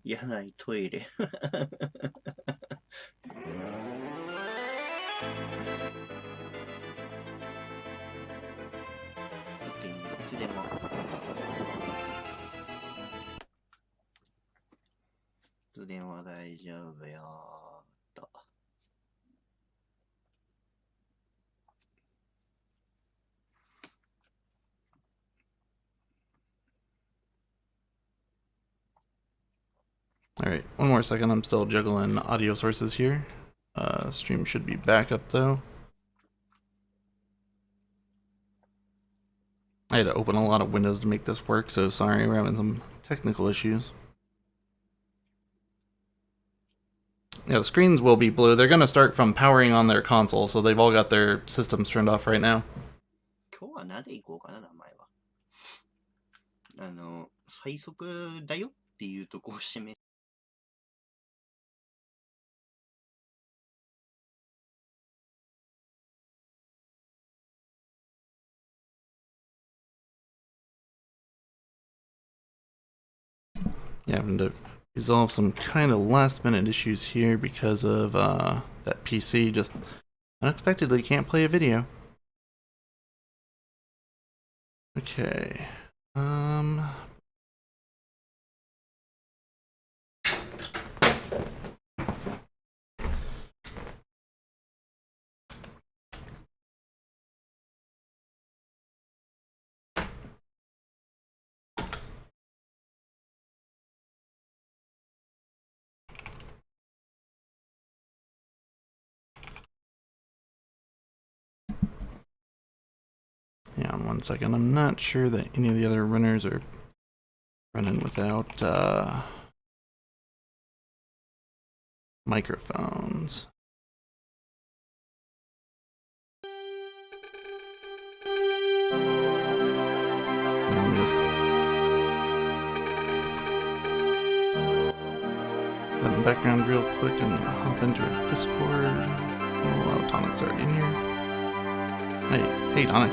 柳トイレ。いつでも。いつでも大丈夫よーと。Alright, one more second. I'm still juggling audio sources here. Stream should be back up though. I had to open a lot of windows to make this work, so sorry, we're having some technical issues. Yeah, the screens will be blue. They're going to start from powering on their console, so they've all got their systems turned off right now. 今日は何で行こうかな、名前は。最速だよっていうとこを示す。Yeah, having to resolve some kind of last minute issues here because of that PC just unexpectedly can't play a video. Okay. Yeah, on 1 second. I'm not sure that any of the other runners are running without microphones. I'm just in the background real quick. I'm gonna hop into a Discord. Oh, Tonic's already in here. Hey, Tonic.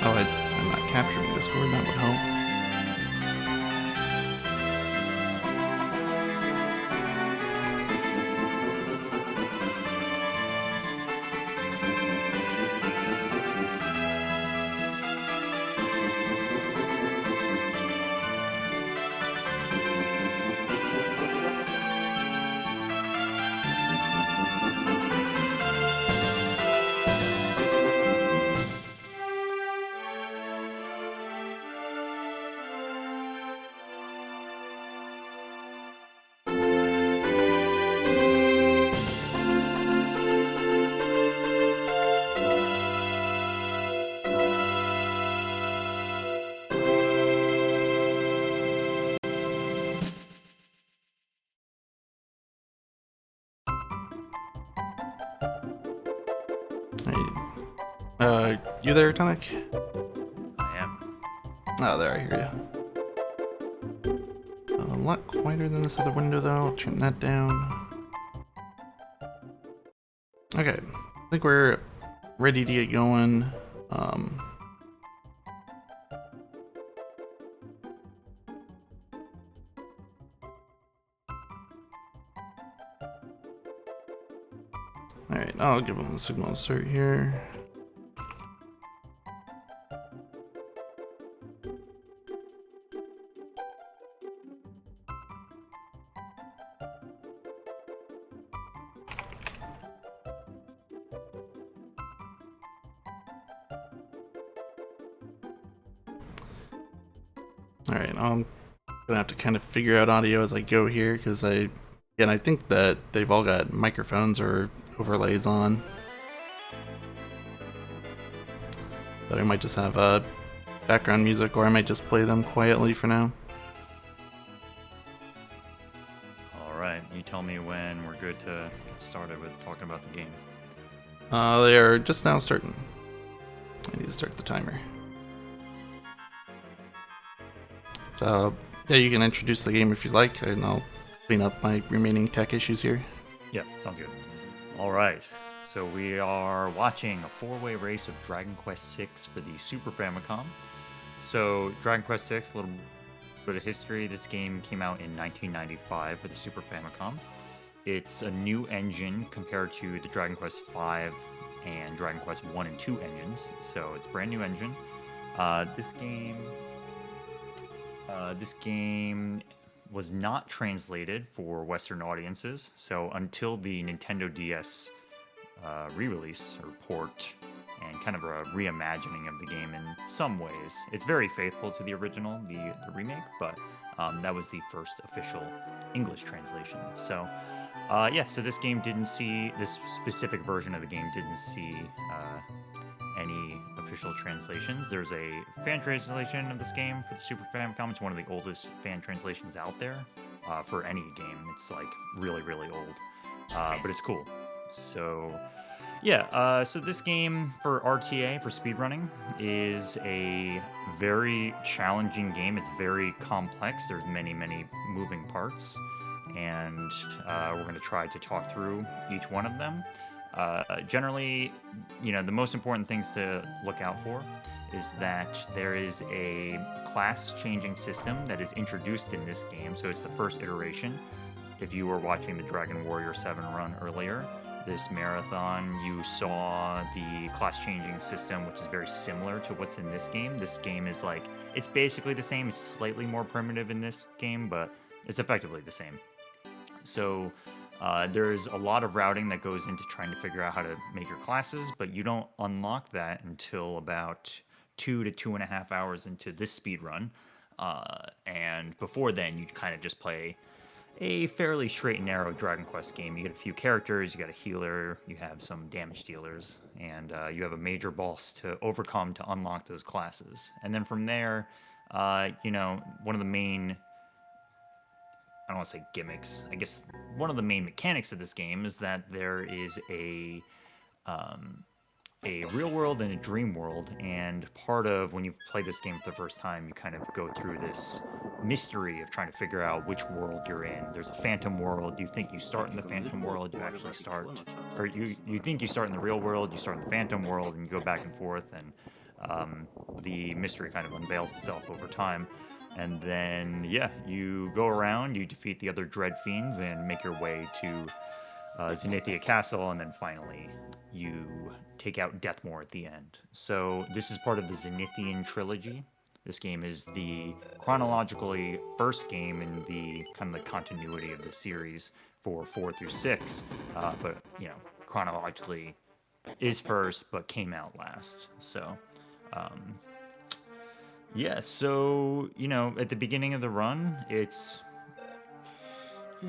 Oh, I'm not capturing Discord. That would help. You there, Tonic? I am. Oh, there, I hear you. A lot quieter than this other window, though. I'll turn that down. Okay, I think we're ready to get going. Alright, I'll give them the signal insert here. Alright, I'm gonna have to kind of figure out audio as I go here, because I think that they've all got microphones or overlays on. But I might just have background music, or I might just play them quietly for now. Alright, you tell me when we're good to get started with talking about the game. They are just now starting. I need to start the timer. So, yeah, you can introduce the game if you like, and I'll clean up my remaining tech issues here. Yeah, sounds good. Alright, So we are watching a four-way race of Dragon Quest VI for the Super Famicom. So Dragon Quest VI, a little bit of history. This game came out in 1995 for the Super Famicom. It's a new engine compared to the Dragon Quest V and Dragon Quest 1 and 2 engines. So it's a brand new engine. This game was not translated for Western audiences. So until the Nintendo DS re-release or port and kind of a reimagining of the game in some ways. It's very faithful to the original, the remake, but that was the first official English translation. So so this game didn't see, this specific version of the game didn't see any official translations. There's a fan translation of this game for the Super Famicom. It's one of the oldest fan translations out there for any game. It's like really, really old, but it's cool. So so this game for RTA, for speedrunning, is a very challenging game. It's very complex. There's many, many moving parts, and we're going to try to talk through each one of them. Generally, the most important things to look out for is that there is a class-changing system that is introduced in this game, so it's the first iteration. If you were watching the Dragon Warrior 7 run earlier, this marathon, you saw the class-changing system, which is very similar to what's in this game. This game is it's basically the same. It's slightly more primitive in this game, but it's effectively the same. So there's a lot of routing that goes into trying to figure out how to make your classes, but you don't unlock that until about 2 to 2.5 hours into this speed run. And before then, you kind of just play a fairly straight and narrow Dragon Quest game. You get a few characters, you got a healer, you have some damage dealers, and you have a major boss to overcome to unlock those classes. And then from there, one of the main, I don't want to say gimmicks, I guess one of the main mechanics of this game is that there is a real world and a dream world, and part of when you play this game for the first time, you kind of go through this mystery of trying to figure out which world you're in. There's a phantom world. You think you start in the phantom world, you actually start, or you think you start in the real world, you start in the phantom world, and you go back and forth, and the mystery kind of unveils itself over time. And then, you go around, you defeat the other Dread Fiends, and make your way to Zenithia Castle, and then finally you take out Deathmore at the end. So this is part of the Zenithian trilogy. This game is the chronologically first game in the kind of the continuity of the series for 4 through 6, but chronologically is first, but came out last. So at the beginning of the run, it's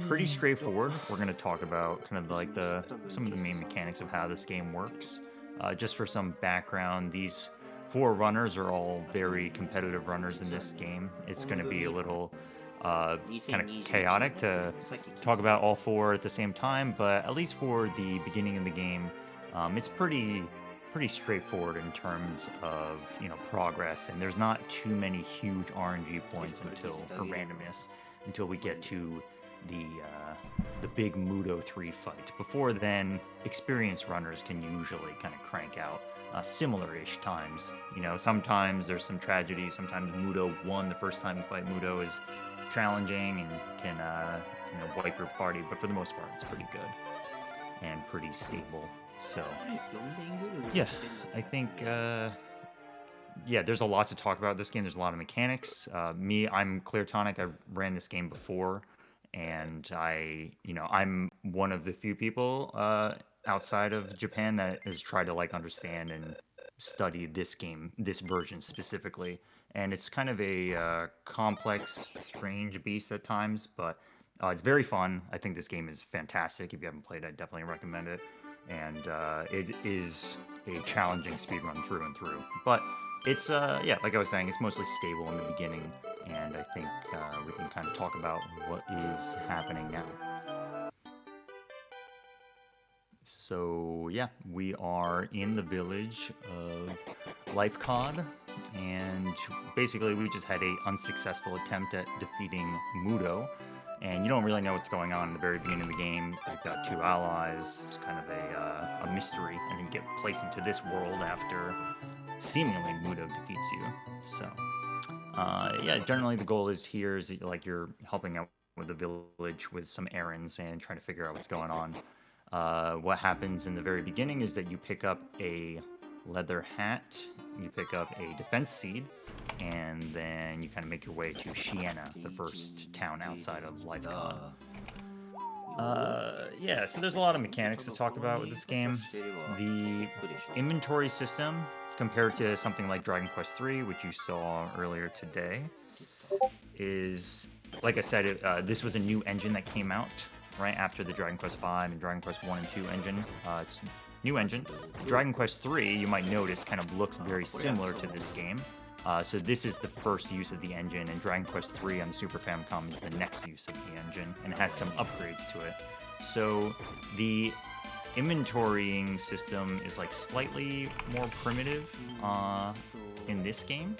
pretty straightforward. We're going to talk about kind of some of the main mechanics of how this game works. Just for some background, these 4 runners are all very competitive runners in this game. It's going to be a little kind of chaotic to talk about all 4 at the same time, but at least for the beginning of the game, it's pretty straightforward in terms of progress, and there's not too many huge RNG points or randomness until we get to the big Mudo 3 fight. Before then, experienced runners can usually kind of crank out similar-ish times. Sometimes there's some tragedy. Sometimes Mudo 1, the first time you fight Mudo, is challenging and can wipe your party, but for the most part, it's pretty good and pretty stable. So, I think, there's a lot to talk about this game. There's a lot of mechanics. I'm Clear Tonic. I ran this game before, and I'm one of the few people outside of Japan that has tried to understand and study this game, this version specifically. And it's kind of a complex, strange beast at times, but it's very fun. I think this game is fantastic. If you haven't played it, I definitely recommend it. And it is a challenging speedrun through and through. But it's, like I was saying, it's mostly stable in the beginning, and I think we can kind of talk about what is happening now. So, we are in the village of Lifecod, and basically we just had an unsuccessful attempt at defeating Mudo, and you don't really know what's going on in the very beginning of the game. You've got 2 allies. It's kind of a mystery, and then you get placed into this world after seemingly Muto defeats you. So, yeah, generally the goal is here is that, like, you're helping out with the village with some errands and trying to figure out what's going on. What happens in the very beginning is that you pick up a leather hat, you pick up a defense seed, and then you kind of make your way to Siena, the first town outside of Lifecon. Yeah, so there's a lot of mechanics to talk about with this game. The inventory system, compared to something like Dragon Quest III, which you saw earlier today, is, like I said, this was a new engine that came out right after the Dragon Quest V and Dragon Quest 1 and 2 engine. It's new engine. Dragon Quest 3, you might notice, kind of looks very similar to this game. So this is the first use of the engine, and Dragon Quest 3 on the Super Famicom is the next use of the engine, and has some upgrades to it. So the inventorying system is like slightly more primitive in this game,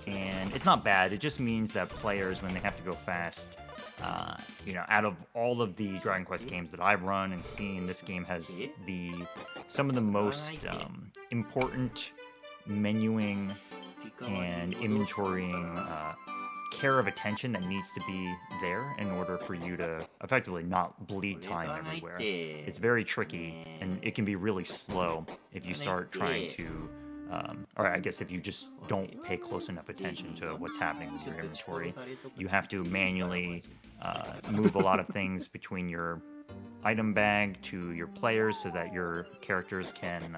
and it's not bad. It just means that players, when they have to go fast, out of all of the Dragon Quest games that I've run and seen, this game has some of the most important menuing and inventorying care of attention that needs to be there in order for you to effectively not bleed time everywhere. It's very tricky, and it can be really slow if you start trying to or I guess if you just don't pay close enough attention to what's happening with your inventory. You have to manually move a lot of things between your item bag to your players so that your characters can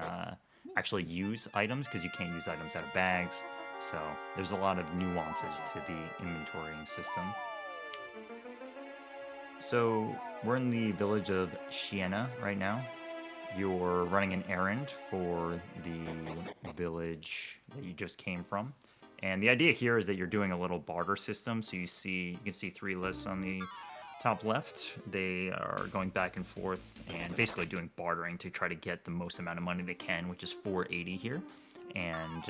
actually use items, because you can't use items out of bags. So there's a lot of nuances to the inventorying system. So we're in the village of Siena right now. You're running an errand for the village that you just came from. And the idea here is that you're doing a little barter system. So you can see 3 lists on the top left. They are going back and forth and basically doing bartering to try to get the most amount of money they can, which is 480 here. And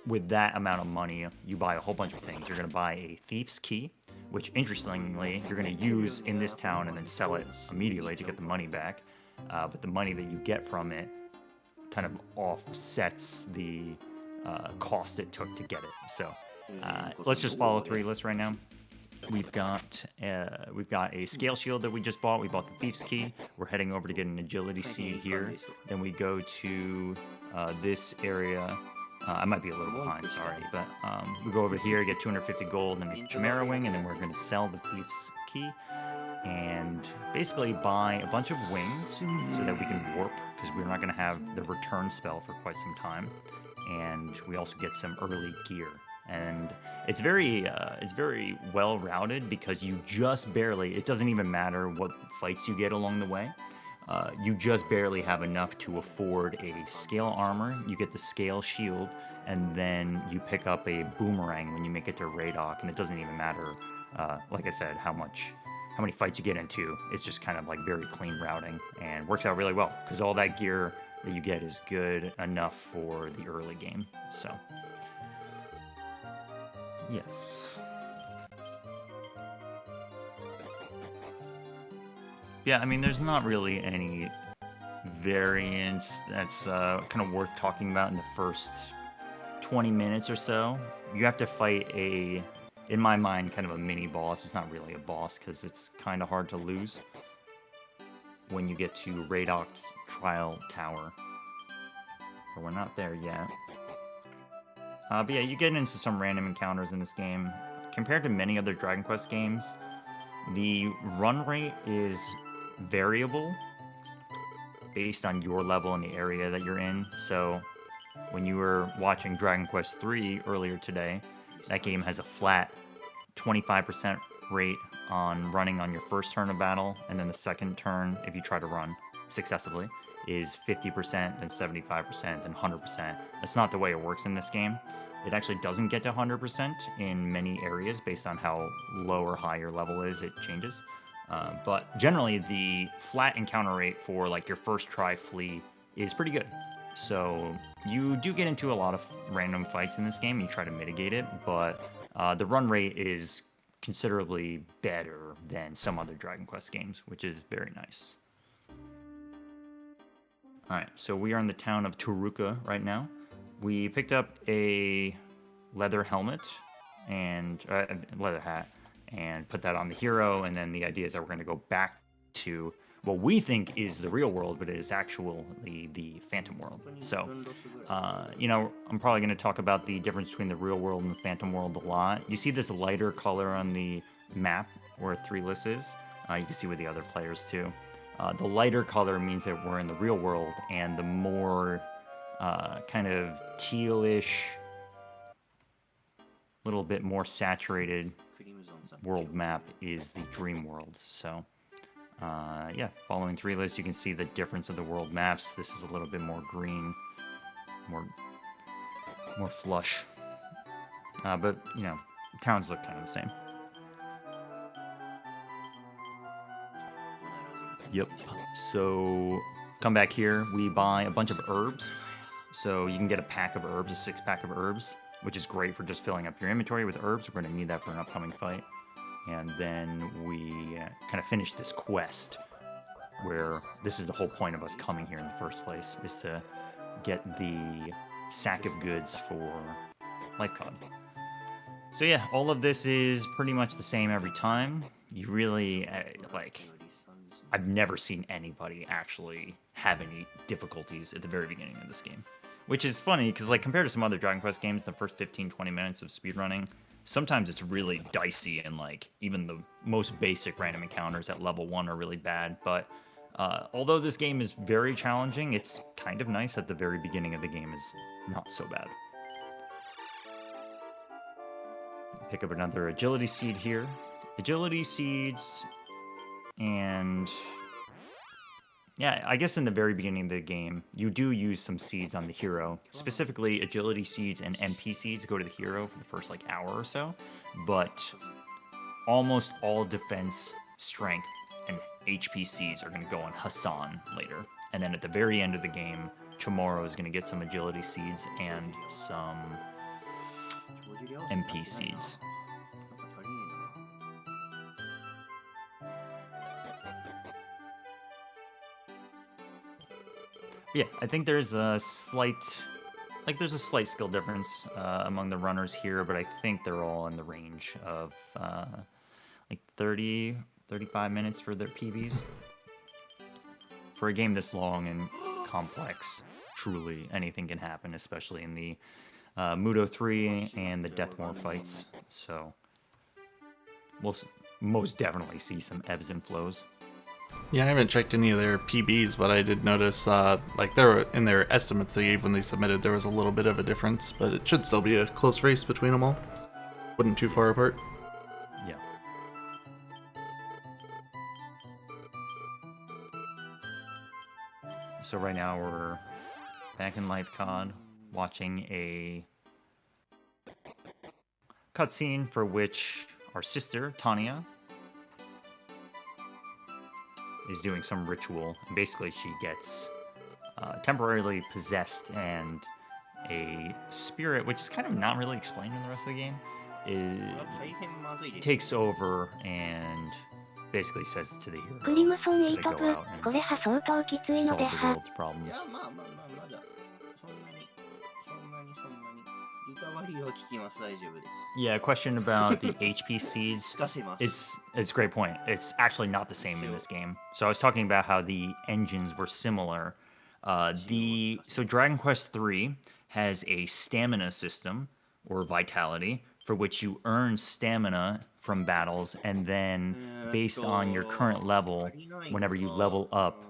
with that amount of money, you buy a whole bunch of things. You're going to buy a thief's key, which interestingly, you're going to use in this town and then sell it immediately to get the money back. But the money that you get from it kind of offsets the cost it took to get it. So let's just follow 3 lists right now. We've got a scale shield that we just bought. We bought the thief's key. We're heading over to get an agility seed here. Then we go to this area. I might be a little behind, sorry, but we go over here, get 250 gold and a Chimera wing, and then we're going to sell the thief's key and basically buy a bunch of wings so that we can warp, because we're not going to have the return spell for quite some time. And we also get some early gear. And it's very well routed, because you just barely, it doesn't even matter what fights you get along the way. You just barely have enough to afford a scale armor. You get the scale shield, and then you pick up a boomerang when you make it to Radok, and it doesn't even matter, like I said, how many fights you get into. It's just kind of like very clean routing, and works out really well, because all that gear that you get is good enough for the early game. So, yes. Yeah, I mean, there's not really any variance that's kind of worth talking about in the first 20 minutes or so. You have to fight in my mind, kind of a mini boss. It's not really a boss, because it's kind of hard to lose when you get to Radok's Trial Tower. But we're not there yet. But yeah, you get into some random encounters in this game. Compared to many other Dragon Quest games, the run rate is variable based on your level and the area that you're in. So when you were watching Dragon Quest III earlier today, that game has a flat 25% rate on running on your first turn of battle, and then the second turn, if you try to run successively, is 50%, then 75%, then 100%. That's not the way it works in this game. It actually doesn't get to 100% in many areas based on how low or high your level is. It changes. But generally, the flat encounter rate for like your first try flee is pretty good. So you do get into a lot of random fights in this game. You try to mitigate it, but the run rate is considerably better than some other Dragon Quest games, which is very nice. All right, so we are in the town of Turuka right now. We picked up a leather helmet and leather hat and put that on the hero, and then the idea is that we're going to go back to what we think is the real world, but it is actually the Phantom World. So, I'm probably going to talk about the difference between the real world and the Phantom World a lot. You see this lighter color on the map where Threeless is. You can see with the other players too. The lighter color means that we're in the real world, and the more kind of tealish, little bit more saturated world map is the Dream World. So, following Threeless, you can see the difference of the world maps. This is a little bit more green, more flush. But, towns look kind of the same. Yep. So, come back here. We buy a bunch of herbs. So, you can get a pack of herbs, a 6-pack of herbs, which is great for just filling up your inventory with herbs. We're going to need that for an upcoming fight. And then we kind of finish this quest, where this is the whole point of us coming here in the first place, is to get the sack of goods for Life Cod. So yeah, all of this is pretty much the same every time. You really, I've never seen anybody actually have any difficulties at the very beginning of this game. Which is funny, because compared to some other Dragon Quest games, the first 15-20 minutes of speedrunning, sometimes it's really dicey, and even the most basic random encounters at level 1 are really bad. But although this game is very challenging, it's kind of nice that the very beginning of the game is not so bad. Pick up another agility seed here. Agility seeds, and yeah, I guess in the very beginning of the game, you do use some seeds on the hero. Specifically, agility seeds and MP seeds go to the hero for the first hour or so. But almost all defense, strength, and HP seeds are going to go on Hassan later. And then at the very end of the game, Chamorro is going to get some agility seeds and some MP seeds. Yeah, I think there's a slight skill difference among the runners here, but I think they're all in the range of 30, 35 minutes for their PBs. For a game this long and complex, truly anything can happen, especially in the Mudo 3 and the Deathmore fights. So we'll most definitely see some ebbs and flows. Yeah, I haven't checked any of their PBs, but I did notice, there were, in their estimates they gave when they submitted, there was a little bit of a difference, but it should still be a close race between them all. Wasn't too far apart. Yeah. So right now we're back in Life Cod, watching a cutscene for which our sister, Tanya, is doing some ritual. And basically, she gets temporarily possessed, and a spirit, which is kind of not really explained in the rest of the game, takes over and basically says to the hero to go out and solve the world's problems. Yeah, a question about the HP seeds. It's a great point. It's actually not the same in this game. So I was talking about how the engines were similar. So Dragon Quest III has a stamina system, or vitality, for which you earn stamina from battles, and then based on your current level, whenever you level up,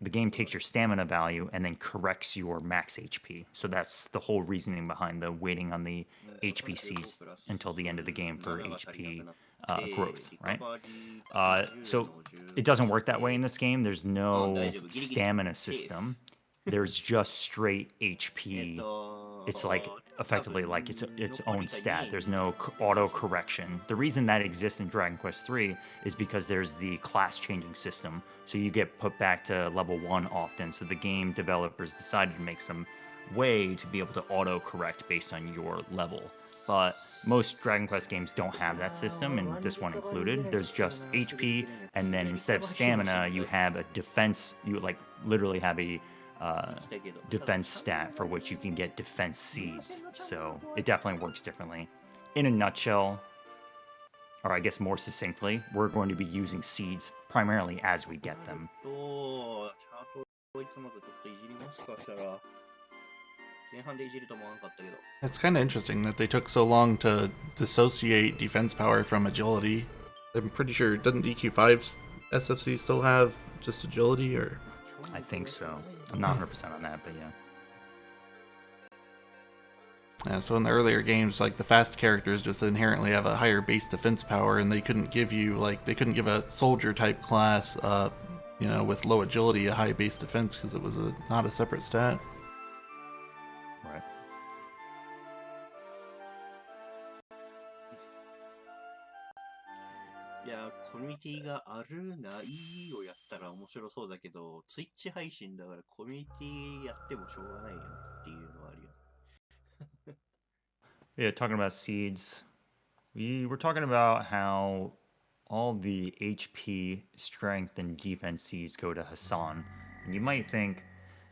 the game takes your stamina value and then corrects your max HP. So that's the whole reasoning behind the waiting on the HP seeds until the end of the game for HP growth, right? So it doesn't work that way in this game. There's no stamina system. There's just straight HP. It's effectively its own stat. There's no auto correction. The reason that exists in Dragon Quest III is because there's the class changing system. So you get put back to level 1 often. So the game developers decided to make some way to be able to auto-correct based on your level. But most Dragon Quest games don't have that system, and this one included. There's just HP, and then instead of stamina, you have a defense. You like literally have a defense stat for which you can get defense seeds. So it definitely works differently. In a nutshell, or I guess more succinctly, we're going to be using seeds primarily as we get them. It's kind of interesting that they took so long to dissociate defense power from agility. I'm pretty sure, doesn't DQ5's SFC still have just agility, or? I think so. I'm not 100% on that, but yeah. Yeah, so in the earlier games, like the fast characters just inherently have a higher base defense power, and they couldn't give you, like, they couldn't give a soldier type class, with low agility a high base defense because it was not a separate stat. Right. いや、コミュニティがあるないをやったら面白そうだけど、ツイッチ配信だからコミュニティやってもしょうがないよねっていうのはあるよ。Yeah, talking about seeds, we were talking about how all the HP, strength, and defense seeds go to Hassan. And you might think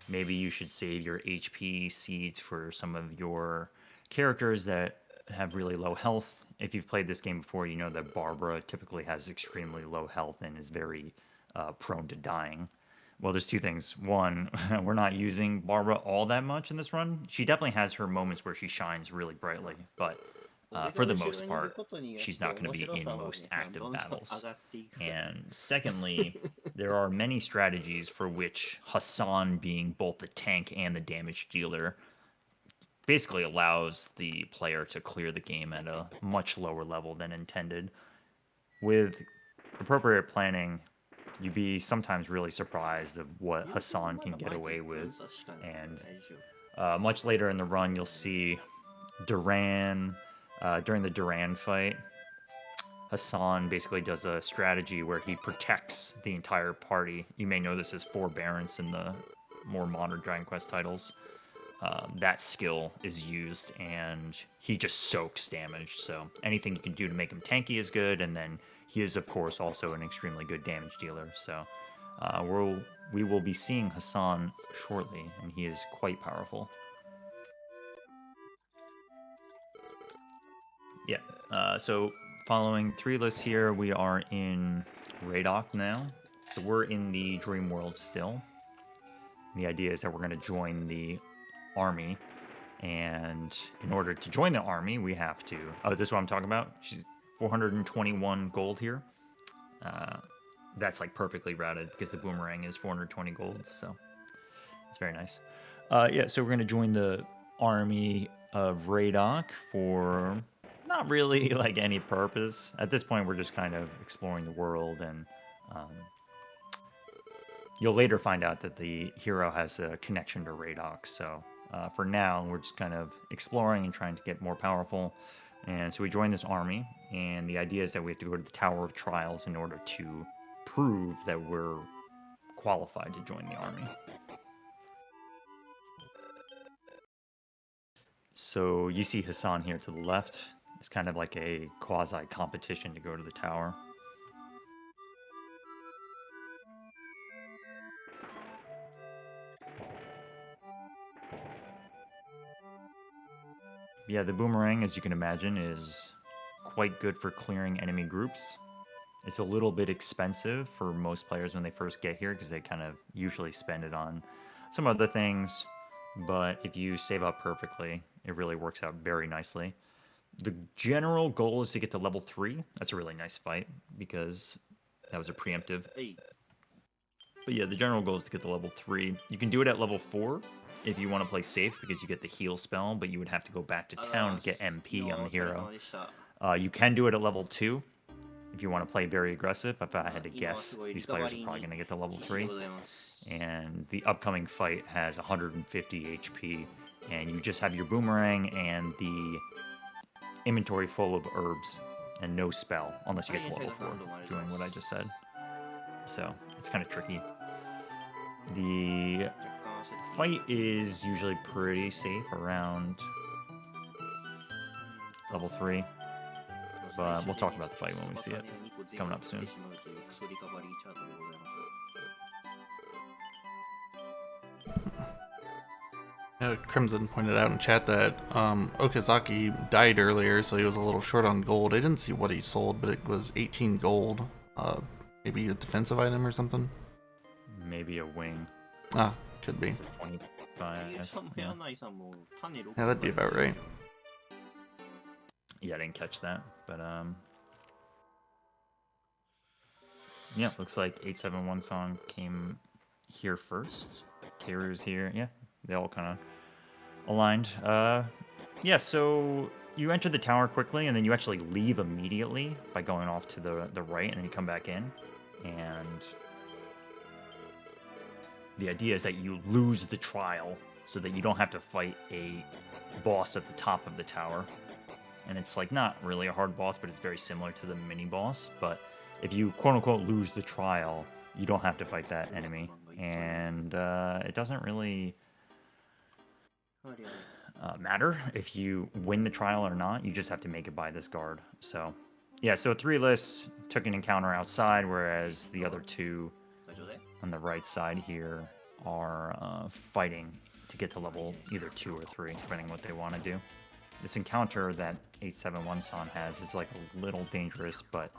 maybe you should save your HP seeds for some of your characters that have really low health. If you've played this game before, you know that Barbara typically has extremely low health and is very prone to dying. Well, there's two things. One, we're not using Barbara all that much in this run. She definitely has her moments where she shines really brightly, but for the most part, she's not going to be in most active battles. And secondly, there are many strategies for which Hassan, being both the tank and the damage dealer, basically allows the player to clear the game at a much lower level than intended. With appropriate planning, you'd be sometimes really surprised of what Hassan can get away with. And much later in the run, you'll see Duran, during the Duran fight, Hassan basically does a strategy where he protects the entire party. You may know this as Forbearance in the more modern Dragon Quest titles. That skill is used, and he just soaks damage. So anything you can do to make him tanky is good, and then he is, of course, also an extremely good damage dealer. So we will be seeing Hassan shortly, and he is quite powerful. Yeah. So following three lists here, we are in Radok now. So we're in the Dream World still. The idea is that we're going to join the army, and in order to join the army, we have to. Oh, this is what I'm talking about. She's 421 gold here. That's like perfectly routed because the boomerang is 420 gold, so it's very nice. Yeah, so we're going to join the army of Radok for not really like any purpose. At this point, we're just kind of exploring the world, and you'll later find out that the hero has a connection to Radok. So for now, we're just kind of exploring and trying to get more powerful. And so we join this army, and the idea is that we have to go to the Tower of Trials in order to prove that we're qualified to join the army. So you see Hassan here to the left. It's kind of like a quasi-competition to go to the tower. Yeah, the boomerang, as you can imagine, is quite good for clearing enemy groups. It's a little bit expensive for most players when they first get here because they kind of usually spend it on some other things. But if you save up perfectly, it really works out very nicely. The general goal is to get to level 3. That's a really nice fight because that was a preemptive. But yeah, the general goal is to get to level 3. You can do it at level 4 if you want to play safe because you get the heal spell, but you would have to go back to town to get MP on the hero. You can do it at level 2 if you want to play very aggressive. If I had to guess, these players are probably going to get to level 3. And the upcoming fight has 150 HP, and you just have your boomerang and the inventory full of herbs and no spell unless you get to level 4, doing what I just said. So it's kind of tricky. The fight is usually pretty safe around level 3. But we'll talk about the fight when we see it. Coming up soon. Crimson pointed out in chat that Okazaki died earlier, so he was a little short on gold. I didn't see what he sold, but it was 18 gold. Maybe a defensive item or something? Maybe a wing. Ah, could be. 25. Yeah, that'd be about right. Yeah, I didn't catch that, but yeah, looks like 871 song came here first. Keiru's here. Yeah, they all kind of aligned. Yeah, so you enter the tower quickly, and then you actually leave immediately by going off to the right, and then you come back in. And the idea is that you lose the trial so that you don't have to fight a boss at the top of the tower. And it's like not really a hard boss, but it's very similar to the mini boss. But if you quote unquote lose the trial, you don't have to fight that enemy. And it doesn't really matter if you win the trial or not. You just have to make it by this guard. So yeah, so 3 lists took an encounter outside, whereas the other 2 on the right side here are fighting to get to level either 2 or 3, depending on what they want to do. This encounter that 871-san has is like a little dangerous, but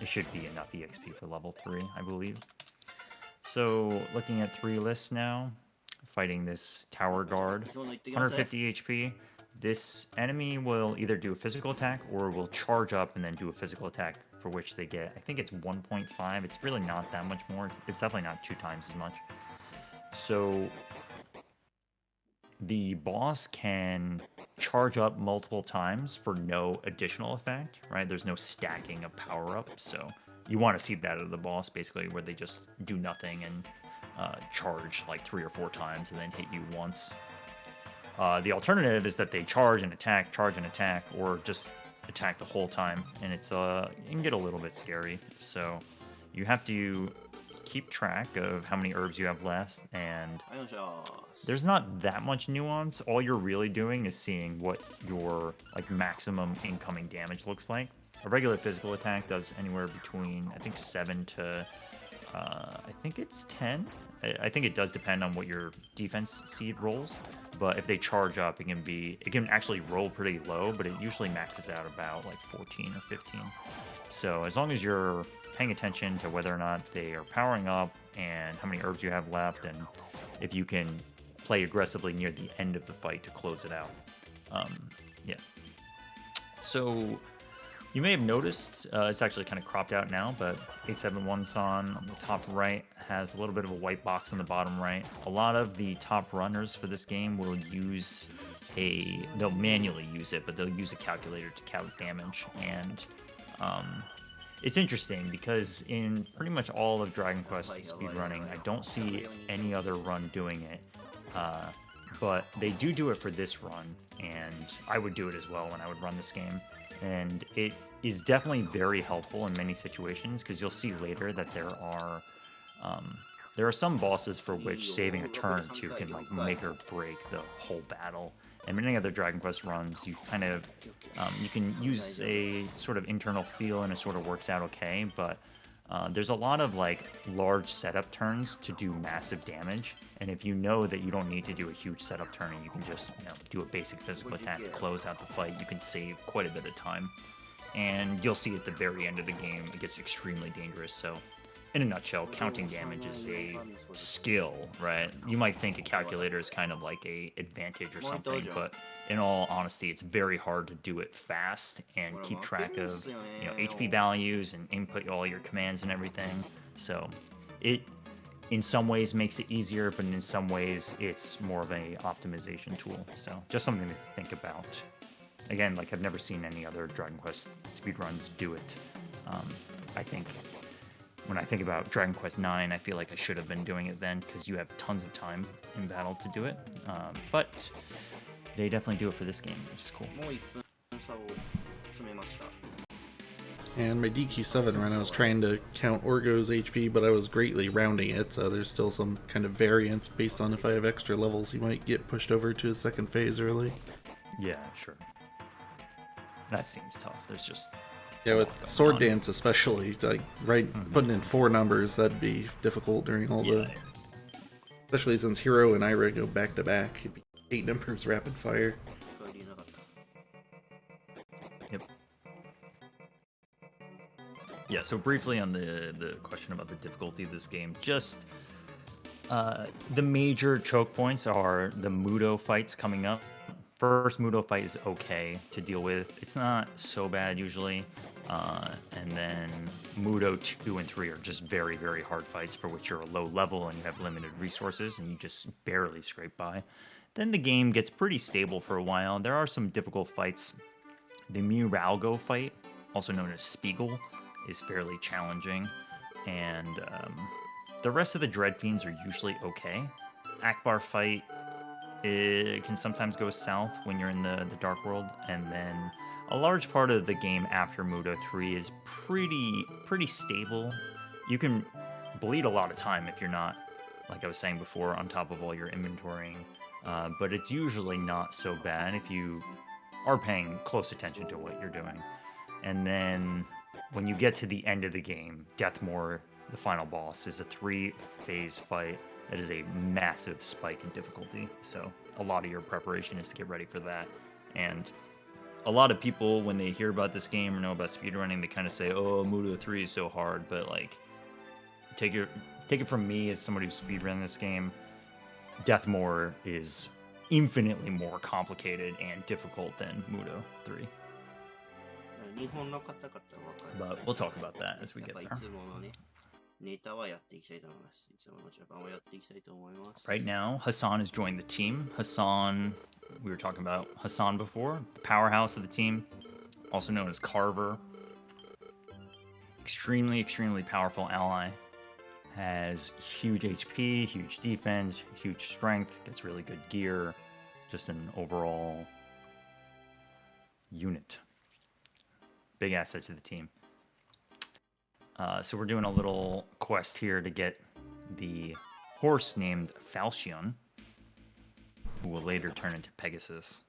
it should be enough EXP for level 3, I believe. So looking at 3 lists now, fighting this tower guard, 150 HP. This enemy will either do a physical attack or will charge up and then do a physical attack, for which they get, I think it's 1.5. It's really not that much more. It's definitely not 2 times as much. So the boss can charge up multiple times for no additional effect, right? There's no stacking of power-ups, so you want to see that of the boss, basically, where they just do nothing and charge like 3 or 4 times and then hit you once. The alternative is that they charge and attack, or just attack the whole time, and it's it can get a little bit scary. So you have to keep track of how many herbs you have left, and there's not that much nuance. All you're really doing is seeing what your like maximum incoming damage looks like. A regular physical attack does anywhere between, I think, 7 to I think it's 10. I think it does depend on what your defense seed rolls, but if they charge up, it can actually roll pretty low, but it usually maxes out about like 14 or 15. So as long as you're paying attention to whether or not they are powering up and how many herbs you have left, and if you can play aggressively near the end of the fight to close it out. Yeah. So you may have noticed, it's actually kind of cropped out now, but 871-san on the top right has a little bit of a white box on the bottom right. A lot of the top runners for this game will use they'll manually use it, but they'll use a calculator to count damage. And it's interesting because in pretty much all of Dragon Quest speedrunning, I don't see any other run doing it. But they do it for this run, and I would do it as well when I would run this game. And it is definitely very helpful in many situations, because you'll see later that there are some bosses for which saving a turn or 2 can like make or break the whole battle. And many other Dragon Quest runs, you kind of you can use a sort of internal feel and it sort of works out okay, but there's a lot of like large setup turns to do massive damage, and if you know that you don't need to do a huge setup turn and you can just do a basic physical attack to close out the fight, you can save quite a bit of time. And you'll see at the very end of the game it gets extremely dangerous. So in a nutshell, counting damage is a skill, right? You might think a calculator is kind of like a advantage or something, but in all honesty, it's very hard to do it fast and keep track of HP values and input all your commands and everything. So it in some ways makes it easier, but in some ways it's more of an optimization tool. So just something to think about. Again, like I've never seen any other Dragon Quest speedruns do it. I think when I think about Dragon Quest IX, I feel like I should have been doing it then, because you have tons of time in battle to do it. But they definitely do it for this game, which is cool. And my DQ7 run, I was trying to count Orgo's HP, but I was greatly rounding it, so there's still some kind of variance based on if I have extra levels, he might get pushed over to his second phase early. Yeah, sure. That seems tough. There's just Yeah, with Sword Dance especially, like putting in 4 numbers, that'd be difficult during all the... Especially since Hero and Ira go back to back, it'd be 8 numbers rapid fire. Yep. Yeah, so briefly on the question about the difficulty of this game, just the major choke points are the Mudo fights coming up. First Mudo fight is okay to deal with. It's not so bad usually. And then Mudo 2 and 3 are just very, very hard fights for which you're a low level and you have limited resources and you just barely scrape by. Then the game gets pretty stable for a while. There are some difficult fights. The Muralgo fight, also known as Spiegel, is fairly challenging. And the rest of the Dread Fiends are usually okay. Akbar fight, it can sometimes go south when you're in the Dark World, and then a large part of the game after Mudo 3 is pretty stable. You can bleed a lot of time if you're not, like I was saying before, on top of all your inventorying, but it's usually not so bad if you are paying close attention to what you're doing. And then when you get to the end of the game, Deathmore, the final boss, is a 3-phase fight. That is a massive spike in difficulty. So a lot of your preparation is to get ready for that. And a lot of people, when they hear about this game or know about speedrunning, they kind of say, "Oh, Mudo 3 is so hard." But like, take it from me as somebody who's speedrun this game, Deathmore is infinitely more complicated and difficult than Mudo 3. But we'll talk about that as we get there. Right now, Hassan has joined the team. Hassan, we were talking about Hassan before, the powerhouse of the team, also known as Carver. Extremely powerful ally. Has huge HP, huge defense, huge strength, gets really good gear, just an overall unit. Big asset to the team. So we're doing a little quest here to get the horse named Falchion, who will later turn into Pegasus.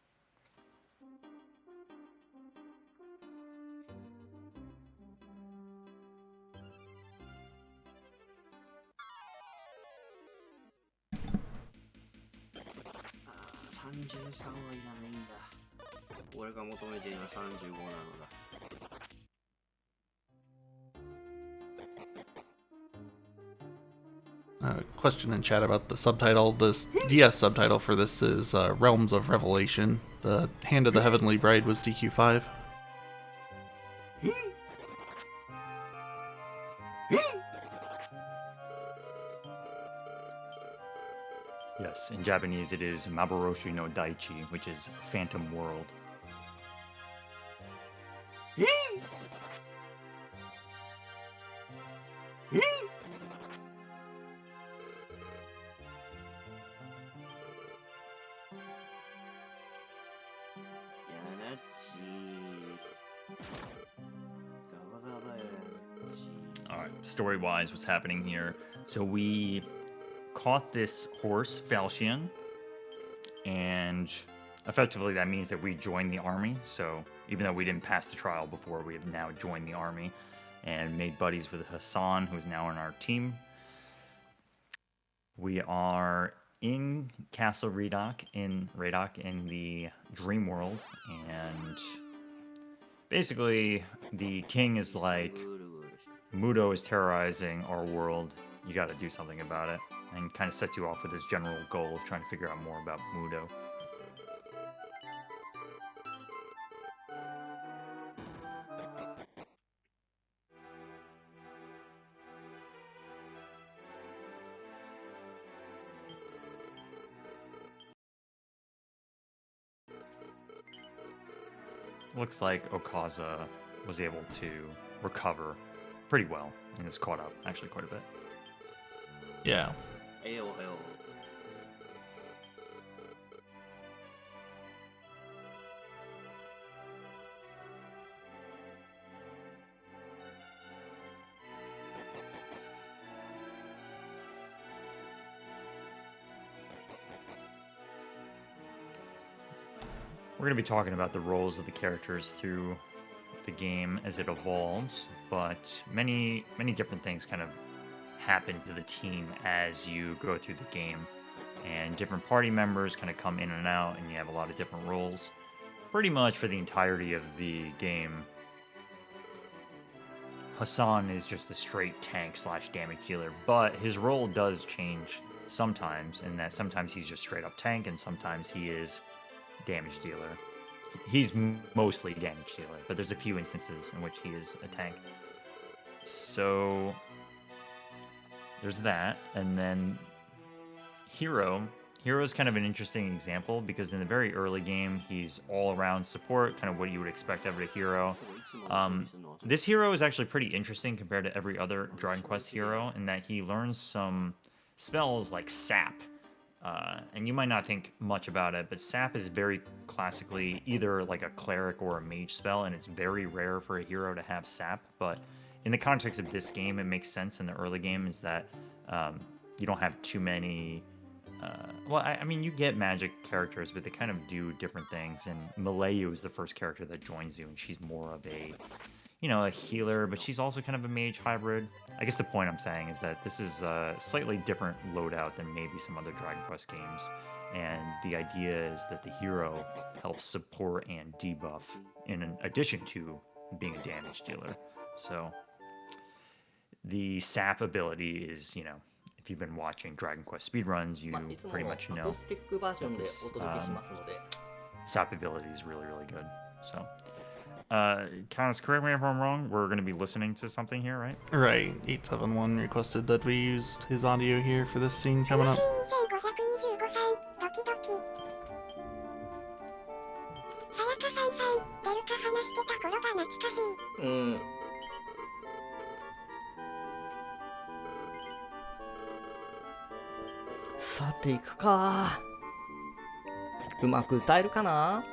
Question in chat about the subtitle. This DS subtitle for this is Realms of Revelation. The Hand of the Heavenly Bride was DQ5. Yes, in Japanese it is Maboroshi no Daichi, which is Phantom World. Alright, story-wise, what's happening here? So we caught this horse, Falchion, and effectively that means that we joined the army. So even though we didn't pass the trial before, we have now joined the army and made buddies with Hassan, who is now on our team. We are in Castle Radok in the Dream World, and basically the king is like, Mudo is terrorizing our world, you got to do something about it, and kind of sets you off with this general goal of trying to figure out more about Mudo. Looks like Okaza was able to recover pretty well and is caught up actually quite a bit. Yeah. we're going to be talking about the roles of the characters through the game as it evolves, but many different things kind of happen to the team as you go through the game, and different party members kind of come in and out, and you have a lot of different roles pretty much for the entirety of the game. Hassan is just a straight tank / damage dealer, but his role does change sometimes, in that sometimes he's just straight up tank and sometimes he is damage dealer. He's mostly damage dealer, but there's a few instances in which he is a tank. So there's that, and then Hero. Hero's kind of an interesting example because in the very early game, he's all-around support, kind of what you would expect of a hero. This hero is actually pretty interesting compared to every other Dragon Quest hero in that he learns some spells like Sap. And you might not think much about it, but Sap is very classically either like a cleric or a mage spell, and it's very rare for a hero to have Sap. But in the context of this game, it makes sense in the early game is that you don't have too many... I mean, you get magic characters, but they kind of do different things. And Malayu is the first character that joins you, and she's more of a, a healer, but she's also kind of a mage hybrid. I guess the point I'm saying is that this is a slightly different loadout than maybe some other Dragon Quest games. And the idea is that the hero helps support and debuff in addition to being a damage dealer. So the Sap ability is, if you've been watching Dragon Quest speedruns, you pretty much know that this Sap ability is really, really good. So, Countess, correct me if I'm wrong, we're going to be listening to something here, right? Right. 871 requested that we used his audio here for this scene coming up. さていくか。うまく歌えるかな。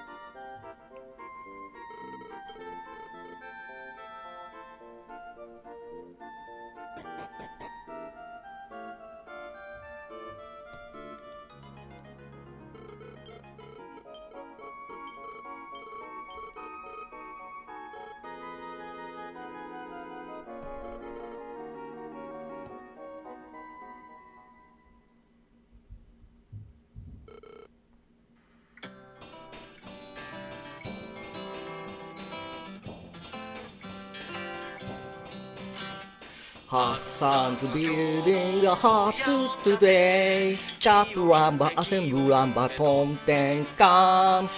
Hassan's building a hut today. Chapter lumber, assembly lumber, tom ten can,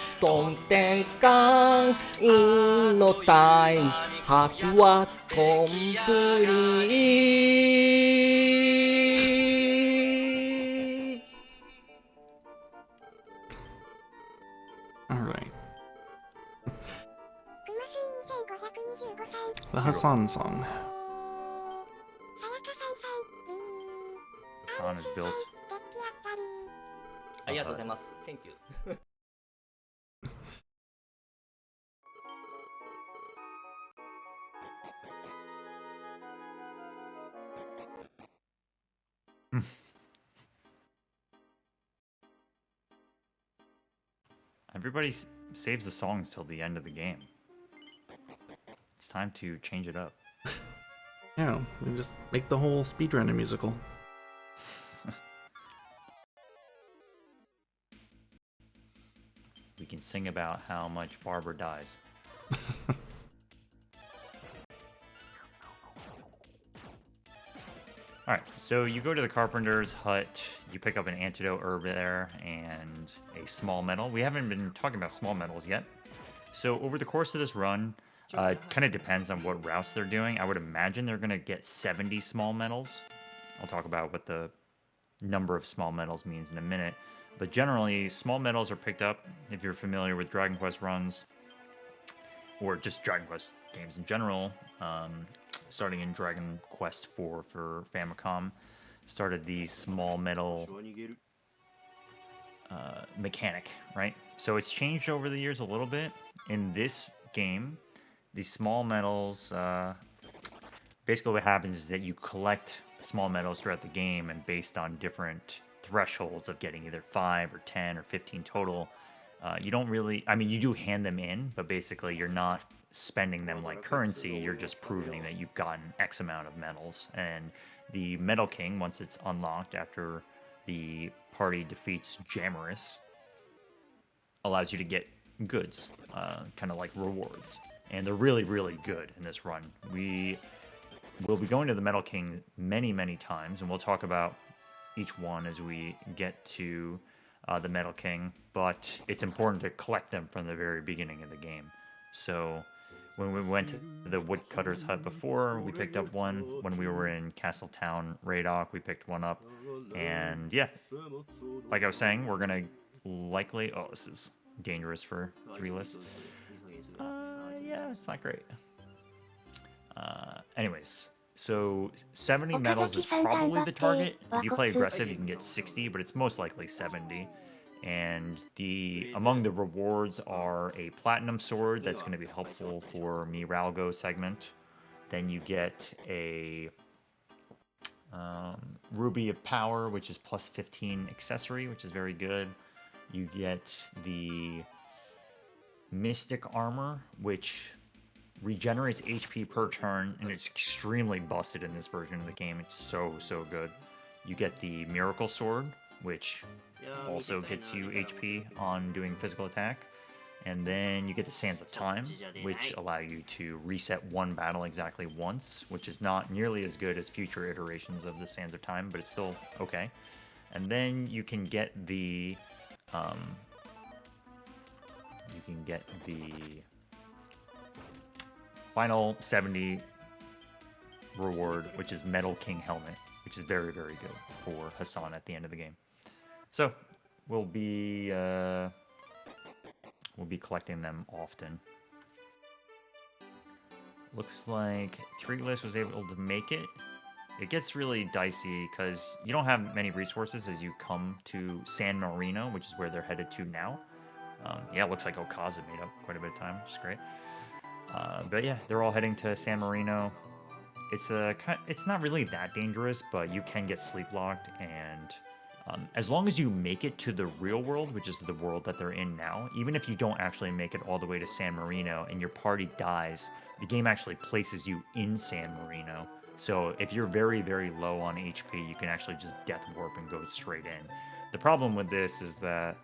in no time, hut was complete. Alright. The Hassan song. Hassan is built. ありがとうございます。Thank you. Everybody saves the songs till the end of the game. It's time to change it up. Yeah, we just make the whole speedrun a musical. We can sing about how much Barbara dies. Alright, so you go to the carpenter's hut, you pick up an antidote herb there, and a small metal. We haven't been talking about small metals yet. So over the course of this run, it kind of depends on what routes they're doing. I would imagine they're going to get 70 small metals. I'll talk about what the number of small metals means in a minute. But generally, small metals are picked up if you're familiar with Dragon Quest runs, or just Dragon Quest games in general. Starting in Dragon Quest IV for Famicom, started the small metal mechanic, right? So it's changed over the years a little bit. In this game, these small metals, basically what happens is that you collect small metals throughout the game, and based on different thresholds of getting either 5 or 10 or 15 total, You don't really, I mean, you do hand them in, but basically you're not spending them like currency. You're just proving that you've gotten X amount of medals. And the Medal King, once it's unlocked after the party defeats Jamarus, allows you to get goods, kind of like rewards. And they're really, really good in this run. We will be going to the Medal King many, many times, and we'll talk about each one as we get to the Medal King, but it's important to collect them from the very beginning of the game. So when we went to the Woodcutter's Hut before, we picked up one. When we were in Castletown Radok, we picked one up. And yeah, like I was saying, we're going to likely... Oh, this is dangerous for 3 lists. Yeah, it's not great. Anyways, so 70 medals is probably the target. If you play aggressive, you can get 60, but it's most likely 70. And among the rewards are a platinum sword that's going to be helpful for Miralgo segment. Then you get a Ruby of Power, which is plus 15 accessory, which is very good. You get the Mystic Armor, which regenerates HP per turn, and it's extremely busted in this version of the game. It's so, so good. You get the Miracle Sword, which also gets you HP on doing physical attack. And then you get the Sands of Time, which allow you to reset one battle exactly once, which is not nearly as good as future iterations of the Sands of Time, but it's still okay. And then you can get the final 70 reward, which is Medal King Helmet, which is very, very good for Hassan at the end of the game. So we'll be collecting them often. Looks like 3 list was able to make it. It gets really dicey because you don't have many resources as you come to San Marino, which is where they're headed to now. Yeah, it looks like Okaza made up quite a bit of time, which is great. But yeah, they're all heading to San Marino. It's not really that dangerous, but you can get sleep locked, and as long as you make it to the real world, which is the world that they're in now, even if you don't actually make it all the way to San Marino and your party dies, the game actually places you in San Marino. So if you're very, very low on HP, you can actually just death warp and go straight in. The problem with this is that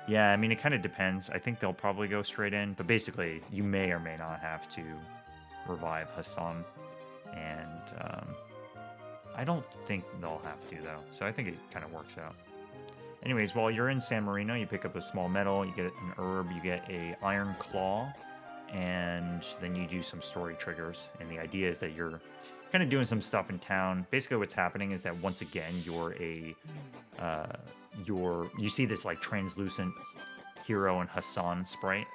yeah, I mean, it kind of depends. I think they'll probably go straight in, but basically, you may or may not have to revive Hassan. And I don't think they'll have to, though. So I think it kind of works out. Anyways, while you're in San Marino, you pick up a small medal, you get an herb, you get a Iron Claw, and then you do some story triggers. And the idea is that you're kind of doing some stuff in town. Basically, what's happening is that once again, you see this like translucent hero and Hassan sprite.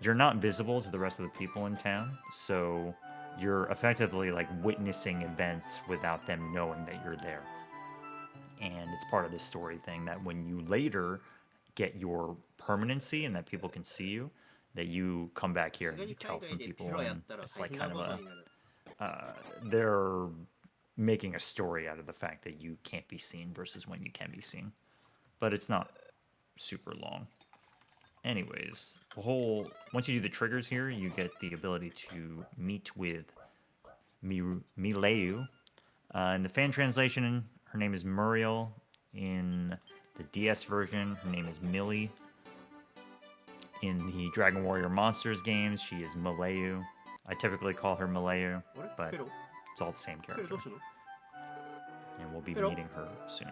You're not visible to the rest of the people in town, so you're effectively like witnessing events without them knowing that you're there. And it's part of this story thing that when you later get your permanency and that people can see you, that you come back here and you tell some people, and it's like kind of they're making a story out of the fact that you can't be seen versus when you can be seen. But it's not super long. Anyways, once you do the triggers here, you get the ability to meet with Mileu. In the fan translation, her name is Muriel. In the DS version, her name is Millie. In the Dragon Warrior Monsters games, she is Mileu. I typically call her Mileu, but it's all the same character. And we'll be meeting her soon.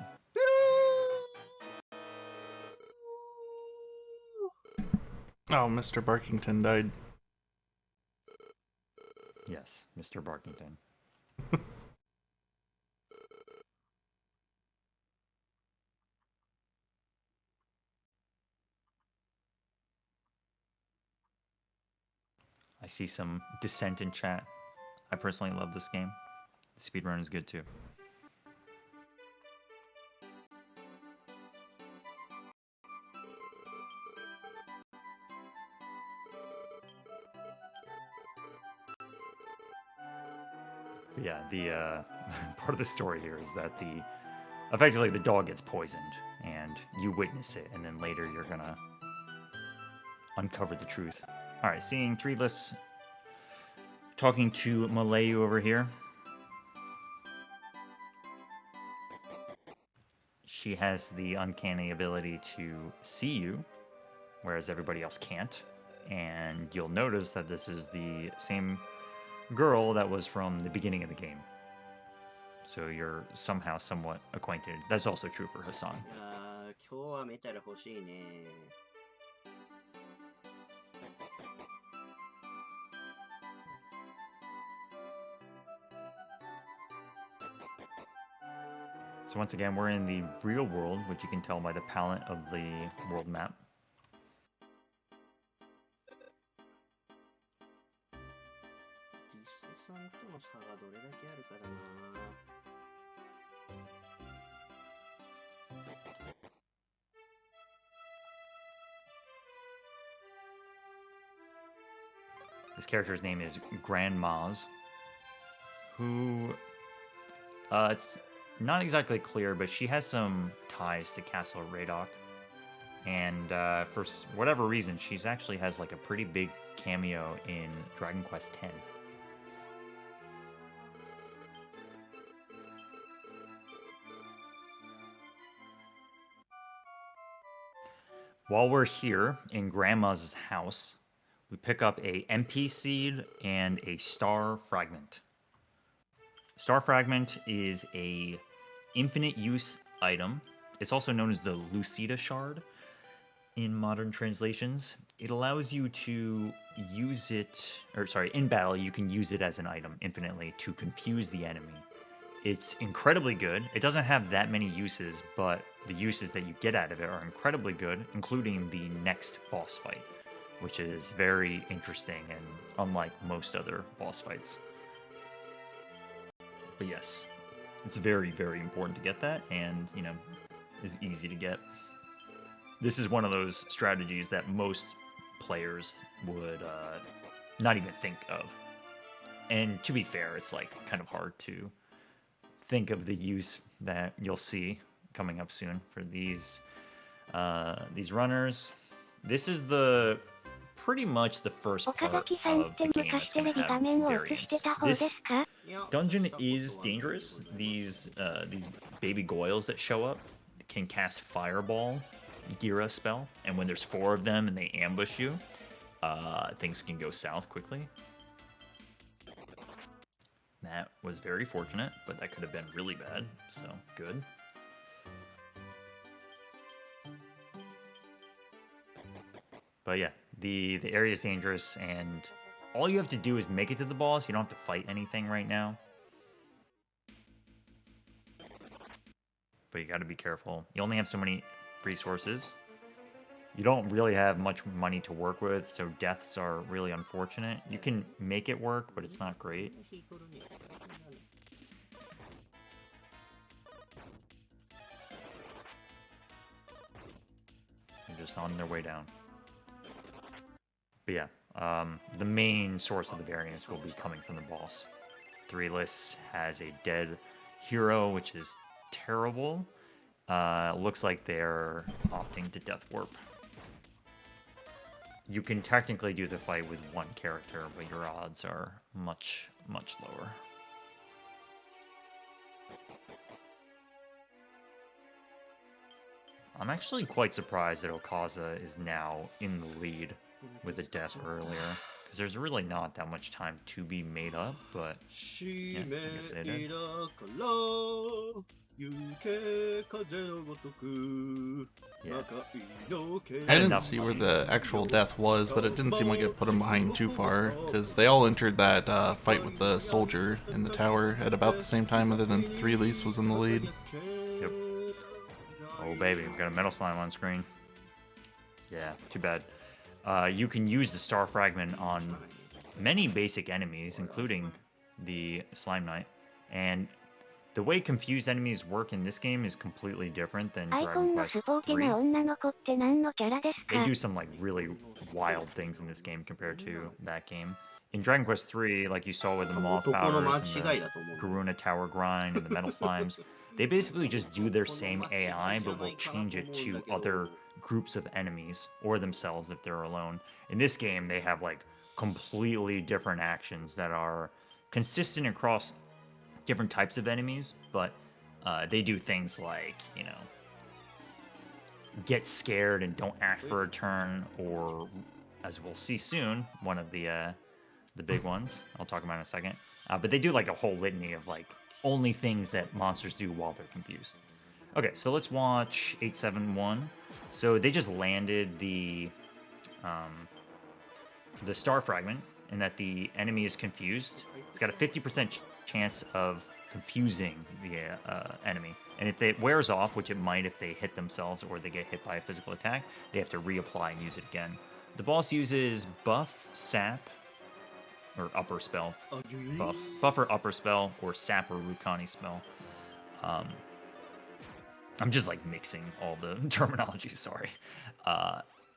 Oh, Mr. Barkington died. Yes, Mr. Barkington. I see some dissent in chat. I personally love this game. The speedrun is good too. Yeah, the part of the story here is that effectively the dog gets poisoned, and you witness it, and then later you're gonna uncover the truth. All right, seeing three lists talking to Malayu over here. She has the uncanny ability to see you, whereas everybody else can't. And you'll notice that this is the same girl that was from the beginning of the game. So you're somehow somewhat acquainted. That's also true for Hassan. いやー、今日はメタル欲しいね。So once again, we're in the real world, which you can tell by the palette of the world map. リスさんとの差がどれだけあるかだな。This character's name is Grandma's, who, it's not exactly clear, but she has some ties to Castle Radok. And for whatever reason, she's actually has like a pretty big cameo in Dragon Quest X. While we're here in Grandma's house, we pick up a MP seed and a star fragment. Star fragment is a infinite use item. It's also known as the Lucida shard in modern translations. It allows you to use it, or sorry, in battle you can use it as an item infinitely to confuse the enemy. It's incredibly good. It doesn't have that many uses, but the uses that you get out of it are incredibly good, including the next boss fight, which is very interesting and unlike most other boss fights. But yes, it's very, very important to get that, and, you know, is easy to get. This is one of those strategies that most players would not even think of. And to be fair, it's like kind of hard to think of the use that you'll see coming up soon for these runners. This is the pretty much the first part of the game that's going to have variants. This dungeon is dangerous. These baby goyles that show up can cast Fireball, Gira spell, and when there's 4 of them and they ambush you, things can go south quickly. That was very fortunate, but that could have been really bad, so good. But yeah, the area is dangerous, and all you have to do is make it to the boss. You don't have to fight anything right now. But you got to be careful. You only have so many resources. You don't really have much money to work with, so deaths are really unfortunate. You can make it work, but it's not great. They're just on their way down. But yeah, the main source of the variance will be coming from the boss. 3 lists has a dead hero, which is terrible. Looks like they're opting to death warp. You can technically do the fight with 1 character, but your odds are much, much lower. I'm actually quite surprised that Okaza is now in the lead with a death earlier, because there's really not that much time to be made up, but yeah, I guess they did. Yeah. I didn't see where the actual death was, but it didn't seem like it put him behind too far, because they all entered that fight with the soldier in the tower at about the same time, other than 3 Lease was in the lead. Yep. Oh baby, we've got a metal slime on screen. Yeah, too bad. You can use the star fragment on many basic enemies, including the Slime Knight, and the way confused enemies work in this game is completely different than Dragon Quest 3. They do some like really wild things in this game compared to that game. In Dragon Quest 3, like you saw with the moth powders and the Karuna Tower grind and the metal slimes, They basically just do their same AI, but will change it to other groups of enemies or themselves if they're alone. In this game, they have like completely different actions that are consistent across different types of enemies, but they do things like, you know, get scared and don't act for a turn, or as we'll see soon, one of the big ones I'll talk about in a second. But they do like a whole litany of like only things that monsters do while they're confused. Okay, so let's watch 871. So they just landed the star fragment, and that the enemy is confused. It's got a 50% chance of confusing the enemy. And if it wears off, which it might if they hit themselves or they get hit by a physical attack, they have to reapply and use it again. The boss uses buff, sap, or upper spell. Buff or upper spell, or sap or Rukani spell. I'm just like mixing all the terminology, sorry.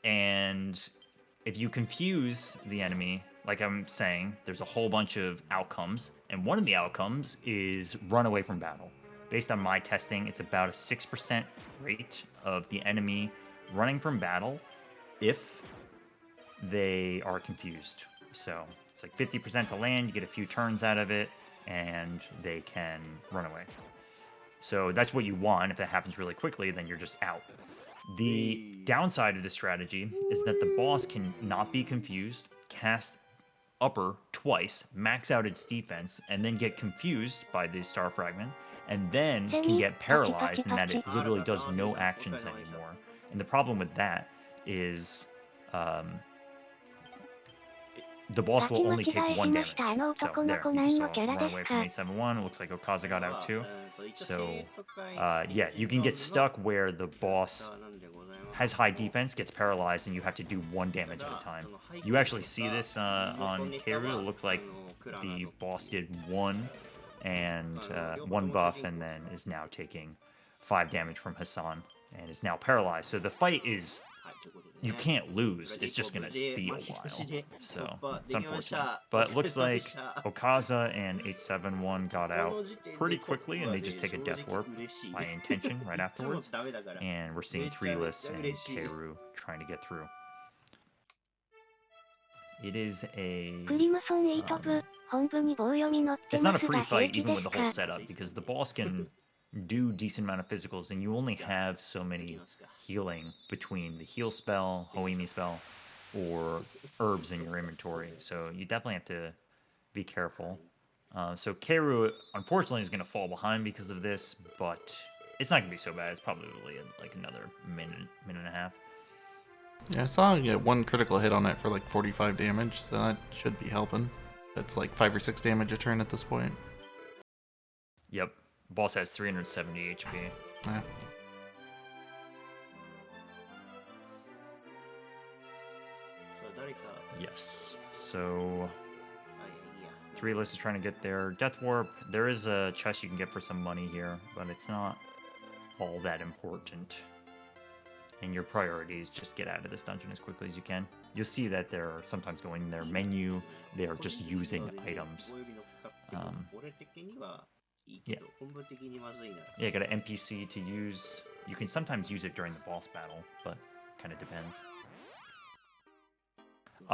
And if you confuse the enemy, like I'm saying, there's a whole bunch of outcomes, and one of the outcomes is run away from battle. Based on my testing, it's about a 6% rate of the enemy running from battle if they are confused. So it's like 50% to land, you get a few turns out of it, and they can run away. So that's what you want. If that happens really quickly, then you're just out. The downside of this strategy is that the boss can not be confused, cast upper twice, max out its defense, and then get confused by the star fragment, and then can get paralyzed in that it literally does no actions anymore. And the problem with that is the boss will only take 1 damage. So there, you just saw run away from 871. It looks like Okaza got out too. So yeah, you can get stuck where the boss has high defense, gets paralyzed, and you have to do 1 damage at a time. You actually see this on Keiru. It looks like the boss did 1 buff, and then is now taking 5 damage from Hassan, and is now paralyzed. So the fight is, you can't lose. It's just gonna be a while. So it's unfortunate. But it looks like Okaza and 871 got out pretty quickly, and they just take a death warp by intention right afterwards. And we're seeing 3-less and Keiru trying to get through. It is a it's not a free fight even with the whole setup, because the boss can do decent amount of physicals, and you only have so many healing between the heal spell, Hoimi spell, or herbs in your inventory. So you definitely have to be careful. So Keiru, unfortunately, is going to fall behind because of this, but it's not going to be so bad. It's probably like another minute and a half. Yeah, I saw you get 1 critical hit on it for like 45 damage, so that should be helping. That's like 5 or 6 damage a turn at this point. Yep. Boss has 370 HP. Yeah. Yes. So 3-less is trying to get their death warp. There is a chest you can get for some money here, but it's not all that important. And your priority is just get out of this dungeon as quickly as you can. You'll see that they're sometimes going in their menu. They are just using items. Yeah, got an NPC to use. You can sometimes use it during the boss battle, but kind of depends.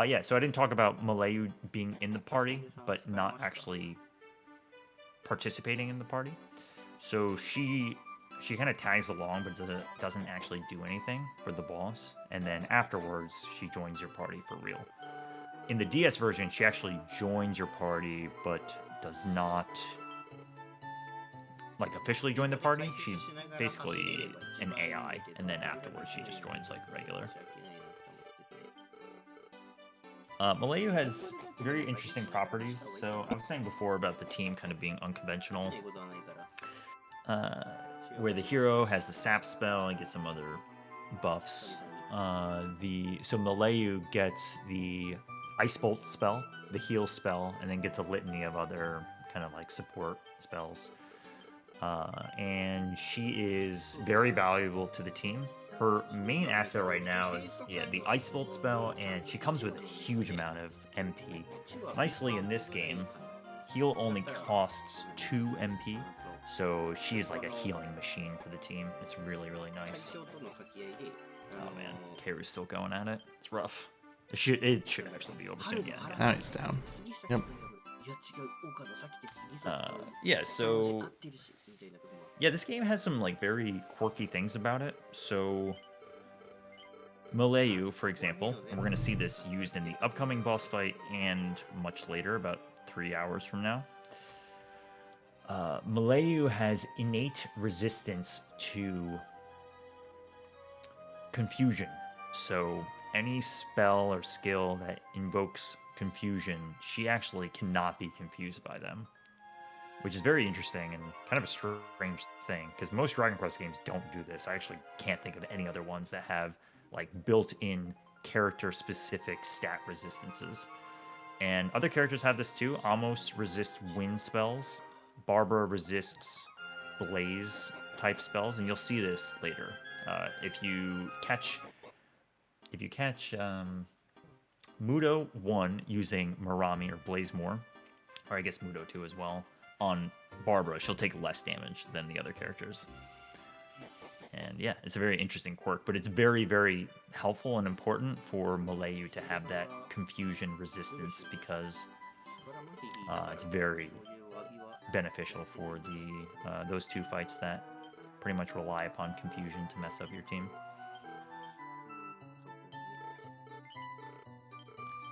Yeah, so I didn't talk about Malayu being in the party, but not actually participating in the party. So she kind of tags along, but doesn't actually do anything for the boss. And then afterwards, she joins your party for real. In the DS version, she actually joins your party, but does not like officially join the party. She's basically an AI, and then afterwards she just joins like regular. Malayu has very interesting properties. So I was saying before about the team kind of being unconventional, where the hero has the sap spell and gets some other buffs. So Malayu gets the ice bolt spell, the heal spell, and then gets a litany of other kind of like support spells. And she is very valuable to the team. Her main asset right now is the Ice Bolt spell, and she comes with a huge amount of MP. Nicely in this game, heal only costs 2 MP, So she is like a healing machine for the team. It's really, really 隊 nice. 長との掛け合いで、Oh man, Karu's still going at it. It's rough. It should actually be over soon. Yeah. Now he's down. 杉崎 Yep. とやる。いや違う、岡野さっきって杉崎と Yeah. 合 So ってるしみたいなとこもある。 yeah, this game has some like very quirky things about it. So Malayu, for example, and we're going to see this used in the upcoming boss fight and much later, about 3 hours from now. Malayu has innate resistance to confusion. So any spell or skill that invokes confusion, she actually cannot be confused by them, which is very interesting and kind of a strange thing because most Dragon Quest games don't do this. I actually can't think of any other ones that have like built-in character-specific stat resistances. And other characters have this too. Amos resists wind spells. Barbara resists blaze type spells, and you'll see this later. If you catch Mudo 1 using Marami or Blazemore, or I guess Mudo 2 as well, on Barbara, she'll take less damage than the other characters. And yeah, it's a very interesting quirk, but it's very, very helpful and important for Malayu to have that confusion resistance because it's very beneficial for the those two fights that pretty much rely upon confusion to mess up your team.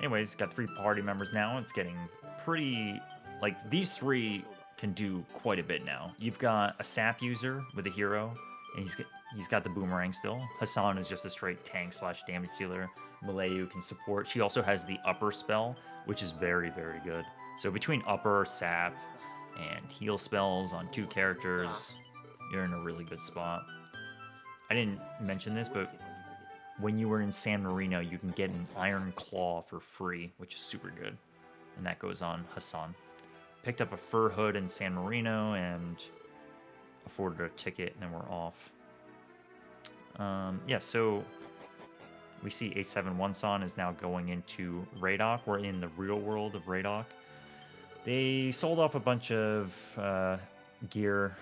Anyways, got 3 party members now. It's getting pretty... Like, these 3 can do quite a bit now. You've got a sap user with a hero, and he's got the boomerang still. Hassan is just a straight tank / damage dealer. Malayu can support. She also has the upper spell, which is very, very good. So between upper, sap, and heal spells on 2 characters, you're in a really good spot. I didn't mention this, but when you were in San Marino, you can get an Iron Claw for free, which is super good. And that goes on Hassan. Picked up a fur hood in San Marino and afforded a ticket, and then we're off. Yeah, so we see A71-san is now going into Radok. We're in the real world of Radok. They sold off a bunch of gear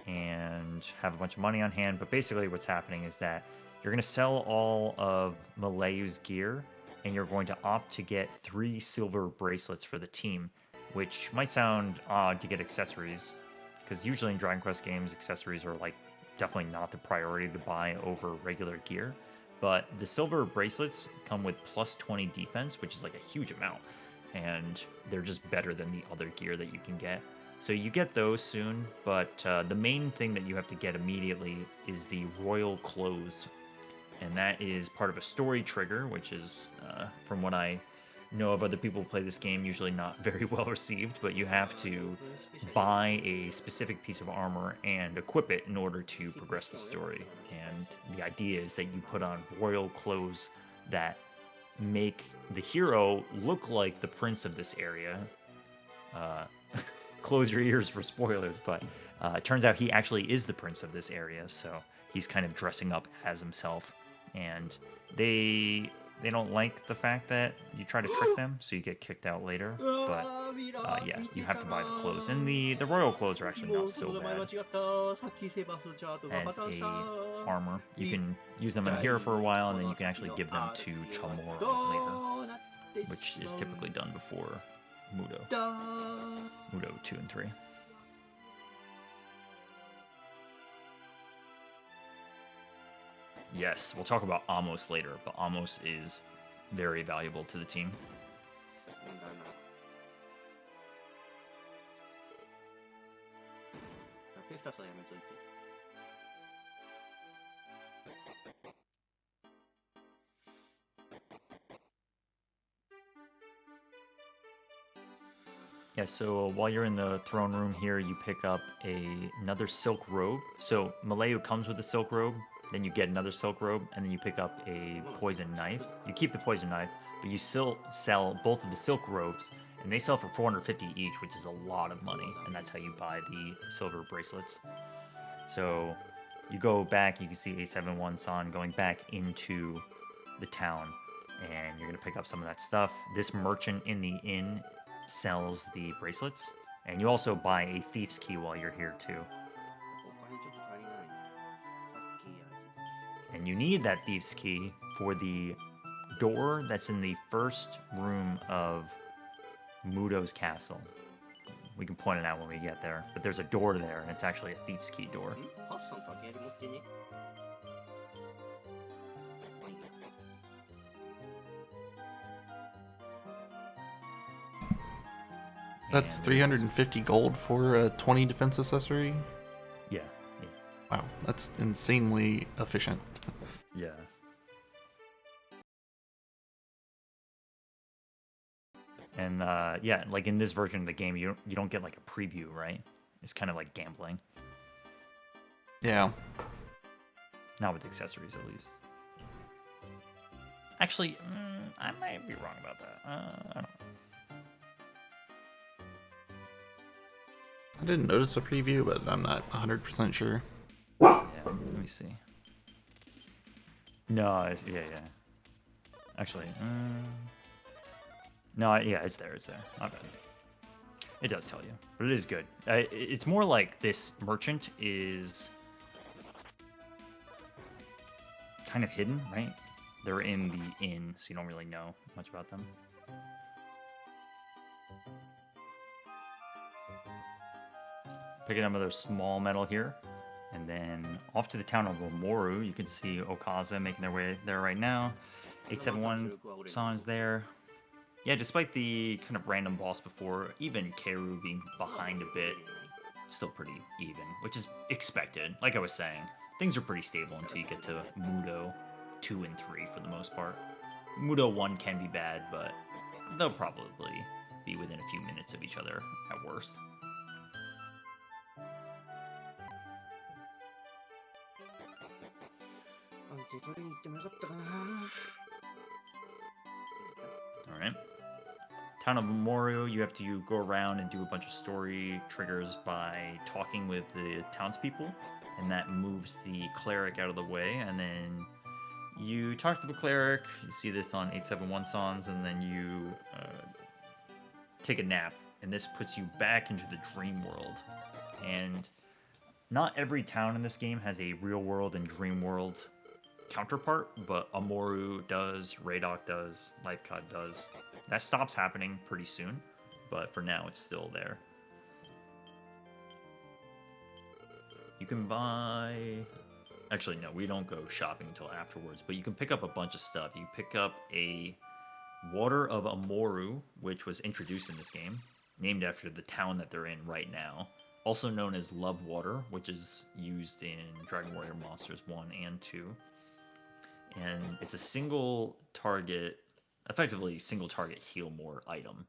and have a bunch of money on hand, but basically what's happening is that you're going to sell all of Malayu's gear, and you're going to opt to get 3 silver bracelets for the team, which might sound odd to get accessories, because usually in Dragon Quest games, accessories are like definitely not the priority to buy over regular gear. But the silver bracelets come with plus 20 defense, which is like a huge amount, and they're just better than the other gear that you can get. So you get those soon, but the main thing that you have to get immediately is the Royal Clothes. And that is part of a story trigger, which is, from what I know of other people who play this game, usually not very well received, but you have to buy a specific piece of armor and equip it in order to progress the story. And the idea is that you put on royal clothes that make the hero look like the prince of this area. Close your ears for spoilers, but it turns out he actually is the prince of this area, so he's kind of dressing up as himself. And they don't like the fact that you try to trick them, so you get kicked out later. But yeah, you have to buy the clothes, and the royal clothes are actually not so bad as a armor. You can use them in here for a while, and then you can actually give them to Chamor later, which is typically done before Mudo 2 and 3. Yes, we'll talk about Amos later, but Amos is very valuable to the team. Yeah, so while you're in the throne room here, you pick up another silk robe. So Malayu comes with a silk robe, then you get another silk robe, and then you pick up a poison knife. You keep the poison knife, but you still sell both of the silk robes, and they sell for 450 each, which is a lot of money, and that's how you buy the silver bracelets. So you go back, you can see A71-san going back into the town, and you're going to pick up some of that stuff. This merchant in the inn sells the bracelets, and you also buy a thief's key while you're here too. And you need that Thief's Key for the door that's in the first room of Mudo's castle. We can point it out when we get there, but there's a door there, and it's actually a Thief's Key door. ハッサンとアゲール持ってね。That's And 350 gold for a 20 defense accessory. Yeah, Wow, that's insanely efficient. yeah. And yeah, like in this version of the game, you don't get like a preview, right? It's kind of like gambling. Yeah. Not with accessories, at least. Actually, I might be wrong about that. I don't know. I didn't notice a preview, but I'm not 100% sure. Yeah, let me see. No, yeah. Actually, no, yeah, it's there. Not bad. It does tell you, but it is good. It's more like this merchant is kind of hidden, right? They're in the inn, so you don't really know much about them. Picking up another small medal here. And then off to the town of Omoru, you can see Okaza making their way there right now. 871 San is there. Yeah, despite the kind of random boss before, even Keru being behind a bit, still pretty even, which is expected. Like I was saying, things are pretty stable until you get to Mudo 2 and 3 for the most part. Mudo 1 can be bad, but they'll probably be within a few minutes of each other at worst. Alright. Town of Memorial, you have to go around and do a bunch of story triggers by talking with the townspeople, and that moves the cleric out of the way, and then you talk to the cleric, you see this on 871 Sans, and then you take a nap, and this puts you back into the dream world. And not every town in this game has a real world and dream world counterpart, but Amoru does, Radok does, Lifecod does. That stops happening pretty soon, but for now it's still there. You can buy... Actually, no, we don't go shopping until afterwards, but you can pick up a bunch of stuff. You pick up a Water of Amoru, which was introduced in this game, named after the town that they're in right now. Also known as Love Water, which is used in Dragon Warrior Monsters 1 and 2. And it's a single target, effectively single target heal more item.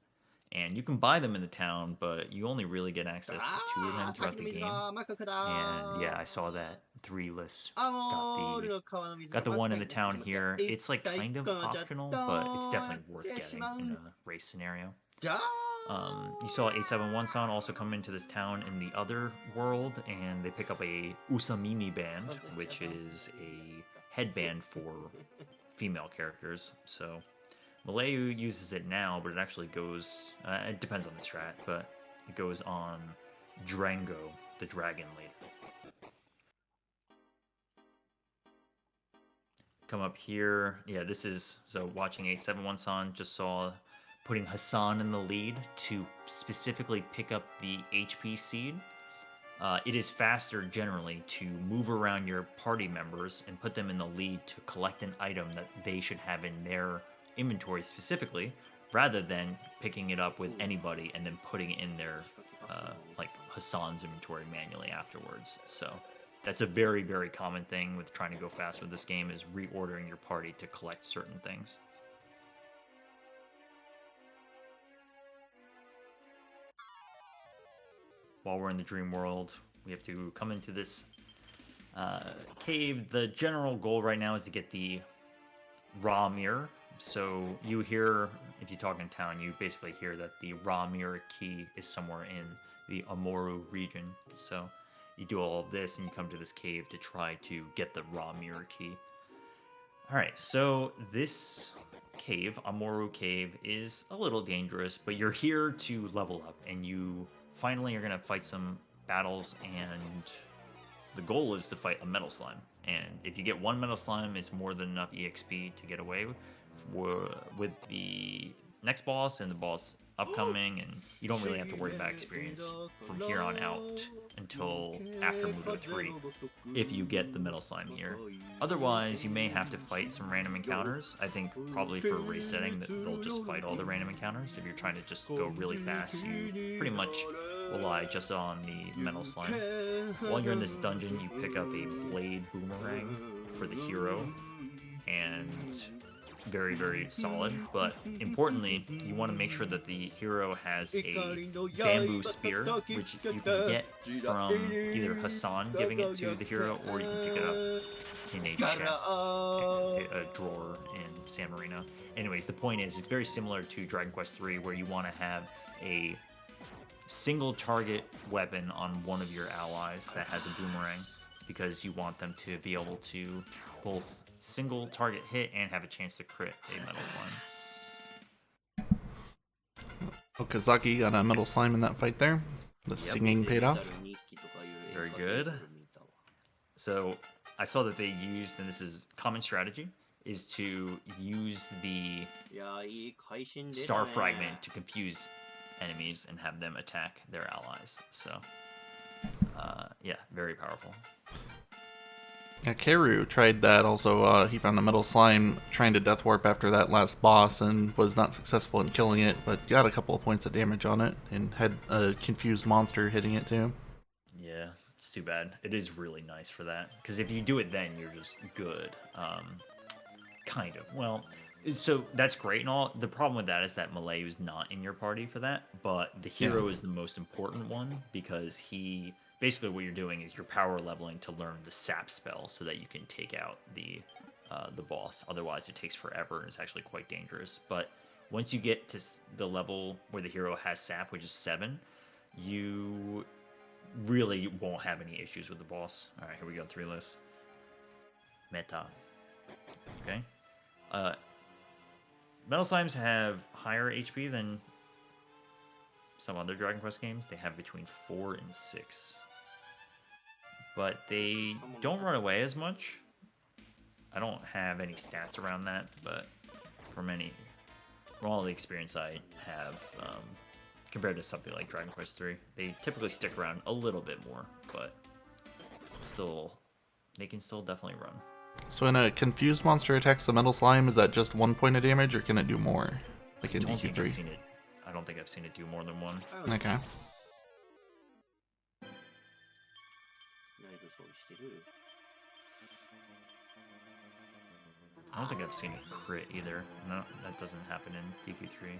And you can buy them in the town, but you only really get access to 2 of them throughout the game. And yeah, I saw that 3 lists got the one in the town here. It's like kind of optional, but it's definitely worth getting in a race scenario. You saw 871 San also come into this town in the other world, and they pick up a Usamimi band, which is a headband for female characters. So Malayu uses it now, but it actually goes, it depends on the strat, but it goes on Drango, the dragon leader. Come up here. Yeah, this is, so watching 871 San, just saw putting Hassan in the lead to specifically pick up the HP seed. It is faster generally to move around your party members and put them in the lead to collect an item that they should have in their inventory specifically, rather than picking it up with anybody and then putting it in their like Hassan's inventory manually afterwards. So that's a very, very common thing with trying to go fast with this game, is reordering your party to collect certain things. While we're in the dream world, we have to come into this cave. The general goal right now is to get the raw mirror. So you hear, if you talk in town, you basically hear that the raw mirror key is somewhere in the Amoru region. So you do all of this and you come to this cave to try to get the raw mirror key. Alright, so this cave, Amoru Cave, is a little dangerous, but you're here to level up, and you finally are going to fight some battles, and the goal is to fight a metal slime. And if you get one metal slime, it's more than enough EXP to get away with the next boss and the boss upcoming, and you don't really have to worry about experience from here on out until after Muto 3 if you get the metal slime here. Otherwise, you may have to fight some random encounters. I think probably for race setting that they'll just fight all the random encounters. If you're trying to just go really fast, you pretty much rely just on the metal slime. While you're in this dungeon, you pick up a blade boomerang for the hero, and very, very solid. But importantly, you want to make sure that the hero has a bamboo spear, which you can get from either Hassan giving it to the hero, or you can pick it up in a chest, a drawer in San Marino. Anyways, the point is, it's very similar to Dragon Quest III, where you want to have a single target weapon on one of your allies that has a boomerang, because you want them to be able to both single target hit and have a chance to crit a metal slime. Okazaki got a metal slime in that fight there. The singing paid off. Very good. So I saw that they used, and this is common strategy, is to use the star fragment to confuse enemies and have them attack their allies. So yeah, very powerful. Yeah, Keru tried that also. He found a metal slime trying to death warp after that last boss and was not successful in killing it, but got a couple of points of damage on it and had a confused monster hitting it too. Yeah, it's too bad. It is really nice for that, because if you do it then, you're just good. Kind of. Well, so that's great and all. The problem with that is that Malayu is not in your party for that, but the hero is the most important one, because he... Basically, what you're doing is you're power leveling to learn the sap spell so that you can take out the boss. Otherwise, it takes forever and it's actually quite dangerous. But once you get to the level where the hero has sap, which is 7, you really won't have any issues with the boss. All right, here we go. 3 lists. Meta. Okay. Metal Slimes have higher HP than some other Dragon Quest games. They have between 4 and 6. But they don't run away as much. I don't have any stats around that, but from all the experience I have, compared to something like Dragon Quest 3, they typically stick around a little bit more, but still, they can still definitely run. So when a confused monster attacks the metal slime, is that just 1 point of damage, or can it do more? Like in DQ3? I don't think I've seen it do more than 1. Okay. I don't think I've seen a crit either. No, that doesn't happen in DQ3.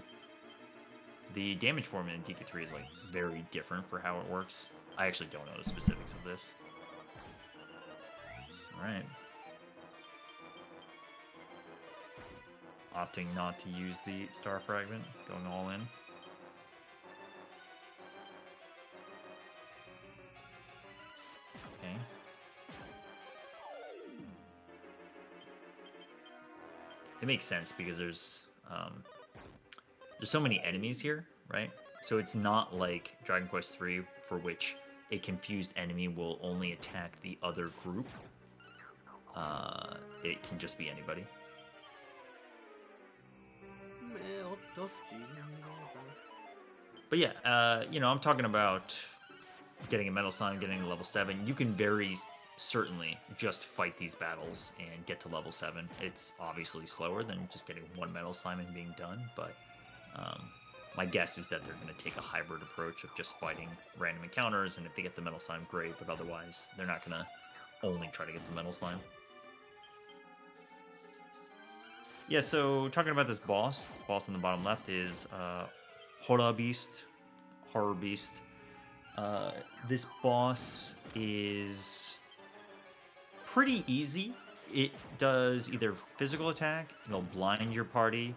The damage formula in DQ3 is like very different for how it works. I actually don't know the specifics of this. Alright. Opting not to use the star fragment, going all in. Okay. It makes sense because there's so many enemies here, right? So it's not like Dragon Quest III, for which a confused enemy will only attack the other group. It can just be anybody. But yeah, I'm talking about getting a metal slime, getting to level 7. You can very certainly just fight these battles and get to level 7. It's obviously slower than just getting 1 metal slime and being done, but my guess is that they're going to take a hybrid approach of just fighting random encounters, and if they get the metal slime, great, but otherwise they're not going to only try to get the metal slime. Yeah, so talking about this boss, the boss on the bottom left is Horror Beast. This boss is pretty easy. It does either physical attack, it'll blind your party,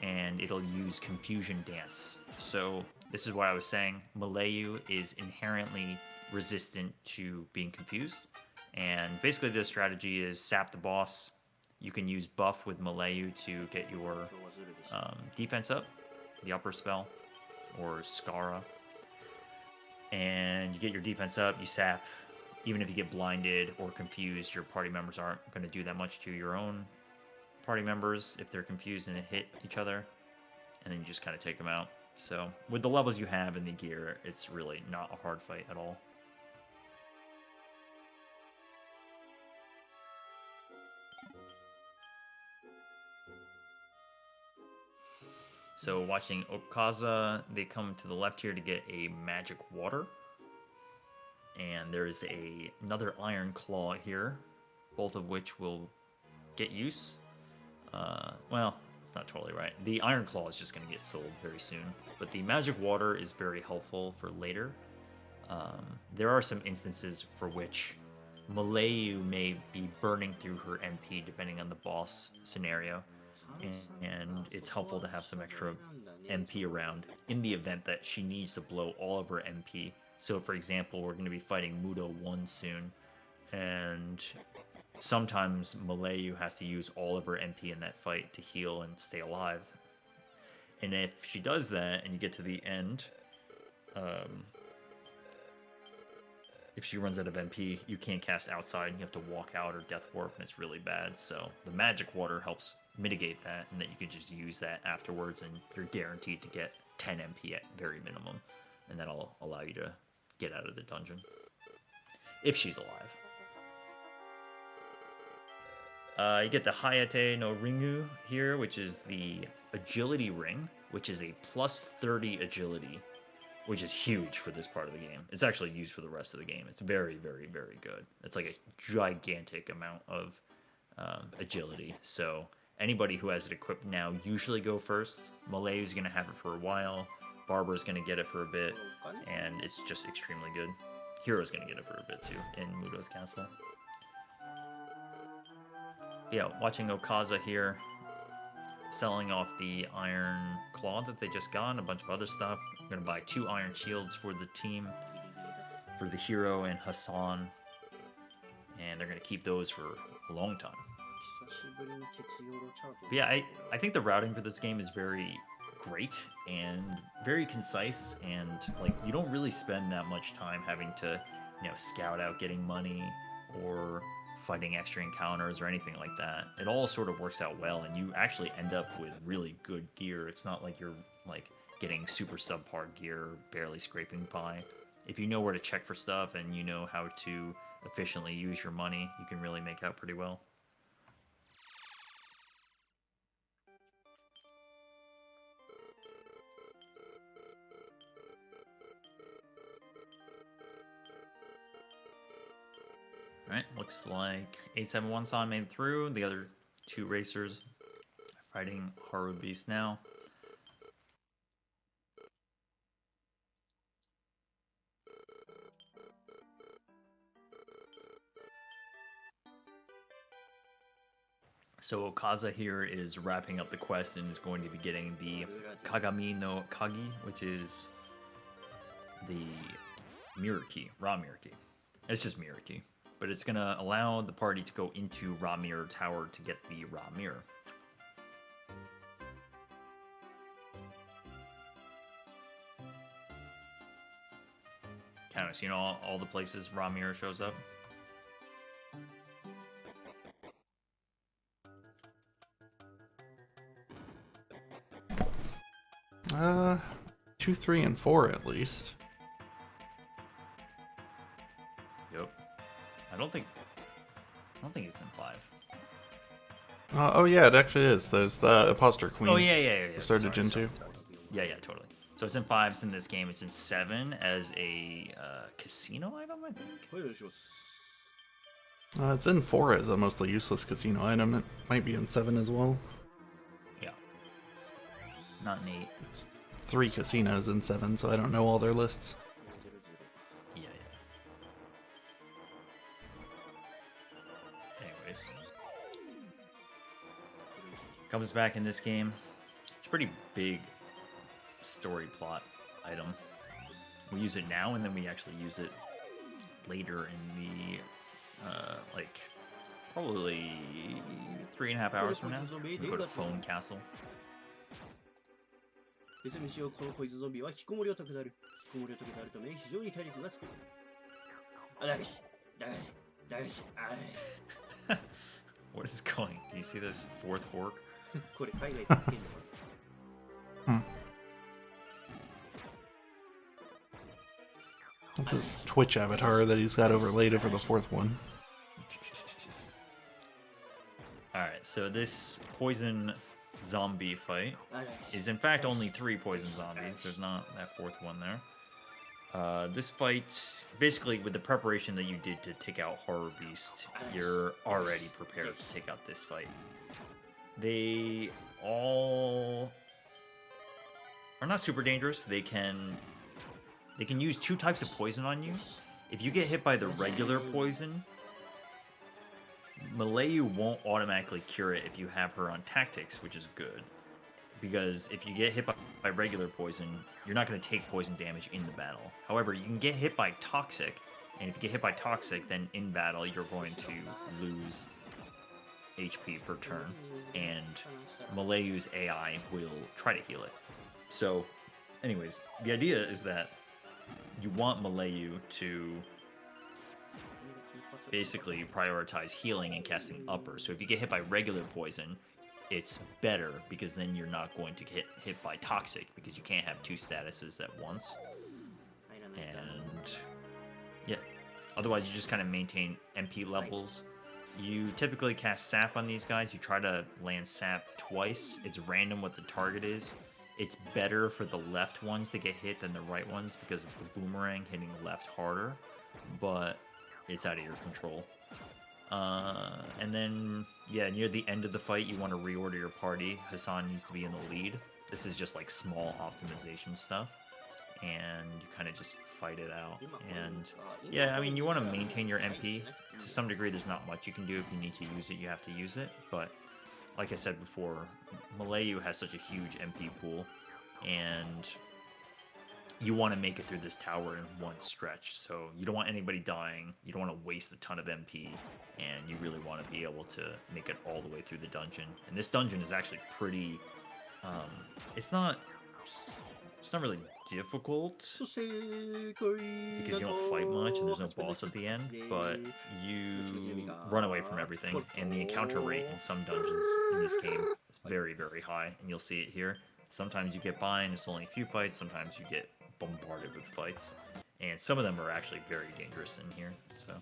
and it'll use Confusion Dance. So this is what I was saying. Malayu is inherently resistant to being confused. And basically the strategy is sap the boss. You can use buff with Malayu to get your defense up, the upper spell, or Skara. And you get your defense up, you sap, even if you get blinded or confused, your party members aren't going to do that much to your own party members if they're confused and hit each other. And then you just kind of take them out. So with the levels you have in the gear, it's really not a hard fight at all. So watching Okaza, they come to the left here to get a magic water. And there's another iron claw here, both of which will get use. Well, it's not totally right. The iron claw is just going to get sold very soon. But the magic water is very helpful for later. There are some instances for which Malayu may be burning through her MP depending on the boss scenario. And it's helpful to have some extra MP around in the event that she needs to blow all of her MP. So, for example, we're going to be fighting Mudo 1 soon, and sometimes Malayu has to use all of her MP in that fight to heal and stay alive. And if she does that, and you get to the end, if she runs out of MP, you can't cast outside, and you have to walk out or death warp, and it's really bad. So the magic water helps mitigate that, and that you can just use that afterwards, and you're guaranteed to get 10 MP at very minimum, and that'll allow you to get out of the dungeon if she's alive. You get the Hayate no Ringu here, which is the agility ring, which is a plus 30 agility, which is huge for this part of the game. It's actually used for the rest of the game. It's very, very, very good. It's like a gigantic amount of agility. So anybody who has it equipped now usually go first. Malayu's going to have it for a while. Barbara's going to get it for a bit, and it's just extremely good. Hero's going to get it for a bit too in Mudo's castle. Yeah, watching Okaza here, selling off the iron claw that they just got, and a bunch of other stuff. I'm going to buy 2 iron shields for the team, for the hero and Hassan, and they're going to keep those for a long time. But yeah, I think the routing for this game is very great and very concise, and like you don't really spend that much time having to, scout out getting money or fighting extra encounters or anything like that. It all sort of works out well, and you actually end up with really good gear. It's not like you're like getting super subpar gear, barely scraping by. If you know where to check for stuff and you know how to efficiently use your money, you can really make out pretty well. Alright, looks like 871-san made it through. The other 2 racers are fighting Haru Beast now. So Okaza here is wrapping up the quest and is going to be getting the Kagami no Kagi, which is the mirror key, raw mirror key. It's just mirror key. But it's going to allow the party to go into Raw Mirror Tower to get the Raw Mirror. Kind of, you know, all the places Raw Mirror shows up. Uh, 2, 3, and 4 at least. Yep. I don't think it's in 5. Oh yeah, it actually is. There's the Imposter Queen. Oh yeah. Started Gen 2. Yeah, totally. So it's in 5. It's in this game. It's in 7 as a casino item, I think. It's in 4 as a mostly useless casino item. It might be in 7 as well. Yeah. Not in 8. It's 3 casinos in 7, so I don't know all their lists. Yeah. Anyways. Comes back in this game. It's a pretty big story plot item. We use it now, and then we actually use it later in the, probably 3.5 hours from now. We go to Phone Castle. 別にしよう、このポイズンゾンビは引きこもりを解くなる。引きこもりを解くなるため非常に体力が少ない。あ、よし。What is going? Do you see this fourth hork? これ海外で言ってんのか That's his Twitch avatar that he's got overlaid over the fourth one. Alright, so this poison zombie fight is in fact only 3 poison zombies. There's not that fourth one there. This fight, basically with the preparation that you did to take out Horror Beast, you're already prepared to take out this fight. They all are not super dangerous. They can use 2 types of poison on you. If you get hit by the regular poison, Malayu won't automatically cure it if you have her on tactics, which is good. Because if you get hit by regular poison, you're not going to take poison damage in the battle. However, you can get hit by toxic, and if you get hit by toxic, then in battle you're going to lose HP per turn, and Malayu's AI will try to heal it. So, anyways, the idea is that you want Malayu to basically prioritize healing and casting upper. So if you get hit by regular poison, it's better because then you're not going to get hit by toxic because you can't have 2 statuses at once. And yeah, otherwise you just kind of maintain MP levels. You typically cast sap on these guys. You try to land sap twice. It's random what the target is. It's better for the left ones to get hit than the right ones because of the boomerang hitting left harder, but it's out of your control. And then, yeah, near the end of the fight, you want to reorder your party. Hassan needs to be in the lead. This is just like small optimization stuff, and you kind of just fight it out. And yeah, I mean, you want to maintain your MP. To some degree, there's not much you can do. If you need to use it, you have to use it. But like I said before, Malayu has such a huge MP pool, and you want to make it through this tower in one stretch. So you don't want anybody dying, you don't want to waste a ton of MP, and you really want to be able to make it all the way through the dungeon. And this dungeon is actually pretty, it's not really difficult because you don't fight much and there's no boss at the end, but you run away from everything, and the encounter rate in some dungeons in this game is very, very high, and you'll see it here. Sometimes you get by and it's only a few fights, sometimes you get bombarded with fights, and some of them are actually very dangerous in here, so.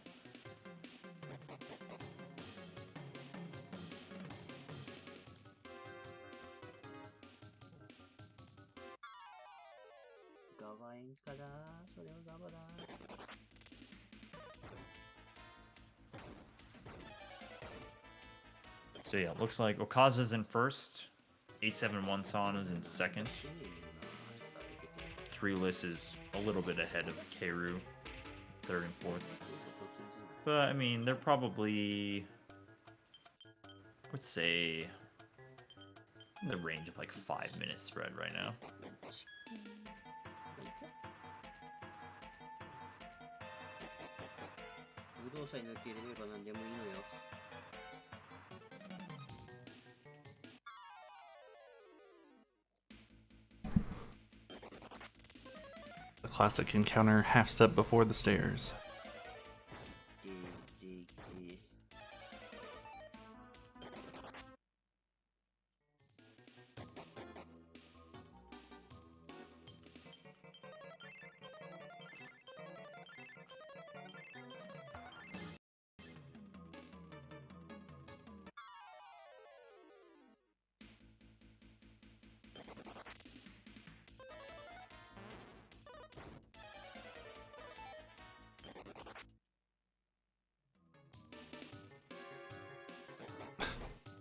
So yeah, it looks like Okaza's in first, 871 Sana's in second. Treeless is a little bit ahead of Keiru, third and fourth. But I mean, they're probably, I would say, in the range of like 5 minutes spread right now. The classic encounter half step before the stairs.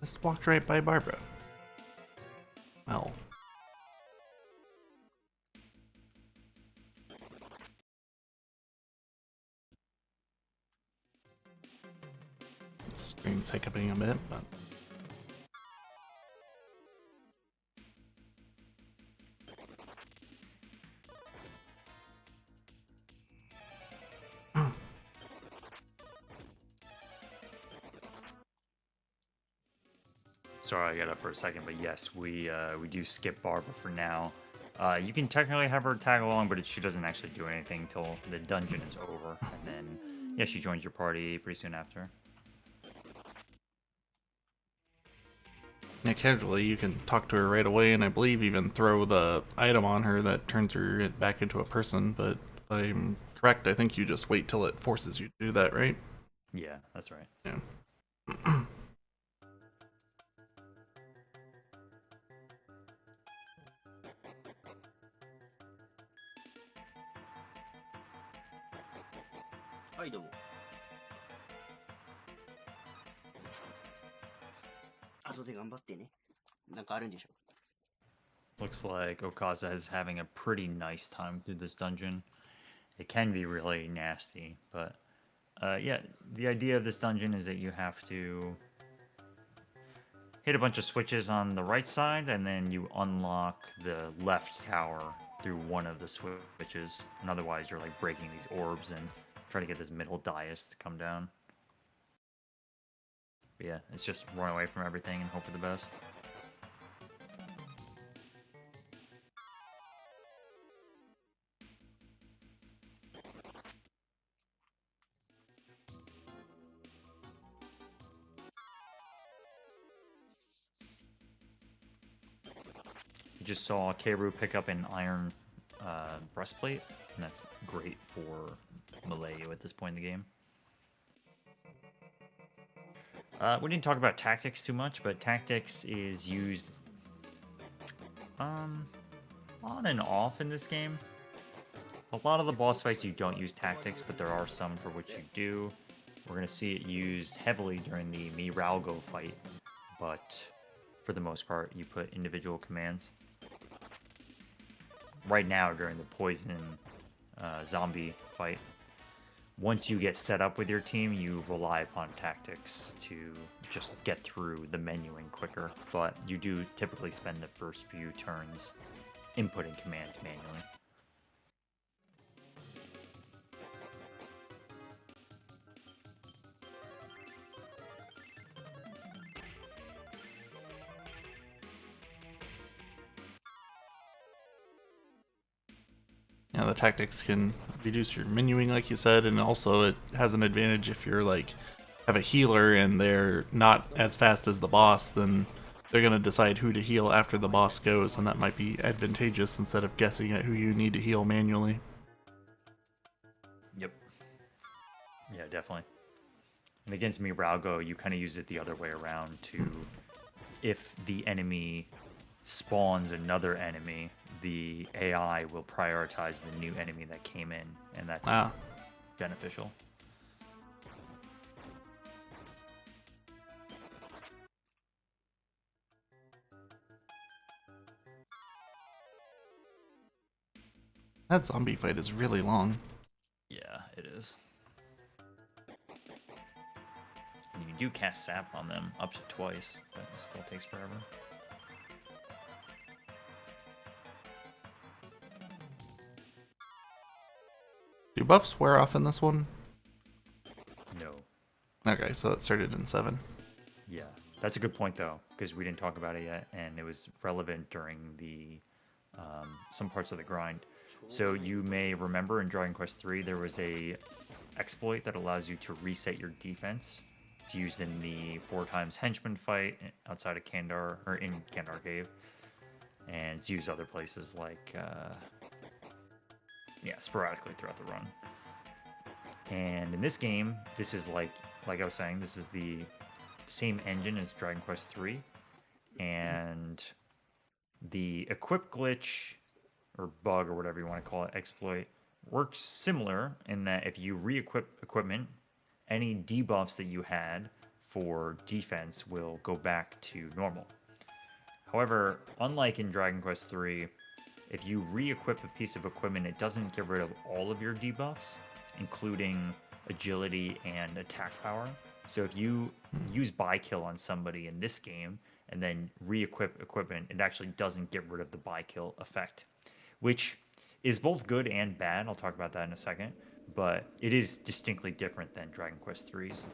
Just walked right by Barbara. Well. Stream's hiccuping a bit, but... Sorry, I got up for a second, but yes, we do skip Barbara for now. You can technically have her tag along, but she doesn't actually do anything until the dungeon is over, and then Yeah, she joins your party pretty soon after. Yeah, casually, you can talk to her right away, and I believe even throw the item on her that turns her back into a person. But if I'm correct, I think you just wait till it forces you to do that, right? Yeah, that's right. Yeah.はい、どうも。後で頑張ってね。なんかあるんでしょ Looks like Okaza is having a pretty nice time through this dungeon. It can be really nasty, but yeah, the idea of this dungeon is that you have to hit a bunch of switches on the right side, and then you unlock the left tower through one of the switches. And otherwise, you're like breaking these orbs and try to get this middle dais to come down. But yeah, it's just run away from everything and hope for the best. You just saw Keiru pick up an iron breastplate, and that's great for Malayu at this point in the game. We didn't talk about tactics too much, but tactics is used on and off in this game. A lot of the boss fights you don't use tactics, but there are some for which you do. We're going to see it used heavily during the Miralgo fight, but for the most part, you put individual commands. Right now, during the poison zombie fight, once you get set up with your team, you rely upon tactics to just get through the menuing quicker, but you do typically spend the first few turns inputting commands manually. Yeah, the tactics can reduce your menuing, like you said, and also it has an advantage if you're like have a healer and they're not as fast as the boss, then they're gonna decide who to heal after the boss goes, and that might be advantageous instead of guessing at who you need to heal manually. Yep. Yeah, definitely. And against Miralgo, you kind of use it the other way around to, if the enemy spawns another enemy, the AI will prioritize the new enemy that came in, and that's beneficial. That zombie fight is really long. Yeah, it is. And you do cast sap on them up to twice, but it still takes forever. Do buffs wear off in this one? No. Okay, so that started in 7. Yeah, that's a good point though, because we didn't talk about it yet, and it was relevant during the some parts of the grind. So you may remember in Dragon Quest III there was a exploit that allows you to reset your defense. It's used in the 4x henchman fight outside of Kandar, or in Kandar Cave, and it's used other places like yeah, sporadically throughout the run. And in this game, this is like I was saying, this is the same engine as Dragon Quest III, and the equip glitch or bug or whatever you want to call it, exploit, works similar in that if you re-equip equipment, any debuffs that you had for defense will go back to normal. However, unlike in Dragon Quest III, if you re-equip a piece of equipment, it doesn't get rid of all of your debuffs, including agility and attack power. So if you use buy kill on somebody in this game and then re-equip equipment, it actually doesn't get rid of the buy kill effect, which is both good and bad. I'll talk about that in a second, but it is distinctly different than Dragon Quest III's.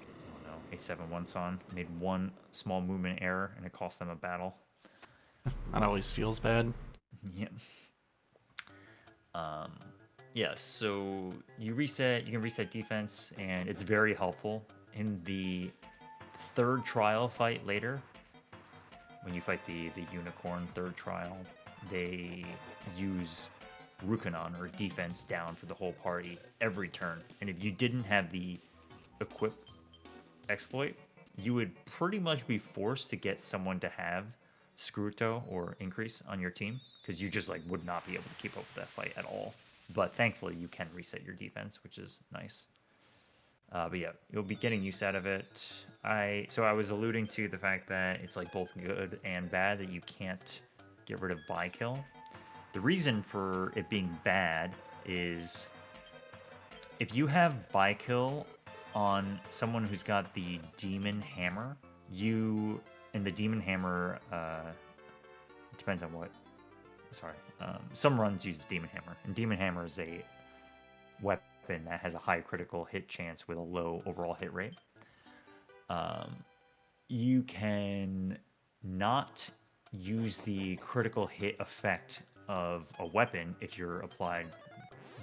Oh no, 871 made one small movement error and it cost them a battle. That always feels bad. Yeah. Yes, so you can reset defense, and it's very helpful in the third trial fight later. When you fight the unicorn third trial, they use Rukanon or defense down for the whole party every turn. And if you didn't have the equip exploit, you would pretty much be forced to get someone to have Scruto or increase on your team because you just like would not be able to keep up with that fight at all. But thankfully, you can reset your defense, which is nice. But yeah, you'll be getting use out of it. I was alluding to the fact that it's like both good and bad that you can't get rid of buy kill. The reason for it being bad is if you have buy kill on someone who's got the demon hammer, you and the demon hammer it depends on what. Sorry, some runs use the demon hammer, and demon hammer is a weapon that has a high critical hit chance with a low overall hit rate. You can not use the critical hit effect of a weapon if you're applied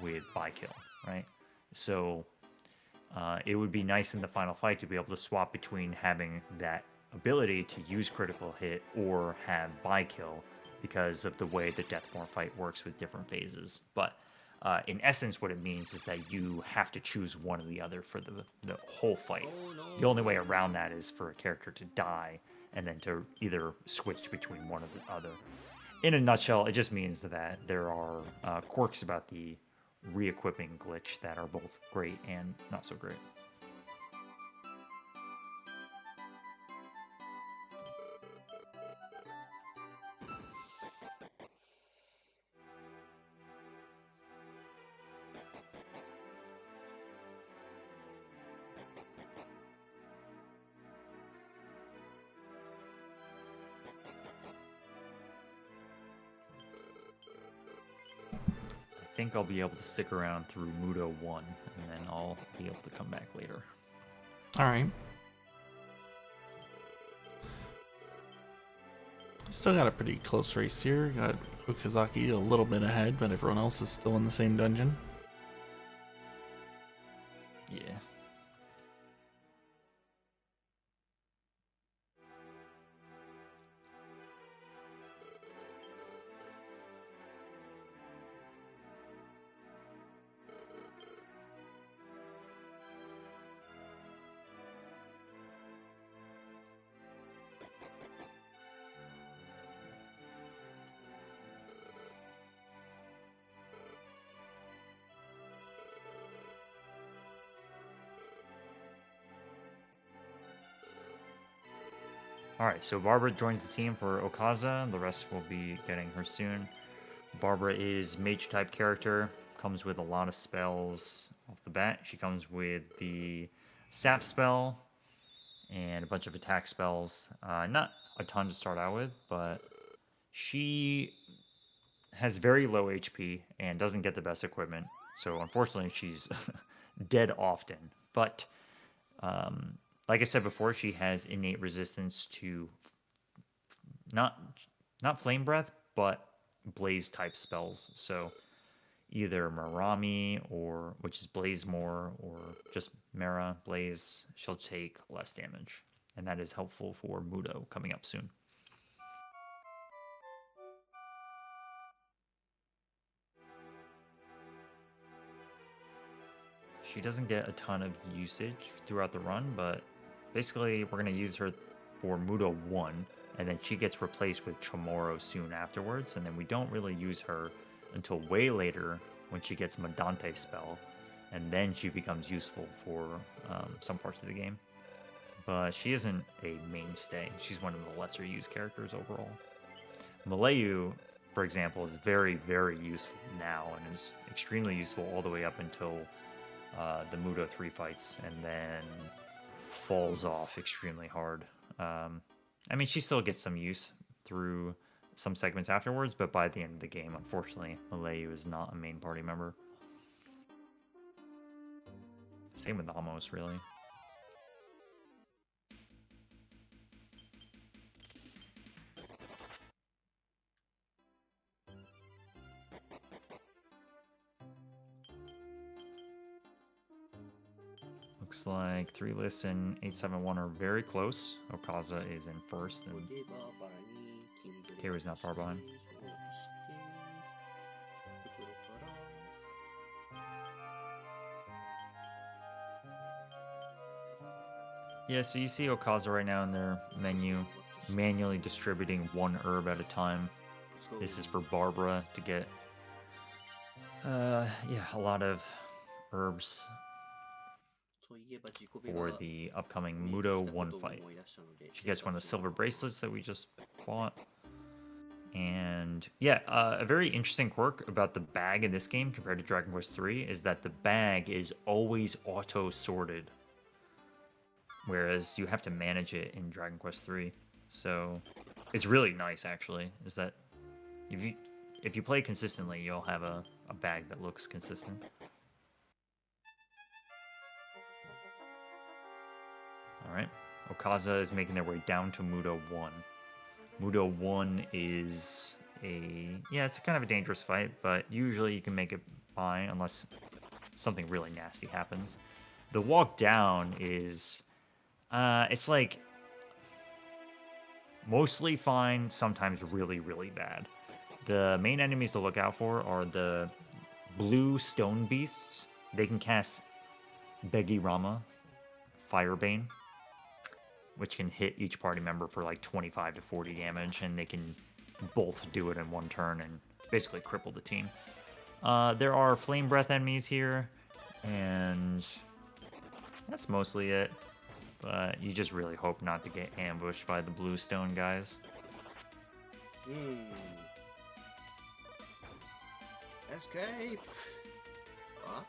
with buy kill, right? So it would be nice in the final fight to be able to swap between having that ability to use critical hit or have buy kill because of the way the Deathborn fight works with different phases. But in essence, what it means is that you have to choose one or the other for the whole fight. Oh, no. The only way around that is for a character to die and then to either switch between one or the other. In a nutshell, it just means that there are quirks about the re-equipping glitch that are both great and not so great. I think I'll be able to stick around through Mudo 1, and then I'll be able to come back later. All right. Still got a pretty close race here. Got Okazaki a little bit ahead, but everyone else is still in the same dungeon. Yeah. Alright, so Barbara joins the team for Okaza. The rest will be getting her soon. Barbara is mage type character, comes with a lot of spells off the bat. She comes with the sap spell and a bunch of attack spells. Not a ton to start out with, but she has very low HP and doesn't get the best equipment. So unfortunately, she's dead often. But like I said before, she has innate resistance to not flame breath, but blaze type spells. So either Marami or which is blaze more, or just Mara blaze, she'll take less damage, and that is helpful for Mudo coming up soon. She doesn't get a ton of usage throughout the run, but basically we're going to use her for Mudo 1, and then she gets replaced with Chamorro soon afterwards, and then we don't really use her until way later when she gets Medante spell, and then she becomes useful for some parts of the game. But she isn't a mainstay. She's one of the lesser used characters overall. Malayu, for example, is very, very useful now, and is extremely useful all the way up until the Mudo 3 fights, and then falls off extremely hard. I mean, she still gets some use through some segments afterwards, but by the end of the game, unfortunately, Malayu is not a main party member. Same with Amos, really. Looks like 3 lists and 871 are very close. Okaza is in first, and Taylor's not far behind. Yeah, so you see Okaza right now in their menu, manually distributing 1 herb at a time. This is for Barbara to get, a lot of herbs for the upcoming Mudo 1 fight. She gets one of the silver bracelets that we just bought. And yeah, a very interesting quirk about the bag in this game compared to Dragon Quest III is that the bag is always auto-sorted, whereas you have to manage it in Dragon Quest III. So it's really nice, actually, is that if you play consistently, you'll have a bag that looks consistent. Alright, Okaza is making their way down to Mudo 1. Mudo 1 is it's kind of a dangerous fight, but usually you can make it by unless something really nasty happens. The walk down is, it's like mostly fine, sometimes really, really bad. The main enemies to look out for are the blue stone beasts. They can cast Begi Rama, Firebane, which can hit each party member for like 25 to 40 damage, and they can both do it in one turn and basically cripple the team. There are Flame Breath enemies here, and that's mostly it. But you just really hope not to get ambushed by the blue stone guys. Escape! Huh?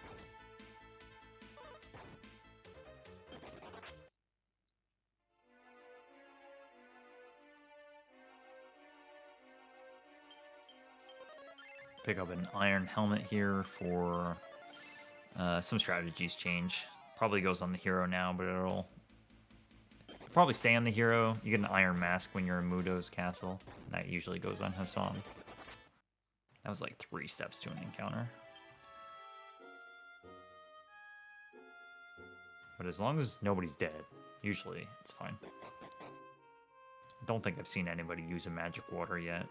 Pick up an iron helmet here for some strategies change. Probably goes on the hero now, but it'll probably stay on the hero. You get an iron mask when you're in Mudo's castle. That usually goes on Hassan. That was like 3 steps to an encounter. But as long as nobody's dead, usually it's fine. I don't think I've seen anybody use a magic water yet.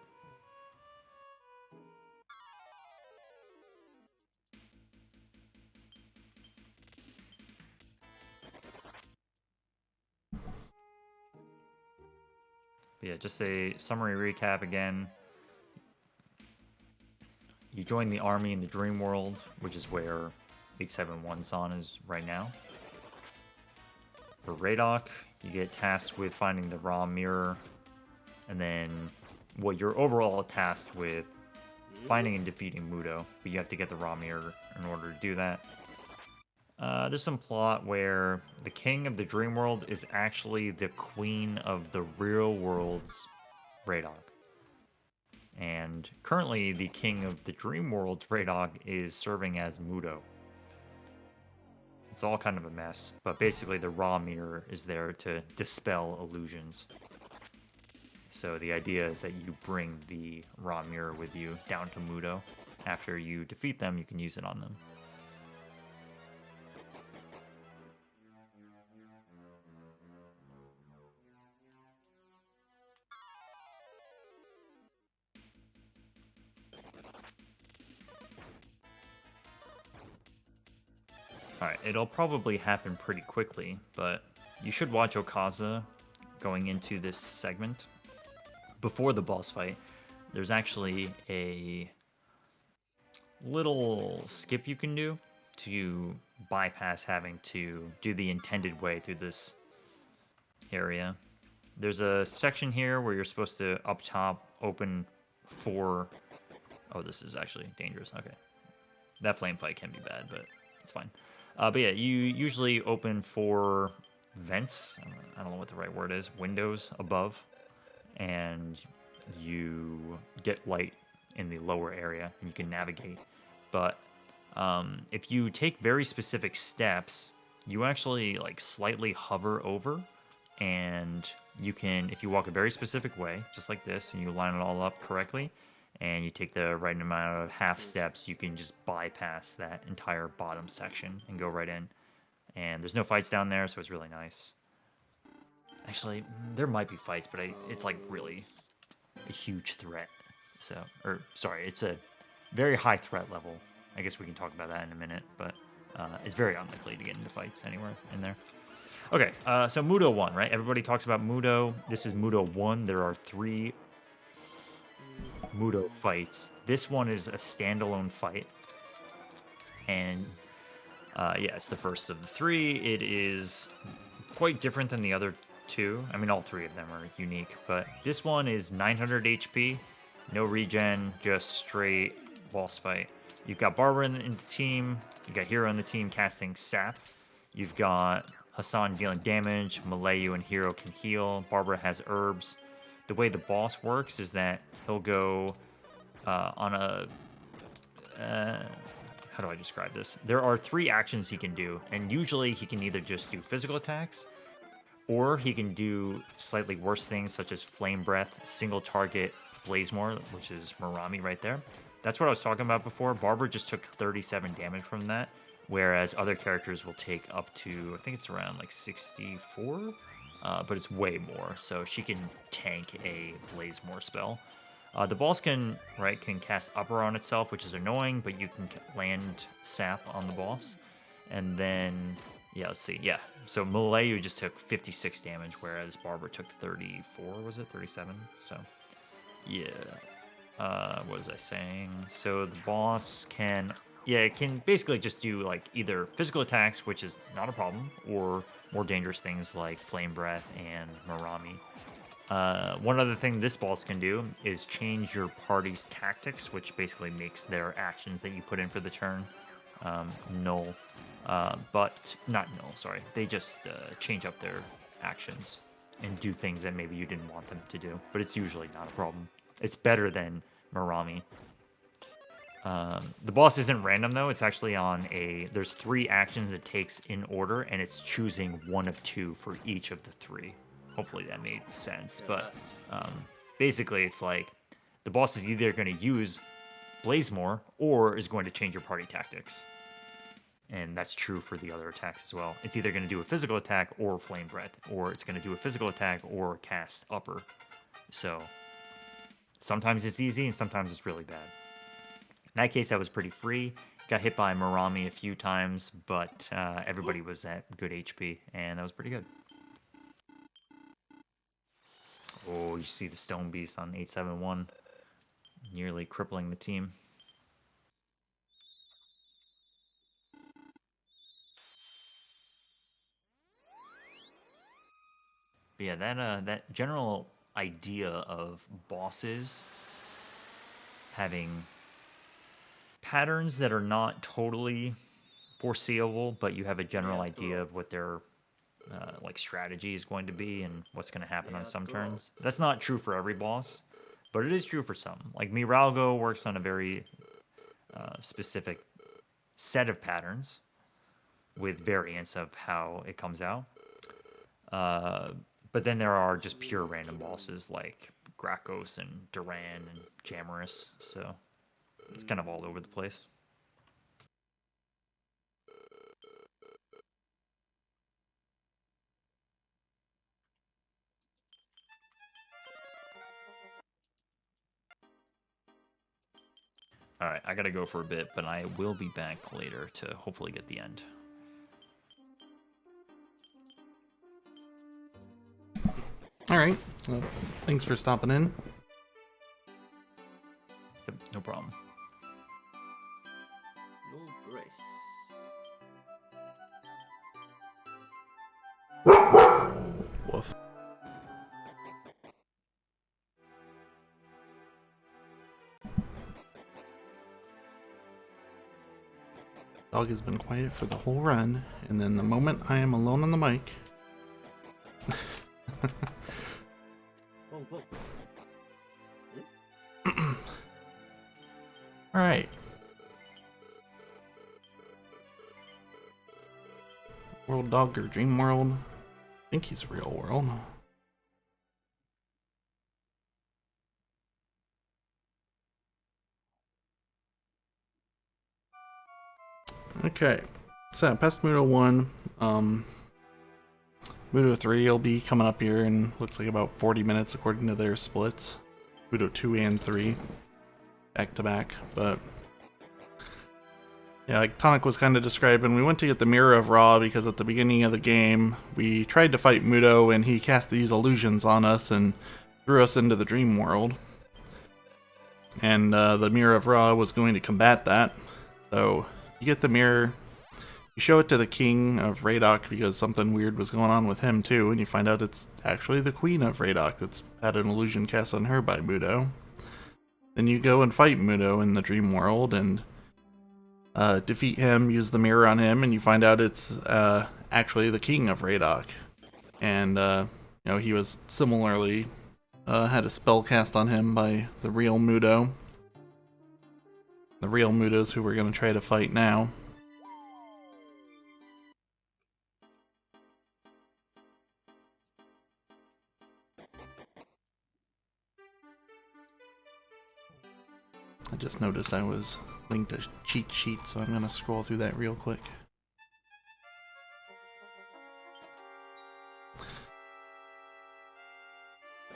But yeah, just a summary recap again. You join the army in the dream world, which is where 871-san is right now. For Radok, you get tasked with finding the raw mirror, and then you're overall tasked with finding and defeating Mudo, but you have to get the raw mirror in order to do that. There's some plot where the king of the dream world is actually the queen of the real world's Radok. And currently, the king of the dream world's Radok is serving as Mudo. It's all kind of a mess, but basically the raw mirror is there to dispel illusions. So the idea is that you bring the raw mirror with you down to Mudo. After you defeat them, you can use it on them. Alright, it'll probably happen pretty quickly, but you should watch Okaza going into this segment. Before the boss fight, there's actually a little skip you can do to bypass having to do the intended way through this area. There's a section here where you're supposed to, up top, open 4... Oh, this is actually dangerous. Okay. That flame fight can be bad, but it's fine. But yeah, you usually open 4 vents. I don't know what the right word is. Windows above. And you get light in the lower area, and you can navigate. But if you take very specific steps, you actually like slightly hover over, and you can, if you walk a very specific way, just like this, and you line it all up correctly, and you take the right amount of half steps, you can just bypass that entire bottom section and go right in. and there's no fights down there, so it's really nice. Actually, there might be fights, but it's like really a huge threat. So, or sorry, it's a very high threat level. I guess we can talk about that in a minute, but it's very unlikely to get into fights anywhere in there. Okay, so Mudo 1, right? Everybody talks about Mudo. This is Mudo 1. There are 3 Mudo fights. This one is a standalone fight. And yeah, it's the first of the 3. It is quite different than the other 2. I mean, all 3 of them are unique, but this one is 900 HP, no regen, just straight boss fight. You've got Barbara in the team, you've got Hero in the team casting Sap, you've got Hassan dealing damage, Malayu and Hero can heal, Barbara has herbs. The way the boss works is that he'll go on a... how do I describe this? There are 3 actions he can do, and usually he can either just do physical attacks, or he can do slightly worse things such as Flame Breath, Single Target, Blazemore, which is Marami right there. That's what I was talking about before. Barbara just took 37 damage from that, whereas other characters will take up to, I think it's around like 64, but it's way more. So she can tank a Blazemore spell. The boss can cast Upper on itself, which is annoying, but you can land Sap on the boss. And then, yeah, let's see. Yeah, so Malayu just took 56 damage, whereas Barbara took 34, was it? 37? So, yeah. What was I saying? So the boss can, yeah, it can basically just do like either physical attacks, which is not a problem, or more dangerous things like Flame Breath and Marami. One other thing this boss can do is change your party's tactics, which basically makes their actions that you put in for the turn null. But not null, sorry. They just change up their actions and do things that maybe you didn't want them to do. But it's usually not a problem. It's better than Marami. The boss isn't random though. It's actually on a... There's 3 actions it takes in order, and it's choosing one of 2 for each of the 3. Hopefully that made sense. But basically it's like the boss is either going to use Blazemore or is going to change your party tactics. And that's true for the other attacks as well. It's either going to do a physical attack or Flame Breath, or it's going to do a physical attack or cast Upper. So sometimes it's easy and sometimes it's really bad. In that case, that was pretty free. Got hit by Marami a few times, but everybody was at good HP, and that was pretty good. Oh, you see the Stone Beast on 871, nearly crippling the team. But yeah, that general idea of bosses having patterns that are not totally foreseeable, but you have a general idea of what their like strategy is going to be and what's going to happen on some turns. That's not true for every boss, but it is true for some. Like Miralgo works on a very specific set of patterns with variants of how it comes out. But then there are just pure random bosses like Grakos and Duran and Jamaris, so it's kind of all over the place. Alright, I gotta go for a bit, but I will be back later to hopefully get the end. Alright, well, thanks for stopping in. Yep, no problem. No grace. Woof. Dog has been quiet for the whole run, and then the moment I am alone on the mic... Whoa, whoa. Alright. World Dog or Dream World? I think he's Real World. Okay. So past Mudo 1. Mudo 3 will be coming up here in looks like about 40 minutes according to their splits. Mudo 2 and 3 back to back, but yeah, like Tonic was kind of describing, we went to get the Mirror of Ra because at the beginning of the game we tried to fight Mudo and he cast these illusions on us and threw us into the dream world. And the Mirror of Ra was going to combat that. So you get the mirror, you show it to the King of Radok because something weird was going on with him too, and you find out it's actually the Queen of Radok that's had an illusion cast on her by Mudo. Then you go and fight Mudo in the dream world and defeat him, use the mirror on him, and you find out it's actually the King of Radok. And you know, he was similarly had a spell cast on him by the real Mudo. The real Mudos who we're going to try to fight now. I just noticed I was linked a cheat sheet, so I'm going to scroll through that real quick.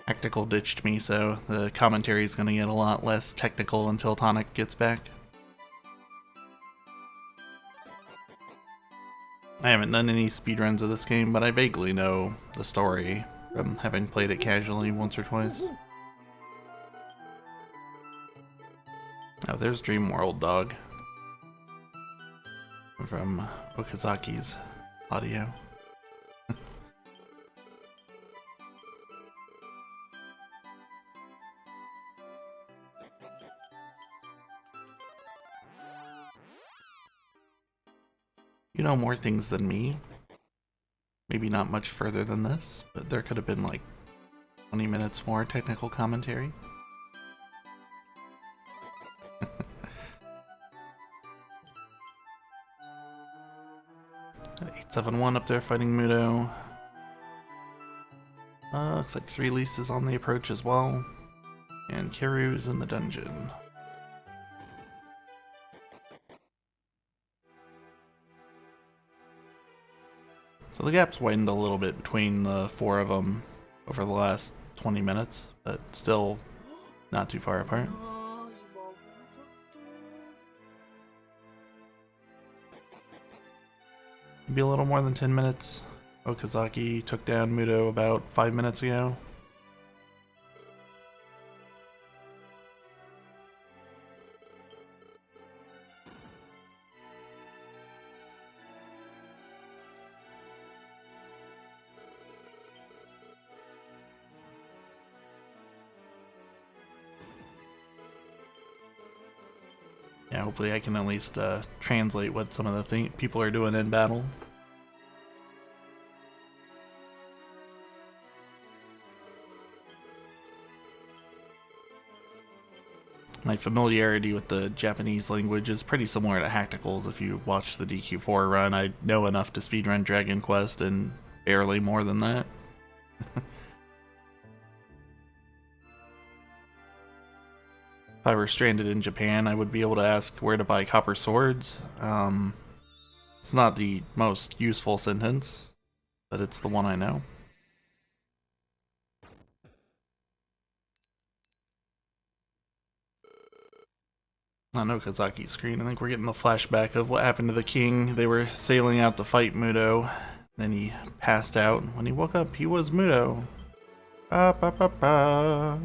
Tactical ditched me, so the commentary is going to get a lot less technical until Tonic gets back. I haven't done any speedruns of this game, but I vaguely know the story from having played it casually once or twice. Oh, there's Dream World Dog from Okazaki's audio. You know more things than me. Maybe not much further than this, but there could have been like 20 minutes more technical commentary. 871 up there fighting Mudo. Looks like 3 Lisa's on the approach as well. And Kiru's in the dungeon. So the gap's widened a little bit between the 4 of them over the last 20 minutes, but still not too far apart. Maybe a little more than 10 minutes. Okazaki took down Mudo about 5 minutes ago. Yeah, hopefully I can at least translate what some of the people are doing in battle. My familiarity with the Japanese language is pretty similar to Hactical's. If you watch the DQ4 run, I know enough to speedrun Dragon Quest and barely more than that. If I were stranded in Japan, I would be able to ask where to buy copper swords. It's not the most useful sentence, but it's the one I know. On Okazaki's screen, I think we're getting the flashback of what happened to the king. They were sailing out to fight Mudo. Then he passed out. When he woke up, he was Mudo. Ba ba ba ba.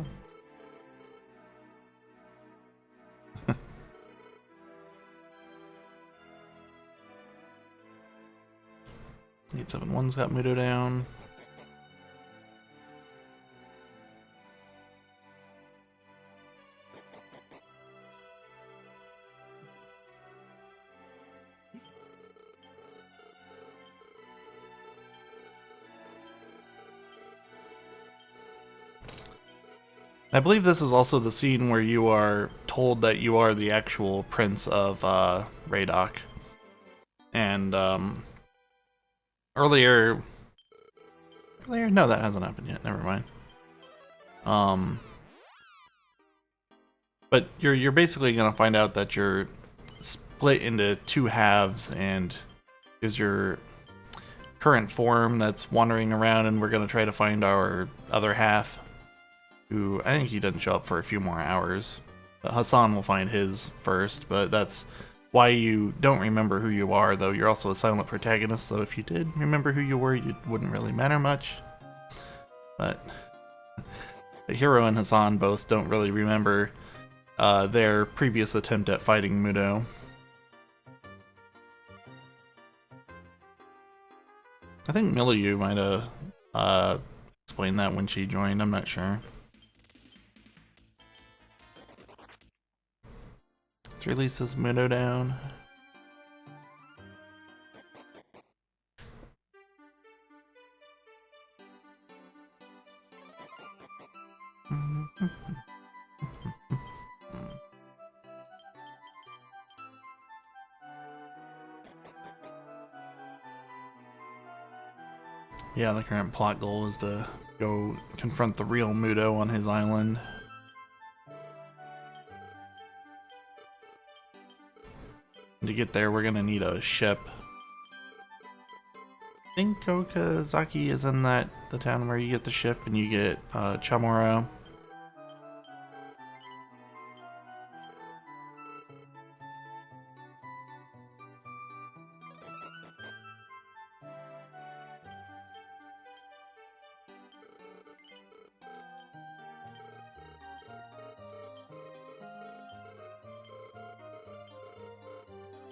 871's got Mudo down. I believe this is also the scene where you are told that you are the actual prince of Radok. And earlier, no, that hasn't happened yet. Never mind. But you're basically gonna find out that you're split into 2 halves, and Here's your current form that's wandering around, and we're going to try to find our other half, who I think he doesn't show up for a few more hours. But Hassan will find his first, but that's why you don't remember who you are, though you're also a silent protagonist, so if you did remember who you were, it wouldn't really matter much. But the hero and Hassan both don't really remember their previous attempt at fighting Mudo. I think Milieu might have explained that when she joined, I'm not sure. Let's release this Mudo down. Yeah, the current plot goal is to go confront the real Mudo on his island. And to get there, we're gonna need a ship. I think Okazaki is in the town where you get the ship and you get Chamorro.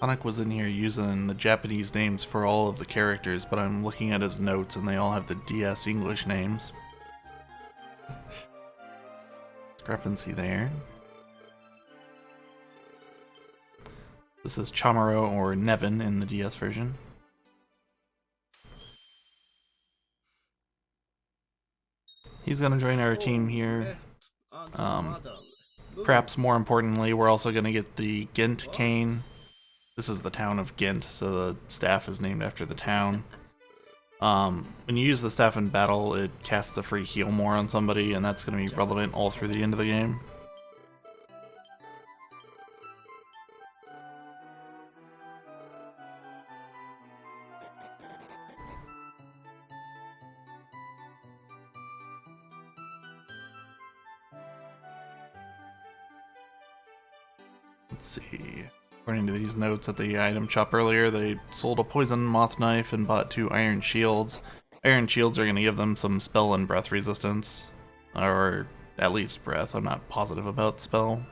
Sonic was in here using the Japanese names for all of the characters, but I'm looking at his notes and they all have the DS English names. Discrepancy there. This is Chamorro or Nevin in the DS version. He's gonna join our team here. Perhaps more importantly, we're also gonna get the Ghent cane. This is the town of Ghent, so the staff is named after the town. When you use the staff in battle, it casts a free heal more on somebody, and that's going to be relevant all through the end of the game. Let's see. According to these notes at the item shop earlier, they sold a poison moth knife and bought 2 iron shields. Iron shields are going to give them some spell and breath resistance. Or at least breath. I'm not positive about spell.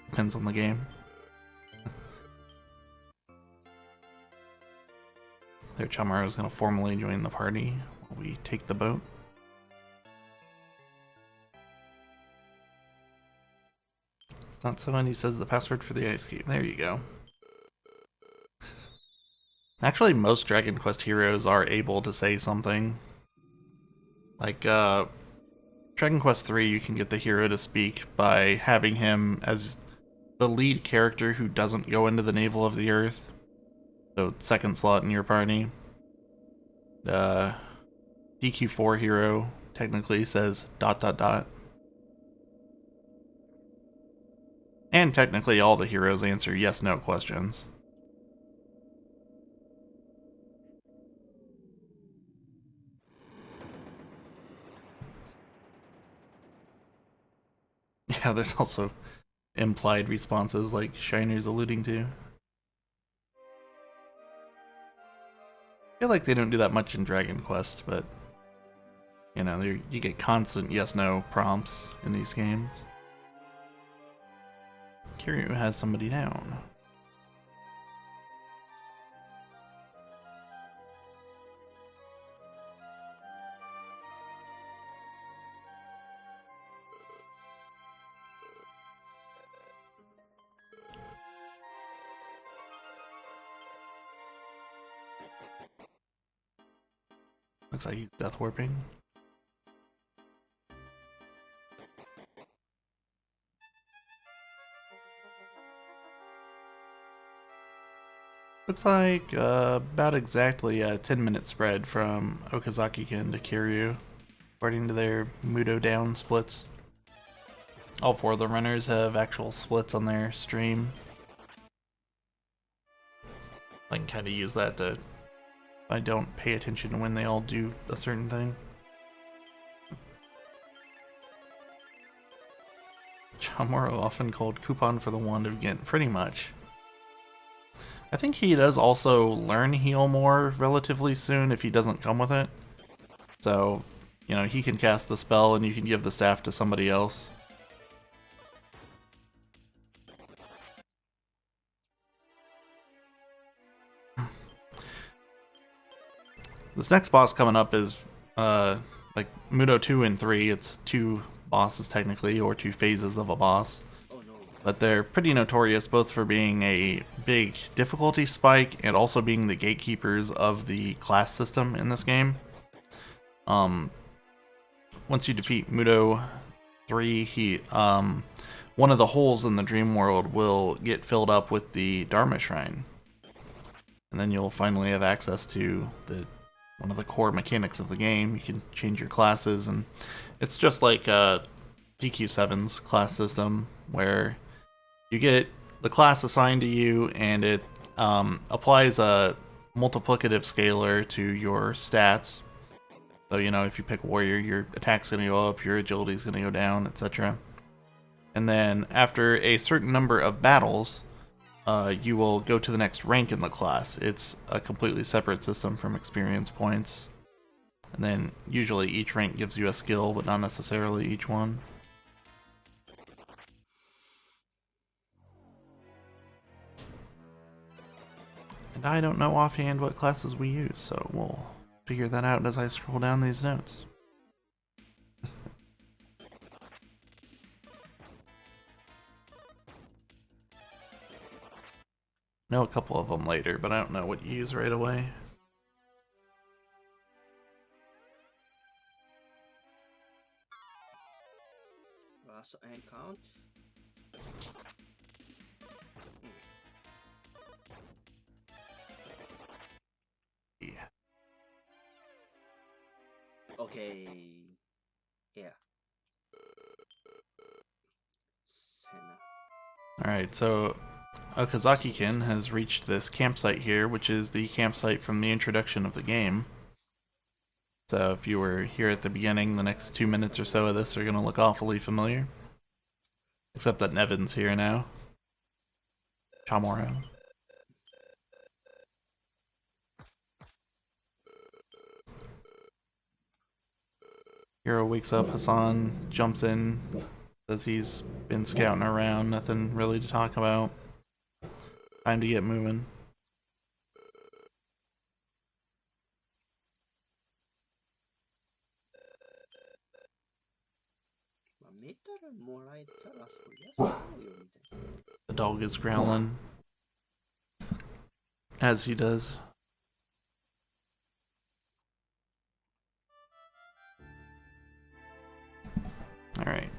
Depends on the game. Their Chamorro is going to formally join the party while we take the boat. It's not someone who says the password for the ice cube. There you go. Actually, most Dragon Quest heroes are able to say something. Like, Dragon Quest 3, you can get the hero to speak by having him as the lead character who doesn't go into the navel of the earth. So, second slot in your party. DQ4 hero technically says ... And technically all the heroes answer yes/no questions. Yeah, there's also implied responses like Shiner's alluding to. I feel like they don't do that much in Dragon Quest, but you know, you get constant yes/no prompts in these games. Kiryu has somebody down. Looks like he's death warping. Looks like about exactly a 10-minute spread from Okazaki-ken to Kiryu, according to their Mudo down splits. All 4 of the runners have actual splits on their stream. I can kind of use that to I don't pay attention to when they all do a certain thing. Chamorro, often called Coupon for the Wand of Ghent, pretty much. I think he does also learn heal more relatively soon if he doesn't come with it. So, you know, he can cast the spell and you can give the staff to somebody else. This next boss coming up is like Mudo 2 and 3. It's 2 bosses technically, or 2 phases of a boss. Oh no. But they're pretty notorious both for being a big difficulty spike and also being the gatekeepers of the class system in this game. Once you defeat Mudo 3, he one of the holes in the dream world will get filled up with the Dharma Shrine. And then you'll finally have access to one of the core mechanics of the game. You can change your classes, and it's just like DQ7's class system, where you get the class assigned to you, and it applies a multiplicative scalar to your stats. So, you know, if you pick warrior, your attack's going to go up, your agility's going to go down, etc. And then after a certain number of battles, you will go to the next rank in the class. It's a completely separate system from experience points. And then usually each rank gives you a skill, but not necessarily each one. And I don't know offhand what classes we use, so we'll figure that out as I scroll down these notes. Know a couple of them later, but I don't know what you use right away. Last and count. Yeah. Okay. Yeah. Alright, so Okazaki-kin has reached this campsite here, which is the campsite from the introduction of the game. So if you were here at the beginning, the next 2 minutes or so of this are going to look awfully familiar. Except that Nevin's here now. Chamorro. Hero wakes up, Hassan jumps in, says he's been scouting around, nothing really to talk about. Time to get moving. The dog is growling, as he does. Alright.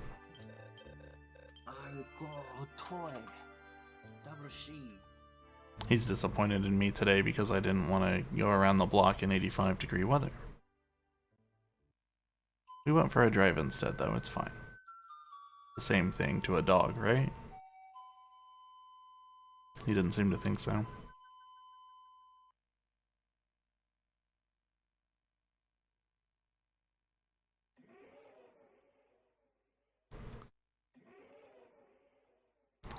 He's disappointed in me today because I didn't want to go around the block in 85-degree weather. We went for a drive instead, though. It's fine. The same thing to a dog, right? He didn't seem to think so.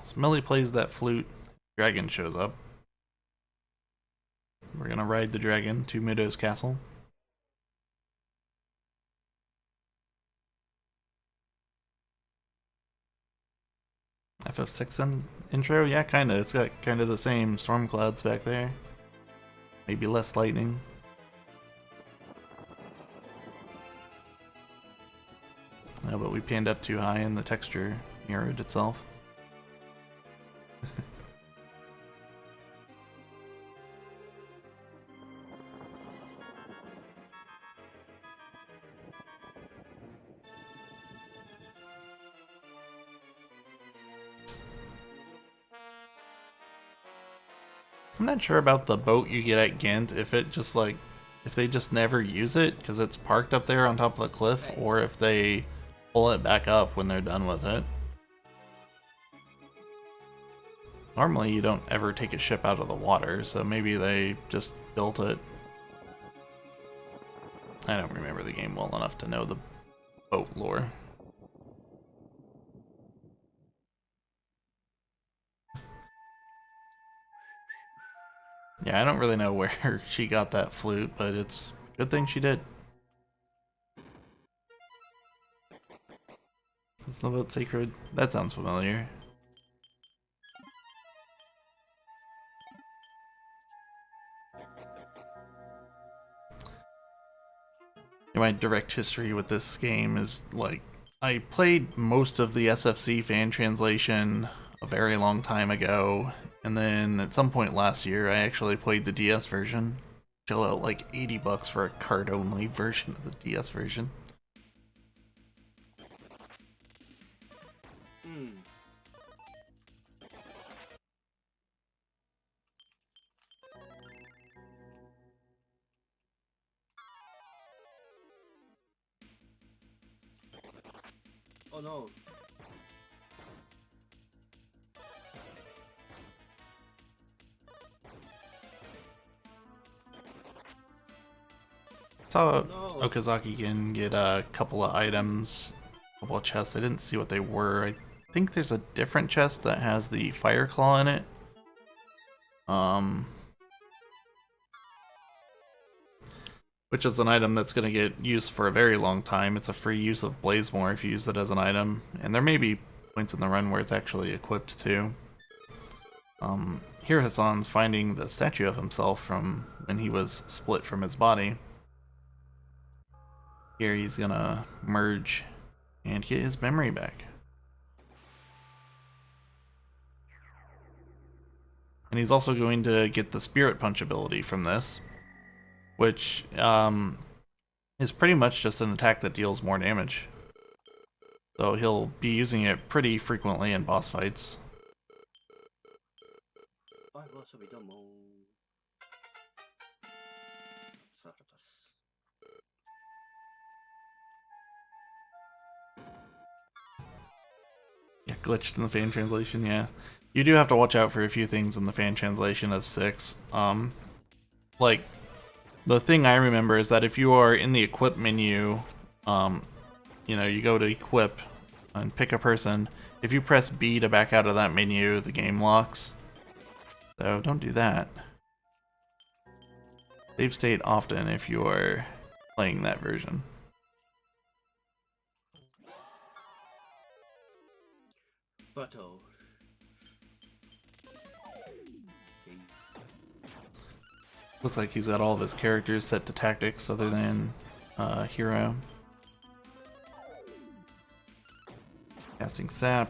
So Millie plays that flute. Dragon shows up. We're gonna ride the dragon to Mudo's castle. FF6 intro? Yeah, kinda. It's got kinda the same storm clouds back there. Maybe less lightning. No, but we panned up too high and the texture mirrored itself. I'm not sure about the boat you get at Ghent, if it just like, if they just never use it because it's parked up there on top of the cliff, or if they pull it back up when they're done with it. Normally you don't ever take a ship out of the water, so maybe they just built it I don't remember the game well enough to know the boat lore. Yeah, I don't really know where she got that flute, but it's a good thing she did. Is the boat sacred? That sounds familiar. My direct history with this game is like I played most of the SFC fan translation a very long time ago, and then at some point last year I actually played the DS version. Shelled out like $80 for a card-only version of the DS version. Oh no. Saw No. Okazaki can get a couple of items, a couple of chests. I didn't see what they were. I think there's a different chest that has the fire claw in it. Which is an item that's going to get used for a very long time. It's a free use of Blazemore if you use it as an item. And there may be points in the run where it's actually equipped too. Here Hassan's finding the statue of himself from when he was split from his body. Here he's gonna merge and get his memory back. And he's also going to get the Spirit Punch ability from this, which is pretty much just an attack that deals more damage. So he'll be using it pretty frequently in boss fights. Yeah, glitched in the fan translation, yeah. You do have to watch out for a few things in the fan translation of 6. Like, the thing I remember is that if you are in the equip menu, you know, you go to equip and pick a person. If you press B to back out of that menu, the game locks. So don't do that. Save state often if you are playing that version. Battle. Looks like he's got all of his characters set to tactics other than hero. Casting sap.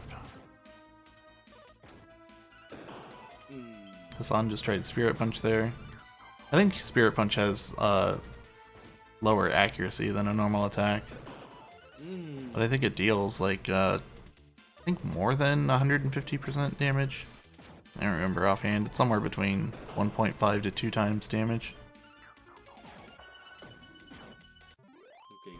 Hassan just tried Spirit Punch there. I think Spirit Punch has lower accuracy than a normal attack. But I think it deals like, I think more than 150% damage. I don't remember offhand. It's somewhere between 1.5 to 2 times damage. Okay.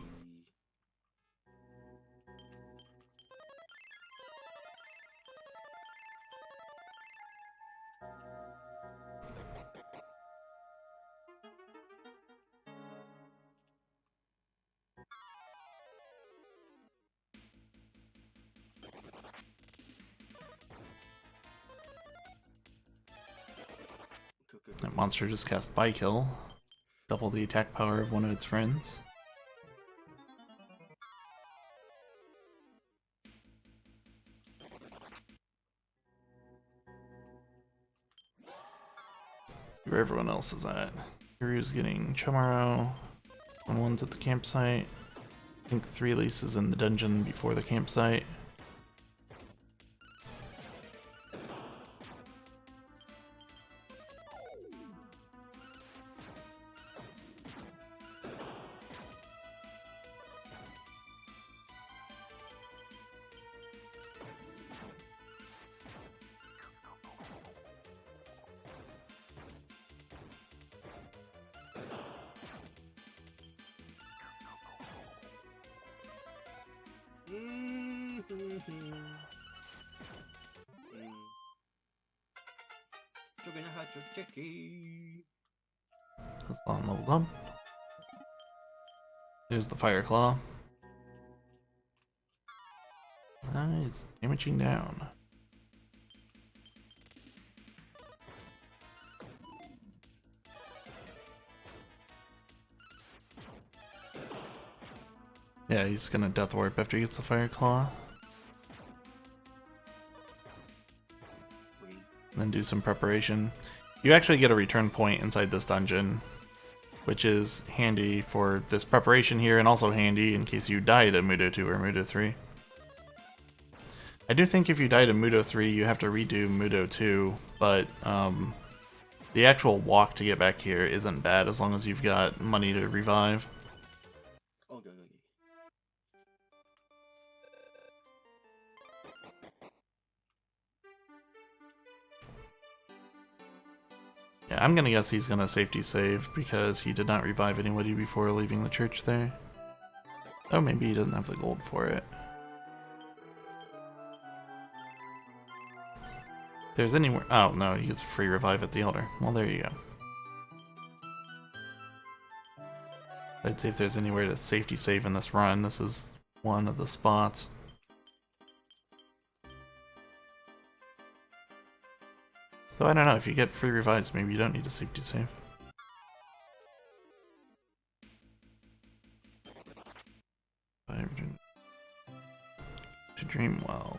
That monster just cast Bike Hill. Double the attack power of one of its friends. Let's see where everyone else is at. Kiryu's getting Chomaro. One's at the campsite. I think 3 Leases in the dungeon before the campsite. Hassan leveled up. There's the Fire Claw. It's damaging down. Yeah, he's gonna Death Warp after he gets the Fire Claw. Wait. And then do some preparation. You actually get a return point inside this dungeon, which is handy for this preparation here, and also handy in case you die to Mudo 2 or Mudo 3. I do think if you die to Mudo 3, you have to redo Mudo 2, but the actual walk to get back here isn't bad as long as you've got money to revive. Okay. Yeah, I'm gonna guess he's gonna safety save because he did not revive anybody before leaving the church there. Oh, maybe he doesn't have the gold for it. If there's anywhere. Oh, no, he gets a free revive at the altar. Well, there you go. I'd say if there's anywhere to safety save in this run, this is one of the spots. Though I don't know, if you get free revives, maybe you don't need a safety save. To Dreamwell.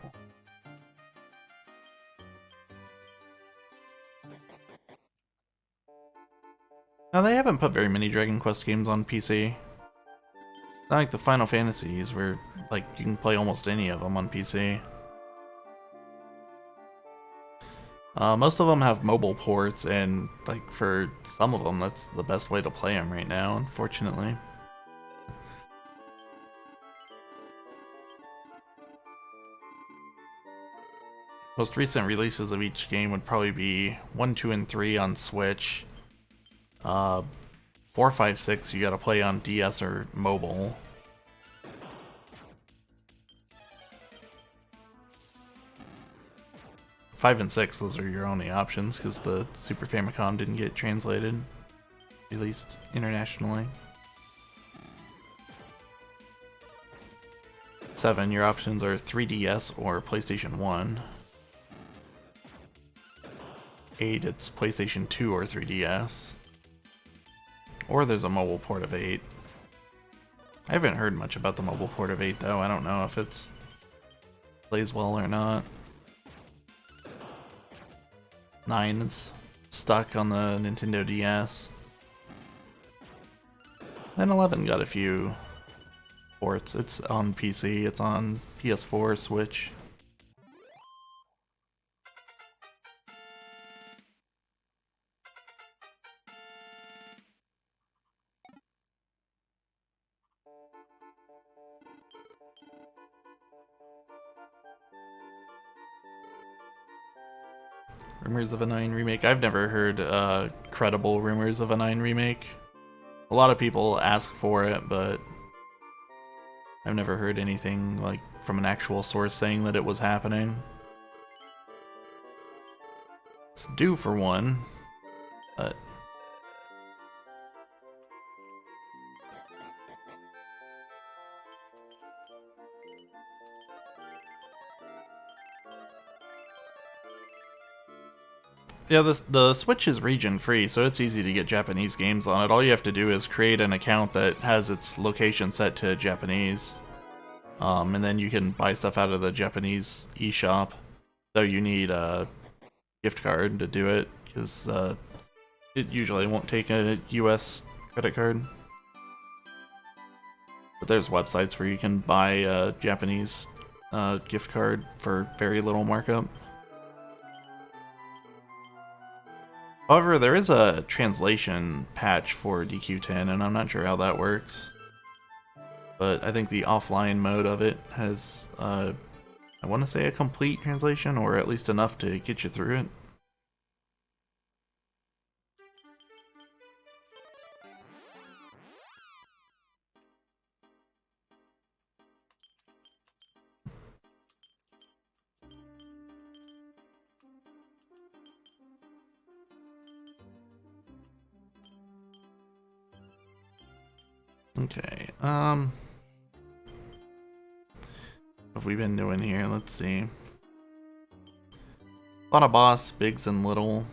Now, they haven't put very many Dragon Quest games on PC. Not like the Final Fantasies, where like you can play almost any of them on PC. Most of them have mobile ports, and like for some of them, that's the best way to play them right now, unfortunately. Most recent releases of each game would probably be 1, 2, and 3 on Switch. 4, 5, 6 you gotta play on DS or mobile. Five and 6, those are your only options because the Super Famicom didn't get translated, released internationally. 7, your options are 3DS or PlayStation 1. 8, it's PlayStation 2 or 3DS. Or there's a mobile port of 8. I haven't heard much about the mobile port of 8 though. I don't know if it's plays well or not. 9 is stuck on the Nintendo DS. And 11 got a few ports. It's on PC, it's on PS4, Switch. Rumors of a 9 remake. I've never heard credible rumors of a 9 remake. A lot of people ask for it, but I've never heard anything like from an actual source saying that it was happening. It's due for one, but yeah, the Switch is region free, so it's easy to get Japanese games on it. All you have to do is create an account that has its location set to Japanese, and then you can buy stuff out of the Japanese eShop. Though you need a gift card to do it, because it usually won't take a US credit card. But there's websites where you can buy a Japanese gift card for very little markup. However, there is a translation patch for DQ10, and I'm not sure how that works. But I think the offline mode of it has, I want to say a complete translation, or at least enough to get you through it. Okay, what have we been doing here? Let's see. Fought a boss, bigs and little.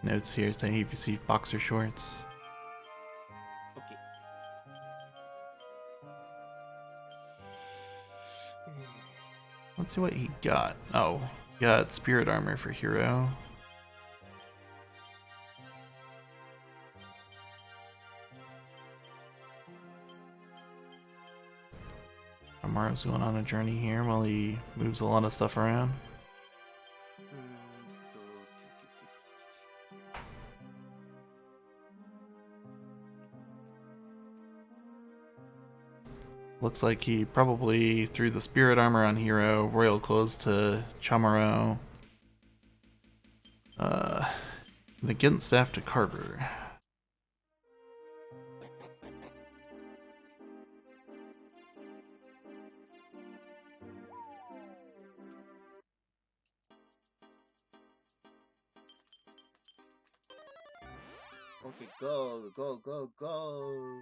Notes here saying you've received boxer shorts. Okay. Let's see what he got. Oh, he got spirit armor for hero. Amaro's going on a journey here while he moves a lot of stuff around. Looks like he probably threw the spirit armor on hero, royal clothes to Chamorro, the Gint staff to Carver. Okay, go, go, go, go.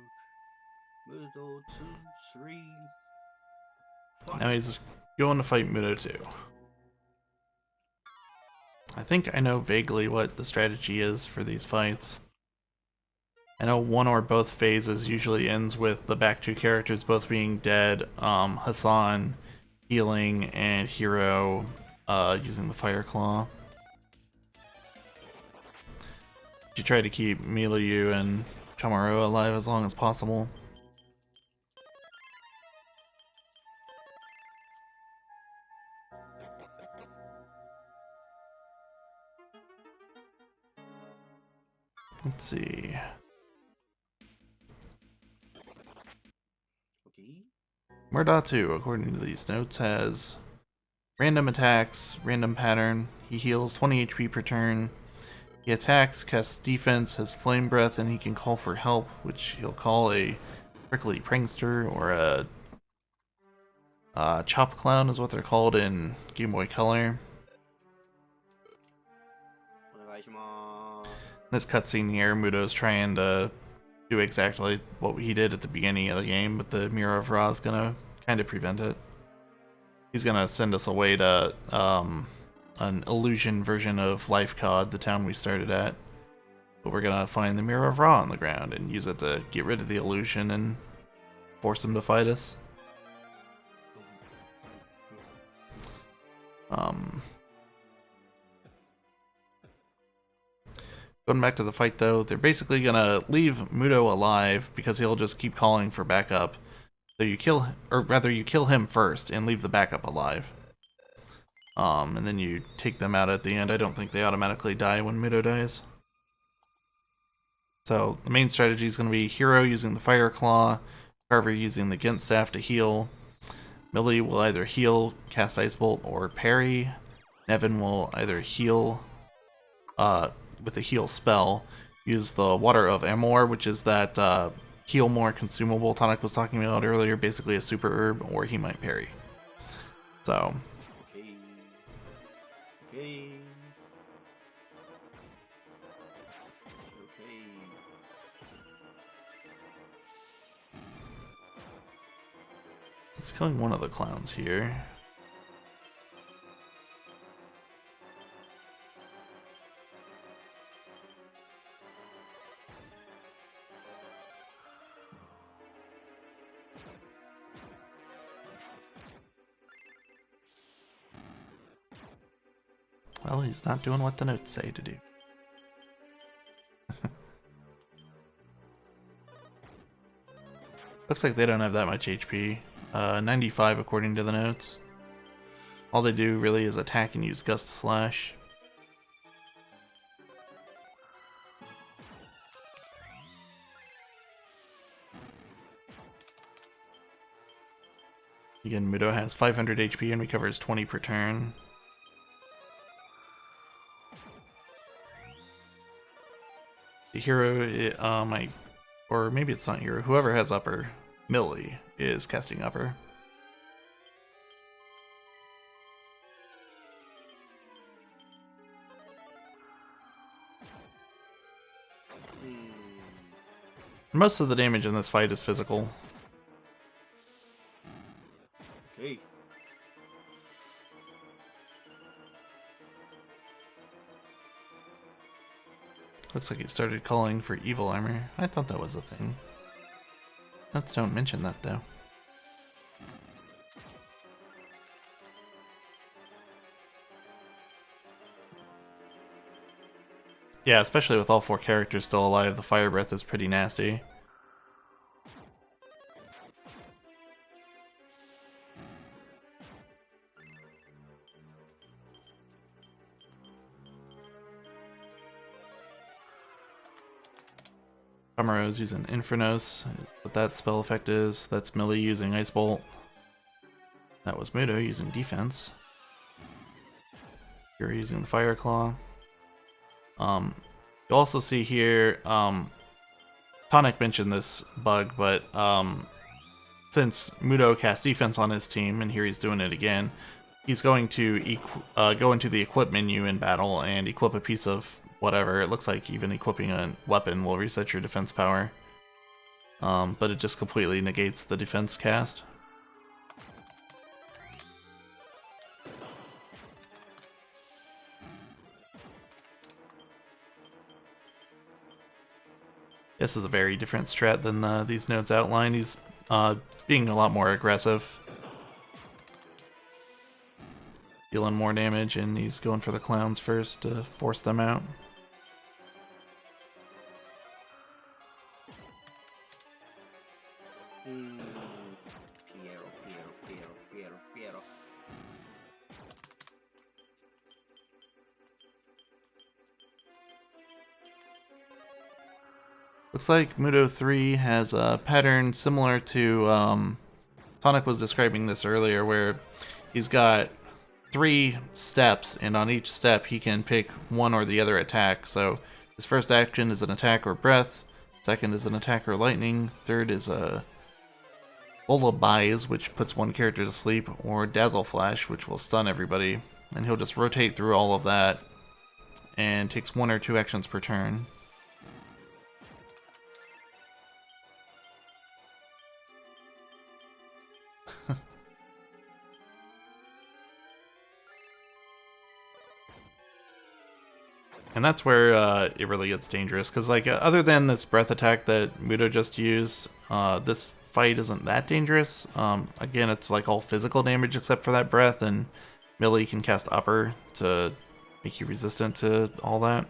Mudo 2, 3. Now he's going to fight Mudo 2. I think I know vaguely what the strategy is for these fights. I know one or both phases usually ends with the back two characters both being dead, Hassan healing and Hero using the Fire Claw. You try to keep Milieu and Chamorro alive as long as possible. Let's see. Okay. Murda 2, according to these notes, has random attacks, random pattern. He heals 20 HP per turn. He attacks, casts defense, has flame breath, and he can call for help, which he'll call a prickly prankster or a chop clown is what they're called in Game Boy Color. This cutscene here, Mudo's trying to do exactly what he did at the beginning of the game, but the Mirror of Ra is gonna kind of prevent it. He's gonna send us away to an illusion version of Life Cod, the town we started at. But we're gonna find the Mirror of Ra on the ground and use it to get rid of the illusion and force him to fight us. Going back to the fight though, they're basically gonna leave Mudo alive because he'll just keep calling for backup. So you kill, or rather you kill him first and leave the backup alive. And then you take them out at the end. I don't think they automatically die when Mudo dies. So the main strategy is going to be Hero using the Fire Claw, Carver using the Gint Staff to heal. Millie will either heal, cast Ice Bolt, or parry. Nevin will either heal with a heal spell, use the Water of Amor, which is that heal more consumable Tonic was talking about earlier, basically a super herb, or he might parry. So Okay. it's killing one of the clowns here. Well, he's not doing what the notes say to do. Looks like they don't have that much HP. 95 according to the notes. All they do really is attack and use Gust Slash. Again, Mudo has 500 HP and recovers 20 per turn. The hero, or maybe it's not hero, whoever has upper, Millie, is casting upper. Most of the damage in this fight is physical. Okay. Looks like he started calling for evil armor. I thought that was a thing. Notes don't mention that though. Yeah, especially with all 4 characters still alive, the fire breath is pretty nasty. Amaro's using Infernos, what that spell effect is. That's Millie using Ice Bolt. That was Mudo using defense. You're using the Fire Claw. You also see here, Tonic mentioned this bug, but since Mudo cast defense on his team, and here he's doing it again, he's going to go into the equip menu in battle and equip a piece of whatever. It looks like even equipping a weapon will reset your defense power, but it just completely negates the defense cast. This is a very different strat than these notes outline. He's being a lot more aggressive, dealing more damage, and he's going for the clowns first to force them out. Piero. Looks like Mudo 3 has a pattern similar to Tonic was describing this earlier, where he's got 3 steps, and on each step he can pick one or the other attack. So his first action is an attack or breath, second is an attack or lightning, third is a lullabies, which puts one character to sleep, or dazzle flash, which will stun everybody. And he'll just rotate through all of that and takes 1 or 2 actions per turn. And that's where it really gets dangerous, because like other than this breath attack that Mudo just used, this fight isn't that dangerous. Again, it's like all physical damage except for that breath, and Millie can cast Upper to make you resistant to all that.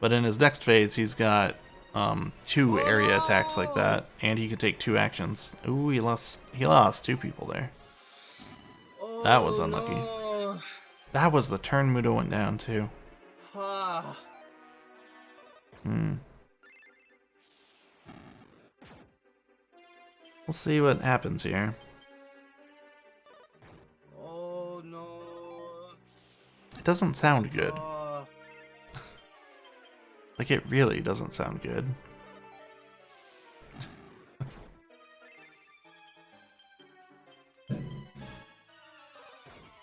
But in his next phase, he's got 2 area attacks like that, and he can take 2 actions. Ooh, he lost 2 people there. That was unlucky. No. That was the turn Mudo went down too. Ah. We'll see what happens here. Oh no. It doesn't sound good. Ah. Like, it really doesn't sound good.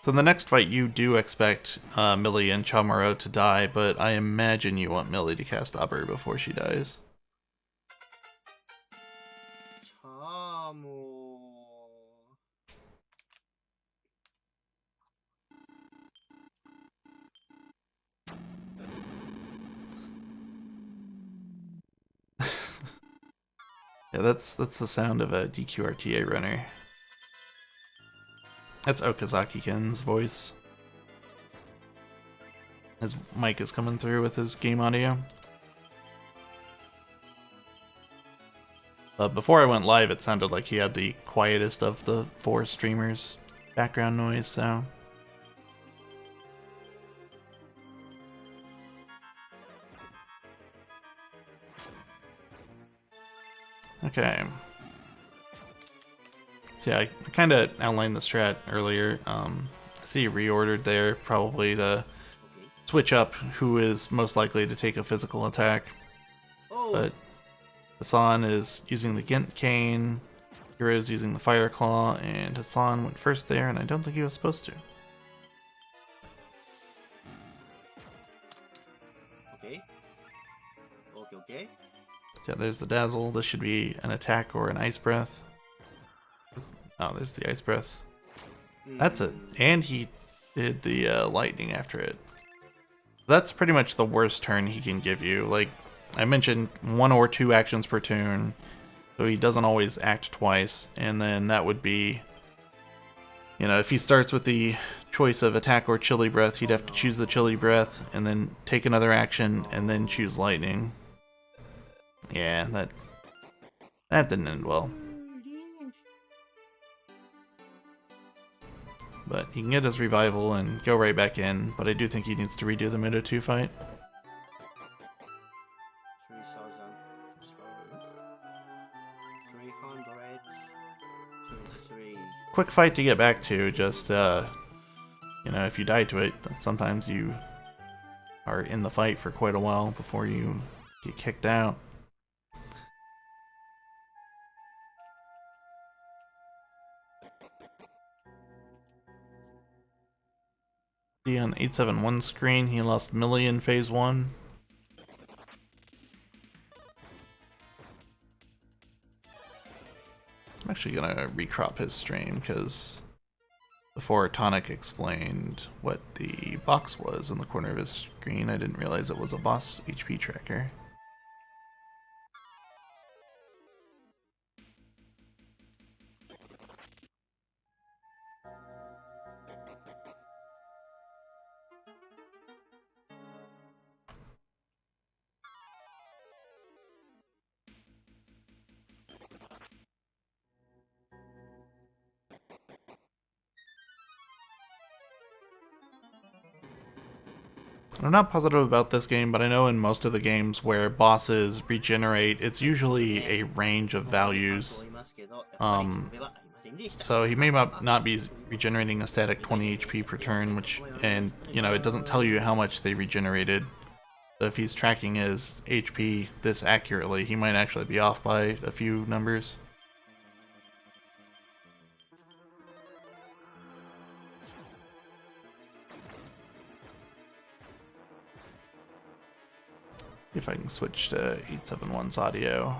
So in the next fight, you do expect Millie and Chamorro to die, but I imagine you want Millie to cast Upper before she dies. Chamo. Yeah, that's the sound of a DQRTA runner. That's Okazaki-ken's voice. His mic is coming through with his game audio. Before I went live, it sounded like he had the quietest of the 4 streamers' background noise, so... Okay. So yeah, I kind of outlined the strat earlier. I see you reordered there, probably to switch up who is most likely to take a physical attack. Oh. But Hassan is using the Gint Cane, Hero's using the Fire Claw, and Hassan went first there, and I don't think he was supposed to. Okay. Yeah, there's the Dazzle. This should be an attack or an Ice Breath. Oh, there's the Ice Breath. That's it. And he did the Lightning after it. That's pretty much the worst turn he can give you. Like I mentioned, 1 or 2 actions per turn, so he doesn't always act twice. And then that would be, you know, if he starts with the choice of attack or Chilly Breath, he'd have to choose the Chilly Breath and then take another action and then choose Lightning. Yeah, that didn't end well. But he can get his revival and go right back in, but I do think he needs to redo the Mudo 2 fight. 323. Quick fight to get back to, just, you know, if you die to it, sometimes you are in the fight for quite a while before you get kicked out. See on 871 screen, he lost Millie in phase 1. I'm actually gonna recrop his stream because before Tonic explained what the box was in the corner of his screen, I didn't realize it was a boss HP tracker. I'm not positive about this game, but I know in most of the games where bosses regenerate, it's usually a range of values. So he may not be regenerating a static 20 HP per turn, and you know, it doesn't tell you how much they regenerated. So if he's tracking his HP this accurately, he might actually be off by a few numbers. If I can switch to 871's audio.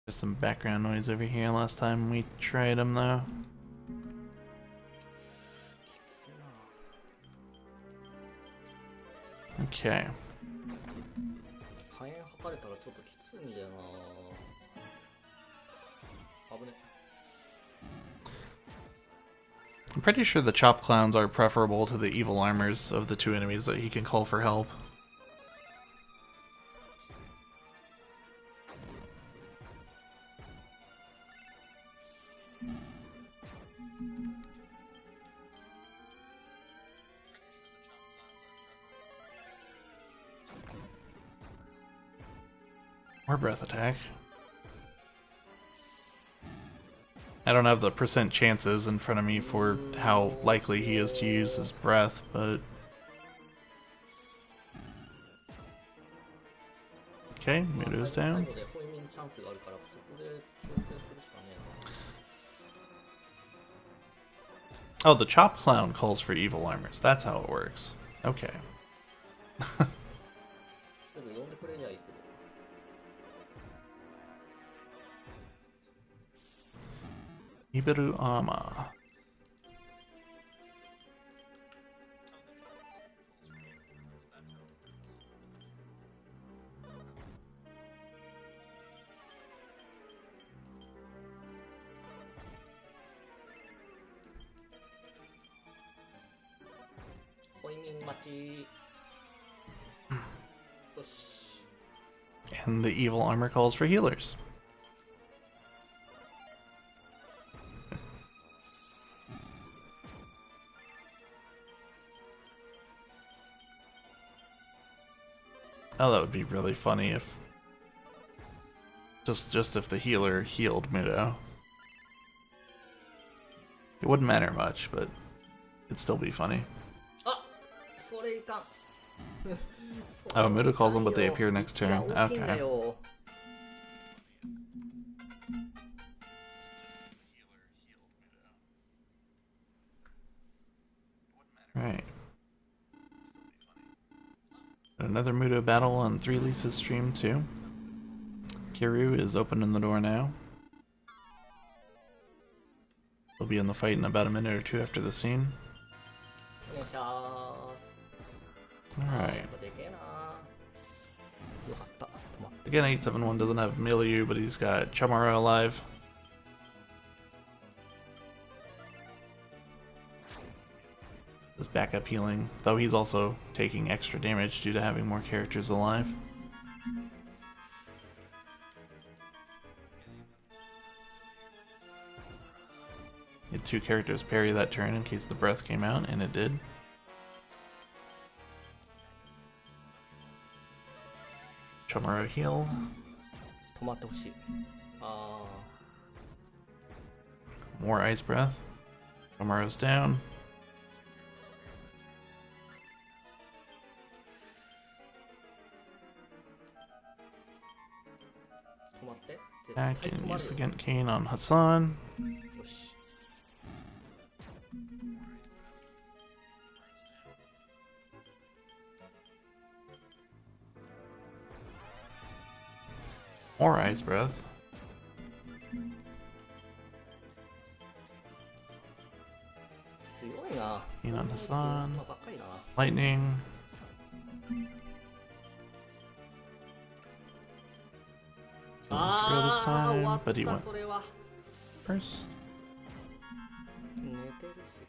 There's some background noise over here last time we tried them though. Okay. I'm pretty sure the Chop Clowns are preferable to the Evil Armors of the 2 enemies that he can call for help. Or breath attack. I don't have the percent chances in front of me for how likely he is to use his breath, but... Okay, Mudo's down. Oh, the Chop Clown calls for Evil Armors. That's how it works. Okay. Iberu Ama. And the Evil Armor calls for healers. Oh, that would be really funny if... Just if the healer healed Mudo. It wouldn't matter much, but it'd still be funny. Oh, Mudo calls them, but they appear next turn. Okay. Right. another Muto battle on 3 Lisa's stream too. Kiryu is opening the door now. He'll be in the fight in about a minute or two after the scene. お願いします。 Alright. でけえな。よかった。止まっ Again, 871 doesn't have Milieu, but he's got Chamara alive. His backup healing, though he's also taking extra damage due to having more characters alive. He had 2 characters parry that turn in case the breath came out, and it did. Chamara heal. 止まってほしい。あ More ice breath. Chamara's down. 止まって。絶 Back 対止 and ま use the るよ。 Gent Cane on Hassan. よし。 More ice breath. 強いな。 Cane on Hassan. 今ばっかりだな。 Lightning. Through this ああ、終 time, わっ but he た went それは。 first. 寝てるし。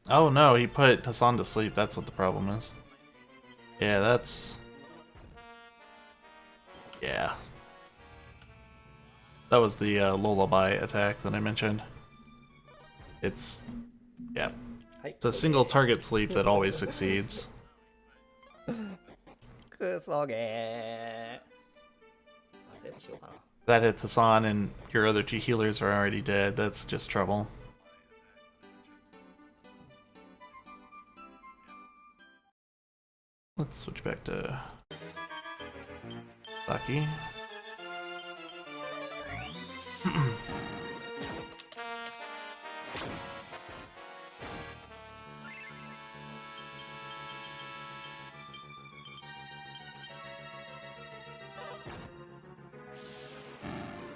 Oh no, he put Hassan to sleep. That's what the problem is. Yeah, that's... Yeah. That was the lullaby attack that I mentioned. It's... Yeah. はい。 It's a single target sleep that always succeeds. クソゲー。忘れてしようかな。 That hits Hassan and your other 2 healers are already dead. That's just trouble. Let's switch back to Saki.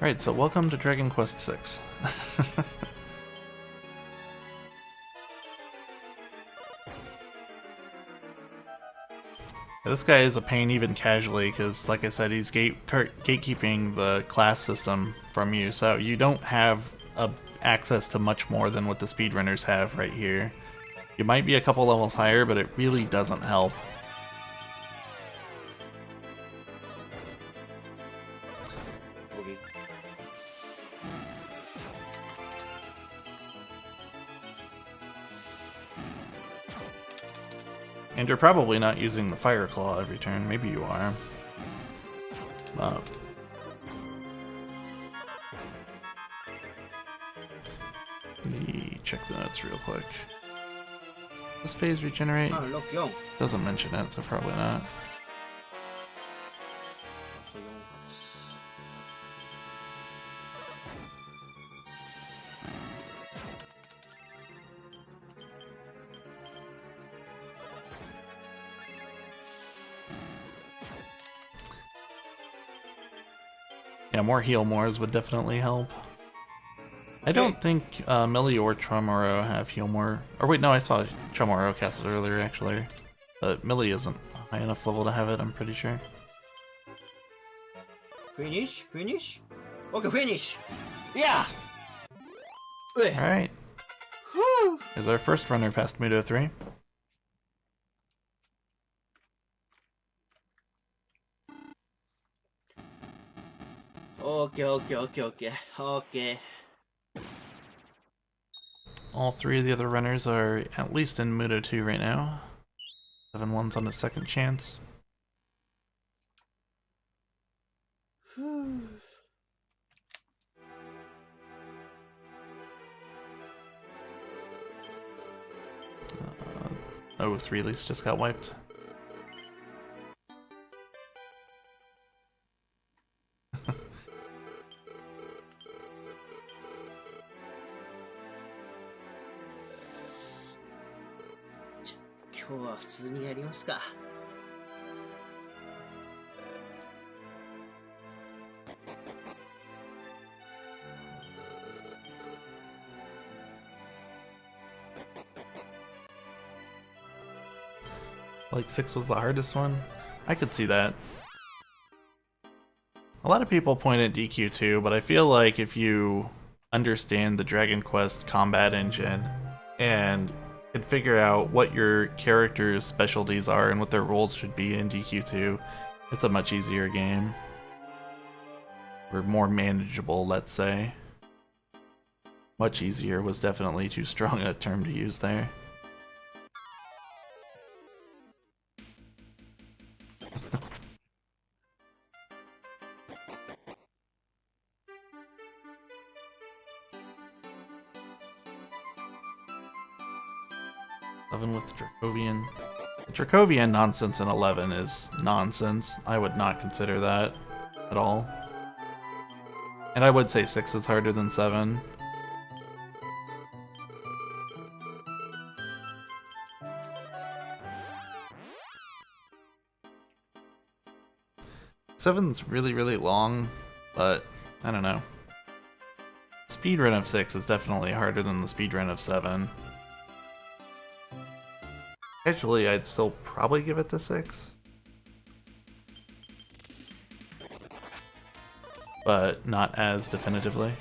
Alright, so welcome to Dragon Quest 6. This guy is a pain even casually because, like I said, he's gatekeeping the class system from you, so you don't have access to much more than what the speedrunners have right here. You might be a couple levels higher, but it really doesn't help. Okay. And you're probably not using the Fire Claw every turn. Maybe you are. Let me check the notes real quick. Does phase regenerate? 3、6、4。 Doesn't mention it, so probably not. あと4発。Yeah, more heal mores would definitely help. I don't think Millie or Tremoro have heal more. Or wait, no, I saw Tremoro cast it earlier actually. But Millie isn't high enough level to have it, I'm pretty sure. Finish? Finish? Okay, finish! Yeah! Ugh. Alright. Whew. Here's our first runner past Muto 3. Okay, okay, okay, okay, okay. All 3 of the other runners are at least in Muto 2 right now. 7-1's on his second chance. Whew. Oh, 3 at least just got wiped. 今日は普通にやりますか。Like 6 was the hardest one? I could see that. A lot of people point at DQ2, but I feel like if you understand the Dragon Quest combat engine and can figure out what your character's specialties are and what their roles should be in DQ2, it's a much easier game. Or more manageable, let's say. Much easier was definitely too strong a term to use there. With Dracovian. The Dracovian nonsense in 11 is nonsense. I would not consider that at all. And I would say 6 is harder than 7. Seven's really long, but I don't know. Speedrun of 6 is definitely harder than the speedrun of 7. Actually, I'd still probably give it the 6. But not as definitively.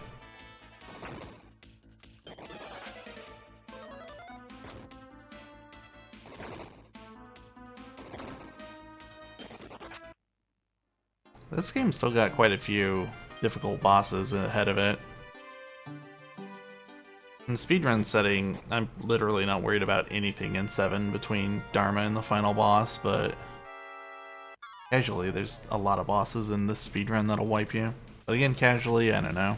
This game's still got quite a few difficult bosses ahead of it. In the speedrun setting, I'm literally not worried about anything in 7 between Dharma and the final boss, but casually there's a lot of bosses in this speedrun that'll wipe you. But again, casually, I don't know.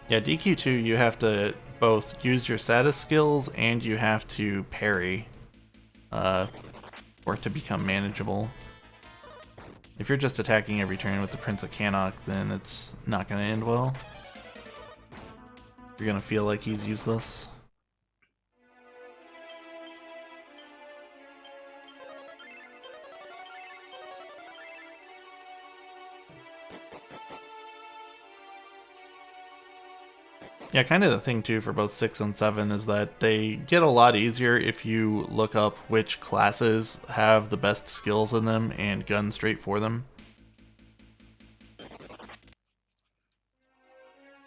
Yeah, DQ2, you have to both use your status skills and you have to parry for it to become manageable. If you're just attacking every turn with the Prince of Cannock, then it's not going to end well. You're going to feel like he's useless. Yeah, kind of the thing too for both 6 and 7 is that they get a lot easier if you look up which classes have the best skills in them and gun straight for them. You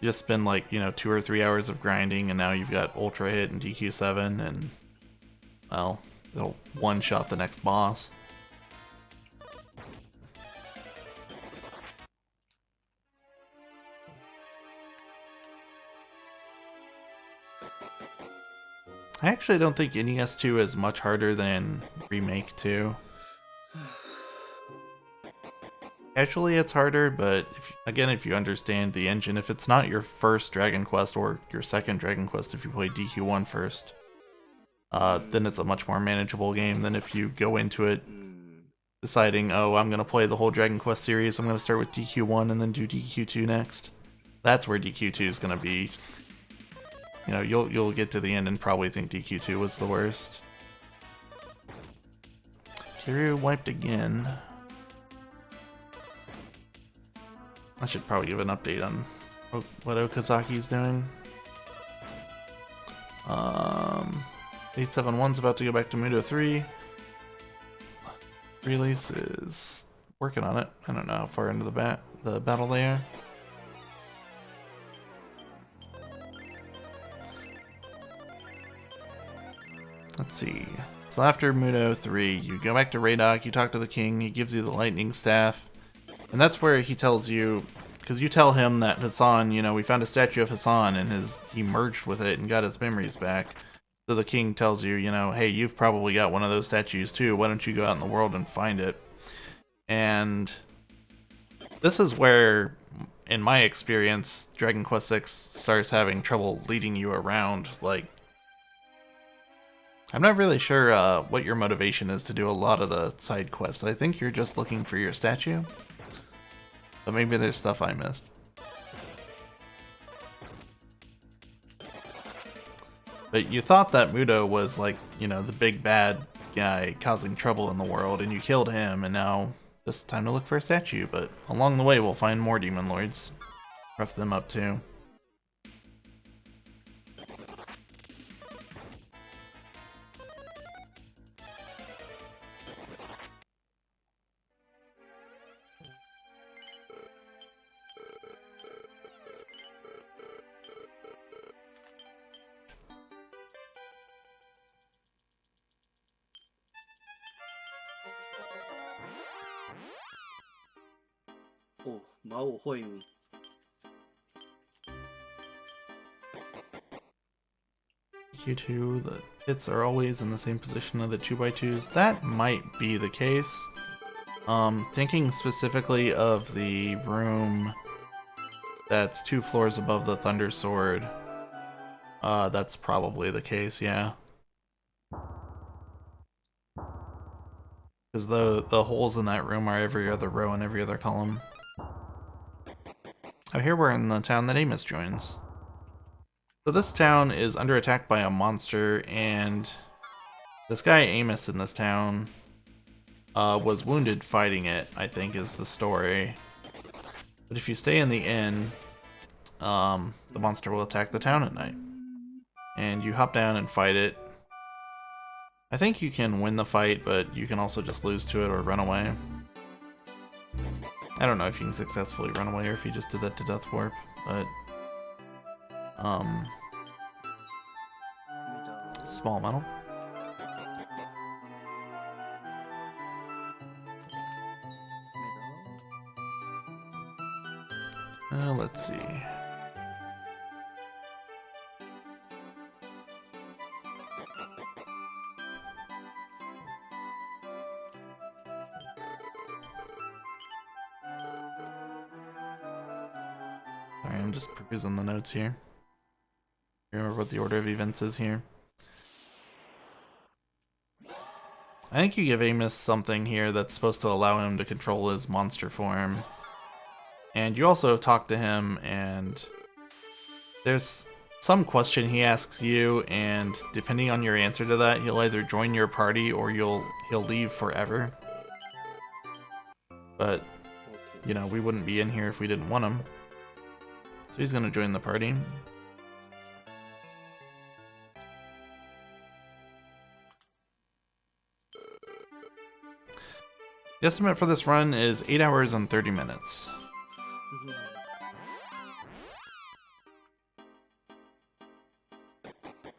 just spend like, 2 or 3 hours of grinding and now you've got Ultra Hit and DQ7 and, well, it'll one-shot the next boss. I actually don't think NES 2 is much harder than Remake 2. Actually, it's harder, but if you understand the engine, if it's not your first Dragon Quest or your second Dragon Quest, if you play DQ1 first, then it's a much more manageable game than if you go into it deciding, oh, I'm going to play the whole Dragon Quest series, I'm going to start with DQ1 and then do DQ2 next. That's where DQ2 is going to be. You'll get to the end and probably think DQ2 was the worst. Kiryu wiped again. I should probably give an update on what Okazaki's doing. 871's about to go back to Muto 3. Release is working on it. I don't know how far into the battle they are. Let's see. So after Muto 3, you go back to Radok, you talk to the king, he gives you the lightning staff. And that's where he tells you, because you tell him that Hassan, we found a statue of Hassan and he merged with it and got his memories back. So the king tells you, hey, you've probably got one of those statues too, why don't you go out in the world and find it? And this is where, in my experience, Dragon Quest VI starts having trouble leading you around. Like, I'm not really sure what your motivation is to do a lot of the side quests. I think you're just looking for your statue. But maybe there's stuff I missed. But you thought that Mudo was like, you know, the big bad guy causing trouble in the world, and you killed him, and now just time to look for a statue. But along the way, we'll find more demon lords. Rough them up too. Oh, 魔王ホイミ。You two, the pits are always in the same position of the 2x2s. That might be the case. Thinking specifically of the room that's 2 floors above the Thunder Sword. That's probably the case, yeah. Because the holes in that room are every other row and every other column. Oh, here we're in the town that Amos joins. So this town is under attack by a monster, and this guy Amos in this town was wounded fighting it, I think is the story. But if you stay in the inn, the monster will attack the town at night. And you hop down and fight it. I think you can win the fight, but you can also just lose to it or run away. I don't know if you can successfully run away or if you just did that to Death Warp, but small metal. Let's see. Sorry, I'm just perusing the notes here. Remember what the order of events is here. I think you give Amos something here that's supposed to allow him to control his monster form. And you also talk to him, and there's some question he asks you, and depending on your answer to that, he'll either join your party or he'll leave forever. But, you know, we wouldn't be in here if we didn't want him. So he's gonna join the party. The estimate for this run is 8 hours and 30 minutes.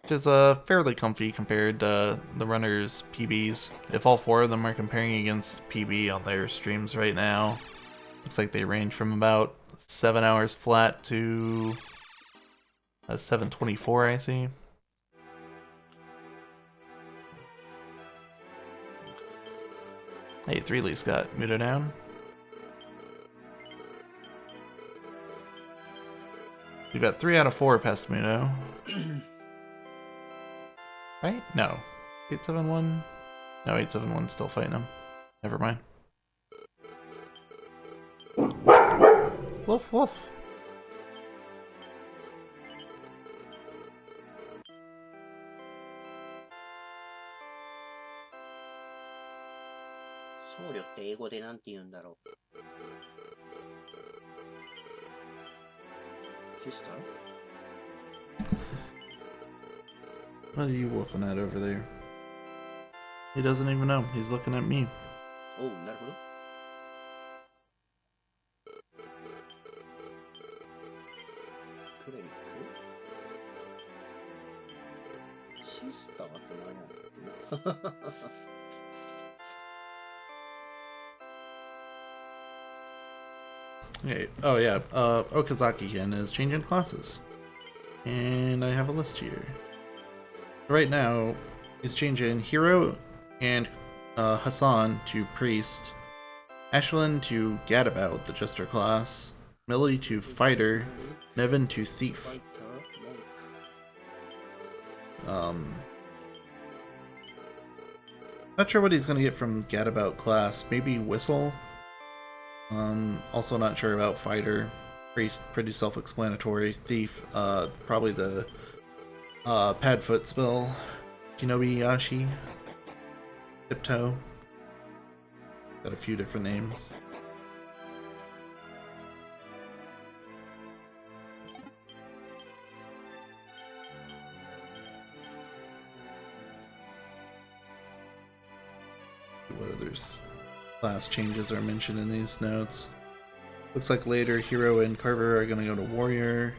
Which is fairly comfy compared to the runners' PBs. If all 4 of them are comparing against PB on their streams right now, looks like they range from about 7 hours flat to 724, I see. Hey, 3Lee's got Mudo down. We got 3 out of 4 past Mudo. Right? No. 871? No, 871's still fighting him. Never mind. Woof woof.僧侶って英語でなんて言うんだろう。Sister? What are you woofing at over there? He doesn't even know. He's looking at me. Oh, なるほど。クレリックシスターって何やろってな。Okay. Oh yeah. Okazaki-ken is changing classes, and I have a list here. Right now, he's changing Hero and Hassan to Priest, Ashlyn to Gadabout, the Jester class, Millie to Fighter, Nevin to Thief. Not sure what he's gonna get from Gadabout class. Maybe Whistle. Also not sure about Fighter. Pretty self-explanatory. Thief, probably the Padfoot spell. Shinobi Yashi. Tiptoe. Got a few different names. What other class changes are mentioned in these notes? Looks like later Hero and Carver are gonna go to Warrior.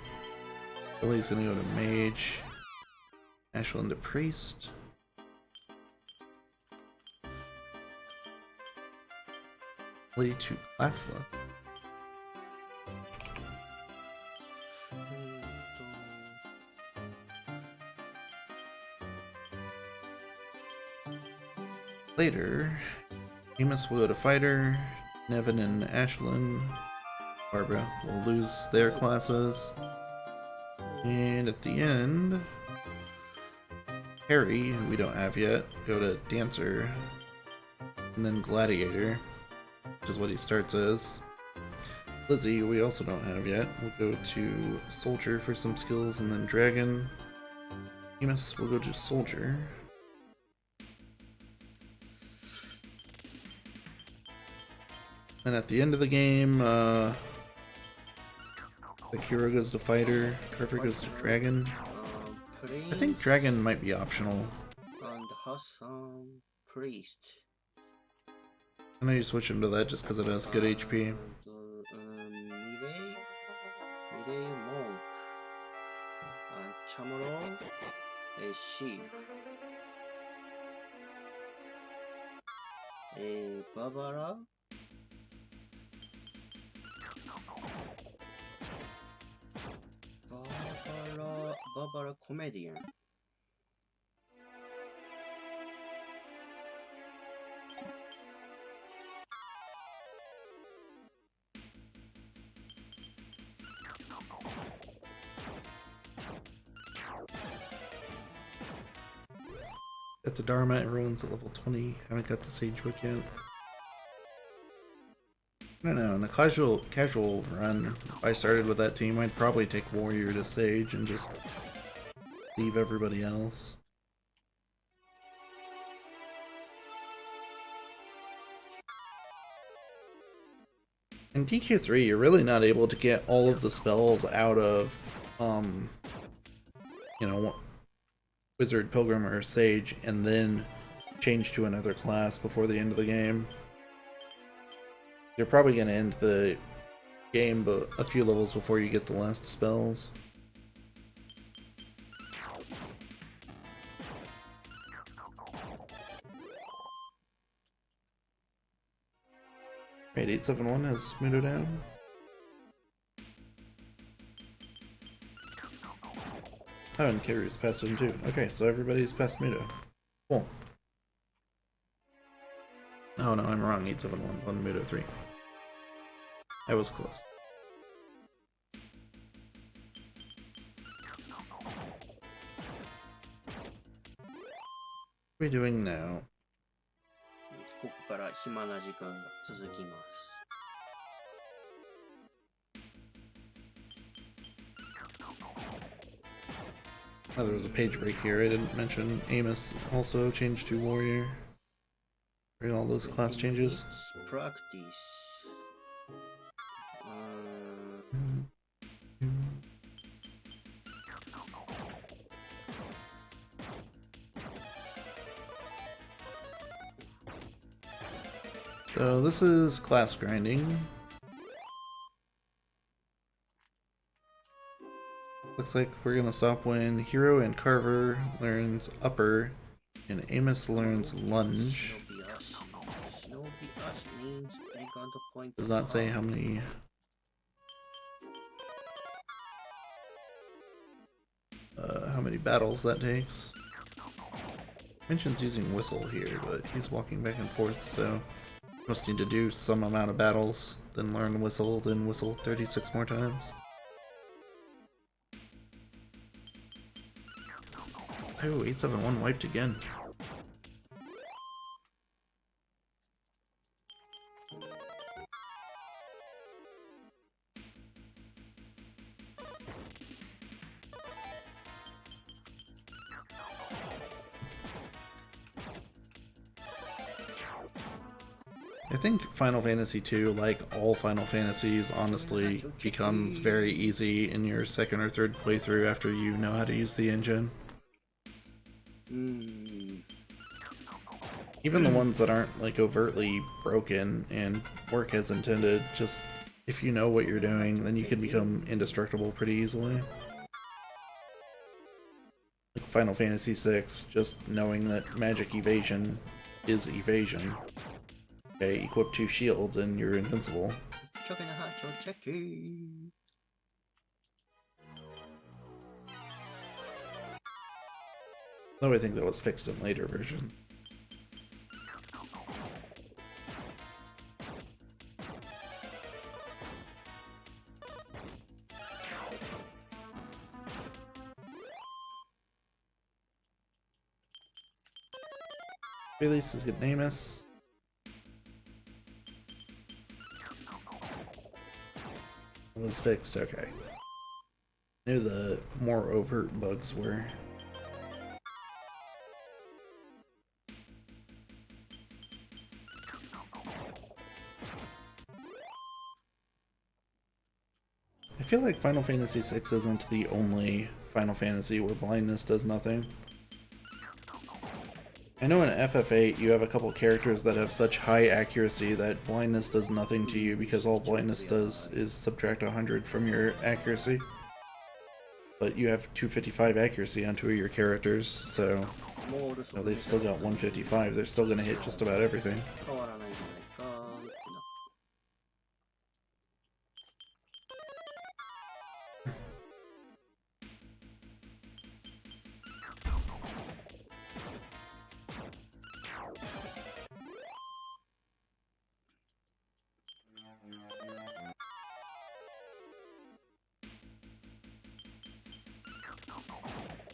Billy's gonna go to Mage. Ashland to Priest. Billy to Classla. Later, Amos will go to Fighter. Nevin and Ashland. Barbara will lose their classes. And at the end, Harry, who we don't have yet, go to Dancer. And then Gladiator, which is what he starts as. Lizzie, who we also don't have yet, will go to Soldier for some skills, and then Dragon. Amos will go to Soldier. And at the end of the game, the Hero goes to Fighter, Carver goes to Dragon. I think Dragon might be optional. And Hassan Priest. I know you switch him to that just because it has good HP. Mirei Monk. And Chamorro. Sheep. Barbara. Barbara Comedian. Got the Dharma, everyone's at level 20. Haven't got the Sage book yet. I don't know, in a casual run, if I started with that team, I'd probably take Warrior to Sage and just leave everybody else. In DQ3, you're really not able to get all of the spells out of, you know, Wizard, Pilgrim, or Sage, and then change to another class before the end of the game. You're probably going to end the game but a few levels before you get the last spells. Right, 871 has Mudo down. Oh, and Carrier's past him too. Okay, so everybody's past Mudo. Cool. Oh no, I'm wrong. 871's on Mudo 3. I was close. What are we doing now? ここから暇な時間が続きます。Oh, there was a page break here. I didn't mention Amos also changed to Warrior. During all those class changes. Practice. So this is class grinding. Looks like we're gonna stop when Hero and Carver learns Upper and Amos learns Lunge. Does not say how many battles that takes. Mentions using Whistle here, but he's walking back and forth, so must need to do some amount of battles, then learn Whistle, then Whistle 36 more times. Oh, 871 wiped again. I think Final Fantasy II, like all Final Fantasies, honestly becomes very easy in your second or third playthrough after you know how to use the engine. Even the ones that aren't like overtly broken and work as intended, just if you know what you're doing, then you can become indestructible pretty easily. Like Final Fantasy VI, just knowing that magic evasion is evasion. Okay, equip 2 shields and you're invincible. Though I think that was fixed in later versions. Release is good Namus. It was fixed, okay. I knew the more overt bugs were. I feel like Final Fantasy VI isn't the only Final Fantasy where blindness does nothing. I know in FF8 you have a couple characters that have such high accuracy that blindness does nothing to you because all blindness does is subtract 100 from your accuracy. But you have 255 accuracy on 2 of your characters, so they've still got 155. They're still going to hit just about everything.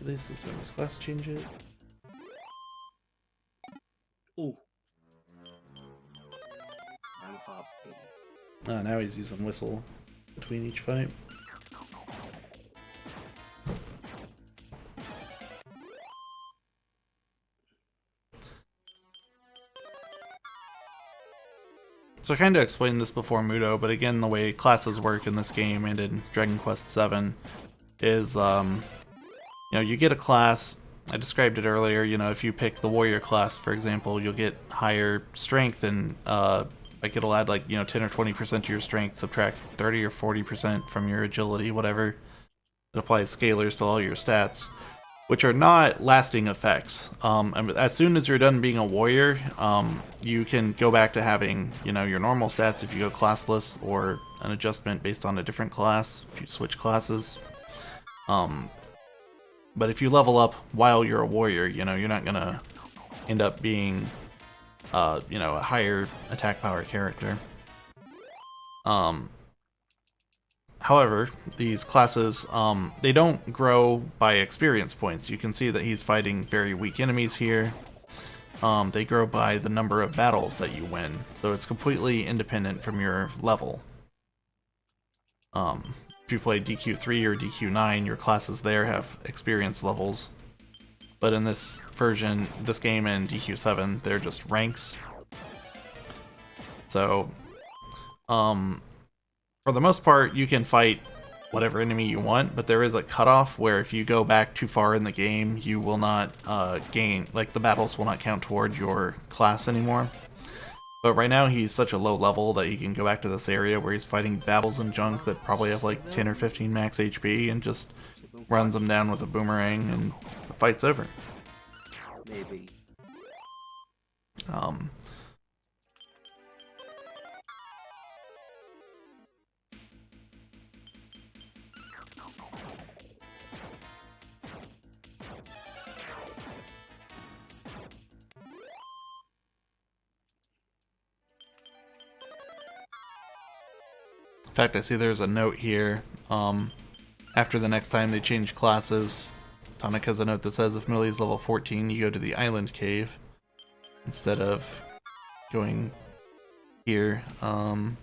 This is when this class change it. Oh, I'm happy. Ah, now he's using whistle between each fight. So I kind of explained this before Muto, but again, the way classes work in this game and in Dragon Quest VII is, you get a class. I described it earlier. If you pick the warrior class, for example, you'll get higher strength and like it'll add 10 or 20% to your strength, subtract 30 or 40% from your agility, whatever. It applies scalars to all your stats, which are not lasting effects. As soon as you're done being a warrior, you can go back to having your normal stats if you go classless, or an adjustment based on a different class if you switch classes. But if you level up while you're a warrior, you're not gonna end up being, a higher attack power character. However, these classes, they don't grow by experience points. You can see that he's fighting very weak enemies here. They grow by the number of battles that you win, so it's completely independent from your level. If you play DQ3 or DQ9, your classes there have experience levels. But in this version, this game in DQ7, they're just ranks. So, for the most part, you can fight whatever enemy you want, but there is a cutoff where if you go back too far in the game, you will not gain, the battles will not count toward your class anymore. But right now he's such a low level that he can go back to this area where he's fighting babbles and junk that probably have 10 or 15 max HP and just runs them down with a boomerang and the fight's over. Maybe. In fact, I see there's a note here. After the next time they change classes, Tonic has a note that says if Millie's level 14, you go to the island cave instead of going here. Or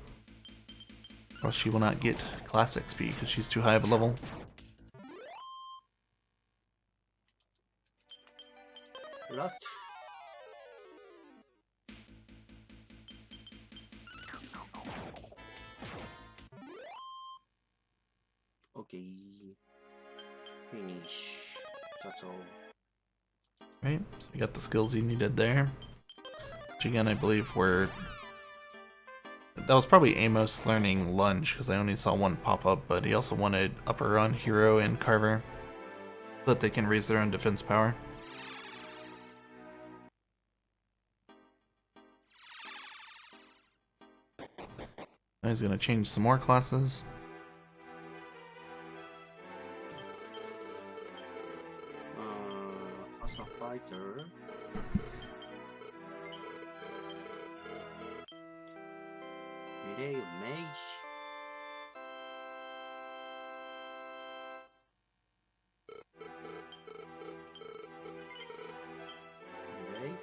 else she will not get class XP because she's too high of a level. What? Okay. Finish. That's all. Right, so you got the skills you needed there. Which again, I believe were... That was probably Amos learning lunge, because I only saw one pop up, but he also wanted upper on Hero and Carver, so that they can raise their own defense power. Now he's going to change some more classes. As a fighter, melee of mage. Melee.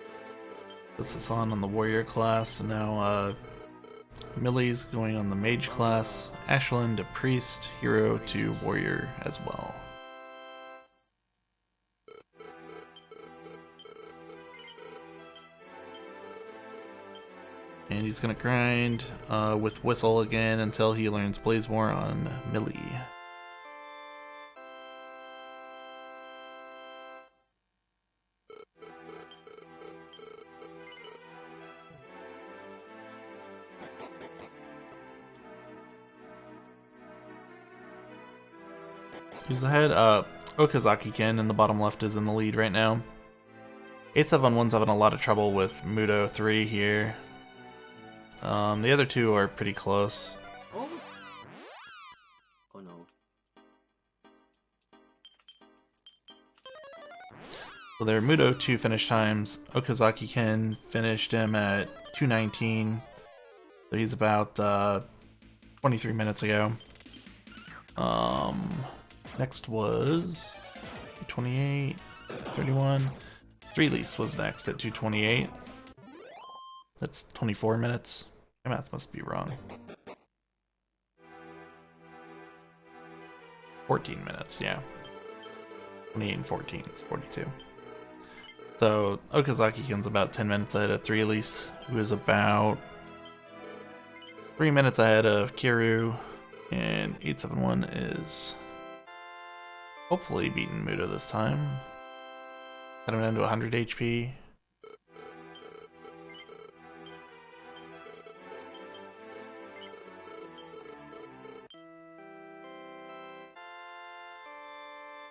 Puts this on the warrior class, and now Millie's going on the mage class, Ashlyn to priest, Hero to warrior as well. And he's gonna grind with Whistle again until he learns Blazemore on Millie. Who's ahead? Okazaki-ken in the bottom left is in the lead right now. 871's having a lot of trouble with Mudo 3 here. The other two are pretty close. Oh! Oh no. So their Mudo 2 finish times. Okazaki-ken finished him at 2:19. So he's about 23 minutes ago. Next was 2:28, 31. Release was next at 2:28. That's 24 minutes. My math must be wrong. 14 minutes, yeah. 28 and 14 is 42. So Okazaki-ken's about 10 minutes ahead of 3 Elise, who is about 3 minutes ahead of Kiru, and 871 is hopefully beating Mudo this time. Got him down to 100 HP.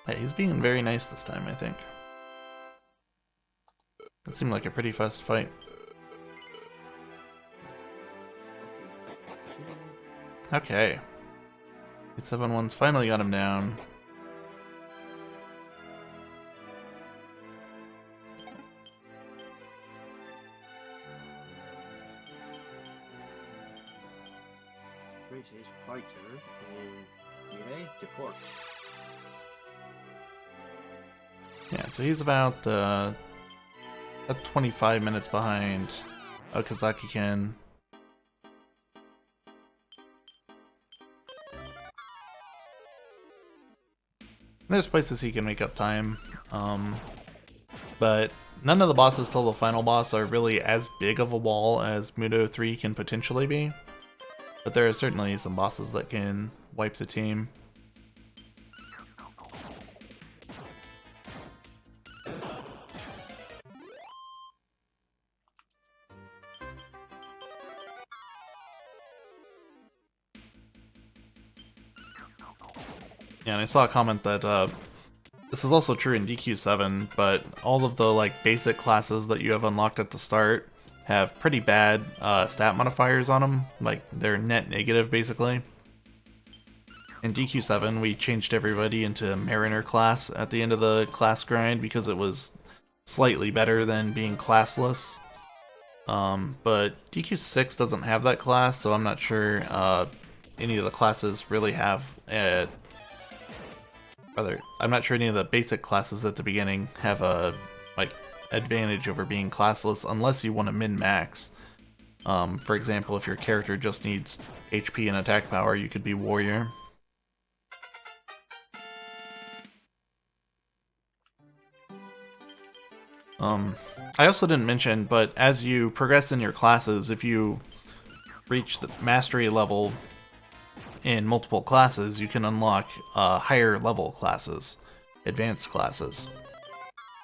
Yeah, he's being very nice this time, I think. That seemed like a pretty fast fight. Okay. 871's finally got him down. British fighter and melee deport. Yeah, so he's about 25 minutes behind Okazaki-ken. There's places he can make up time, but none of the bosses till the final boss are really as big of a wall as Mudo 3 can potentially be. But there are certainly some bosses that can wipe the team. Yeah, and I saw a comment that this is also true in DQ7, but all of the basic classes that you have unlocked at the start have pretty bad stat modifiers on them. Like, they're net negative, basically. In DQ7, we changed everybody into Mariner class at the end of the class grind because it was slightly better than being classless. But DQ6 doesn't have that class, so I'm not sure any of the classes really have I'm not sure any of the basic classes at the beginning have a advantage over being classless unless you want to min-max. For example, if your character just needs HP and attack power, you could be warrior. I also didn't mention, but as you progress in your classes, if you reach the mastery level in multiple classes, you can unlock higher level classes, advanced classes.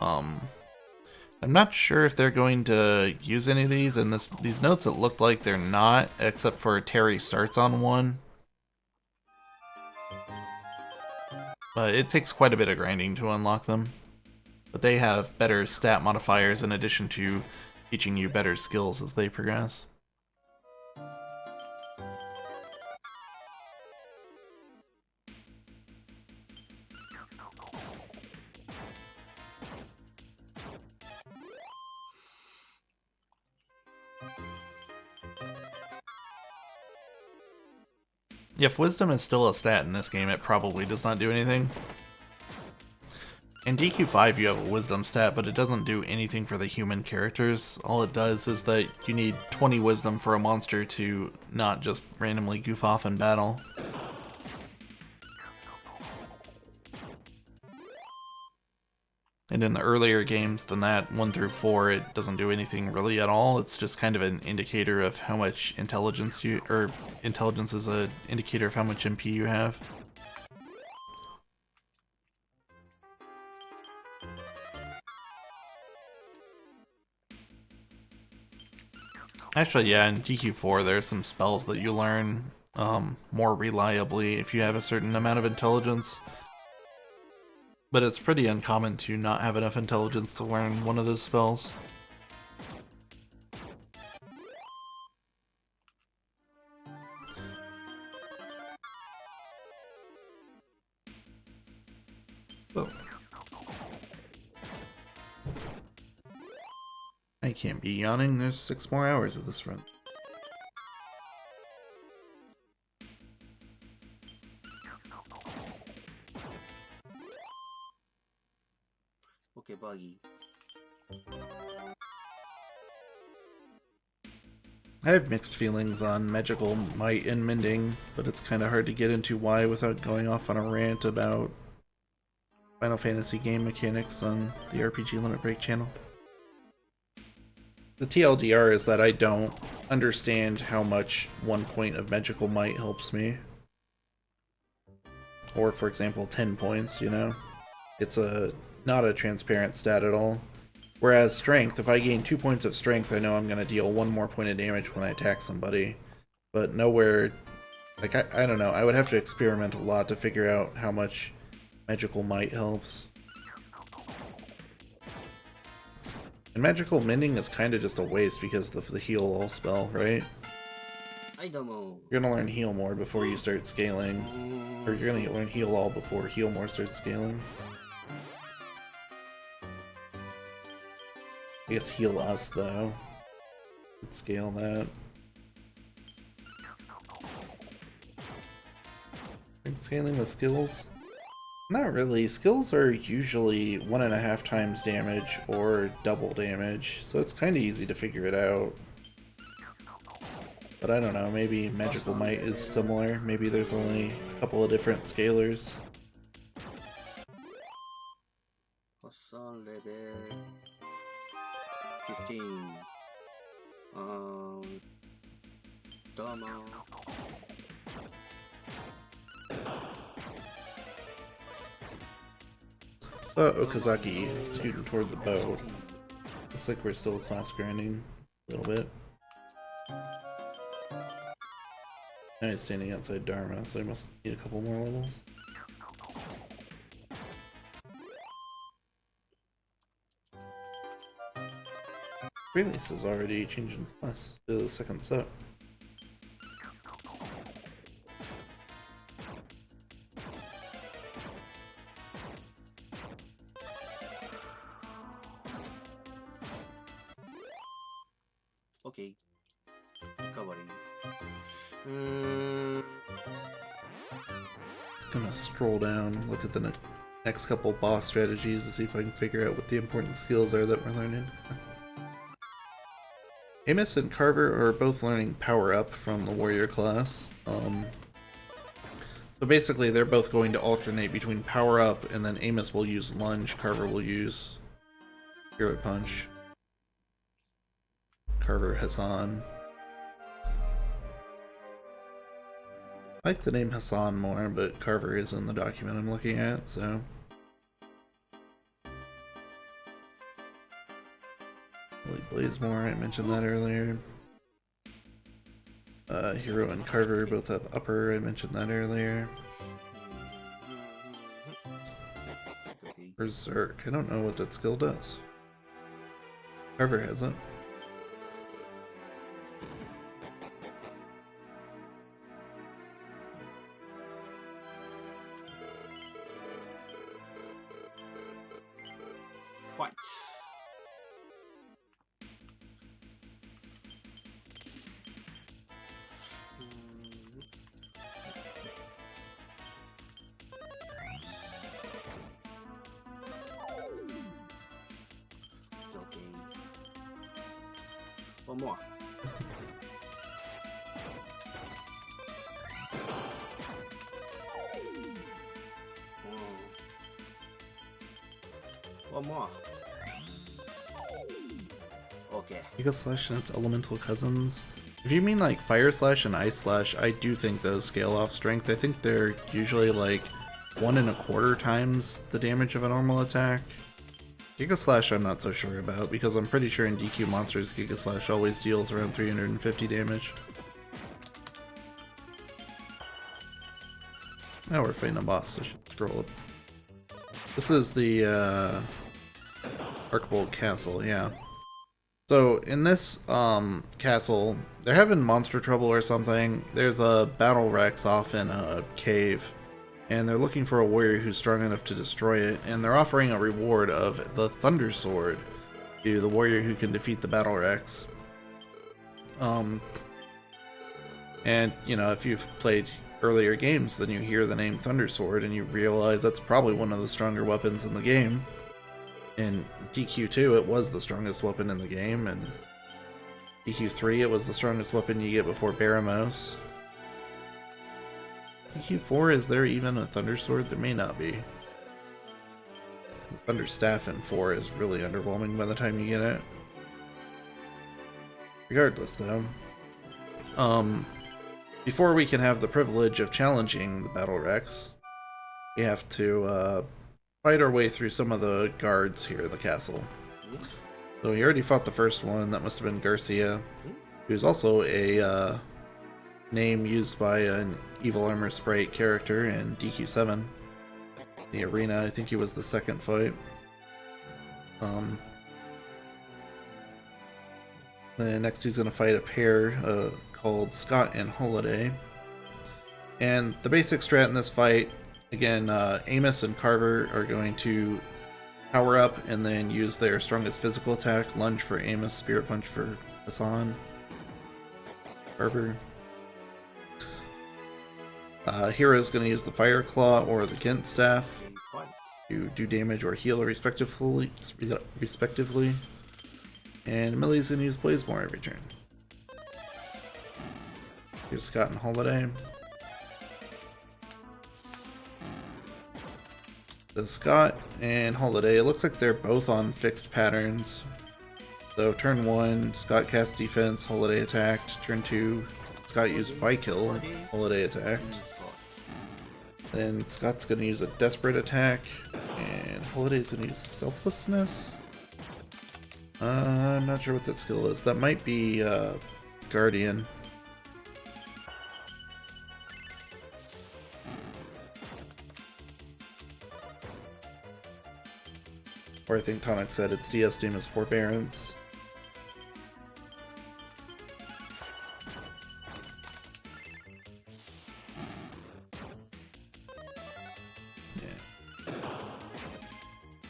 I'm not sure if they're going to use any of these. In these notes, it looked like they're not, except for Terry starts on one. But it takes quite a bit of grinding to unlock them. But they have better stat modifiers in addition to teaching you better skills as they progress. If wisdom is still a stat in this game, it probably does not do anything. In DQ5 you have a wisdom stat, but it doesn't do anything for the human characters. All it does is that you need 20 wisdom for a monster to not just randomly goof off in battle. And in the earlier games than that, 1 through 4, it doesn't do anything really at all. It's just kind of an indicator of how much intelligence intelligence is an indicator of how much MP you have. Actually, yeah, in DQ4 there are some spells that you learn more reliably if you have a certain amount of intelligence. But it's pretty uncommon to not have enough intelligence to learn one of those spells. Oh. I can't be yawning, there's 6 more hours of this run. Okay, Buggy. I have mixed feelings on magical might and mending, but it's kind of hard to get into why without going off on a rant about Final Fantasy game mechanics on the RPG Limit Break channel. The TLDR is that I don't understand how much 1 point of magical might helps me. Or, for example, 10 points, you know? It's not a transparent stat at all. Whereas strength, if I gain 2 points of strength, I know I'm going to deal 1 more point of damage when I attack somebody. But nowhere... Like, I don't know, I would have to experiment a lot to figure out how much magical might helps. And magical mending is kind of just a waste because of the heal all spell, right? You're gonna learn heal more before you start scaling. Or you're gonna learn heal all before heal more starts scaling. I guess heal us though. Let's scale that. Scaling with skills? Not really. Skills are usually 1.5 times damage or double damage, so it's kind of easy to figure it out. But I don't know, maybe Magical Might is similar. Maybe there's only a couple of different scalars. Level 15. Dama. So Okazaki scooting toward the boat. Looks like we're still class grinding a little bit. Now he's standing outside Dharma, so I must need a couple more levels. Release is already changing class to the second set. Okay. Recovery. Just gonna scroll down, look at the next couple boss strategies to see if I can figure out what the important skills are that we're learning. Amos and Carver are both learning Power Up from the Warrior class. So basically they're both going to alternate between Power Up, and then Amos will use Lunge, Carver will use Hero Punch. Carver Hassan. I like the name Hassan more, but Carver is in the document I'm looking at, so... Blazemore, I mentioned that earlier. Hero and Carver both have upper, I mentioned that earlier. Berserk, I don't know what that skill does. Carver hasn't. Fight. Okay. One more. One more. Okay. Giga Slash and its elemental cousins. If you mean like Fire Slash and Ice Slash, I do think those scale off strength. I think they're usually like 1.25 times the damage of a normal attack. Giga Slash I'm not so sure about, because I'm pretty sure in DQ monsters Giga Slash always deals around 350 damage. Now we're fighting a boss, I should scroll up. This is the Arcbolt Castle, yeah. So in this castle, they're having monster trouble or something. There's a battle Rex off in a cave, and they're looking for a warrior who's strong enough to destroy it, and they're offering a reward of the Thunder Sword to the warrior who can defeat the battle Rex. And you know, if you've played earlier games, then you hear the name Thunder Sword and you realize that's probably one of the stronger weapons in the game. In DQ2 it was the strongest weapon in the game, and DQ3 it was the strongest weapon you get before Baramos. DQ4, is there even a Thunder Sword? There may not be. The Thunder Staff in 4 is really underwhelming by the time you get it. Regardless though, before we can have the privilege of challenging the Battle Rex, we have to fight our way through some of the guards here at the castle. So we already fought the first one, that must have been Garcia, who's also a name used by an Evil Armor Sprite character in DQ7. The arena, I think he was the second fight. Then next he's going to fight a pair called Scott and Holiday. And the basic strat in this fight, again, Amos and Carver are going to power up and then use their strongest physical attack, lunge for Amos, spirit punch for Hassan. Carver. Hero's going to use the Fire Claw or the Gint Staff to do damage or heal respectively. And Millie's going to use Blazemore every turn. Here's Scott and Holiday. So Scott and Holiday, it looks like they're both on fixed patterns. So turn 1, Scott cast defense, Holiday attacked. Turn 2, Scott used by kill, Holiday attacked. Then Scott's going to use a desperate attack, and Holiday's going to use selflessness. I'm not sure what that skill is. That might be Guardian. Or I think Tonic said its DS name is Forbearance. Yeah.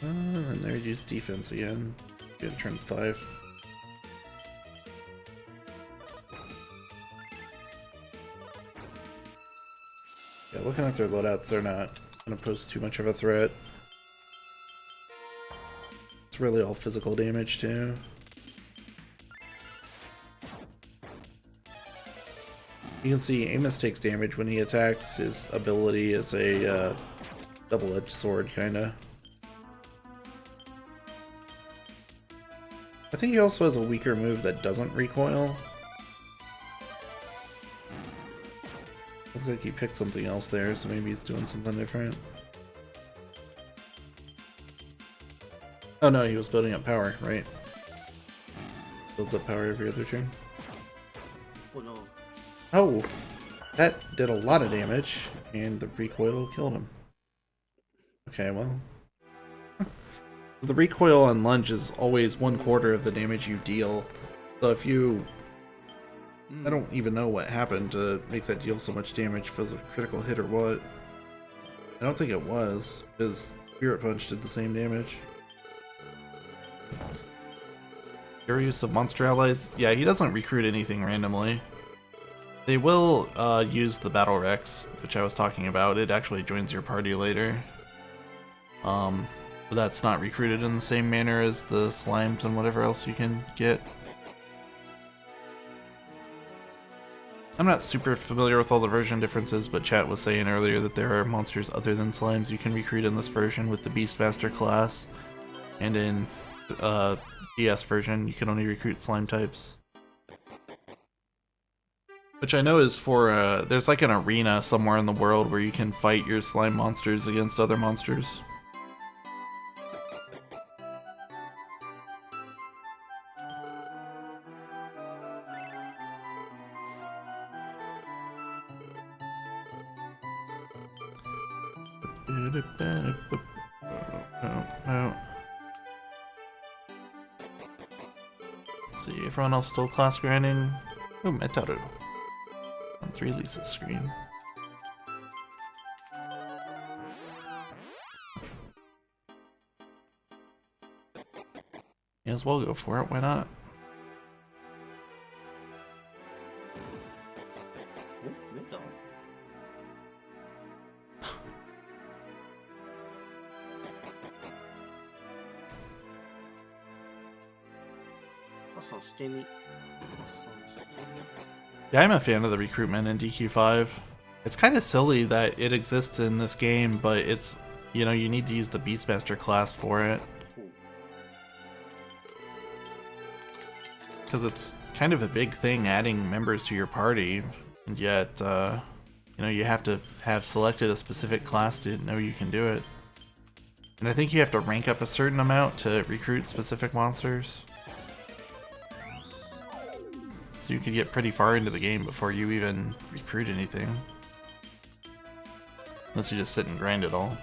And there use defense again. Good, turn 5. Yeah, looking at their loadouts, they're not going to pose too much of a threat. It's really all physical damage too. You can see Amos takes damage when he attacks. His ability is a double-edged sword, kinda. I think he also has a weaker move that doesn't recoil. Looks like he picked something else there, so maybe he's doing something different. Oh no, he was building up power, right? Builds up power every other turn. Oh no. Oh! That did a lot of damage, and the recoil killed him. Okay, well. The recoil on lunge is always 1/4 of the damage you deal. So if you... I don't even know what happened to make that deal so much damage, if it was a critical hit or what. I don't think it was, because Spirit Punch did the same damage. Your use of monster allies? Yeah, he doesn't recruit anything randomly. They will use the Battle Rex, which I was talking about. It actually joins your party later. But that's not recruited in the same manner as the slimes and whatever else you can get. I'm not super familiar with all the version differences, but chat was saying earlier that there are monsters other than slimes you can recruit in this version with the Beastmaster class. And in DS version, you can only recruit slime types. Which I know is for, there's like an arena somewhere in the world where you can fight your slime monsters against other monsters. Let's see, everyone else still class grinding? Oh, Metaru. On 3 Lisa's screen. May as well go for it, why not? Oh, Meta. Hassan,してみ。Yeah, I'm a fan of the recruitment in DQ5. It's kind of silly that it exists in this game, but it's, you know, you need to use the Beastmaster class for it. Because it's kind of a big thing adding members to your party, and yet, you know, you have to have selected a specific class to know you can do it. And I think you have to rank up a certain amount to recruit specific monsters. So you could get pretty far into the game before you even recruit anything. Unless you just sit and grind it all.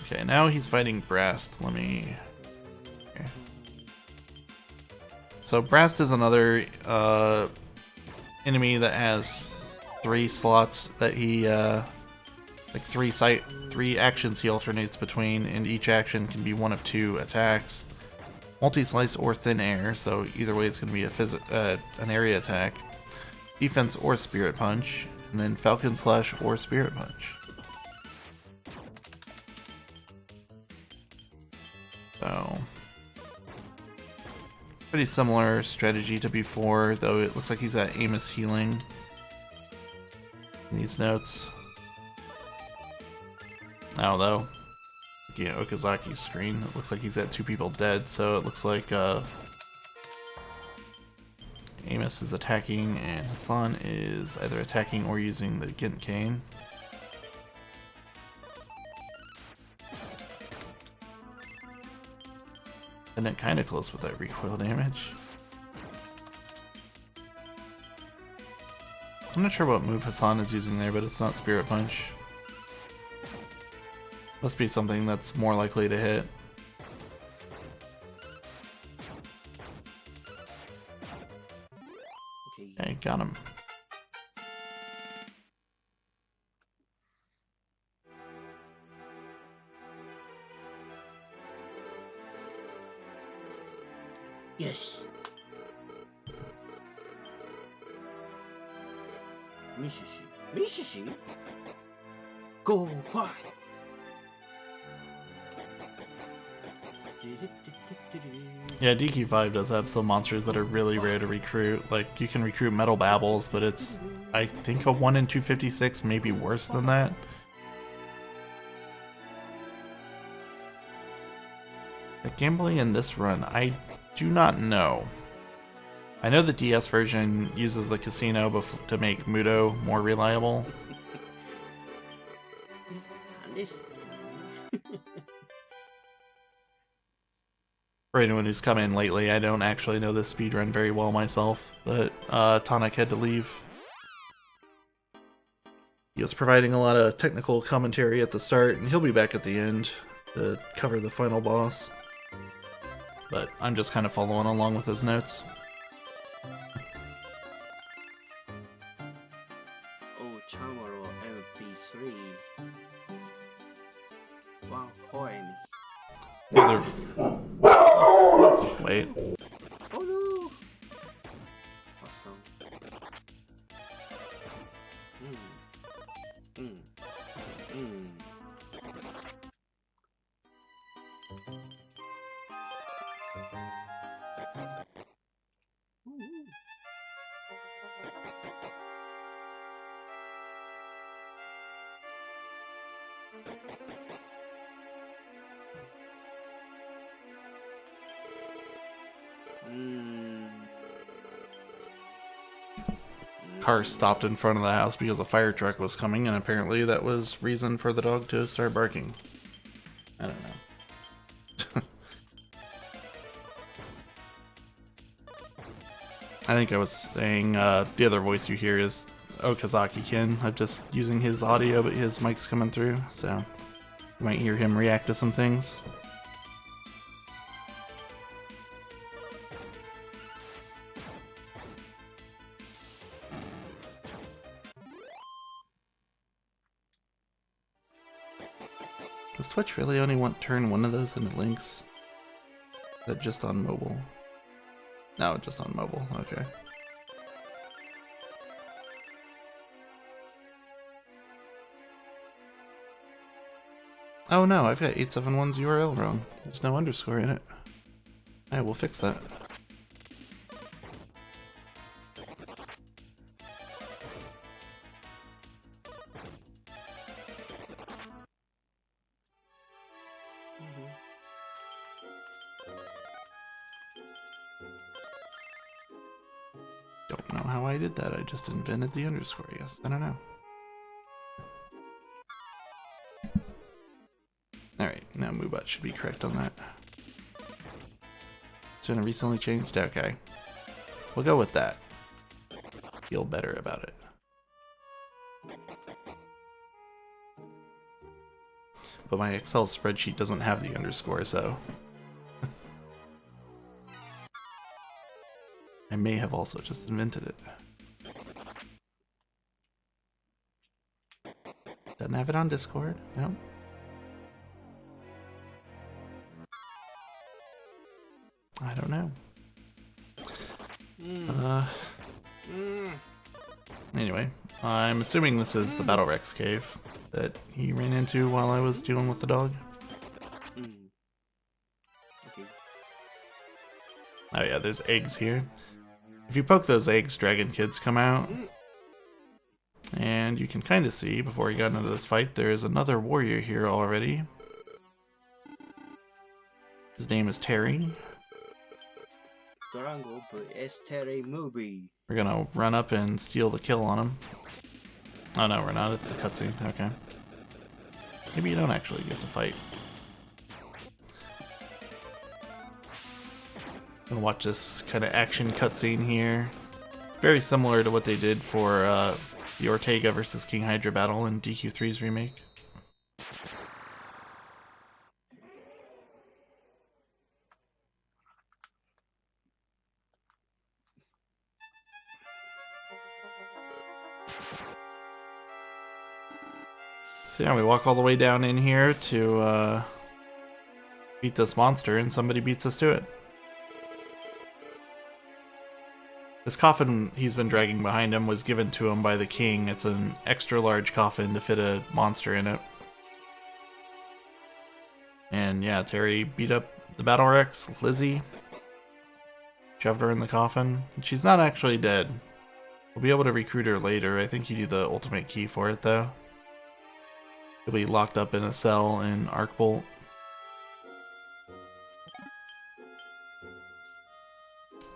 Okay, now he's fighting Brast. Let me... Okay. So Brast is another enemy that has 3 slots that he... like 3 actions he alternates between, and each action can be one of 2 attacks. Multi-slice or thin air, so either way it's going to be an area attack. Defense or spirit punch, and then falcon slash or spirit punch. So, pretty similar strategy to before, though it looks like he's got Amos healing in these notes. Now though, looking at Okazaki's screen, it looks like he's got 2 people dead, so it looks like Amos is attacking and Hassan is either attacking or using the Gint Cane. And then kinda close with that recoil damage. I'm not sure what move Hassan is using there, but it's not Spirit Punch. Must be something that's more likely to hit. Okay, got him. Yes. Mishishi? Go fight! Yeah, DQ5 does have some monsters that are really rare to recruit. Like, you can recruit Metal Babbles, but it's, I think, a 1 in 256, maybe worse than that. The gambling in this run, I do not know. I know the DS version uses the casino to make Muto more reliable. なんです。 For anyone who's come in lately, I don't actually know this speedrun very well myself, but Tonic had to leave. He was providing a lot of technical commentary at the start, and he'll be back at the end to cover the final boss. But I'm just kind of following along with his notes. Oh, Chamorro MP3. Wow, hoy me. Wait. Oh no! Awesome. Car stopped in front of the house because a fire truck was coming, and apparently that was reason for the dog to start barking. I don't know. I think I was saying the other voice you hear is Okazaki-kin. I'm just using his audio, but his mic's coming through, so you might hear him react to some things. Does Twitch really only turn one of those into links? Is that just on mobile? No, just on mobile, okay. Oh no, I've got 871's URL wrong. There's no underscore in it. I will fix that. Don't know how I did that. I just invented the underscore, I guess. I don't know. Alright, now Moobot should be correct on that. It's been recently changed? Okay. We'll go with that. Feel better about it. But my Excel spreadsheet doesn't have the underscore, so... I may have also just invented it. Doesn't have it on Discord? No. I don't know. Anyway, I'm assuming this is the Battle Rex cave that he ran into while I was dealing with the dog. Okay. Oh yeah, there's eggs here. If you poke those eggs, dragon kids come out. And you can kind of see, before he got into this fight, there is another warrior here already. His name is Terry. Durango vs. Terry movie. We're gonna run up and steal the kill on him. Oh no, we're not. It's a cutscene. Okay. Maybe you don't actually get to fight. Gonna watch this kind of action cutscene here. Very similar to what they did for the Ortega versus King Hydra battle in DQ3's remake. So yeah, we walk all the way down in here to beat this monster, and somebody beats us to it. This coffin he's been dragging behind him was given to him by the king. It's an extra large coffin to fit a monster in it. And yeah, Terry beat up the Battle Rex, Lizzie. Shoved her in the coffin. She's not actually dead. We'll be able to recruit her later. I think you need the ultimate key for it though. She'll be locked up in a cell in Arcbolt.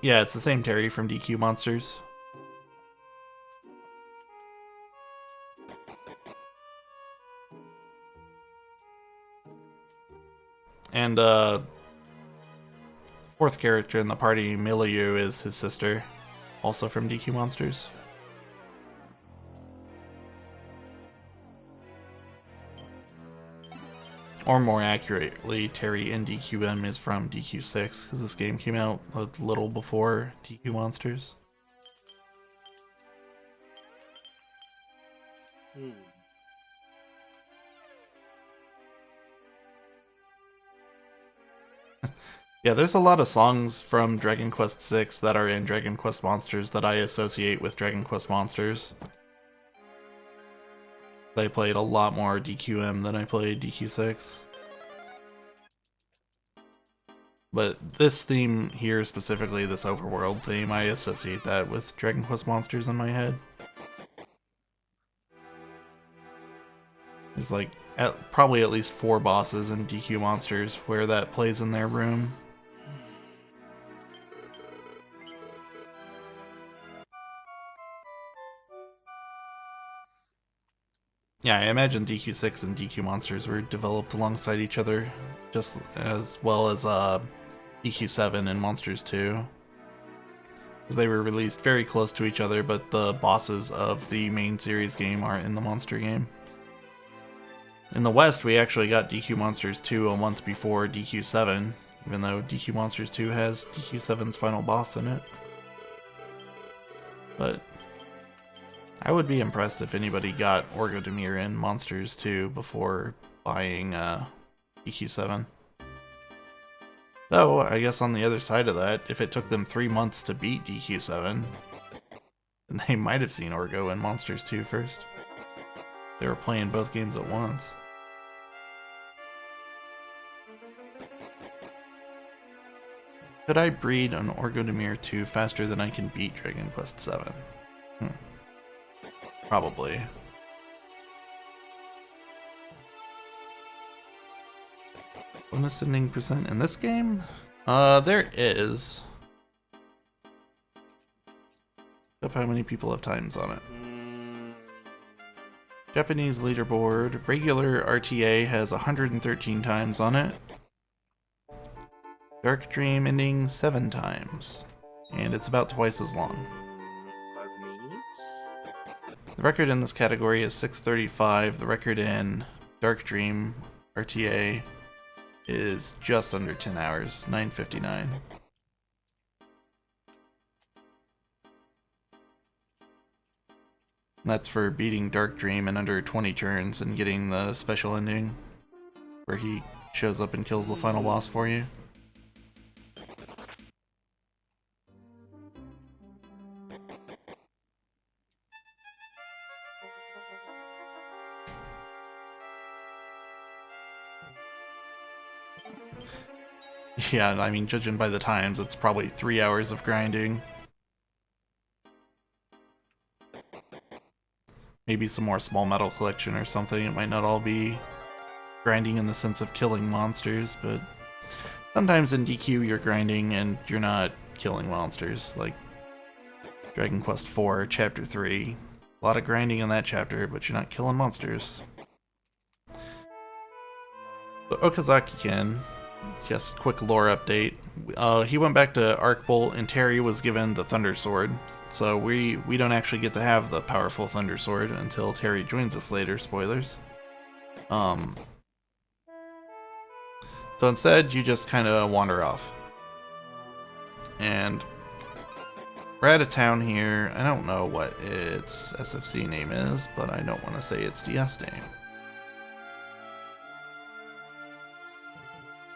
Yeah, it's the same Terry from DQ Monsters. And fourth character in the party, Milieu, is his sister, also from DQ Monsters. Or more accurately, Terry in DQM is from DQ6, because this game came out a little before DQ Monsters. Yeah, there's a lot of songs from Dragon Quest VI that are in Dragon Quest Monsters that I associate with Dragon Quest Monsters. I played a lot more DQM than I played DQ6. But this theme here, specifically this overworld theme, I associate that with Dragon Quest Monsters in my head. There's like probably at least 4 bosses in DQ Monsters where that plays in their room. Yeah, I imagine DQ6 and DQ Monsters were developed alongside each other, just as well as DQ7 and Monsters 2. Because they were released very close to each other, but the bosses of the main series game are in the Monster game. In the West, we actually got DQ Monsters 2 a month before DQ7, even though DQ Monsters 2 has DQ7's final boss in it. But I would be impressed if anybody got Orgodemir in Monsters 2 before buying DQ7. Though, I guess on the other side of that, if it took them 3 months to beat DQ7, then they might have seen Orgo in Monsters 2 first. They were playing both games at once. Could I breed an Orgodemir 2 faster than I can beat Dragon Quest 7? Probably. Bonus ending percent in this game? There is. Look up how many people have times on it. Japanese leaderboard. Regular RTA has 113 times on it. Dark Dream ending 7 times. And it's about twice as long. The record in this category is 6:35. The record in Dark Dream RTA is just under 10 hours, 9:59. That's for beating Dark Dream in under 20 turns and getting the special ending where he shows up and kills the final boss for you. Yeah, I mean, judging by the times, it's probably 3 hours of grinding. Maybe some more small metal collection or something. It might not all be grinding in the sense of killing monsters, but sometimes in DQ you're grinding and you're not killing monsters, like Dragon Quest IV, Chapter 3. A lot of grinding in that chapter, but you're not killing monsters. So Okazaki-ken, just quick lore update. He went back to Arcbolt and Terry was given the Thunder Sword. So we don't actually get to have the powerful Thunder Sword until Terry joins us later, spoilers. So instead, you just kind of wander off. And we're at a town here. I don't know what its SFC name is, but I don't want to say its DS name.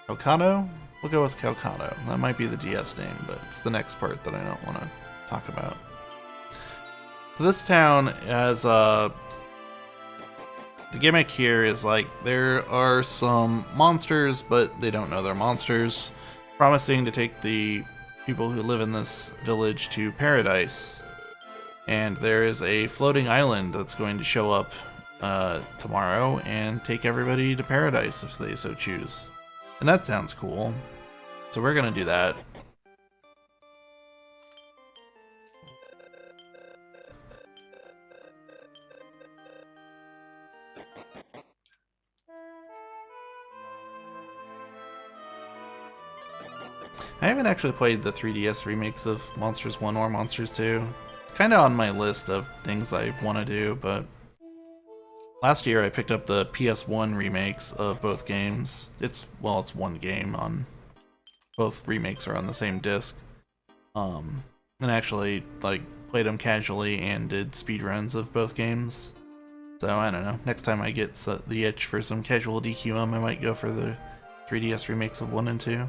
Calcano? We'll go with Calcano. That might be the DS name, but it's the next part that I don't want to talk about. So this town has the gimmick here is like there are some monsters, but they don't know they're monsters, promising to take the people who live in this village to paradise. And there is a floating island that's going to show up tomorrow and take everybody to paradise if they so choose. And that sounds cool. So we're gonna do that. I haven't actually played the 3DS remakes of Monsters 1 or Monsters 2. It's kind of on my list of things I want to do, but last year I picked up the PS1 remakes of both games. It's one game on both remakes are on the same disc. And actually like played them casually and did speedruns of both games. So I don't know. Next time I get the itch for some casual DQM, I might go for the 3DS remakes of 1 and 2.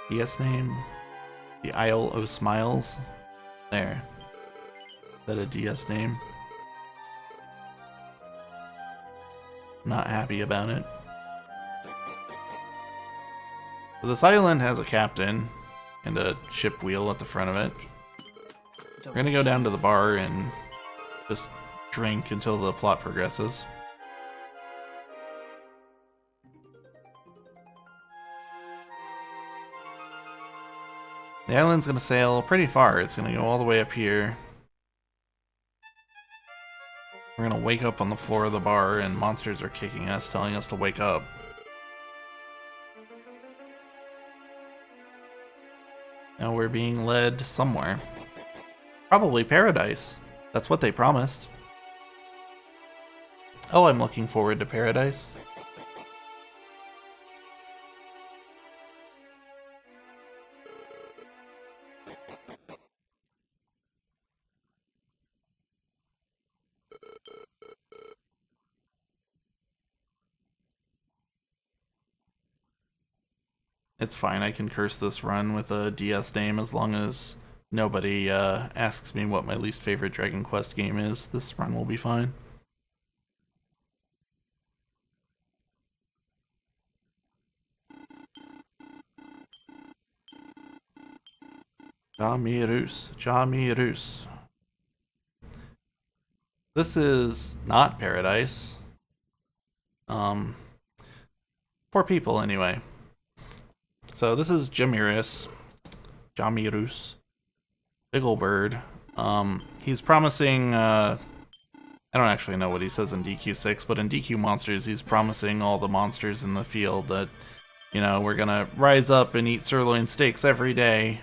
DS name? The Isle o' Smiles? There. Is that a DS name? Not happy about it. So this island has a captain and a ship wheel at the front of it. We're gonna go down to the bar and just drink until the plot progresses. The island's gonna sail pretty far. It's gonna go all the way up here. We're gonna wake up on the floor of the bar and monsters are kicking us, telling us to wake up. Now we're being led somewhere. Probably paradise. That's what they promised. Oh, I'm looking forward to paradise. It's fine, I can curse this run with a DS name as long as nobody asks me what my least favorite Dragon Quest game is. This run will be fine. Jamirus. This is not paradise. Poor people anyway. So this is Jamirus. Big ol' bird. He's promising, I don't actually know what he says in DQ6, but in DQ Monsters, he's promising all the monsters in the field that, you know, we're gonna rise up and eat sirloin steaks every day.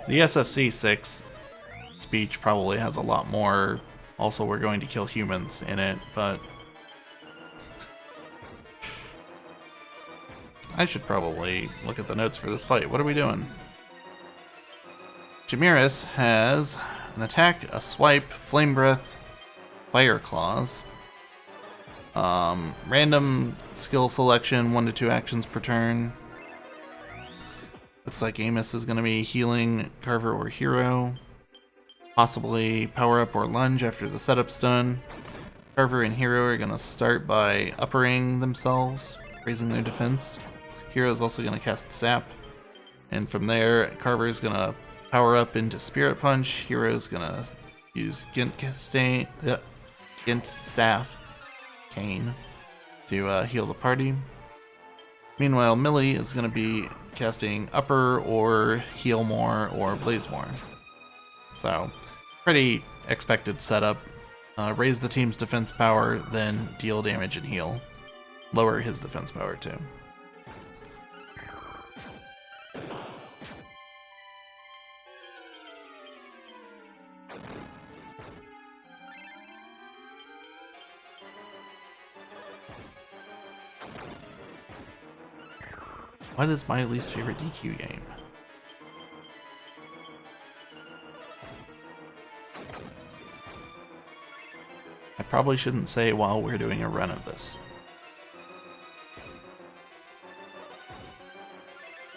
The SFC 6 speech probably has a lot more, also we're going to kill humans in it, but I should probably look at the notes for this fight. What are we doing? Jamirus has an attack, a swipe, flame breath, fire claws. Random skill selection, 1 to 2 actions per turn. Looks like Amos is going to be healing Carver or Hero. Possibly power up or lunge after the setup's done. Carver and Hero are going to start by uppering themselves, raising their defense. Hero is also going to cast Sap. And from there, Carver is going to power up into Spirit Punch. Hero is going to use Gint Staff, Cane, to heal the party. Meanwhile, Millie is going to be casting Upper or Heal More or Blaze More. So, pretty expected setup. Raise the team's defense power, then deal damage and heal. Lower his defense power too. What is my least favorite DQ game? I probably shouldn't say while we're doing a run of this.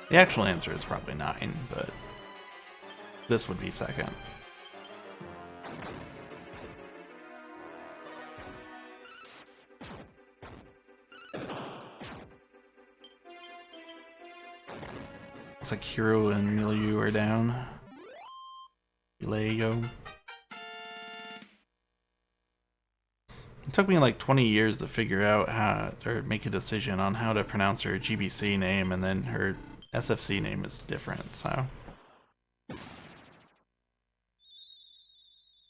The actual answer is probably 9, but this would be second. Looks like Hero and Milieu are down. Lego. It took me like 20 years to figure out how, or make a decision on how to pronounce her GBC name, and then her SFC name is different, so.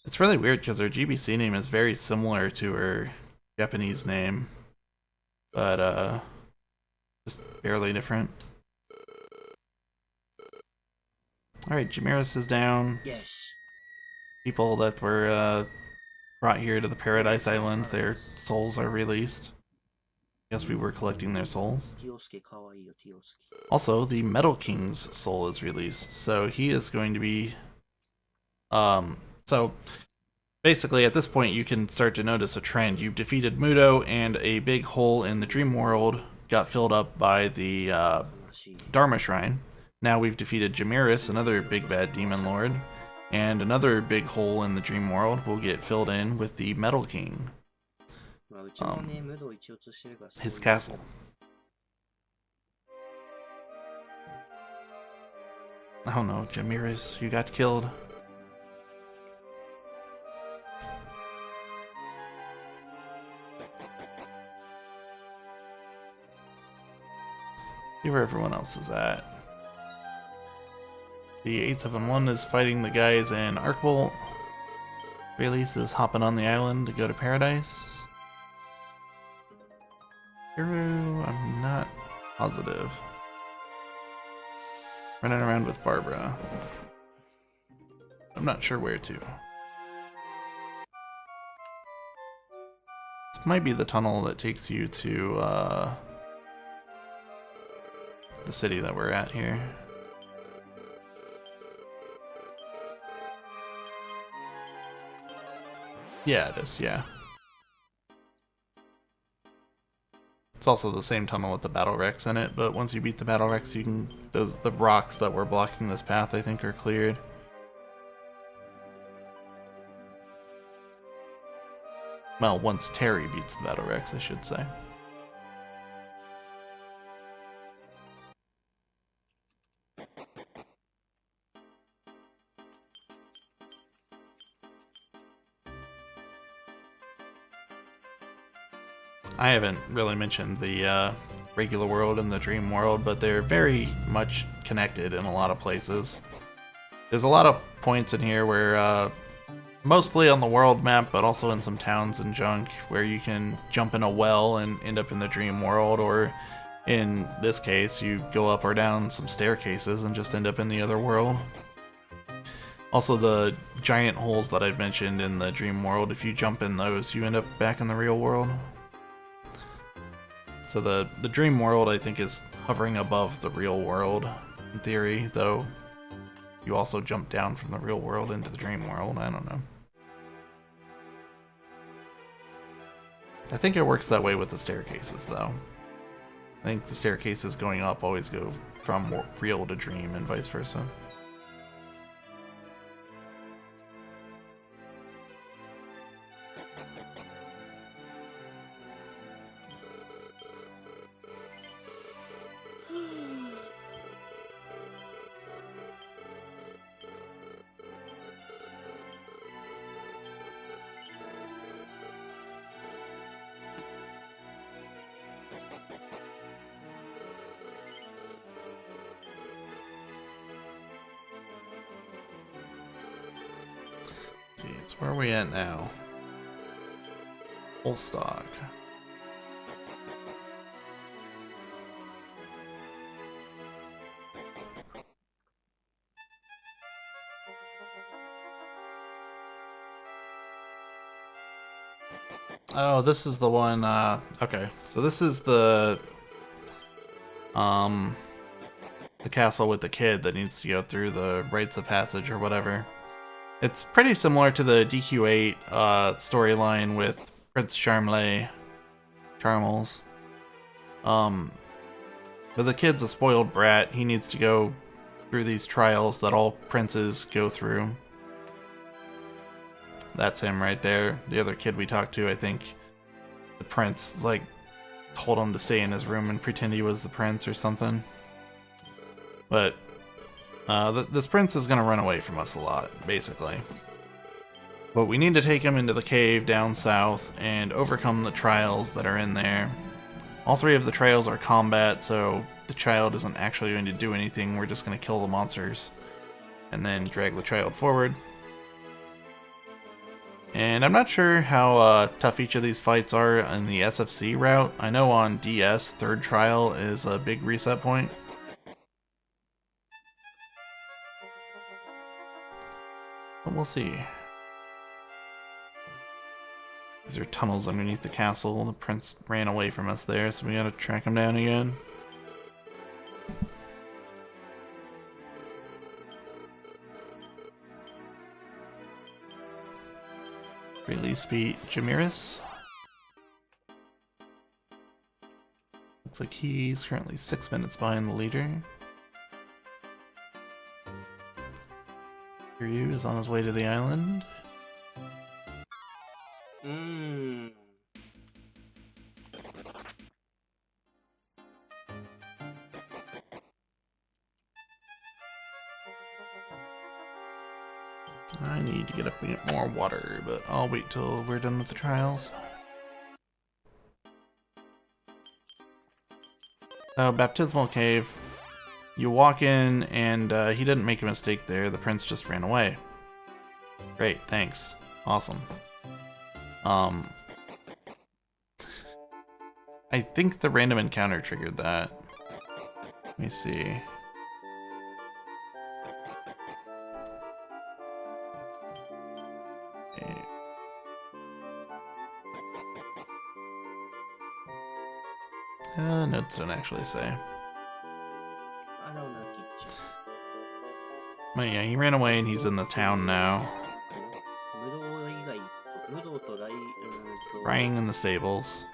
It's really weird because her GBC name is very similar to her Japanese name, but just barely different. Alright, Jamiris is down. Yes. People that were brought here to the Paradise Island, their souls are released. Guess we were collecting their souls. Also, the Metal King's soul is released, so he is going to be... So, basically, at this point, you can start to notice a trend. You've defeated Mudo, and a big hole in the dream world got filled up by the Dharma Shrine. Now we've defeated Jamiris, another big bad demon lord, and another big hole in the dream world will get filled in with the Metal King. His castle. Oh no, Jamiris, you got killed. See where everyone else is at. The 871 is fighting the guys in Arcbolt. Release is hopping on the island to go to Paradise. Hero, I'm not positive. Running around with Barbara. I'm not sure where to. This might be the tunnel that takes you to the city that we're at here. Yeah, it is, yeah. It's also the same tunnel with the battle wrecks in it, but once you beat the battle wrecks, you can... the rocks that were blocking this path, I think, are cleared. Well, once Terry beats the battle wrecks, I should say. I haven't really mentioned the regular world and the dream world, but they're very much connected in a lot of places. There's a lot of points in here where, mostly on the world map, but also in some towns and junk, where you can jump in a well and end up in the dream world, or in this case, you go up or down some staircases and just end up in the other world. Also, the giant holes that I've mentioned in the dream world, if you jump in those, you end up back in the real world. So the dream world, I think, is hovering above the real world, in theory, though you also jump down from the real world into the dream world. I don't know. I think it works that way with the staircases, though. I think the staircases going up always go from real to dream and vice versa. Where are we at now? Full stock. Oh, this is the one, okay. So this is the castle with the kid that needs to go through the rites of passage or whatever. It's pretty similar to the DQ8 storyline with Prince Charmley, Charmles. But the kid's a spoiled brat. He needs to go through these trials that all princes go through. That's him right there. The other kid we talked to, I think the prince, like, told him to stay in his room and pretend he was the prince or something. But this prince is going to run away from us a lot, basically. But we need to take him into the cave down south and overcome the trials that are in there. All three of the trials are combat, so the child isn't actually going to do anything. We're just going to kill the monsters and then drag the child forward. And I'm not sure how tough each of these fights are in the SFC route. I know on DS, third trial is a big reset point. But we'll see. These are tunnels underneath the castle. The prince ran away from us there, so we gotta track him down again. Release beat Jamiris. Looks like he's currently 6 minutes behind the leader. Ryu is on his way to the island. I need to get up and get more water, but I'll wait till we're done with the trials. Baptismal Cave. You walk in, and he didn't make a mistake there. The prince just ran away. Great, thanks. Awesome. I think the random encounter triggered that. Let me see. Notes don't actually say. But yeah, he ran away and he's in the town now. Crying in the stables.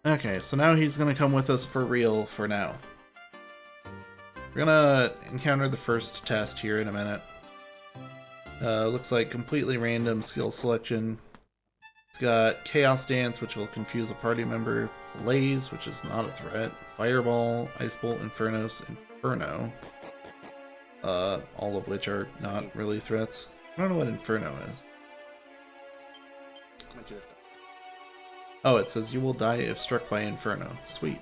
Okay, so now he's gonna come with us for real for now. We're gonna encounter the first test here in a minute. Looks like completely random skill selection. It's got Chaos Dance, which will confuse a party member, Blaze, which is not a threat, Fireball, Ice Bolt, Infernos, Inferno. All of which are not really threats. I don't know what Inferno is. Oh, it says you will die if struck by Inferno. Sweet.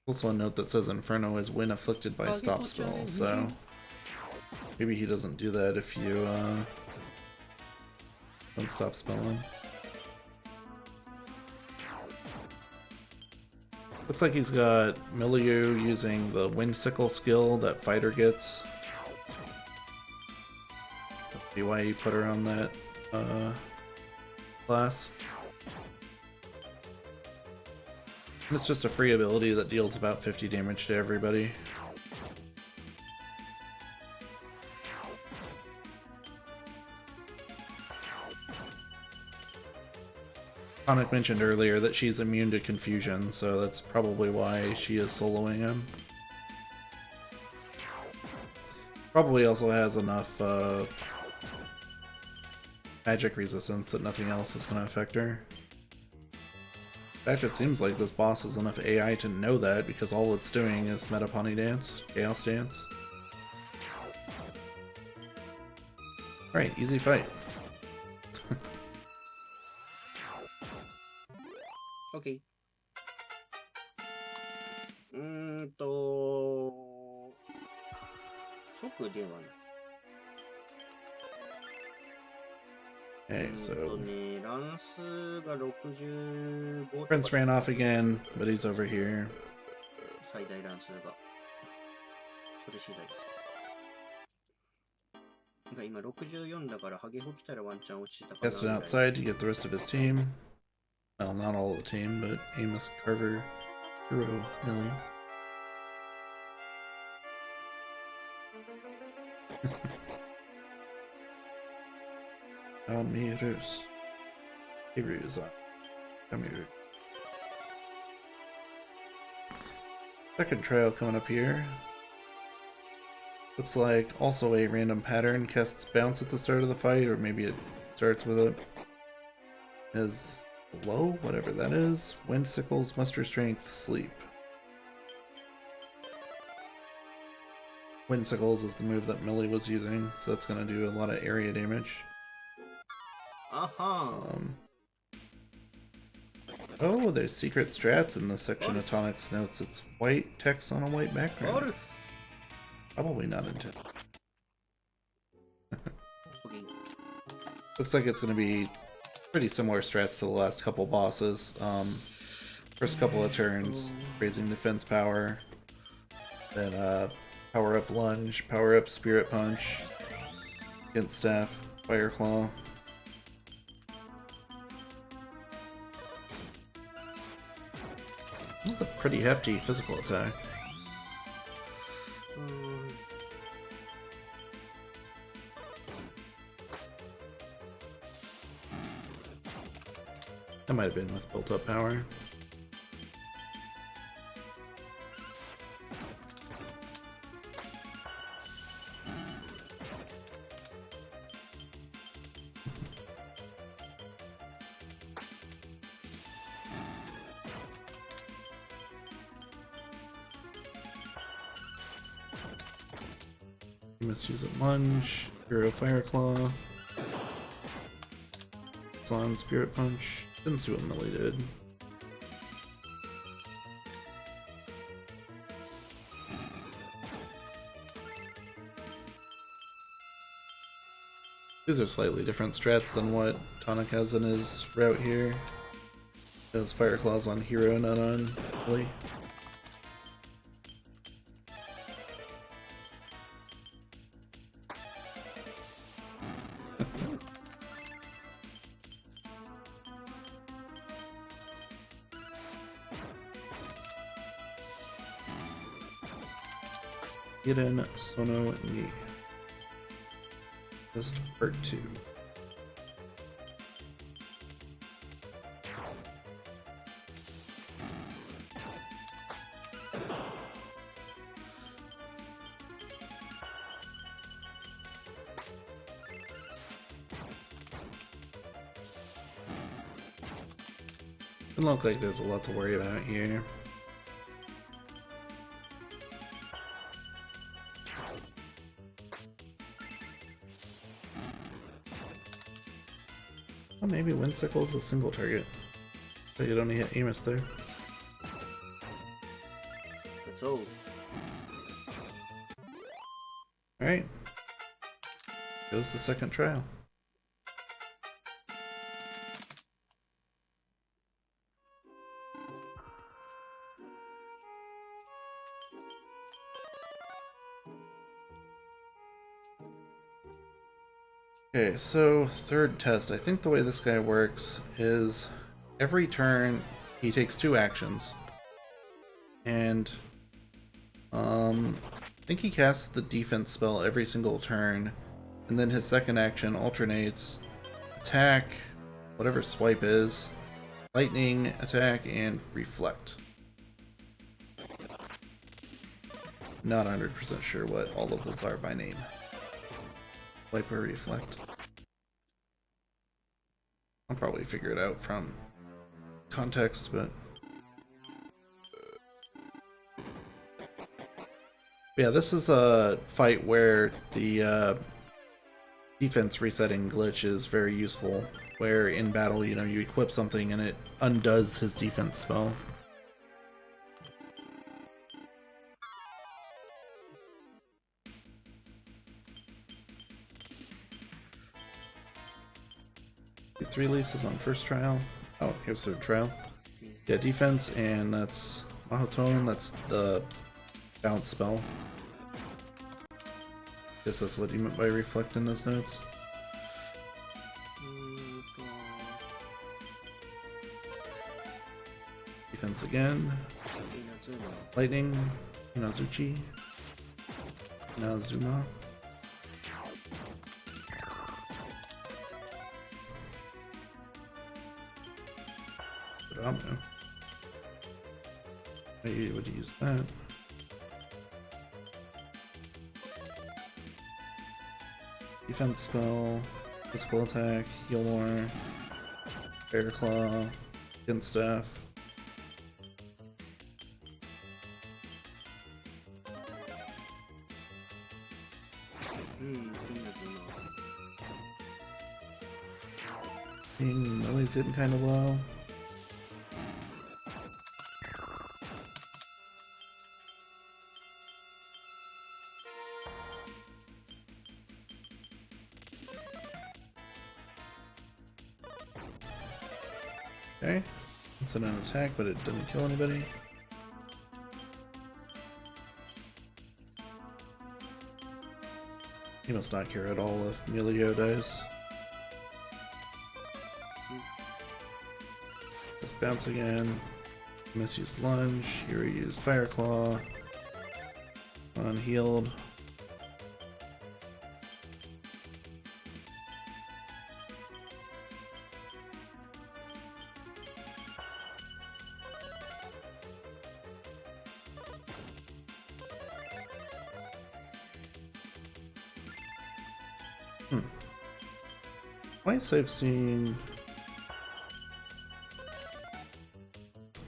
Also a note that says Inferno is when afflicted by stop spell, so maybe he doesn't do that if you don't stop spelling. Looks like he's got Milieu using the Windsickle skill that Fighter gets. That's why you put her on that class. And it's just a free ability that deals about 50 damage to everybody. Sonic mentioned earlier that she's immune to confusion, so that's probably why she is soloing him. Probably also has enough magic resistance that nothing else is going to affect her. In fact, it seems like this boss has enough AI to know that because all it's doing is Metapony Dance, Chaos Dance. Right, easy fight. Okay. 即ではない。 Okay, so ランスが65とか Prince ran off again, but he's over here. 最大ランスがそれ次第だ。今64だからハゲホ来たらワンチャン落ちたかな。 Tested outside to get the rest of his team. Well, not all of the team, but Amos, Carver, Hero, Millie. Amirus. Amirus. Amirus. Second trail coming up here. Looks like also a random pattern casts bounce at the start of the fight, or maybe it starts with it. Is low, whatever that is. Windsickles, muster strength, sleep. Windsickles is the move that Millie was using, so that's going to do a lot of area damage. Uh-huh. Oh, there's secret strats in this section of Tonic's notes. It's white text on a white background. Probably not intended. Okay. Looks like it's going to be pretty similar strats to the last couple bosses. First couple of turns, raising defense power, then power up lunge, power up spirit punch, against staff, fire claw. That's a pretty hefty physical attack. That might have been with built up power. You must use a lunge, hero fire claw, Salon spirit punch. Didn't see what Millie did. These are slightly different strats than what Tonic has in his route here. He has fire claws on hero, not on Millie. Iren Sono ni. Just part 2. Doesn't look like there's a lot to worry about here. Well, maybe Windsickle's a single target, but you'd only hit Amos there. That's all. Alright. Goes the second trial. Okay, so third test. I think the way this guy works is every turn he takes 2 actions. And I think he casts the defense spell every single turn, and then his second action alternates attack, whatever swipe is, lightning, attack, and reflect. Not 100% sure what all of those are by name. Swipe or reflect. I'll probably figure it out from context, but yeah, this is a fight where the defense resetting glitch is very useful, where in battle, you know, you equip something and it undoes his defense spell. The 3 releases on first trial. Oh, here's third trial. Yeah, defense, and that's Mahotone, that's the bounce spell. Guess that's what he meant by reflect in his notes. Defense again. Lightning. Inazuchi. Inazuma. Domino. I would use that. Defense spell, physical attack, heal more, bear claw, against staff. Millie's hitting kind of low. Okay, it's an attack, but it didn't kill anybody. He must not care at all if Melio dies. Let's bounce again. Misused lunge. Yuri used Fire Claw. Unhealed. Twice I've seen...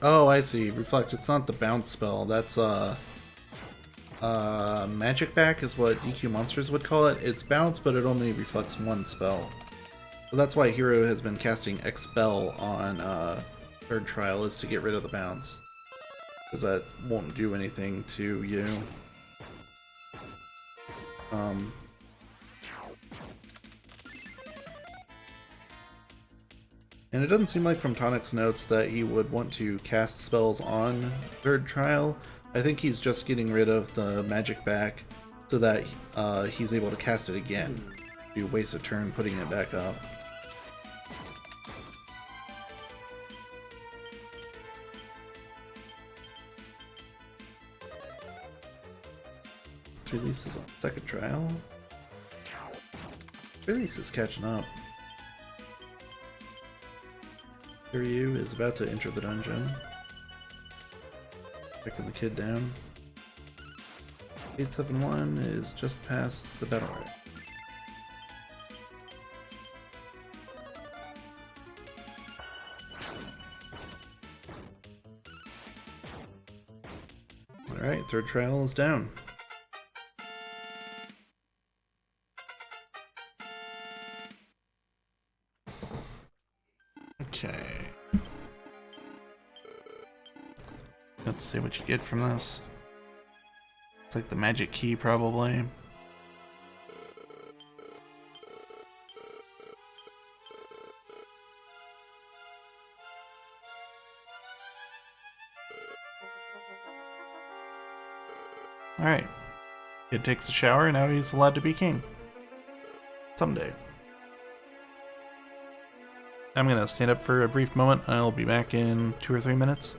Oh, I see. Reflect. It's not the bounce spell. That's, Magic Back is what DQ monsters would call it. It's bounce, but it only reflects one spell. So that's why Hero has been casting Expel on, Third Trial, is to get rid of the bounce. Because that won't do anything to you. And it doesn't seem like from Tonic's notes that he would want to cast spells on Third Trial. I think he's just getting rid of the Magic Back so that he's able to cast it again. You waste a turn putting it back up. Release is on second trial. Release is catching up. Kiryu is about to enter the dungeon. Checking the kid down. 871 is just past the battle area. Alright, third trial is down. Okay. Let's see what you get from this. It's like the magic key, probably. Alright. Kid takes a shower, and now he's allowed to be king. Someday. I'm gonna stand up for a brief moment. I'll be back in 2 or 3 minutes.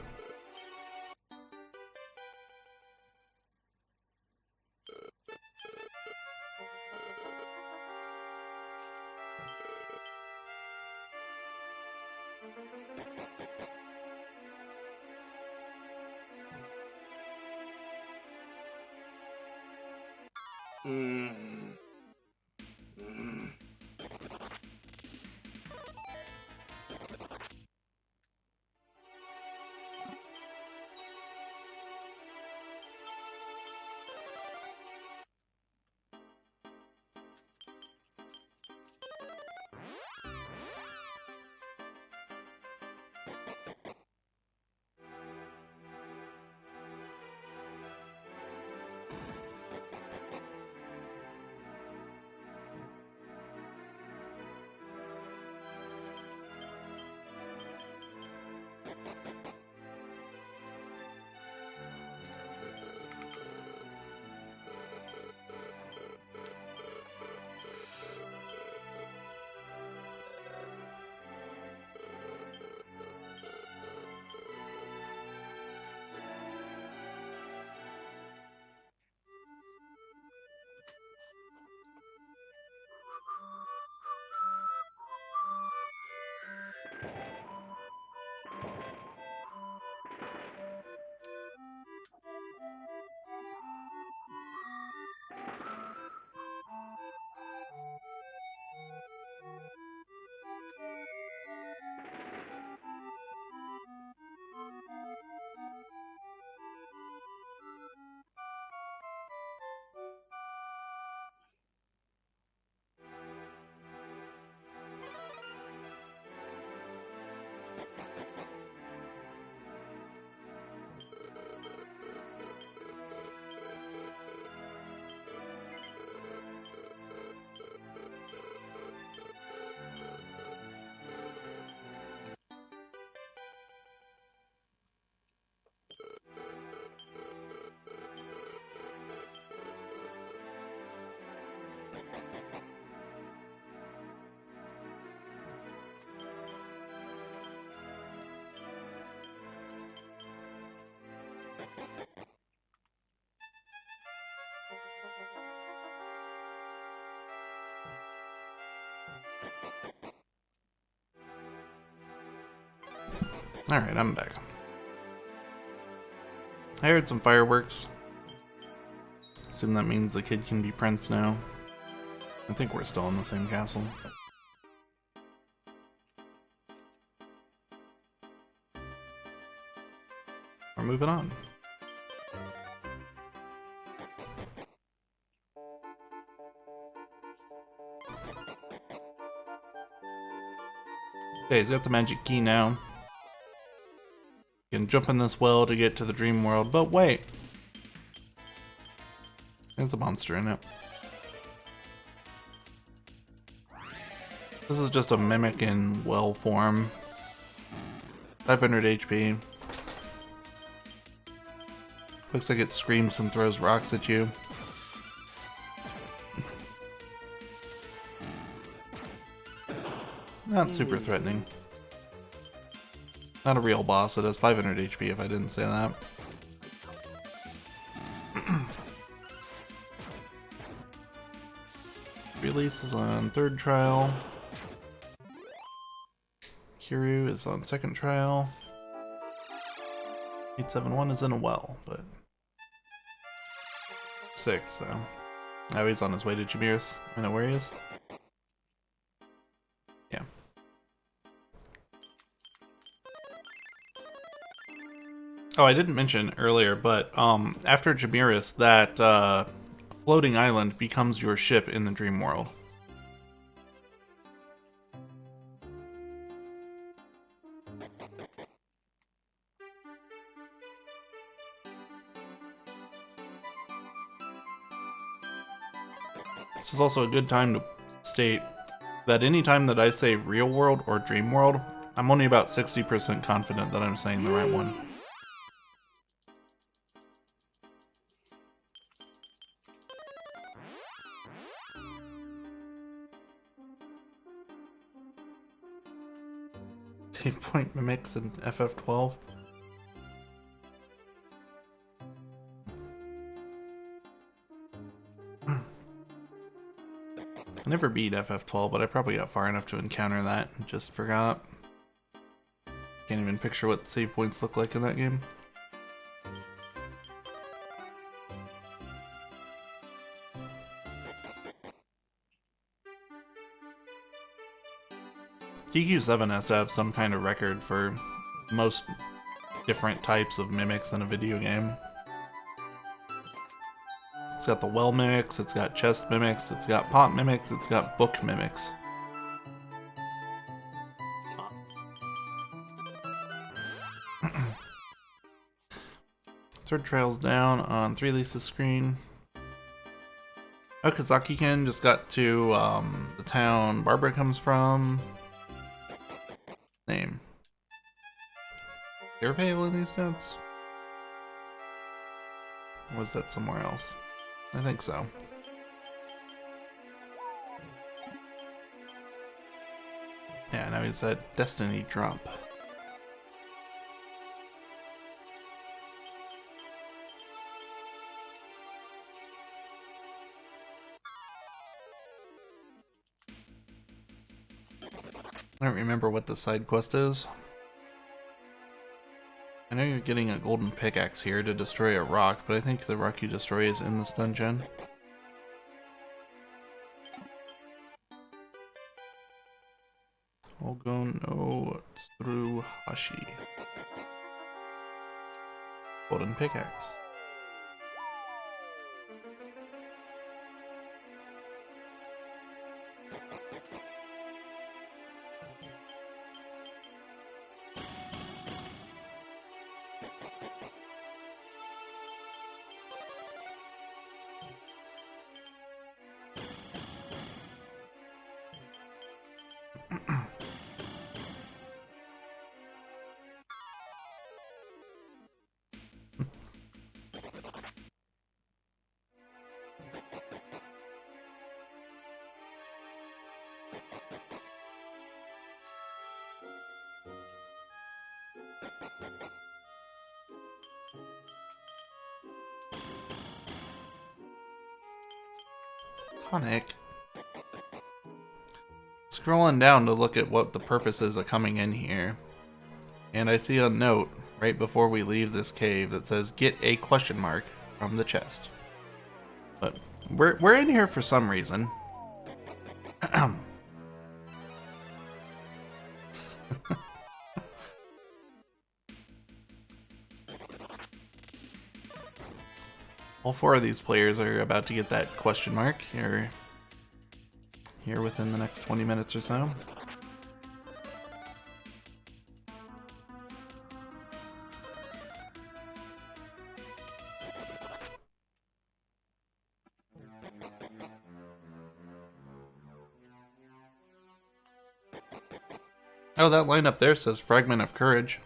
Alright, I'm back. I heard some fireworks. Assume that means the kid can be prince now. I think we're still in the same castle. We're moving on. Okay, he's got the magic key now. You can jump in this well to get to the dream world, but wait! There's a monster in it. This is just a mimic in well form. 500 HP. Looks like it screams and throws rocks at you. Not super threatening. Not a real boss. It has 500 HP if I didn't say that. Release is on 3rd trial. Kiryu is on 2nd trial. 871 is in a well, but 6th, so. Oh, he's on his way to Jamir's. I know where he is. Yeah. Oh, I didn't mention earlier, but after Jamirus, that floating island becomes your ship in the dream world. This is also a good time to state that anytime that I say real world or dream world, I'm only about 60% confident that I'm saying the right one. Save point mimics in FF12. I never beat FF12, but I probably got far enough to encounter that and just forgot. Can't even picture what save points look like in that game. TQ7 has to have some kind of record for most different types of mimics in a video game. It's got the well mimics, it's got chest mimics, it's got pot mimics, it's got book mimics. Third trail's down on 3 Lisa's screen. Okazaki-ken just got to the town Barbara comes from. Name. Airpale in these notes? Or was that somewhere else? I think so. Yeah, now he's at Destiny Drop. I don't remember what the side quest is. I know you're getting a golden pickaxe here to destroy a rock, but I think the rock you destroy is in this dungeon. Ogo no Tsuruhashi. Golden pickaxe. Tonic. Scrolling down to look at what the purpose is of coming in here. And I see a note right before we leave this cave that says, get a question mark from the chest. But we're in here for some reason. All 4 of these players are about to get that question mark here within the next 20 minutes or so. Oh, that line up there says Fragment of Courage.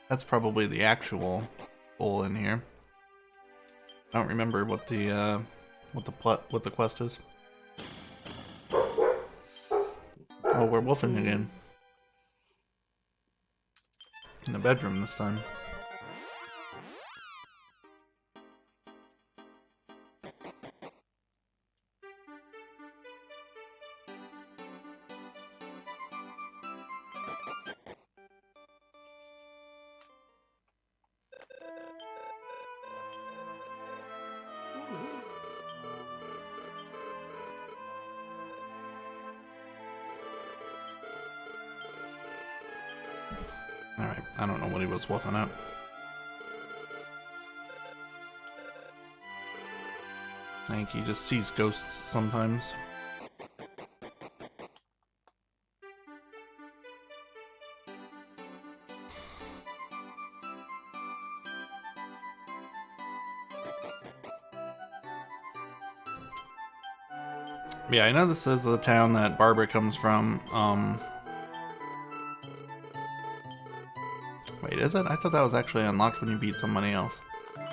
That's probably the actual goal in here. I don't remember what the quest is. Oh, we're wolfing again. In the bedroom this time. Alright, I don't know what he was wolfing out. I think he just sees ghosts sometimes. Yeah, I know this is the town that Barbara comes from. Wait, is it? I thought that was actually unlocked when you beat somebody else. I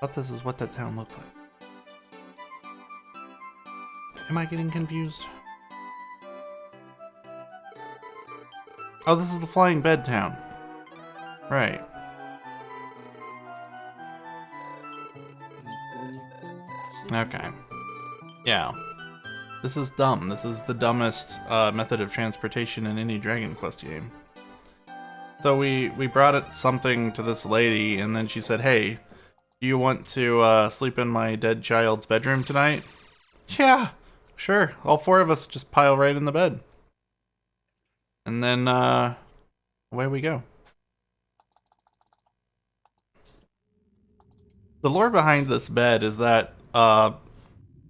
thought this is what that town looked like. Am I getting confused? Oh, this is the flying bed town. Right. Okay. Yeah. This is dumb. This is the dumbest method of transportation in any Dragon Quest game. So we brought it something to this lady, and then she said, hey, do you want to sleep in my dead child's bedroom tonight? Yeah, sure. All 4 of us just pile right in the bed. And then away we go. The lore behind this bed is that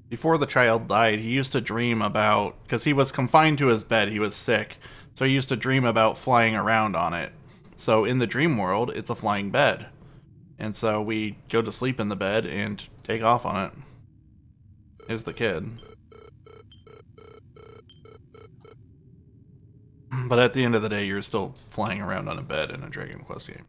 before the child died, he used to dream about, because he was confined to his bed, he was sick, so he used to dream about flying around on it. So in the dream world, it's a flying bed. And so we go to sleep in the bed and take off on it. Here's the kid. But at the end of the day, you're still flying around on a bed in a Dragon Quest game.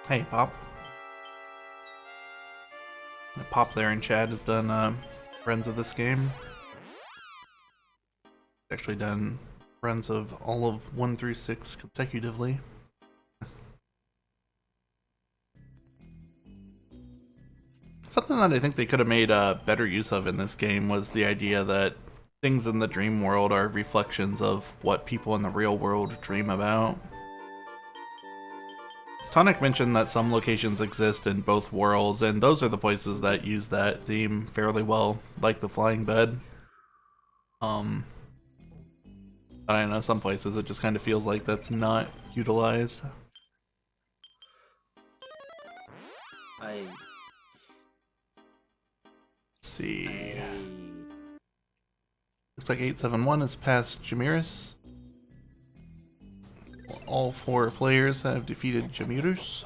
Hey, Pop. Pop there in chat has done Friends of this game. Actually done Friends of all of 1 through 6 consecutively. Something that I think they could have made better use of in this game was the idea that things in the dream world are reflections of what people in the real world dream about. Tonic mentioned that some locations exist in both worlds, and those are the places that use that theme fairly well, like the flying bed. But I know some places it just kind of feels like that's not utilized. Let's see. Looks like 871 is past Jamiris. all 4 players have defeated Jamirus.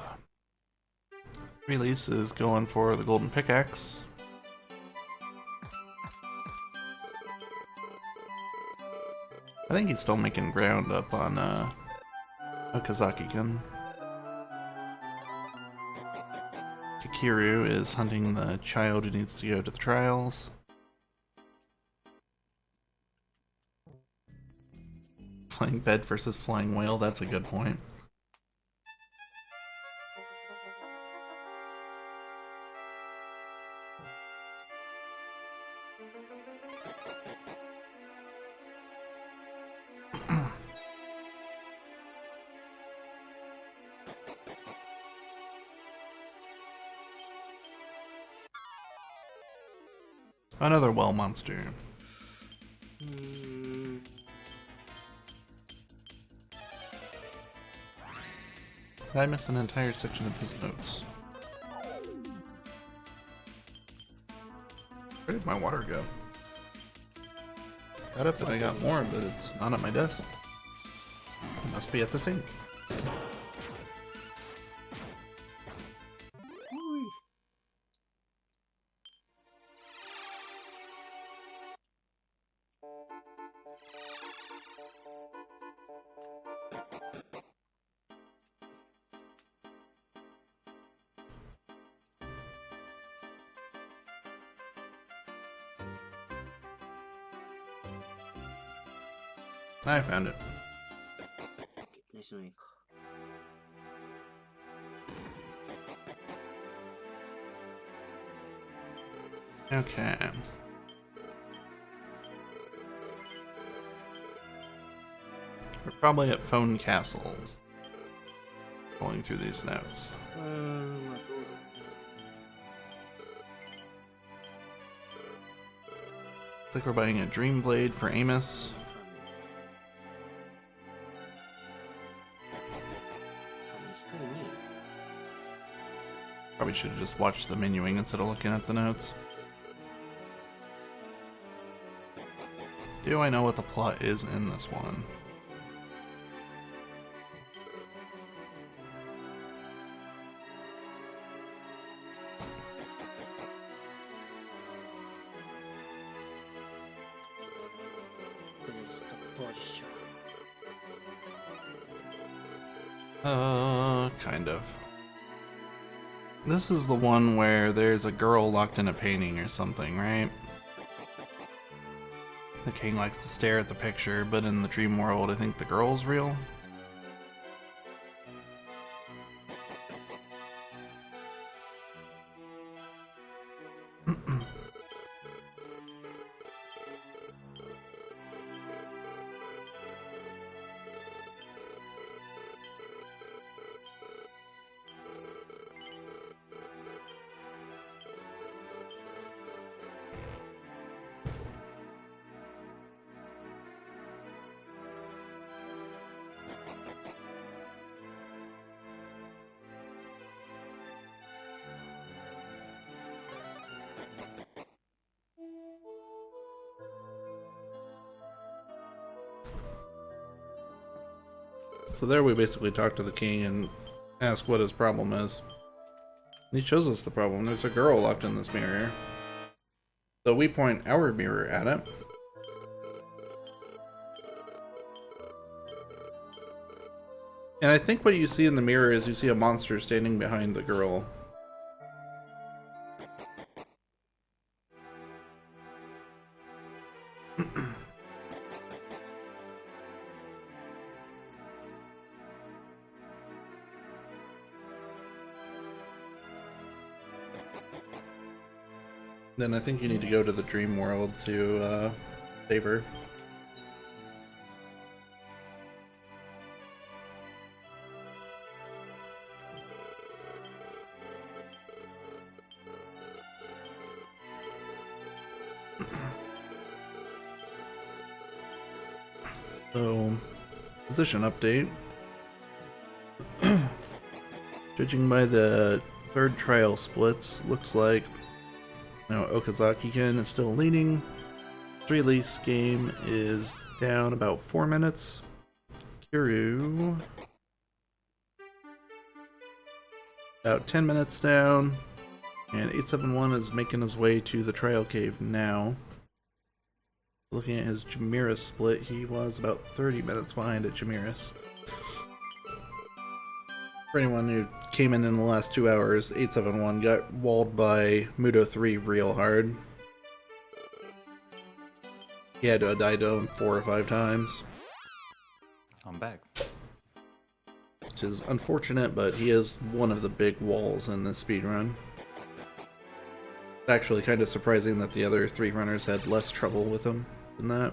Release is going for the golden pickaxe. I think he's still making ground up on Okazaki-kun. Kakiru is hunting the child who needs to go to the trials. Flying bed versus flying whale, that's a good point. Another well monster. Did I miss an entire section of his notes? Where did my water go? Got up and I got more, but it's not at my desk. It must be at the sink. I found it. Nice to meet you. Okay. We're probably at Phone Castle. Going through these notes. Looks like we're buying a Dream Blade for Amos. Probably should have just watched the menuing instead of looking at the notes. Do I know what the plot is in this one? Kind of. This is the one where there's a girl locked in a painting or something, right? The king likes to stare at the picture, but in the dream world, I think the girl's real. So there we basically talk to the king and ask what his problem is. And he shows us the problem. There's a girl locked in this mirror. So we point our mirror at it. And I think what you see in the mirror is you see a monster standing behind the girl. Then I think you need to go to the dream world to save her. So, position update. Judging by the third trial splits, looks like Okazaki-kun is still leading. The release game is down about 4 minutes. Kiryu About 10 minutes down, and 871 is making his way to the Trail Cave now. Looking at his Jamiris split, he was about 30 minutes behind at Jamiris. For anyone who came in the last 2 hours, 871 got walled by Mudo 3 real hard. He had to die to him 4 or 5 times. I'm back. Which is unfortunate, but he is one of the big walls in this speedrun. It's actually kind of surprising that the other 3 runners had less trouble with him than that.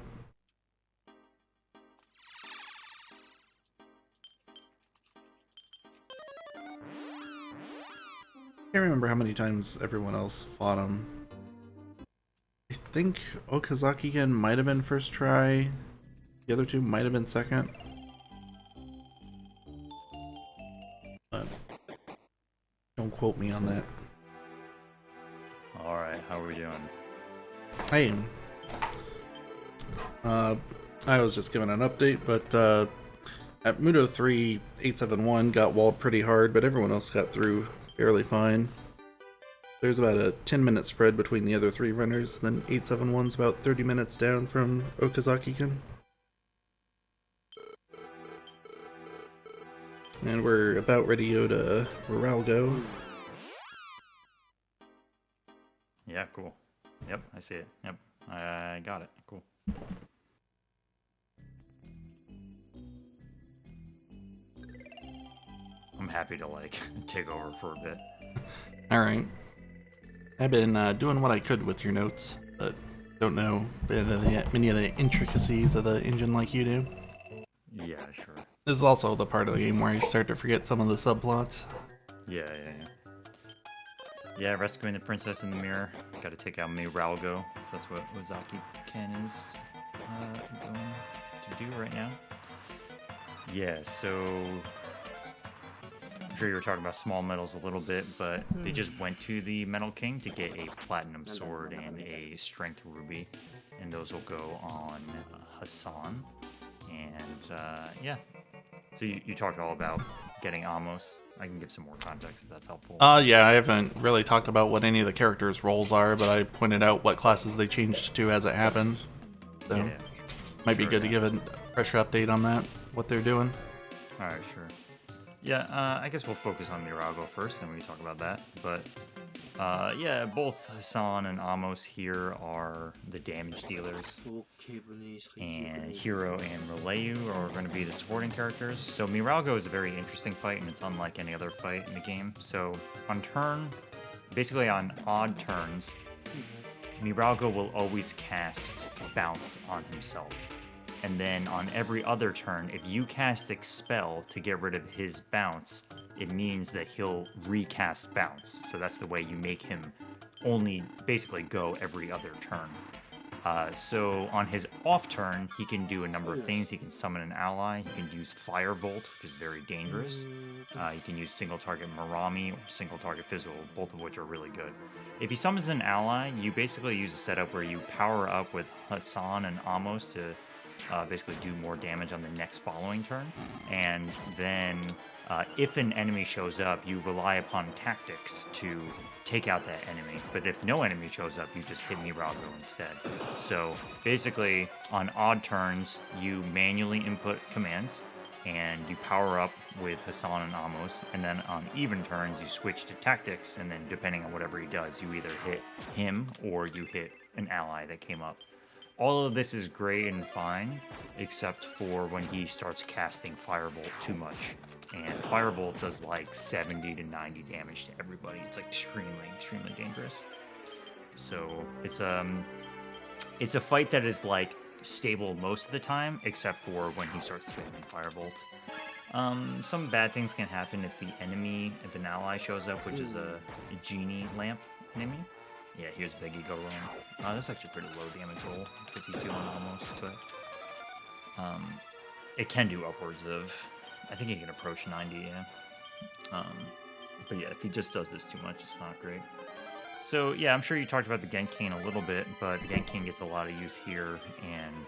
I can't remember how many times everyone else fought him. I think Okazaki-gen might have been first try. The other 2 might have been second. But don't quote me on that. Alright, how are we doing? Hey. I was just giving an update, but at Mudo 3, 871 got walled pretty hard, but everyone else got through fairly fine. There's about a 10-minute spread between the other 3 runners, then 871's about 30 minutes down from Okazaki-gen. And we're about ready to go to Ruralgo. Yeah, cool. Yep, I see it. Yep, I got it. Cool. I'm happy to, like, take over for a bit. Alright. I've been doing what I could with your notes, but don't know many of the intricacies of the engine like you do. Yeah, sure. This is also the part of the game where I start to forget some of the subplots. Yeah. Yeah, rescuing the princess in the mirror. Gotta take out Miralgo, because that's what Ozaki-ken is going to do right now. Yeah, so I'm sure you were talking about small medals a little bit, but they just went to the Metal King to get a platinum sword and a strength ruby, and those will go on Hassan. And yeah, so you talked all about getting Amos. I can give some more context if that's helpful. Yeah, I haven't really talked about what any of the characters' roles are, but I pointed out what classes they changed to as it happened. So Yeah, might be good to give a fresher update on that, what they're doing. Alright, sure. Yeah, I guess we'll focus on Mirago first, then we can talk about that. But yeah, both Hassan and Amos here are the damage dealers, and Hiro and Relayu are going to be the supporting characters. So Mirago is a very interesting fight, and it's unlike any other fight in the game. So basically on odd turns, Mirago will always cast Bounce on himself. And then on every other turn, if you cast Expel to get rid of his bounce, it means that he'll recast Bounce. So that's the way you make him only basically go every other turn. So on his off turn, he can do a number of things. He can summon an ally. He can use Firebolt, which is very dangerous. He can use single target Marami or single target Fizzle, both of which are really good. If he summons an ally, you basically use a setup where you power up with Hassan and Amos to basically do more damage on the next following turn. And then if an enemy shows up, you rely upon tactics to take out that enemy. But if no enemy shows up, you just hit Mirago instead. So basically, on odd turns, you manually input commands and you power up with Hassan and Amos. And then on even turns, you switch to tactics. And then depending on whatever he does, you either hit him or you hit an ally that came up. All of this is great and fine, except for when he starts casting Firebolt too much. And Firebolt does like 70 to 90 damage to everybody. It's like extremely dangerous. So it's a fight that is like stable most of the time, except for when he starts spamming Firebolt. Some bad things can happen if an ally shows up, which is a genie lamp enemy. Yeah, here's Beggy Go Roam. That's actually a pretty low damage roll, 52 on almost, but it can do upwards of, I think it can approach 90, yeah. But yeah, if he just does this too much, it's not great. So yeah, I'm sure you talked about the Genkin a little bit, but the Genkin gets a lot of use here, and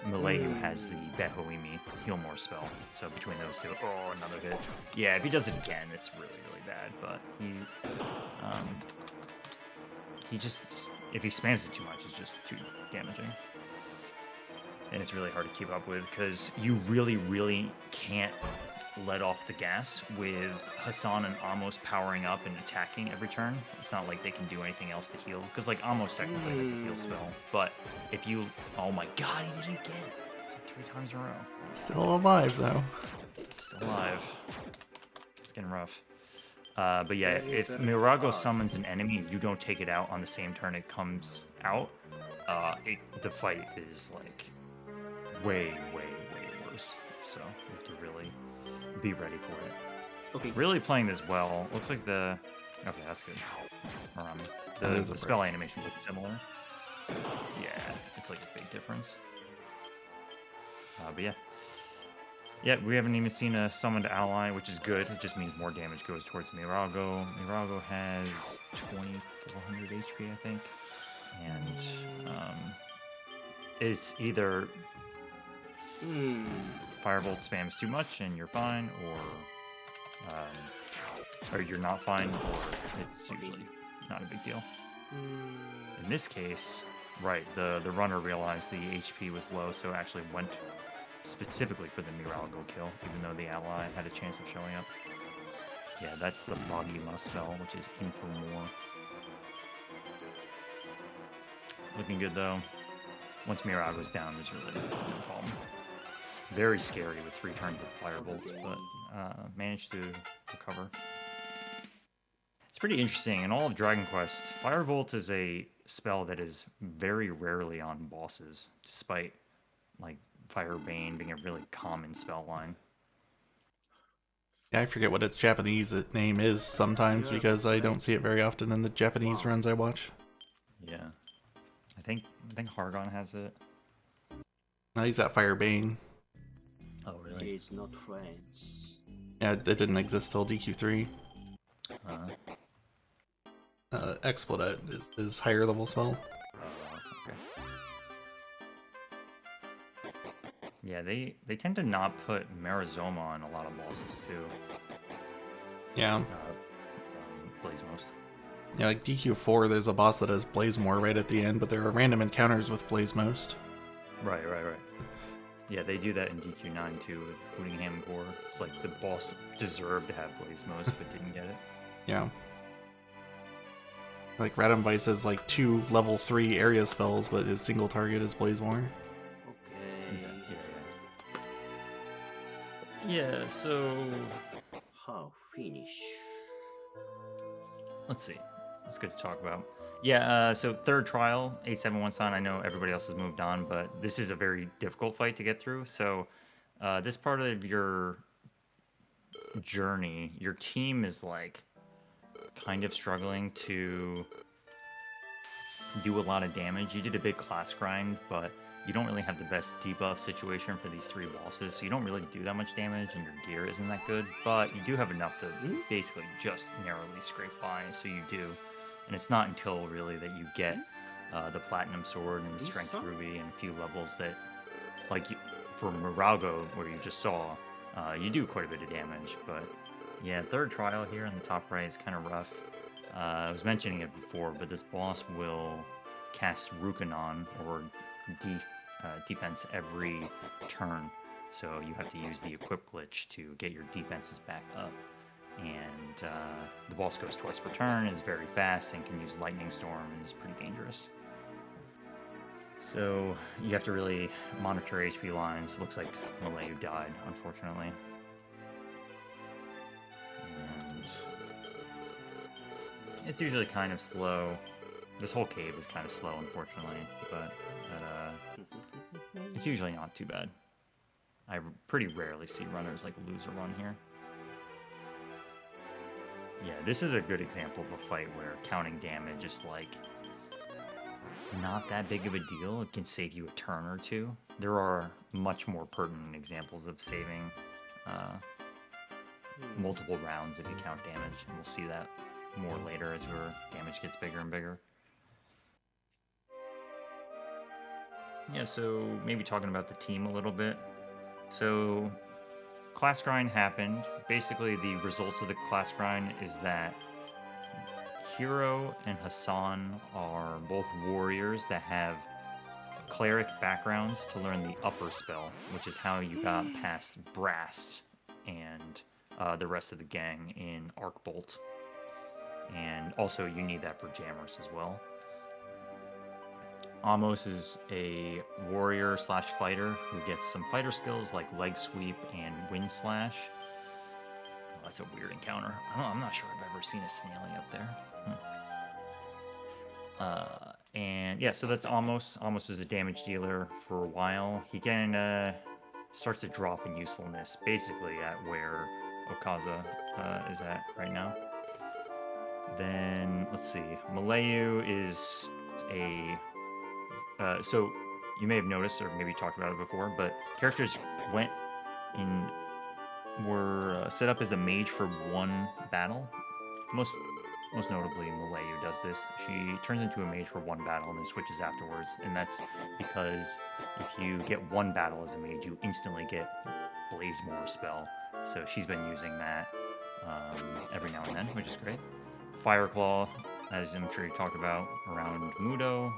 Malayu has the Behoimi heal more spell. So between those two, oh, another hit. Yeah, if he does it again, it's really, really bad. But he just, if he spams it too much, it's just too damaging. And it's really hard to keep up with because you really, really can't let off the gas with Hassan and Amos powering up and attacking every turn. It's not like they can do anything else to heal because like Amos technically has the heal spell, but if you, oh my god, he did it again. It's like 3 times in a row. Still alive though. Still alive. It's getting rough. But yeah, if Mirago summons an enemy and you don't take it out on the same turn it comes out, the fight is like way worse. So you have to really be ready for it. Okay. Really playing this well. Looks like the... Okay, that's good. The spell animation looks similar. Yeah, it's like a big difference. But yeah. Yeah, we haven't even seen a summoned ally, which is good. It just means more damage goes towards Mirago. Mirago has 2400 HP, I think. And it's either Firebolt spams too much and you're fine, or you're not fine, or it's usually not a big deal. In this case, right, the runner realized the HP was low, so actually went specifically for the Mirago kill, even though the ally had a chance of showing up. Yeah, that's the Magima spell, which is in for more. Looking good though. Once Mirago's down, there's really no problem. Very scary with 3 turns of Firebolt, but managed to recover. It's pretty interesting. In all of Dragon Quest, Firebolt is a spell that is very rarely on bosses, despite like Firebane being a really common spell line. Yeah, I forget what its Japanese name is sometimes because I don't see it very often in the Japanese runs I watch. Yeah. I think Hargon has it. No, he's got Firebane. Oh, really? It's not friends. Yeah, it didn't exist till DQ3. Explodet is higher level spell. Okay. Yeah, they tend to not put Marizoma on a lot of bosses too. Yeah. Blazemost. Yeah, like DQ4, there's a boss that has Blazemore right at the end, but there are random encounters with Blazemost. Right. Yeah, they do that in DQ9 too with Hootingham and Gore. It's like the boss deserved to have Blazemost but didn't get it. Yeah. Like Radam Vice has like 2 level 3 area spells, but his single target is Blazemore. Okay. Yeah, so How finish? let's see. That's good to talk about. Yeah, so third trial, 871 Sun. I know everybody else has moved on, but this is a very difficult fight to get through. So this part of your journey, your team is like kind of struggling to do a lot of damage. You did a big class grind, but you don't really have the best debuff situation for these 3 bosses, so you don't really do that much damage, and your gear isn't that good, but you do have enough to basically just narrowly scrape by, so you do. And it's not until really that you get the Platinum Sword and the Strength Ruby and a few levels that, like for Mirago, where you just saw, you do quite a bit of damage. But yeah, third trial here in the top right is kind of rough. I was mentioning it before, but this boss will cast Rukanon, or defense, every turn. So you have to use the equip glitch to get your defenses back up. And the boss goes twice per turn, is very fast, and can use Lightning Storm, and is pretty dangerous. So you have to really monitor HP lines. Looks like Malayu died, unfortunately. And it's usually kind of slow. This whole cave is kind of slow, unfortunately, but it's usually not too bad. I pretty rarely see runners like lose a run here. Yeah, this is a good example of a fight where counting damage is like not that big of a deal. It can save you a turn or 2. There are much more pertinent examples of saving multiple rounds if you count damage, and we'll see that more later as your damage gets bigger and bigger. Yeah, so maybe talking about the team a little bit. So class grind happened. Basically, the results of the class grind is that Hiro and Hassan are both warriors that have cleric backgrounds to learn the upper spell, which is how you got past Brast and the rest of the gang in Arc Bolt. And also, you need that for jammers as well. Amos is a warrior slash fighter who gets some fighter skills like leg sweep and wind slash. Oh, that's a weird encounter. I'm not sure I've ever seen a snaily up there. And yeah, so that's Amos. Amos is a damage dealer for a while. He kind of starts to drop in usefulness, basically at where Okaza is at right now. Then let's see, Malayu is a so you may have noticed or maybe talked about it before, but characters were set up as a mage for one battle. Most notably, Malayu does this. She turns into a mage for one battle and then switches afterwards, and that's because if you get one battle as a mage, you instantly get Blazemore spell. So she's been using that every now and then, which is great. Fireclaw, as I'm sure you talked about around Mudo,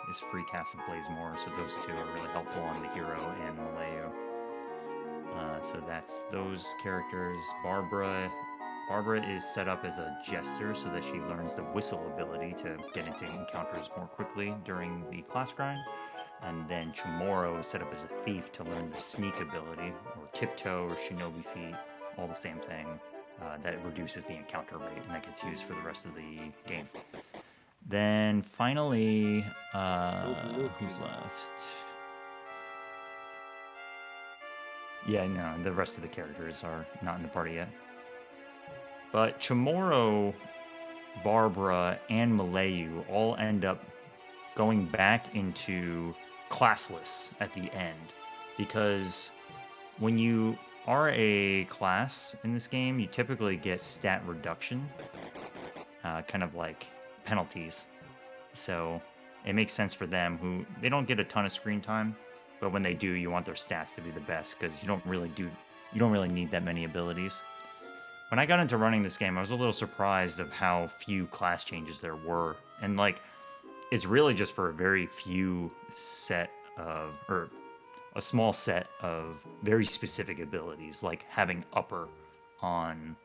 is free cast of Blazemore, so those two are really helpful on the hero and Malayu. So that's those characters. Barbara is set up as a jester so that she learns the whistle ability to get into encounters more quickly during the class grind. And then Chamorro is set up as a thief to learn the sneak ability, or tiptoe, or shinobi feet, all the same thing. That reduces the encounter rate, and that gets used for the rest of the game. Then finally, who's left? Yeah, no, the rest of the characters are not in the party yet. But Chamorro, Barbara, and Malayu all end up going back into classless at the end. Because when you are a class in this game, you typically get stat reduction, kind of like penalties. So it makes sense for them who they don't get a ton of screen time, but when they do, you want their stats to be the best because you don't really need that many abilities. When I got into running this game, I was a little surprised of how few class changes there were, and like it's really just for a very few or a small set of very specific abilities, like having upper on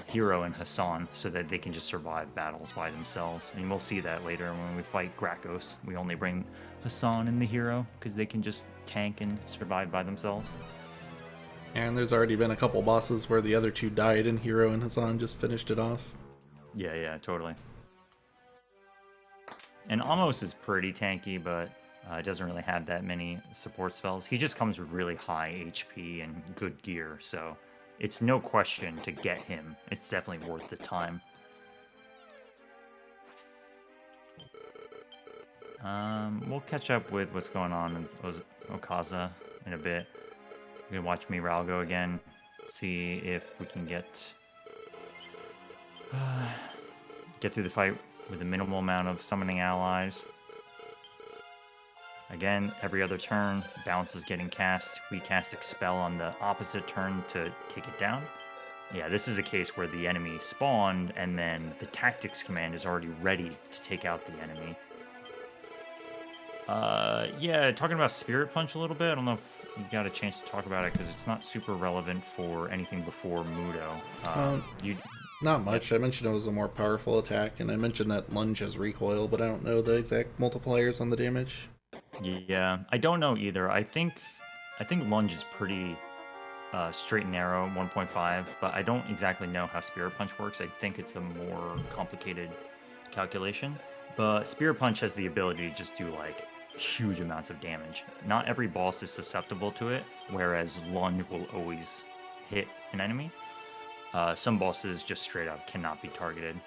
Hiro and Hassan so that they can just survive battles by themselves. And we'll see that later when we fight Grakos. We only bring Hassan and the hero because they can just tank and survive by themselves. And there's already been a couple bosses where the other two died and Hiro and Hassan just finished it off. Yeah, totally. And Amos is pretty tanky, but doesn't really have that many support spells. He just comes with really high HP and good gear, so it's no question to get him. It's definitely worth the time. We'll catch up with what's going on in Okaza in a bit. We can watch Miralgo again, see if we can get through the fight with a minimal amount of summoning allies. Again, every other turn, bounce is getting cast. We cast Expel on the opposite turn to kick it down. Yeah, this is a case where the enemy spawned and then the tactics command is already ready to take out the enemy. Yeah, talking about Spirit Punch a little bit. I don't know if you got a chance to talk about it because it's not super relevant for anything before Mudo. Not much. I mentioned it was a more powerful attack, and I mentioned that lunge has recoil, but I don't know the exact multipliers on the damage. Yeah, I don't know either. I think lunge is pretty straight and narrow, 1.5, but I don't exactly know how Spirit Punch works. I think it's a more complicated calculation. But Spirit Punch has the ability to just do like huge amounts of damage. Not every boss is susceptible to it, whereas lunge will always hit an enemy. Some bosses just straight up cannot be targeted.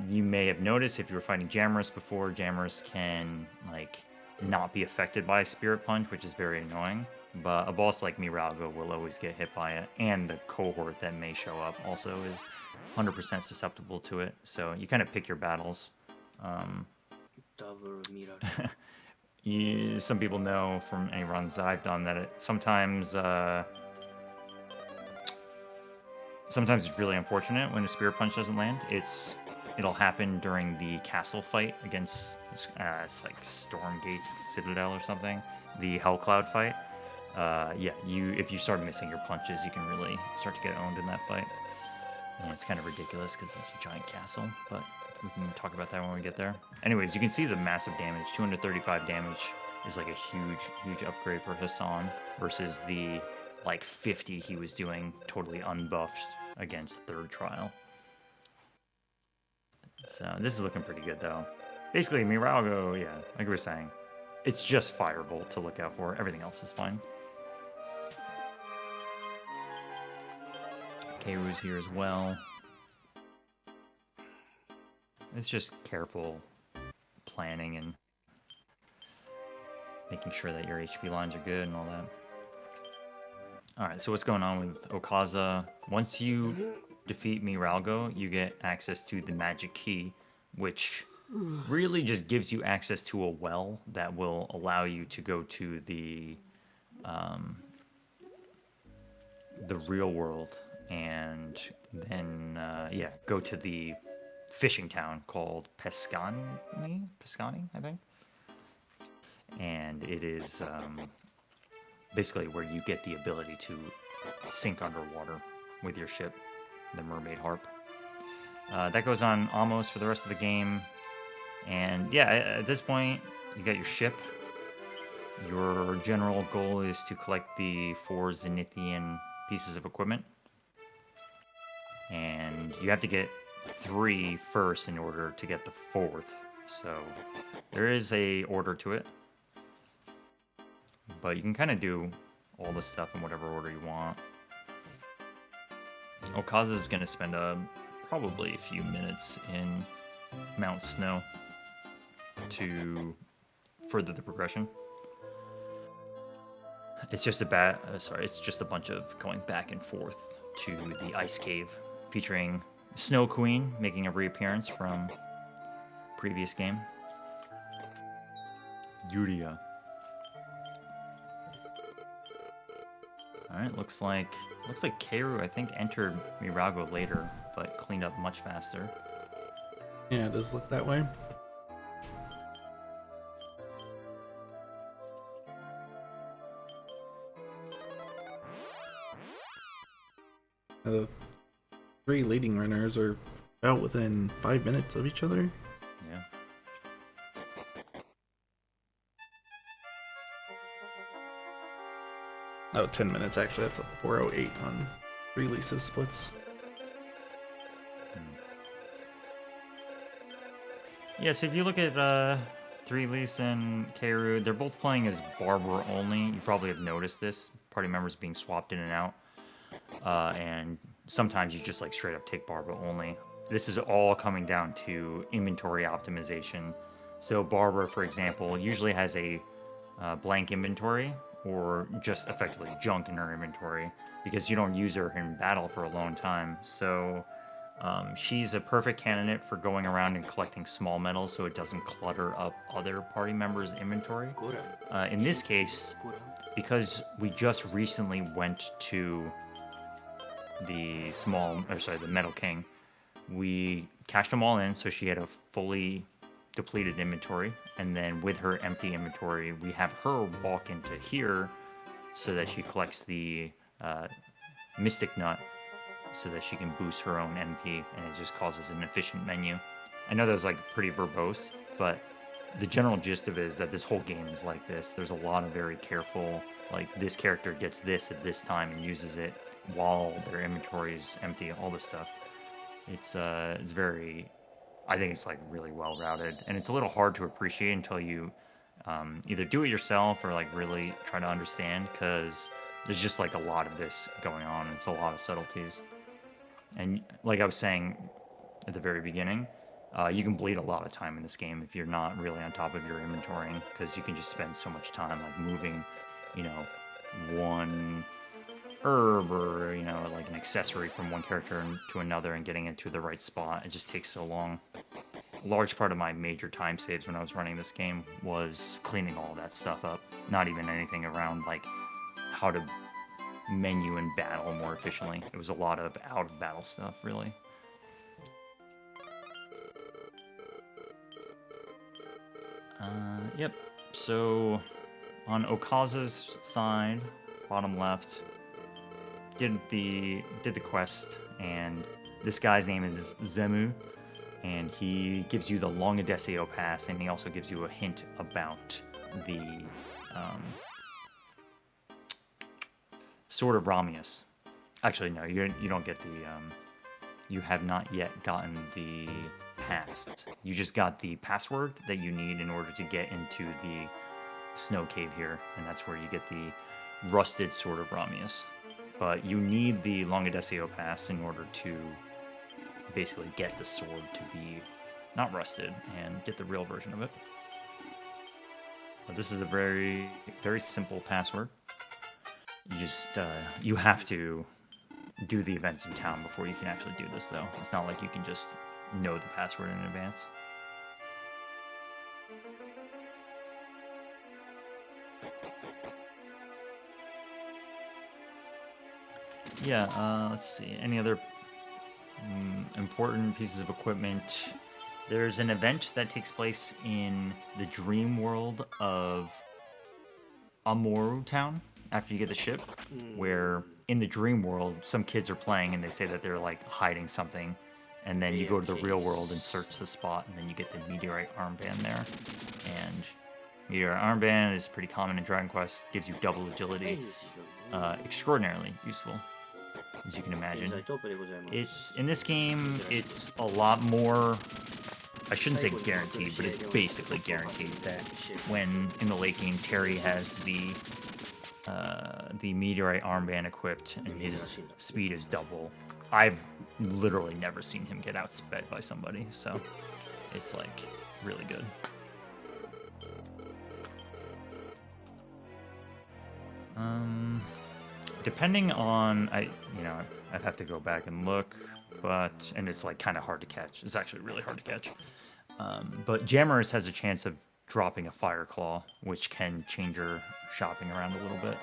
You may have noticed if you were fighting Jammers before, Jammers can like not be affected by a Spirit Punch, which is very annoying. But a boss like Miralgo will always get hit by it, and the cohort that may show up also is 100% susceptible to it. So you kind of pick your battles. Double mirror. some people know from any runs that I've done that sometimes it's really unfortunate when a Spirit Punch doesn't land. It'll happen during the castle fight against it's like Stormgate's Citadel or something, the Hellcloud fight. Yeah, if you start missing your punches, you can really start to get owned in that fight. And it's kind of ridiculous because it's a giant castle, but we can talk about that when we get there. Anyways, you can see the massive damage. 235 damage is like a huge upgrade for Hassan versus the like 50 he was doing totally unbuffed against third trial. So this is looking pretty good though. Basically, Mirago, yeah, like we were saying, it's just Firebolt to look out for. Everything else is fine. Keiru's here as well. It's just careful planning and making sure that your HP lines are good and all that. Alright, so what's going on with Okaza? Once you defeat Miralgo, you get access to the magic key, which really just gives you access to a well that will allow you to go to the real world and then go to the fishing town called Pescani, I think. And it is basically where you get the ability to sink underwater with your ship, the Mermaid Harp. That goes on almost for the rest of the game. And yeah, at this point, you got your ship. Your general goal is to collect the 4 Zenithian pieces of equipment. And you have to get 3 first in order to get the 4th. So there is a order to it. But you can kind of do all the stuff in whatever order you want. Okaza is going to spend probably a few minutes in Mount Snow to further the progression. It's just it's just a bunch of going back and forth to the Ice Cave, featuring Snow Queen making a reappearance from previous game. Yuria. Alright, looks like Keiru, I think, entered Mirago later, but cleaned up much faster. Yeah, it does look that way. The 3 leading runners are about within 5 minutes of each other. Yeah. Oh, 10 minutes actually. That's a 4:08 on releases splits. Yeah, so if you look at 3Lise and Keiru, they're both playing as Barber only. You probably have noticed this. Party members being swapped in and out. And sometimes you just like straight up take Barber only. This is all coming down to inventory optimization. So Barber, for example, usually has a blank inventory or just effectively junk in her inventory because you don't use her in battle for a long time. So she's a perfect candidate for going around and collecting small medals so it doesn't clutter up other party members' inventory. In this case, because we just recently went to the Metal King, we cashed them all in, so she had a fully depleted inventory, and then with her empty inventory, we have her walk into here so that she collects the Mystic Nut so that she can boost her own MP, and it just causes an efficient menu. I know that was like pretty verbose, but the general gist of it is that this whole game is like this. There's a lot of very careful, like this character gets this at this time and uses it while their inventory is empty, all this stuff. It's very, I think it's like really well routed, and it's a little hard to appreciate until you either do it yourself or like really try to understand, because there's just like a lot of this going on. It's a lot of subtleties. And like I was saying at the very beginning, you can bleed a lot of time in this game if you're not really on top of your inventorying, because you can just spend so much time like moving, one herb or, like an accessory from one character to another and getting it to the right spot. It just takes so long. a large part of my major time saves when I was running this game was cleaning all that stuff up. Not even anything around like how to menu and battle more efficiently. It was a lot of out of battle stuff, really. Yep. So on Okaza's side, bottom left, did the quest, and this guy's name is Zemu, and he gives you the Longa Deseo pass, and he also gives you a hint about the Sword of Ramius. Actually, no, you don't get the you have not yet gotten the pass. You just got the password that you need in order to get into the snow cave here, and that's where you get the rusted Sword of Ramius. But you need the Longa Deseo pass in order to basically get the sword to be not rusted and get the real version of it. But this is a very, very simple password. You just you have to do the events in town before you can actually do this, though. It's not like you can just know the password in advance. Yeah, let's see. Any other important pieces of equipment? There's an event that takes place in the dream world of Amoru Town after you get the ship, where in the dream world, some kids are playing and they say that they're like hiding something. And then you go to the real world and search the spot, and then you get the meteorite armband there. And meteorite armband is pretty common in Dragon Quest, gives you double agility. Extraordinarily useful, as you can imagine. It's in this game, it's a lot more, I shouldn't say guaranteed, but it's basically guaranteed that when in the late game Terry has the meteorite armband equipped and his speed is double, I've literally never seen him get outsped by somebody, so it's like really good. Depending on, I'd have to go back and look, and it's like kind of hard to catch. It's actually really hard to catch. But Jammerus has a chance of dropping a Fire Claw, which can change your shopping around a little bit.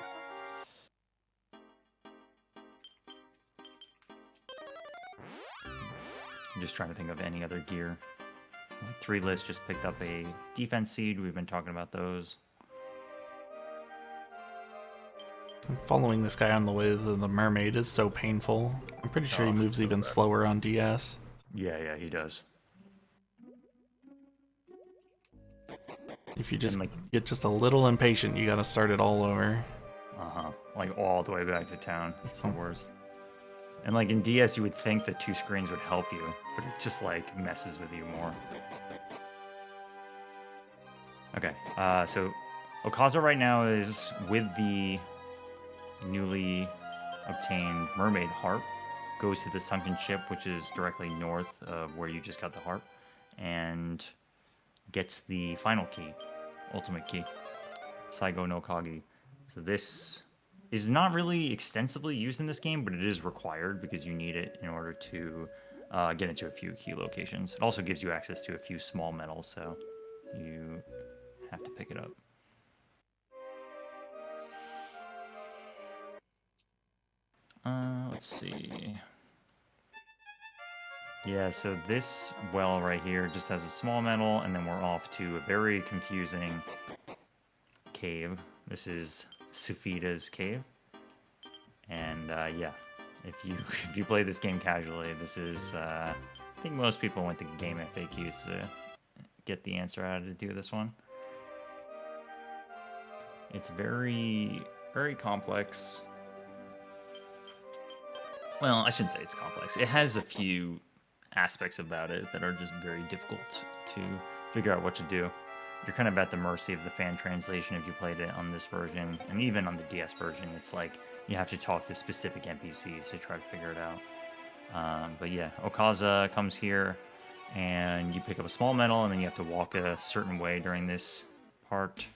I'm just trying to think of any other gear. 3 List just picked up a defense seed. We've been talking about those. Following this guy on the way to the mermaid is so painful. I'm pretty sure he moves even slower on DS. Yeah, he does. If you just get just a little impatient, you gotta start it all over. Like all the way back to town. It's the worst. And like in DS, you would think that 2 screens would help you, but it just like messes with you more. Okay, so Okaza right now is with the newly obtained mermaid harp, goes to the sunken ship, which is directly north of where you just got the harp, and gets the final key, ultimate key, Saigo no Kagi. So this is not really extensively used in this game, but it is required because you need it in order to get into a few key locations. It also gives you access to a few small medals, so you have to pick it up. Let's see. Yeah, so this well right here just has a small medal, and then we're off to a very confusing cave. This is Sufida's cave. And yeah, if you play this game casually, this is I think most people went to game FAQs to get the answer how to do this one. It's very, very complex. Well, I shouldn't say it's complex. It has a few aspects about it that are just very difficult to figure out what to do. You're kind of at the mercy of the fan translation if you played it on this version, and even on the DS version, it's like you have to talk to specific NPCs to try to figure it out. But yeah, Okaza comes here, and you pick up a small medal, and then you have to walk a certain way during this part.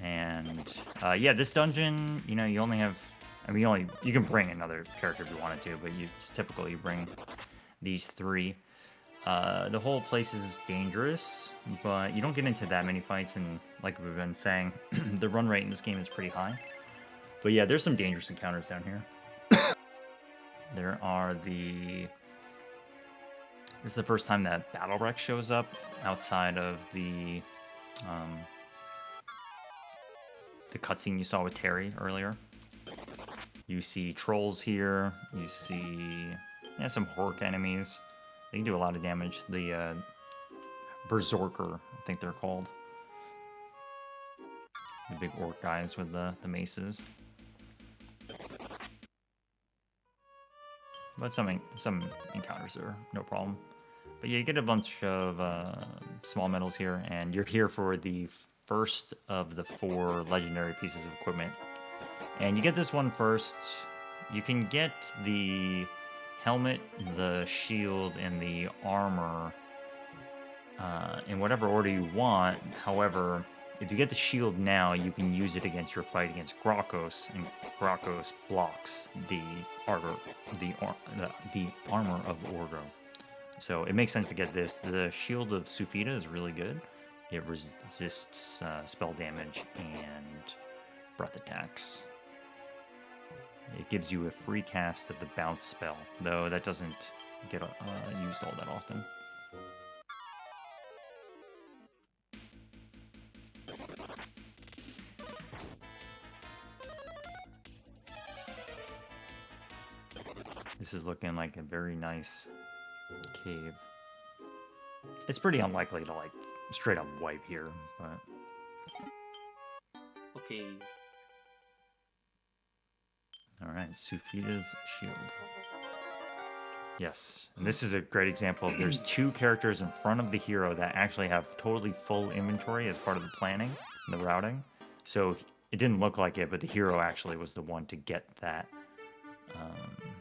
And yeah, this dungeon, you only have, you can bring another character if you wanted to, but it's typical you bring these 3. The whole place is dangerous, but you don't get into that many fights, and like we've been saying, the run rate in this game is pretty high. But yeah, there's some dangerous encounters down here. There are the... This is the first time that Battle Wreck shows up outside of the cutscene you saw with Terry earlier. You see trolls here. You see some Hork enemies. They can do a lot of damage. The Berserker, I think they're called. The big orc guys with the maces. But some encounters are no problem. But yeah, you get a bunch of small medals here, and you're here for the first of the 4 legendary pieces of equipment. And you get this one first. You can get the helmet, the shield, and the armor in whatever order you want. However, if you get the shield now, you can use it against your fight against Grokos, and Grokos blocks the armor of Orgo. So it makes sense to get this. The Shield of Sufita is really good. It resists spell damage and breath attacks. It gives you a free cast of the bounce spell, though that doesn't get used all that often. This is looking like a very nice cave. It's pretty unlikely to like straight up wipe here, but Okay. alright, Sufita's shield. Yes, and this is a great example of there's 2 characters in front of the hero that actually have totally full inventory as part of the planning and the routing. So it didn't look like it, but the hero actually was the one to get that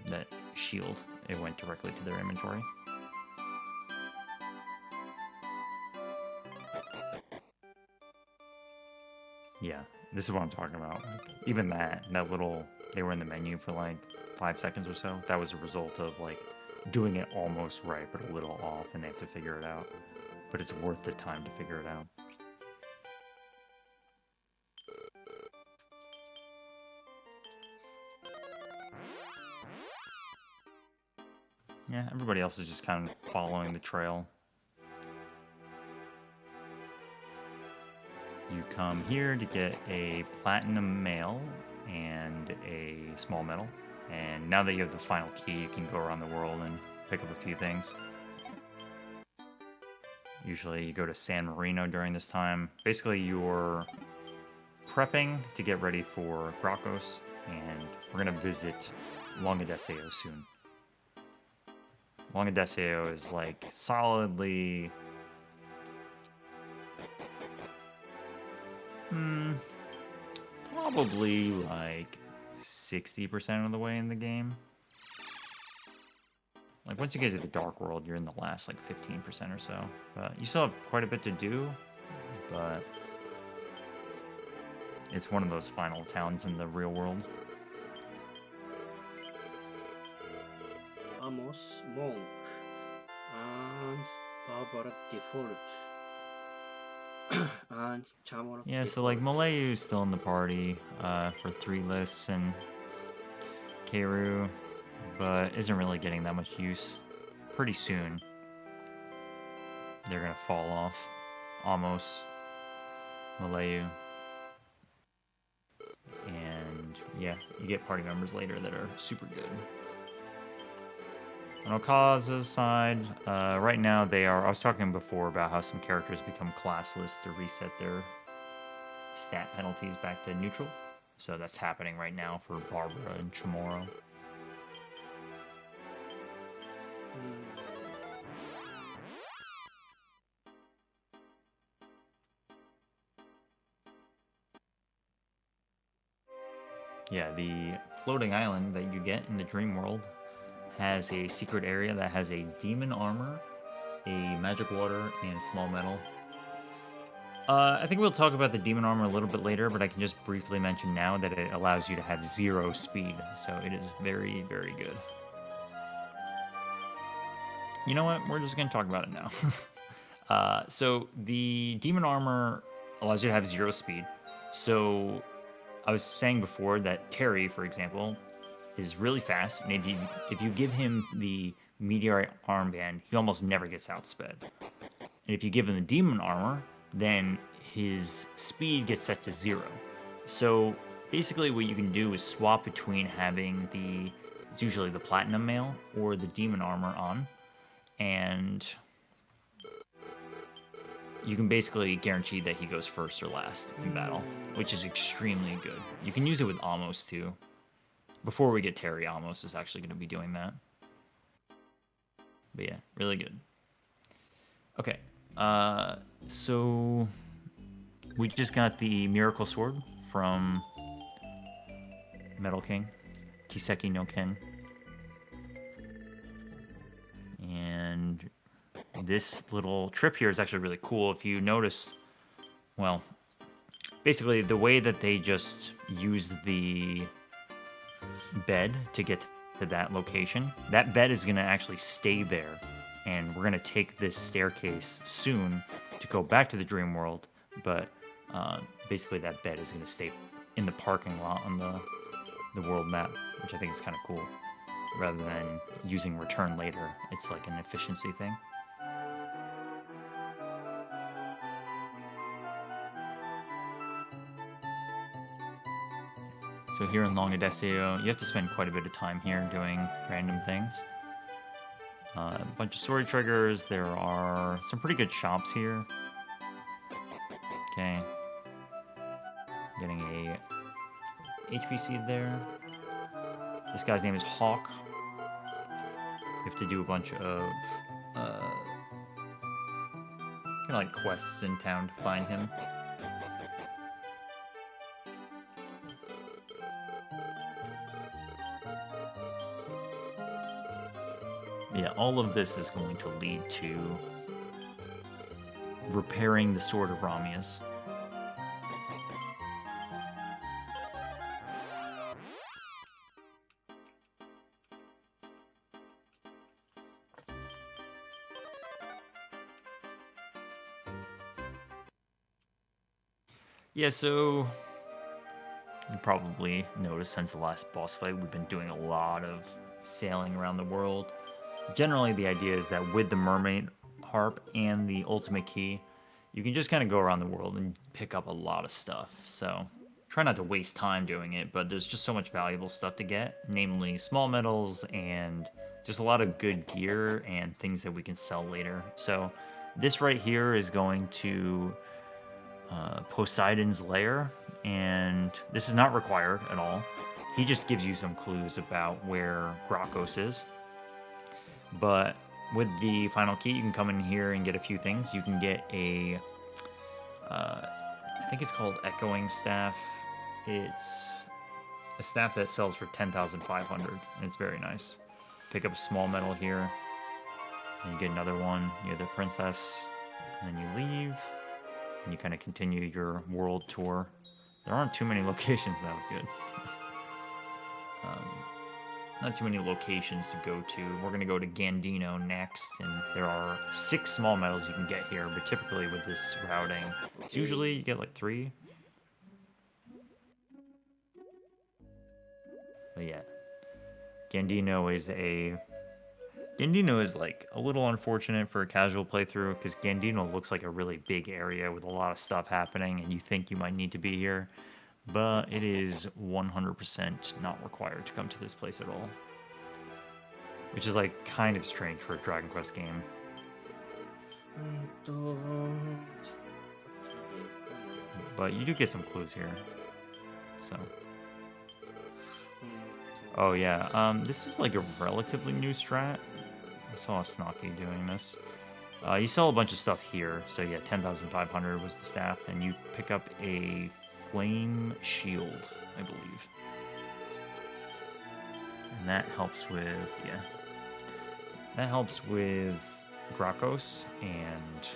that shield. It went directly to their inventory. Yeah, this is what I'm talking about. Even that little, they were in the menu for like 5 seconds or so. That was a result of like doing it almost right, but a little off, and they have to figure it out. But it's worth the time to figure it out. Yeah, everybody else is just kind of following the trail. You come here to get a platinum mail and a small medal. And now that you have the final key, you can go around the world and pick up a few things. Usually you go to San Marino during this time. Basically, you're prepping to get ready for Grokos, and we're going to visit Longadesio soon. Longadesio is like solidly... probably like 60% of the way in the game. Like once you get to the Dark World, you're in the last like 15% or so. But you still have quite a bit to do, but it's one of those final towns in the real world. Amos, Monk, and Barbara Default. And Chamora. Yeah, so like Malayu's still in the party for 3 lists, and Keiru, but isn't really getting that much use. Pretty soon, they're gonna fall off. Amos, Malayu, and yeah, you get party members later that are super good. On Okaza's side, right now they are... I was talking before about how some characters become classless to reset their stat penalties back to neutral. So that's happening right now for Barbara and Chamorro. Yeah, the floating island that you get in the dream world has a secret area that has a demon armor, a magic water, and small metal. I think we'll talk about the demon armor a little bit later, but I can just briefly mention now that it allows you to have 0 speed, so it is very, very good. You know what? We're just going to talk about it now. So the demon armor allows you to have 0 speed. So I was saying before that Terry, for example, is really fast, and if you give him the meteorite armband, he almost never gets outsped. And if you give him the demon armor, then his speed gets set to 0. So basically what you can do is swap between having it's usually the platinum mail or the demon armor on, and you can basically guarantee that he goes first or last in battle, which is extremely good. You can use it with Amos too. Before we get Terry, Amos is actually going to be doing that. But yeah, really good. Okay, so we just got the Miracle Sword from Metal King, Kiseki no Ken. And this little trip here is actually really cool. If you notice, well, basically the way that they just use the bed to get to that location, that bed is going to actually stay there. And we're going to take this staircase soon to go back to the dream world. But basically that bed is going to stay in the parking lot on the world map, which I think is kind of cool. Rather than using return later, it's like an efficiency thing. So here in Longadesio, you have to spend quite a bit of time here doing random things. A bunch of story triggers. There are some pretty good shops here. Okay. Getting a HPC there. This guy's name is Hawk. You have to do a bunch of kind of like quests in town to find him. Yeah, all of this is going to lead to repairing the Sword of Ramius. Yeah, so you probably noticed since the last boss fight, we've been doing a lot of sailing around the world. Generally, the idea is that with the Mermaid Harp and the Ultimate Key, you can just kind of go around the world and pick up a lot of stuff. So try not to waste time doing it, but there's just so much valuable stuff to get, namely small medals and just a lot of good gear and things that we can sell later. So this right here is going to Poseidon's lair, and this is not required at all. He just gives you some clues about where Grokos is. But with the final key, you can come in here and get a few things. You can get a, I think it's called Echoing Staff. It's a staff that sells for 10,500, and it's very nice. Pick up a small medal here, and you get another one. You have the princess, and then you leave, and you kind of continue your world tour. There aren't too many locations. That was good. Not too many locations to go to. We're going to go to Gandino next, and there are 6 small medals you can get here, but typically with this routing, it's usually you get like 3. But yeah, Gandino is like a little unfortunate for a casual playthrough, because Gandino looks like a really big area with a lot of stuff happening, and you think you might need to be here. But it is 100% not required to come to this place at all. Which is like kind of strange for a Dragon Quest game. But you do get some clues here. So. Oh yeah, this is like a relatively new strat. I saw a Snocky doing this. You sell a bunch of stuff here. So yeah, 10,500 was the staff, and you pick up a flame shield, I believe. And that helps with, yeah. That helps with Grokos and,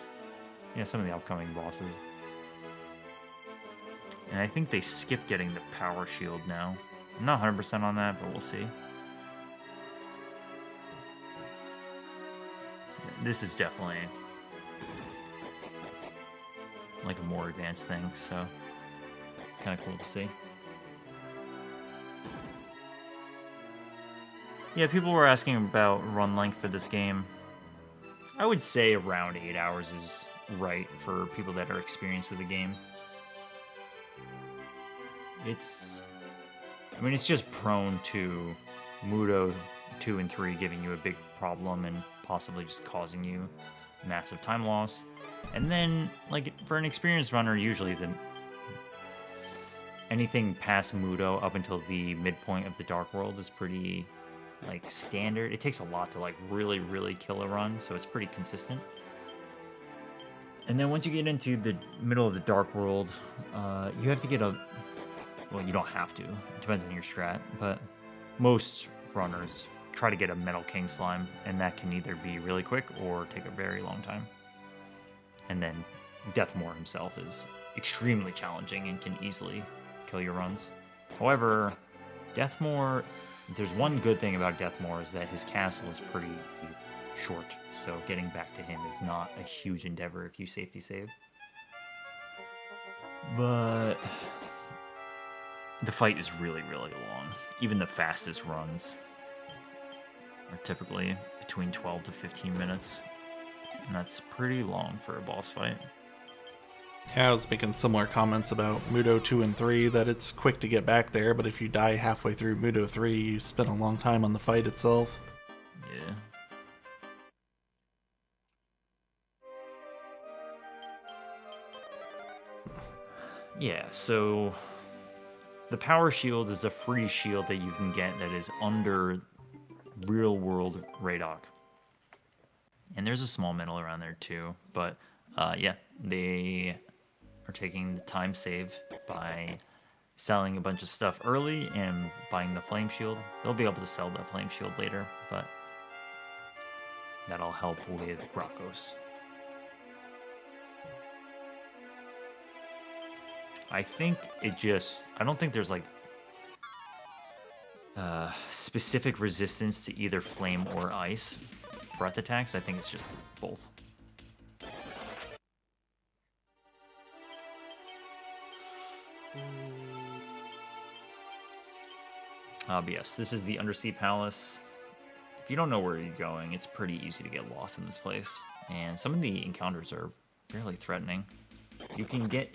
yeah, some of the upcoming bosses. And I think they skipped getting the power shield now. I'm not 100% on that, but we'll see. this is definitely like a more advanced thing, so it's kind of cool to see. Yeah, people were asking about run length for this game. I would say around 8 hours is right for people that are experienced with the game. It's just prone to Mudo 2 and 3 giving you a big problem and possibly just causing you massive time loss. And then, like, for an experienced runner, usually anything past Mudo up until the midpoint of the Dark World is pretty, like, standard. It takes a lot to, like, really, really kill a run, so it's pretty consistent. And then once you get into the middle of the Dark World, you have to get a... Well, you don't have to. It depends on your strat, but most runners try to get a Metal King Slime, and that can either be really quick or take a very long time. And then Deathmore himself is extremely challenging and can easily kill your runs. However, Deathmore, there's one good thing about Deathmore is that his castle is pretty short, so getting back to him is not a huge endeavor if you safety save. But the fight is really, really long. Even the fastest runs are typically between 12 to 15 minutes. And that's pretty long for a boss fight. Yeah, I was making similar comments about Mudo 2 and 3, that it's quick to get back there, but if you die halfway through Mudo 3, you spend a long time on the fight itself. Yeah. Yeah, so the Power Shield is a free shield that you can get that is under real world Radok. And there's a small medal around there too, but yeah, they are taking the time save by selling a bunch of stuff early and buying the Flame Shield. They'll be able to sell the Flame Shield later, but that'll help with Grokos. I don't think there's like specific resistance to either flame or ice breath attacks. I think it's just both. But yes, this is the Undersea Palace. If you don't know where you're going, it's pretty easy to get lost in this place. And some of the encounters are fairly threatening. You can get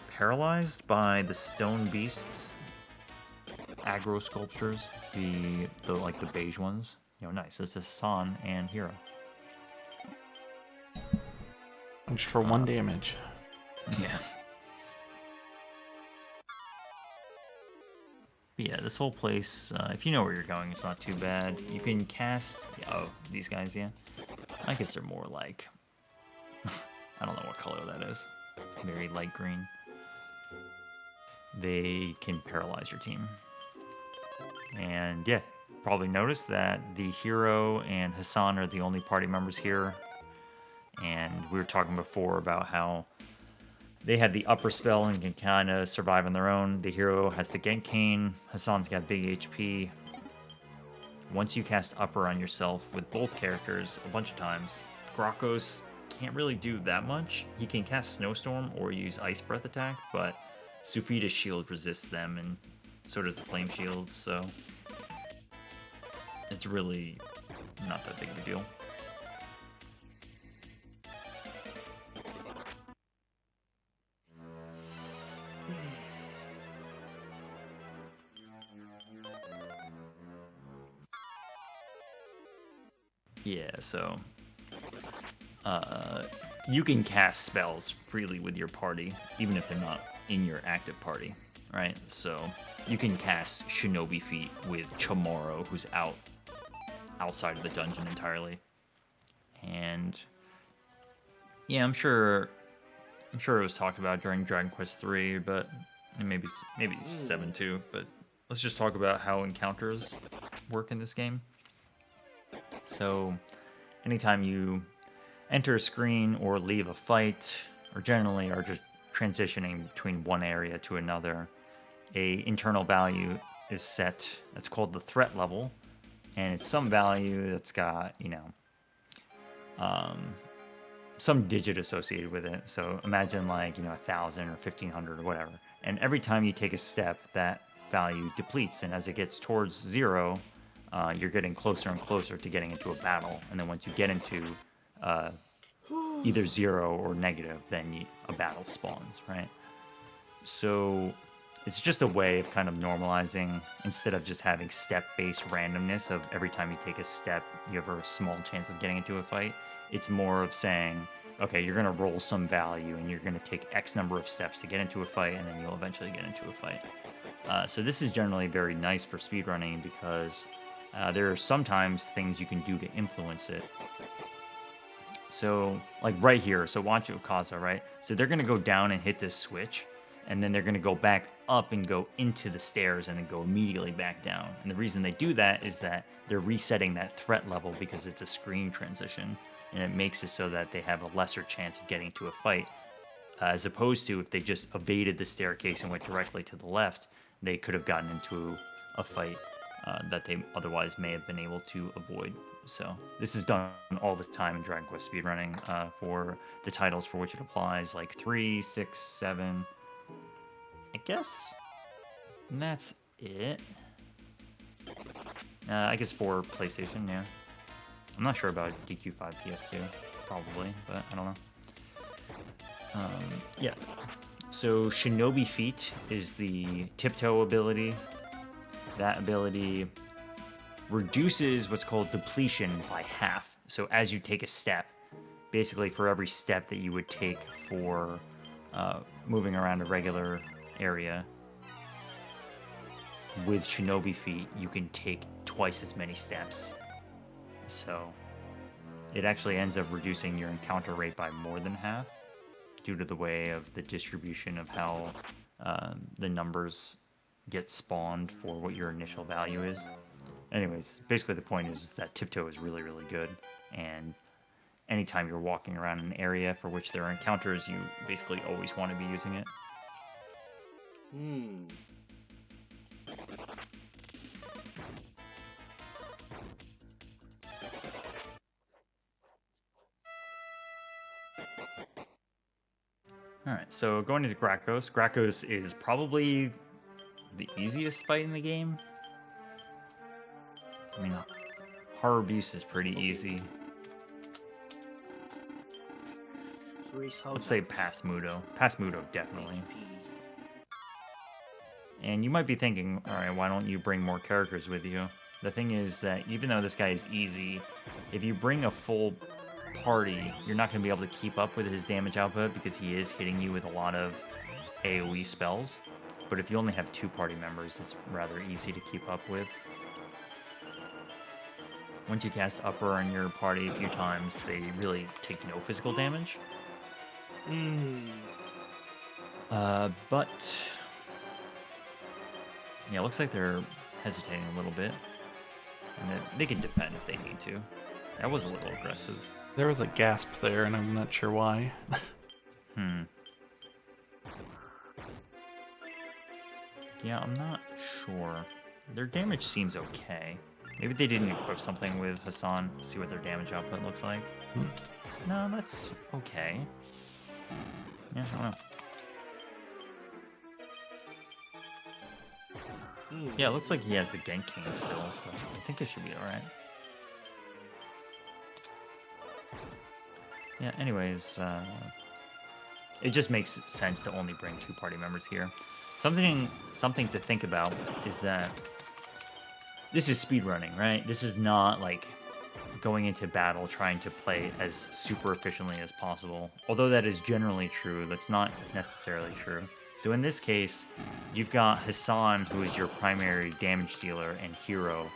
paralyzed by the stone beasts, aggro sculptures, the beige ones. Nice. This is Hassan and Hero. Just for 1 damage. Yeah. But yeah, this whole place, if you know where you're going, it's not too bad. You can cast... Oh, these guys, yeah. I guess they're more like... I don't know what color that is. Very light green. They can paralyze your team. And yeah, probably noticed that the Hero and Hassan are the only party members here. And we were talking before about how they have the upper spell and can kind of survive on their own. The Hero has the Genkain. Hassan's got big HP. Once you cast upper on yourself with both characters a bunch of times, Grokos can't really do that much. He can cast Snowstorm or use Ice Breath attack, but Sufita's shield resists them, and so does the Flame Shield, so it's really not that big of a deal. Yeah, so you can cast spells freely with your party, even if they're not in your active party, right? So you can cast Shinobi Feet with Chamorro, who's outside of the dungeon entirely. And yeah, I'm sure it was talked about during Dragon Quest 3, but and maybe 7 too, but let's just talk about how encounters work in this game. So anytime you enter a screen or leave a fight, or generally are just transitioning between one area to another, a internal value is set. That's called the threat level, and it's some value that's got, some digit associated with it. So imagine like, 1,000 or 1,500 or whatever. And every time you take a step, that value depletes. And as it gets towards 0, you're getting closer and closer to getting into a battle. And then once you get into either 0 or negative, then a battle spawns, right? So it's just a way of kind of normalizing, instead of just having step-based randomness of every time you take a step, you have a small chance of getting into a fight. It's more of saying, okay, you're going to roll some value and you're going to take X number of steps to get into a fight, and then you'll eventually get into a fight. So this is generally very nice for speedrunning because there are sometimes things you can do to influence it. So, like right here, so watch Okaza, right? So they're going to go down and hit this switch, and then they're going to go back up and go into the stairs and then go immediately back down. And the reason they do that is that they're resetting that threat level because it's a screen transition, and it makes it so that they have a lesser chance of getting to a fight, as opposed to if they just evaded the staircase and went directly to the left, they could have gotten into a fight that they otherwise may have been able to avoid. So this is done all the time in Dragon Quest speedrunning for the titles for which it applies, like 3, 6, 7. I guess that's it. I guess for PlayStation, yeah. I'm not sure about DQ5 PS2, probably, but I don't know. Yeah. So Shinobi Feet is the tiptoe ability. That ability reduces what's called depletion by half. So as you take a step, basically for every step that you would take for moving around a regular area, with Shinobi Feet, you can take twice as many steps. So it actually ends up reducing your encounter rate by more than half due to the way of the distribution of how the numbers get spawned for what your initial value is. Anyways, basically the point is that tiptoe is really, really good, and anytime you're walking around an area for which there are encounters, you basically always want to be using it. Alright, so going into Grakos. Grakos is probably the easiest fight in the game. I mean, Horror Abuse is pretty easy. Let's say Pass Mudo. Pass Mudo, definitely. And you might be thinking, alright, why don't you bring more characters with you? The thing is that even though this guy is easy, if you bring a full party, you're not going to be able to keep up with his damage output because he is hitting you with a lot of AoE spells. But if you only have 2 party members, it's rather easy to keep up with. Once you cast Upper on your party a few times, they really take no physical damage. But yeah, it looks like they're hesitating a little bit. And they can defend if they need to. That was a little aggressive. There was a gasp there, and I'm not sure why. Yeah, I'm not sure. Their damage seems okay. Maybe they didn't equip something with Hassan. See what their damage output looks like. No, that's okay. Yeah, I don't know. Yeah, it looks like he has the Genking still, so I think this should be alright. Yeah, anyways, it just makes sense to only bring 2 party members here. Something to think about is that this is speedrunning, right? This is not like going into battle trying to play as super efficiently as possible. Although that is generally true, that's not necessarily true. So in this case, you've got Hassan, who is your primary damage dealer and hero.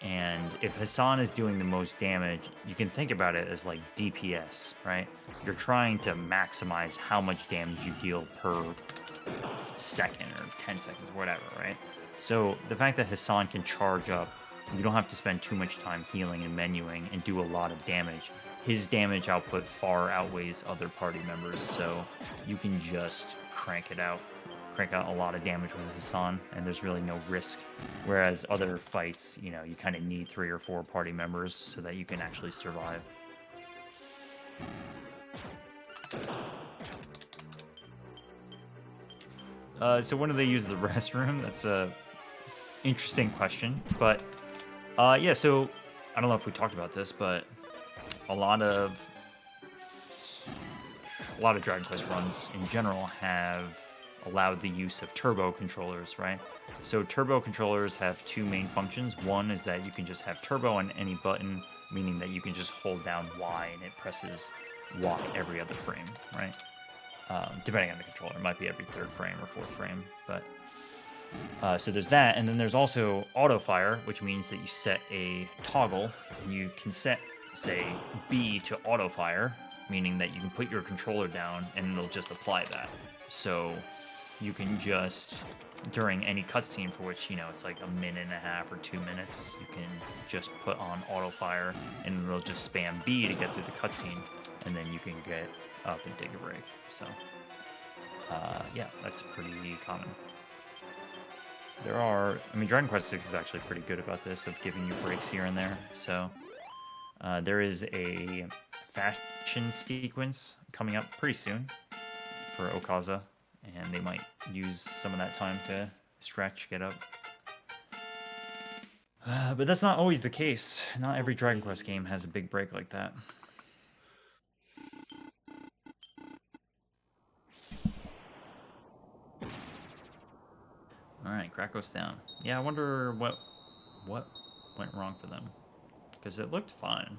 And if Hassan is doing the most damage, you can think about it as like DPS, right? You're trying to maximize how much damage you deal per second or 10 seconds, whatever, right? So the fact that Hassan can charge up, you don't have to spend too much time healing and menuing and do a lot of damage. His damage output far outweighs other party members, so you can just crank it out crank out a lot of damage with Hassan, and there's really no risk. Whereas other fights, you know, you kind of need 3 or 4 party members so that you can actually survive. So when do they use the restroom? That's a interesting question. But yeah, so I don't know if we talked about this, but a lot of Dragon Quest runs in general have allowed the use of turbo controllers, right? So turbo controllers have 2 main functions. One is that you can just have turbo on any button, meaning that you can just hold down Y and it presses Y every other frame, right? Depending on the controller, it might be every 3rd frame or 4th frame, but so there's that, and then there's also auto fire, which means that you set a toggle, and you can set, say, B to auto fire, meaning that you can put your controller down and it'll just apply that. So you can just, during any cutscene for which, you know, it's like 1.5 minutes or 2 minutes, you can just put on auto fire and it'll just spam B to get through the cutscene, and then you can get up and take a break. So yeah, that's pretty common. There are, I mean, Dragon Quest VI is actually pretty good about this, of giving you breaks here and there. So there is a fashion sequence coming up pretty soon for Okaza, and they might use some of that time to stretch, get up. But that's not always the case. Not every Dragon Quest game has a big break like that. Alright, Krakos down. Yeah, I wonder what went wrong for them. Because it looked fine.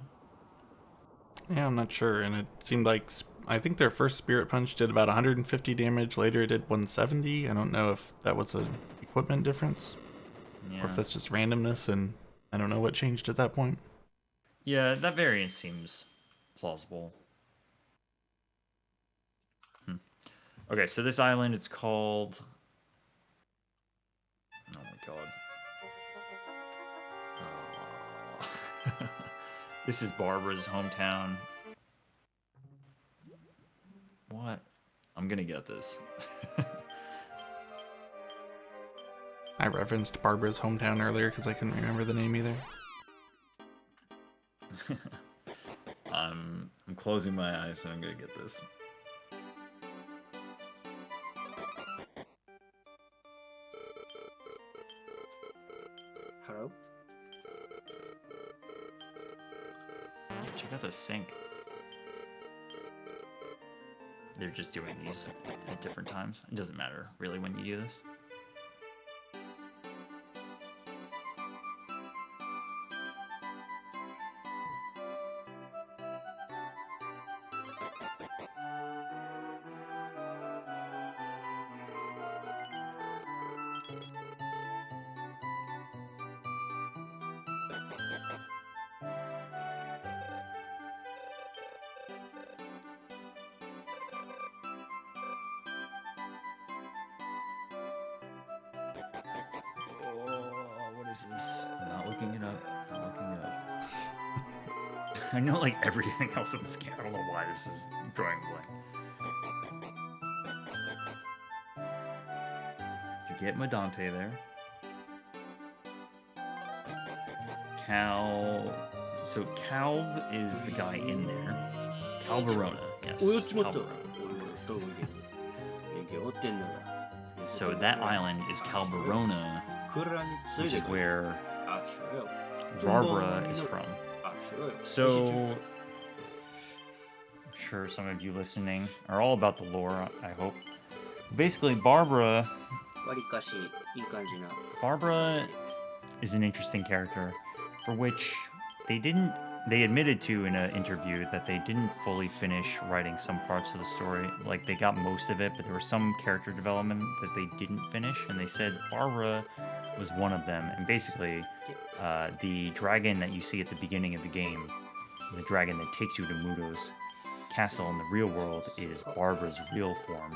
Yeah, I'm not sure, and it seemed like I think their first Spirit Punch did about 150 damage. Later, it did 170. I don't know if that was an equipment difference, Yeah. or if that's just randomness, and I don't know what changed at that point. Yeah, that variant seems plausible. Okay, so this island, it's called... Oh my god. Oh. This is Barbara's hometown. What? I'm gonna get this. I referenced Barbara's hometown earlier because I couldn't remember the name either. I'm closing my eyes, so I'm gonna get this. Hello? Yeah, check out the sync. They're just doing these at different times. It doesn't matter, really, when you do this. Is this? I'm not looking it up. Not looking it up. I know like everything else in this game. I don't know why this is drawing blank. You get Medante there. Cal. So Calb is the guy in there. Calvarona. Yes. Calvarona. So that island is Calvarona, which is where Barbara is from. So, I'm sure some of you listening are all about the lore, I hope. Basically, Barbara is an interesting character for which they admitted to in an interview that they didn't fully finish writing some parts of the story. Like, they got most of it, but there was some character development that they didn't finish, and they said Barbara was one of them. And basically, the dragon that you see at the beginning of the game, the dragon that takes you to Muto's castle in the real world, is Barbara's real form.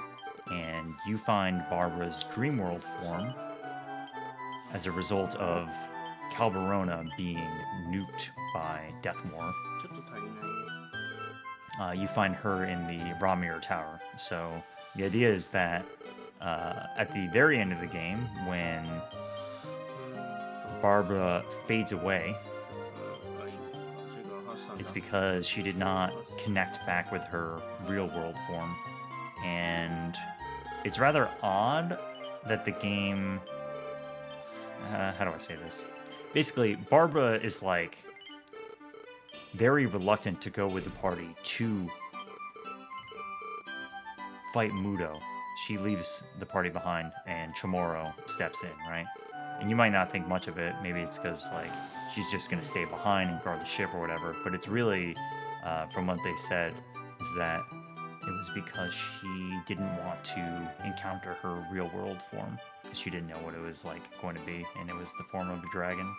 And you find Barbara's dream world form as a result of Calvarona being nuked by Deathmore. You find her in the Ramir Tower. So the idea is that at the very end of the game, when Barbara fades away, it's because she did not connect back with her real world form. And it's rather odd that the game... how do I say this? Basically, Barbara is like very reluctant to go with the party to fight Muto. She leaves the party behind and Chamorro steps in, right? And you might not think much of it. Maybe it's because like she's just going to stay behind and guard the ship or whatever. But it's really, from what they said, is that it was because she didn't want to encounter her real world form. Because she didn't know what it was like going to be. And it was the form of a dragon.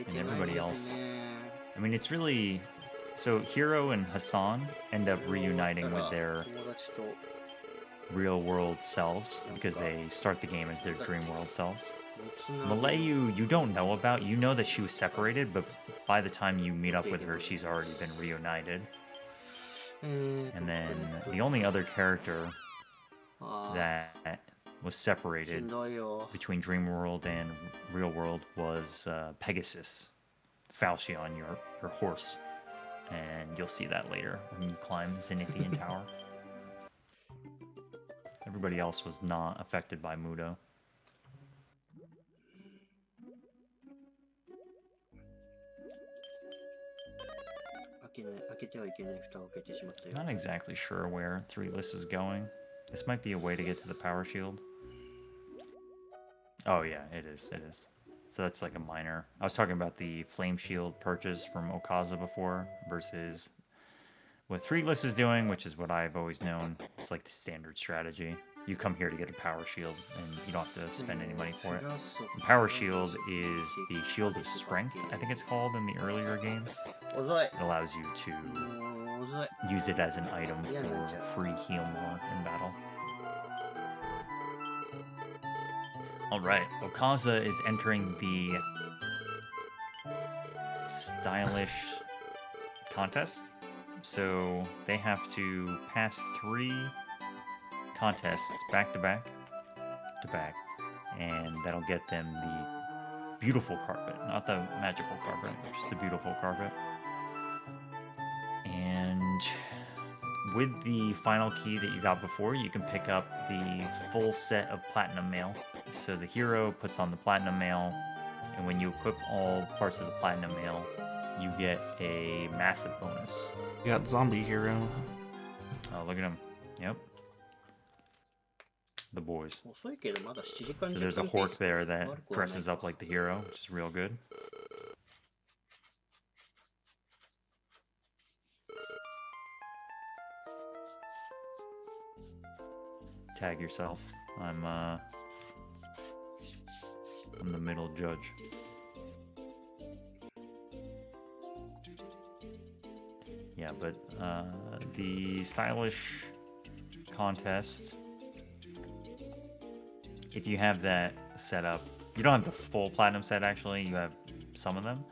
And everybody else. I mean, it's really... So Hiro and Hassan end up reuniting with their real world selves because they start the game as their dream world selves. Malayu, you don't know about. You know that she was separated, but by the time you meet up with her, she's already been reunited. And then the only other character that was separated between Dream World and Real World was Pegasus, Falchion, your horse. And you'll see that later when you climb the Zenithian Tower. Everybody else was not affected by Muto. Not exactly sure where 3-list is going. This might be a way to get to the power shield. Oh yeah, it is. So that's like a minor. I was talking about the flame shield purchase from Okaza before versus what 3-list is doing, which is what I've always known. It's like the standard strategy. You come here to get a power shield, and you don't have to spend any money for it. The power shield is the shield of strength, I think it's called in the earlier games. It allows you to use it as an item for free heal more in battle. Alright, Okaza is entering the stylish contest. So they have to pass 3 contests back to back, and that'll get them the beautiful carpet, not the magical carpet, just the beautiful carpet. And with the final key that you got before, you can pick up the full set of platinum mail. So the hero puts on the platinum mail, and when you equip all parts of the platinum mail, you get a massive bonus. You got zombie hero. Oh, look at him. Yep. The boys. So there's a Hork there that dresses up like the hero, which is real good. Tag yourself. I'm the middle judge. Yeah, but the stylish contest, if you have that set up, you don't have the full platinum set actually, you have some of them,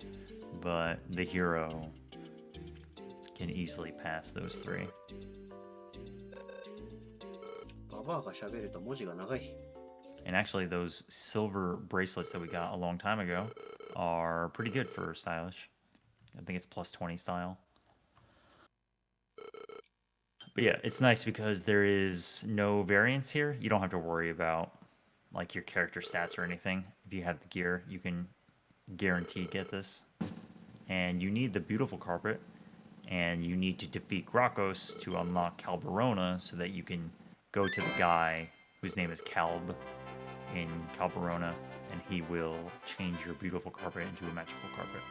but the hero can easily pass those 3. And actually those silver bracelets that we got a long time ago are pretty good for stylish. I think it's plus 20 style. But yeah, it's nice because there is no variance here. You don't have to worry about like your character stats or anything. If you have the gear, you can guarantee get this. And you need the beautiful carpet, and you need to defeat Grokos to unlock Calberona so that you can go to the guy whose name is Calb in Calberona, and he will change your beautiful carpet into a magical carpet.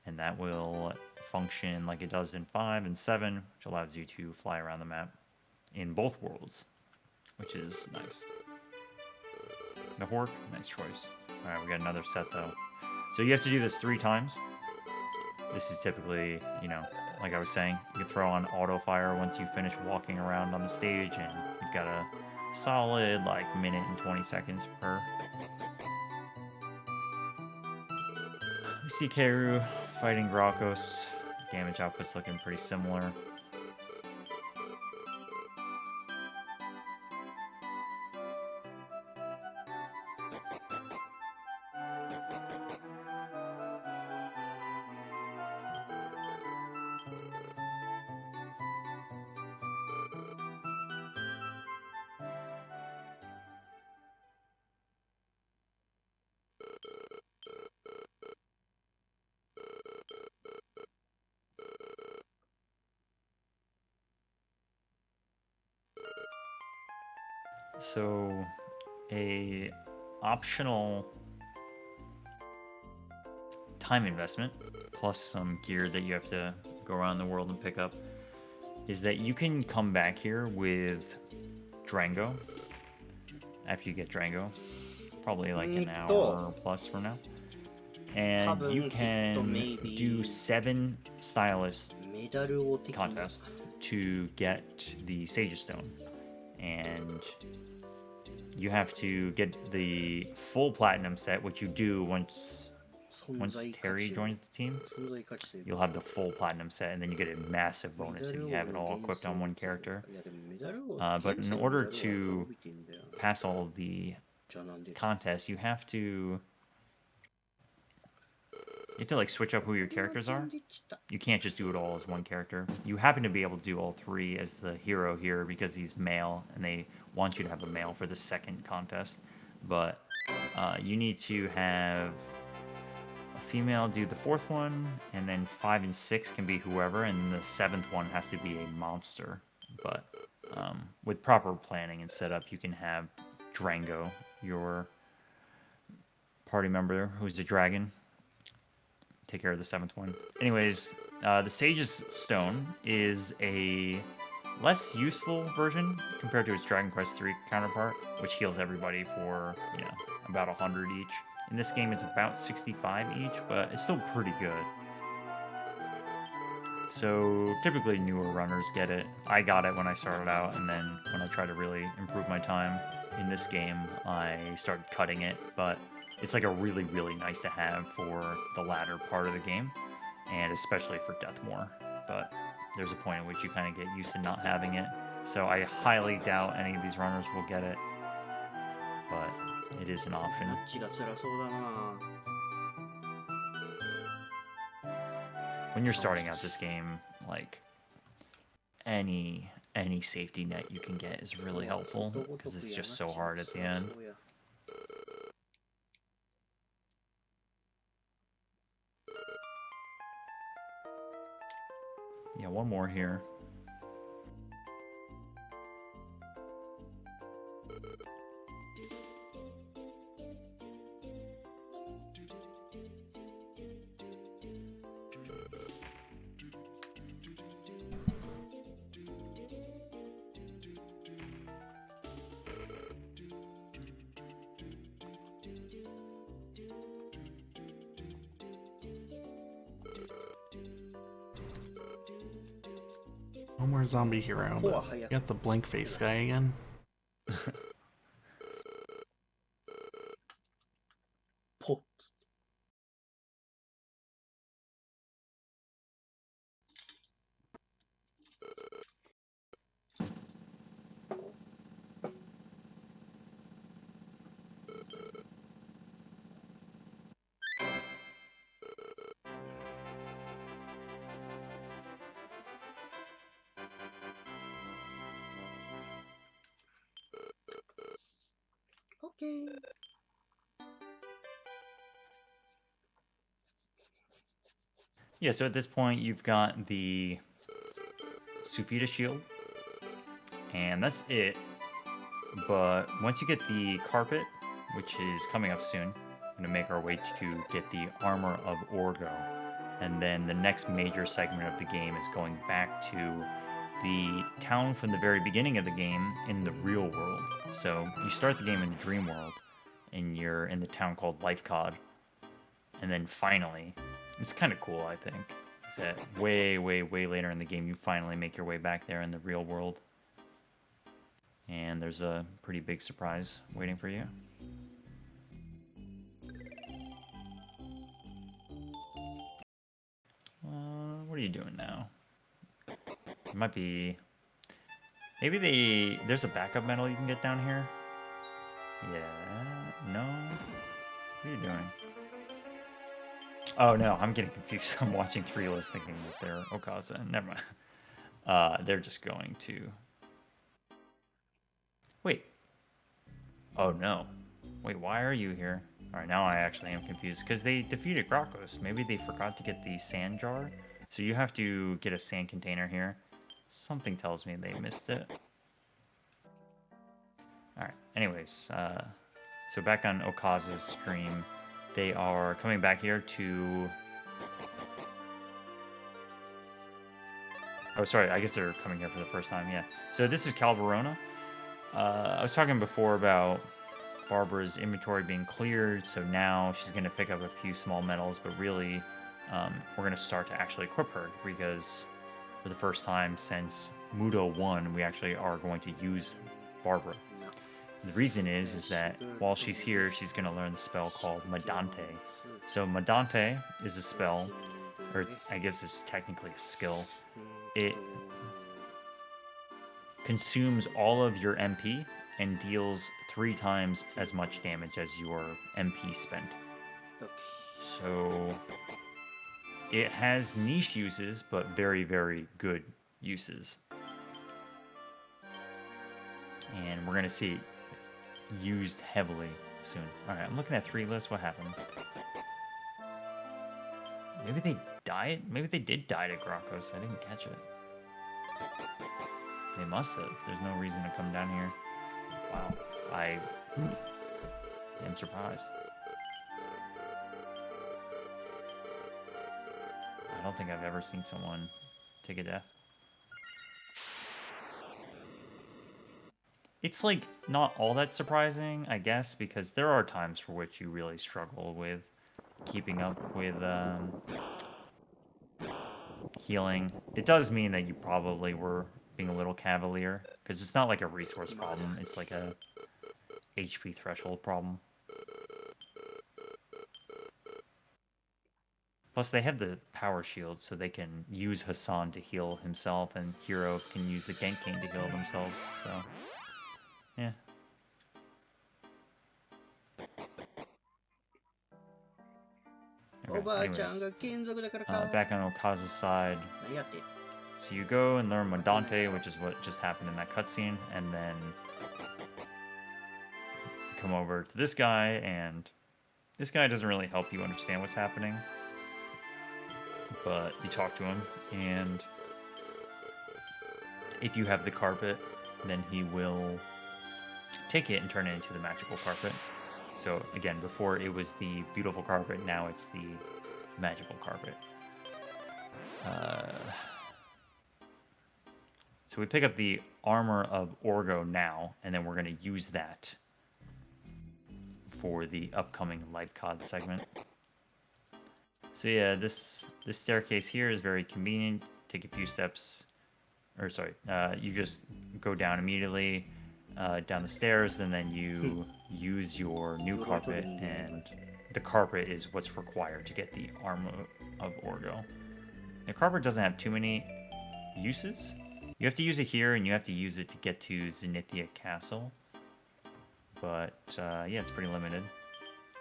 And that will function like it does in 5 and 7, which allows you to fly around the map in both worlds, which is nice. The Hork, nice choice. Alright, we got another set though. So you have to do this 3 times. This is typically, like I was saying, you can throw on auto fire once you finish walking around on the stage, and you've got a solid like minute and 20 seconds per. We see Keru fighting Grokos. Damage output's looking pretty similar. So, a optional time investment, plus some gear that you have to go around the world and pick up, is that you can come back here with Drango after you get Drango, probably like an hour plus from now. And you can do 7 stylist メダルを的な contests to get the Sage Stone. And you have to get the full platinum set, which you do once 存在価 Terry 値を joins the team. 存在価値というか You'll have the full platinum set, and then you get a massive メ bonus ダ if ル you 王 have it の all 厳 equipped 選 on one っていう character. いやでもメダル王 But 現 in 世の order メダル王は to 伸びてんだよ pass all of the じゃあなんで contests, you have to like switch up who your characters are. You can't just do it all as one character. You happen to be able to do all 3 as the hero here because he's male, and they want you to have a male for the second contest. But you need to have a female do the 4th one, and then 5 and 6 can be whoever, and the 7th one has to be a monster. But with proper planning and setup, you can have Drango, your party member who's a dragon, take care of the 7th one. Anyways, the Sage's Stone is a less useful version compared to its Dragon Quest III counterpart, which heals everybody for, about 100 each. In this game, it's about 65 each, but it's still pretty good. So typically newer runners get it. I got it when I started out, and then when I tried to really improve my time in this game, I started cutting it, but it's like a really, really nice to have for the latter part of the game, and especially for Deathmore. But there's a point at which you kind of get used to not having it. So I highly doubt any of these runners will get it, but it is an option. マッチが辛そうだな When you're starting out this game, like any safety net you can get is really helpful because it's just so hard at the end. Yeah, one more here. One more zombie hero, but you got the blank face guy again. ポッ OK Yeah, so at this point, you've got the Sufita shield, and that's it. But once you get the carpet, which is coming up soon, we're going to make our way to get the Armor of Orgo. And then the next major segment of the game is going back to the town from the very beginning of the game in the real world. So you start the game in the dream world, and you're in the town called Lifecod. And then finally, it's kind of cool, I think. is that way, way, way later in the game, you finally make your way back there in the real world. And there's a pretty big surprise waiting for you. What are you doing now? It might be... Maybe there's a backup medal you can get down here? Yeah, no? What are you doing? Oh no, I'm getting confused. I'm watching three lists thinking that they're Okaza. Never mind. They're just going to... Wait. Oh no. Wait, why are you here? Alright, now I actually am confused. Because they defeated Grokos. Maybe they forgot to get the sand jar? So you have to get a sand container here. Something tells me they missed it. Alright, anyways. So back on Okaza's stream, they are coming back here to... Oh, sorry, I guess they're coming here for the first time, yeah. So this is Calvarona. I was talking before about Barbara's inventory being cleared, so now she's going to pick up a few small medals, but really we're going to start to actually equip her, because for the first time since Mudo 1, we actually are going to use Barbara. The reason is that while she's here, she's going to learn the spell called Madante. So Madante is a spell, or I guess it's technically a skill. It consumes all of your MP and deals 3 times as much damage as your MP spent. Okay. So it has niche uses, but very, very good uses. And we're going to see it used heavily soon. Alright, I'm looking at 3 lists. What happened? Maybe they died? Maybe they did die to Grokos. I didn't catch it. They must have. There's no reason to come down here. Wow. I am surprised. I don't think I've ever seen someone take a death. It's like not all that surprising, I guess, because there are times for which you really struggle with keeping up with healing. It does mean that you probably were being a little cavalier, because it's not like a resource problem, it's like a HP threshold problem. Plus, they have the power shield, so they can use Hassan to heal himself, and Hero can use the Genkin to heal themselves, so... yeah. Okay, anyways, back on Okaza's side. So you go and learn Mandante, which is what just happened in that cutscene, and then you come over to this guy, and this guy doesn't really help you understand what's happening. But you talk to him, and if you have the carpet, then he will take it and turn it into the magical carpet. So again, before it was the beautiful carpet, now it's the magical carpet. So we pick up the armor of Orgo now, and then we're going to use that for the upcoming Life COD segment. So yeah, this staircase here is very convenient. Take a few steps, or sorry, you just go down immediately down the stairs, and then you use your new carpet, and the carpet is what's required to get the armor of Orgo. The carpet doesn't have too many uses. You have to use it here, and you have to use it to get to Zenithia Castle. But yeah, it's pretty limited.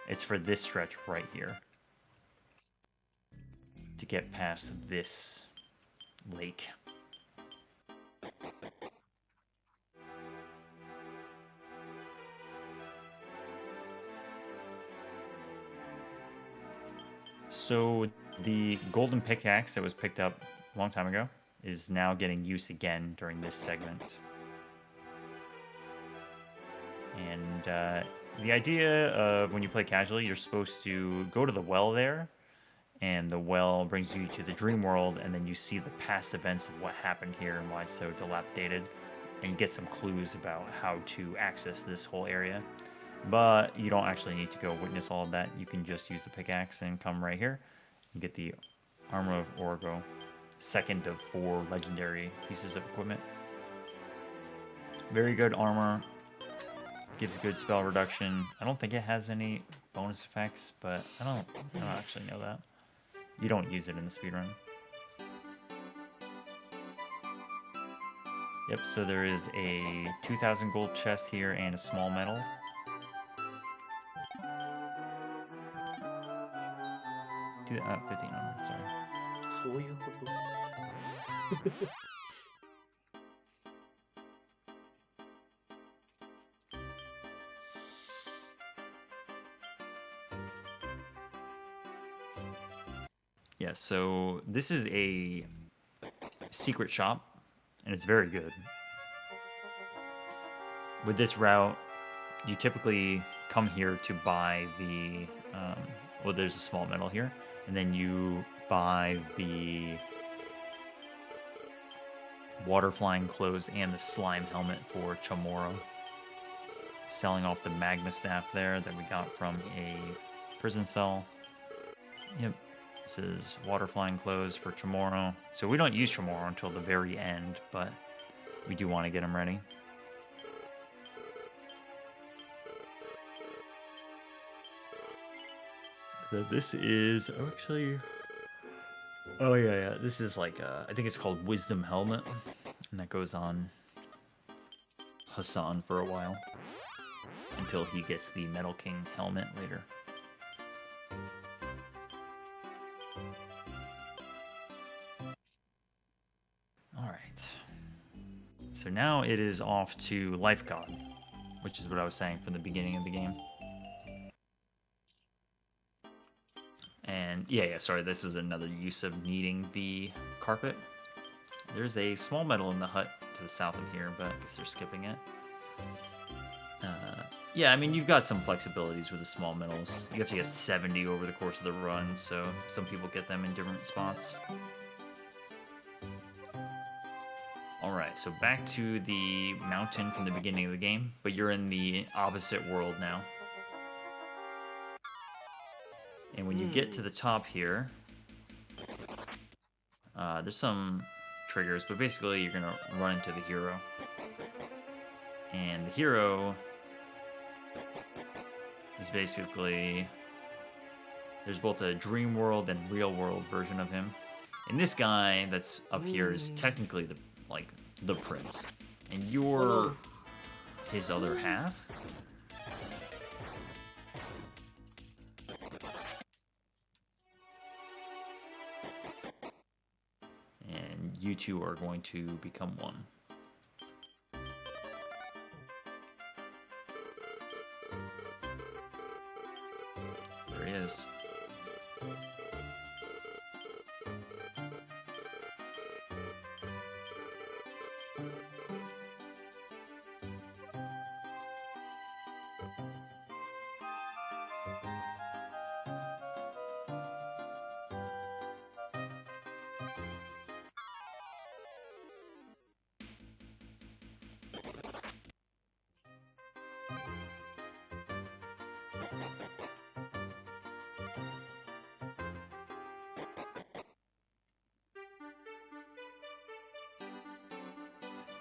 It's for this stretch right here. To get past this lake. So the golden pickaxe that was picked up a long time ago is now getting use again during this segment. And the idea of when you play casually, you're supposed to go to the well there, and the well brings you to the dream world, and then you see the past events of what happened here and why it's so dilapidated, and you get some clues about how to access this whole area. But you don't actually need to go witness all of that. You can just use the pickaxe and come right here and get the Armor of Orgo. Second of 4 legendary pieces of equipment. Very good armor. Gives good spell reduction. I don't think it has any bonus effects, but I don't actually know that. You don't use it in the speedrun. Yep, so there is a 2,000 gold chest here and a small medal. Do that, 1,500, sorry. そういうこと。Yeah, so this is a secret shop, and it's very good. With this route, you typically come here to buy the, well, there's a small medal here, and then you buy the water flying clothes and the slime helmet for Chamorro. Selling off the magma staff there that we got from a prison cell. Yep. This is water flying clothes for Chamorro. So we don't use Chamorro until the very end, but we do want to get him ready. So this is actually... Oh yeah. This is like, I think it's called Wisdom Helmet. And that goes on Hassan for a while. Until he gets the Metal King helmet later. Alright. So now it is off to Life God, which is what I was saying from the beginning of the game. And yeah, sorry, this is another use of needing the carpet. There's a small medal in the hut to the south of here, but I guess they're skipping it. Yeah, I mean, you've got some flexibilities with the small medals. You have to get 70 over the course of the run, so some people get them in different spots. Alright, so back to the mountain from the beginning of the game, but you're in the opposite world now. And when you get to the top here, there's some triggers, but basically you're going to run into the hero. And the hero is basically... There's both a dream world and real world version of him. And this guy that's up here is technically the prince. And you're his other half. And you two are going to become one. There he is.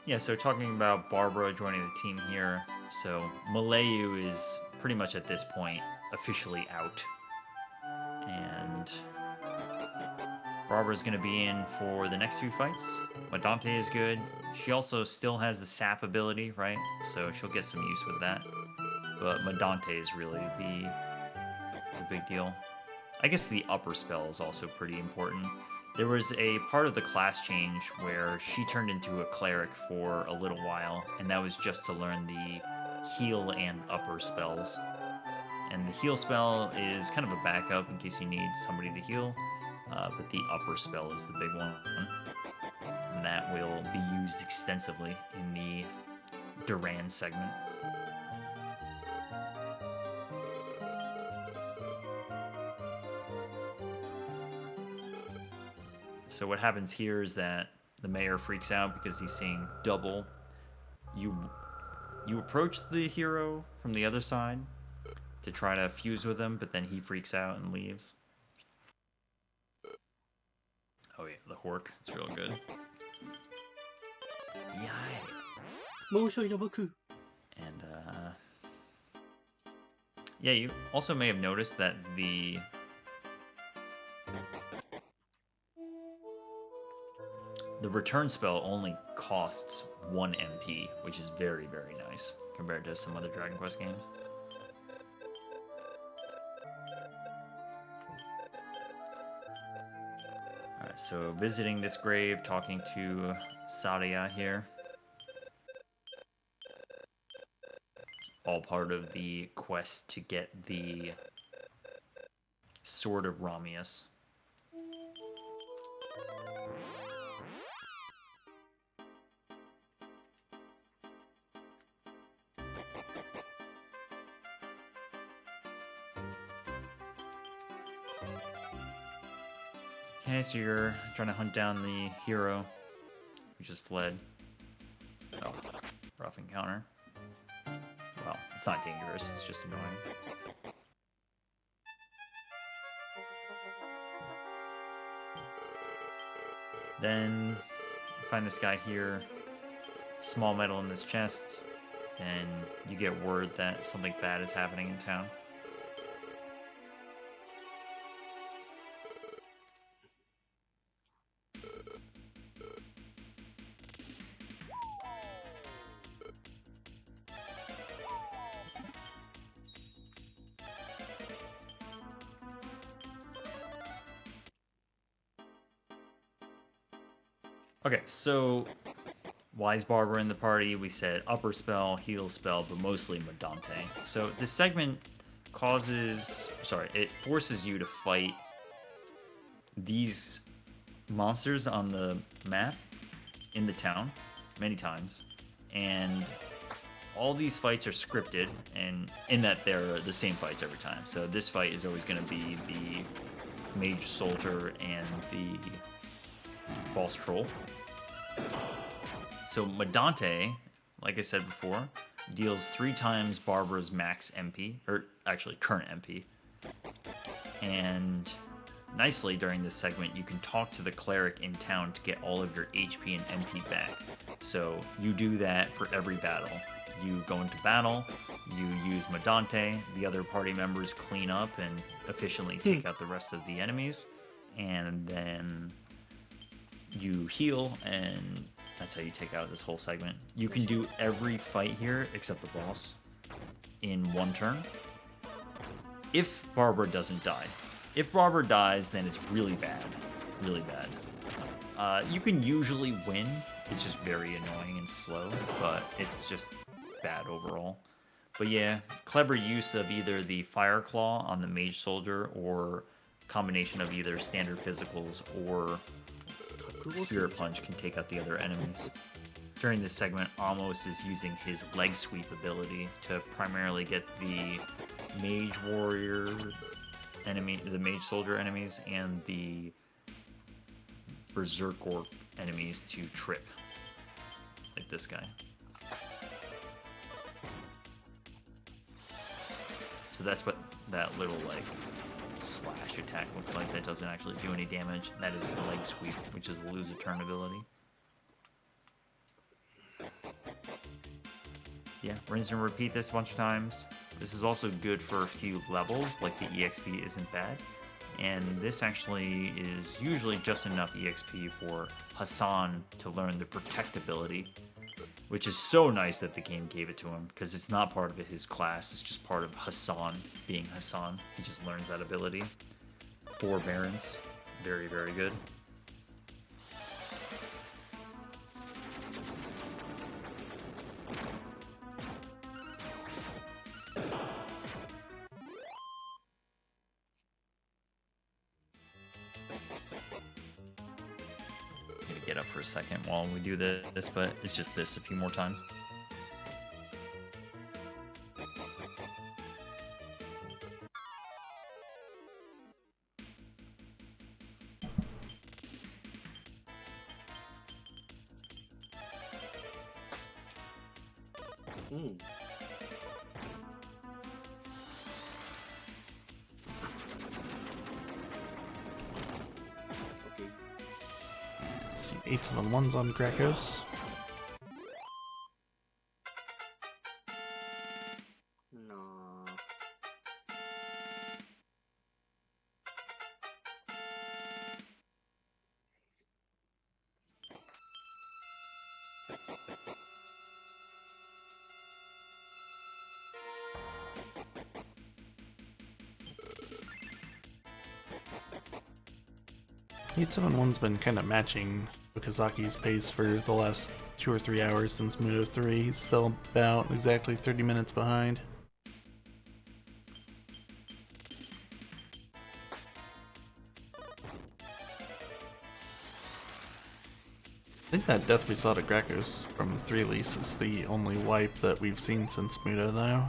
Yeah, so talking about Barbara joining the team here, so Malayu is pretty much at this point officially out. And Barbara's going to be in for the next few fights. Madante is good. She also still has the sap ability, right? So she'll get some use with that. But Madante is really the big deal. I guess the upper spell is also pretty important. There was a part of the class change where she turned into a cleric for a little while, and that was just to learn the heal and upper spells. And the heal spell is kind of a backup in case you need somebody to heal, but the upper spell is the big one. And that will be used extensively in the Duran segment. So what happens here is that the mayor freaks out because he's seeing double. You approach the hero from the other side to try to fuse with him, but then he freaks out and leaves. Oh yeah, the Hork. It's real good. Yay. もう一人の僕 And yeah, you also may have noticed that the return spell only costs 1 MP, which is very, very nice compared to some other Dragon Quest games. Alright, so visiting this grave, talking to Sadia here. All part of the quest to get the Sword of Ramius. Okay, so you're trying to hunt down the hero who just fled. Oh, rough encounter. Well, it's not dangerous, it's just annoying. Then find this guy here, small metal in this chest, and you get word that something bad is happening in town. Okay, so Wise Barber in the party, we said upper spell, heal spell, but mostly Medante. So this segment it forces you to fight these monsters on the map in the town many times, and all these fights are scripted, and in that they're the same fights every time. So this fight is always going to be the mage soldier and the boss troll. So Medante, like I said before, deals 3 times Barbara's max MP, or actually current MP. And nicely during this segment, you can talk to the cleric in town to get all of your HP and MP back. So you do that for every battle. You go into battle, you use Medante, the other party members clean up and efficiently take out the rest of the enemies, and then you heal, and that's how you take out this whole segment. You can do every fight here except the boss in 1 turn, if Barbara doesn't die. If Barbara dies, then it's really bad. Really bad. You can usually win. It's just very annoying and slow, but it's just bad overall. But yeah, clever use of either the Fire Claw on the Mage Soldier, or combination of either standard physicals or Spirit Punch can take out the other enemies. During this segment, Amos is using his leg sweep ability to primarily get the Mage Warrior enemy, the Mage Soldier enemies, and the Berserk Orc enemies to trip. Like this guy. So that's what that little, like, slash attack looks like. That doesn't actually do any damage. That is the leg sweep, which is the lose a turn ability. Yeah, rinse and repeat this a bunch of times. This is also good for a few levels, like the EXP isn't bad. And this actually is usually just enough EXP for Hassan to learn the Protect ability, which is so nice that the game gave it to him, because it's not part of his class, it's just part of Hassan being Hassan. He just learns that ability. Forbearance, very, very good. Get up for a second while we do this, but it's just this a few more times. Okay. 871's on Gracchus. No. Eight seven one's been kind of matching Okazaki's pace for the last 2 or 3 hours since Muto 3. He's still about exactly 30 minutes behind. I think that death we saw to Gracchus from 3 Lease is the only wipe that we've seen since Muto, though.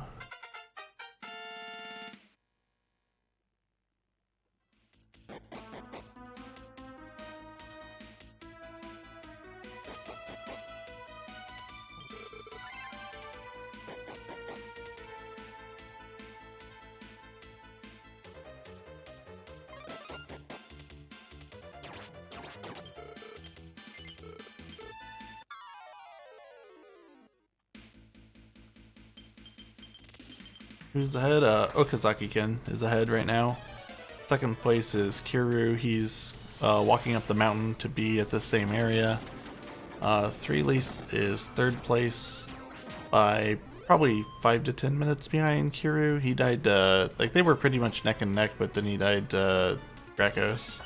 Who's ahead? Okazaki-ken is ahead right now. Second place is Kiryu. He's walking up the mountain to be at the same area. 3 Lease is third place by probably 5 to 10 minutes behind Kiryu. He died, like they were pretty much neck and neck, but then he died Gracchus.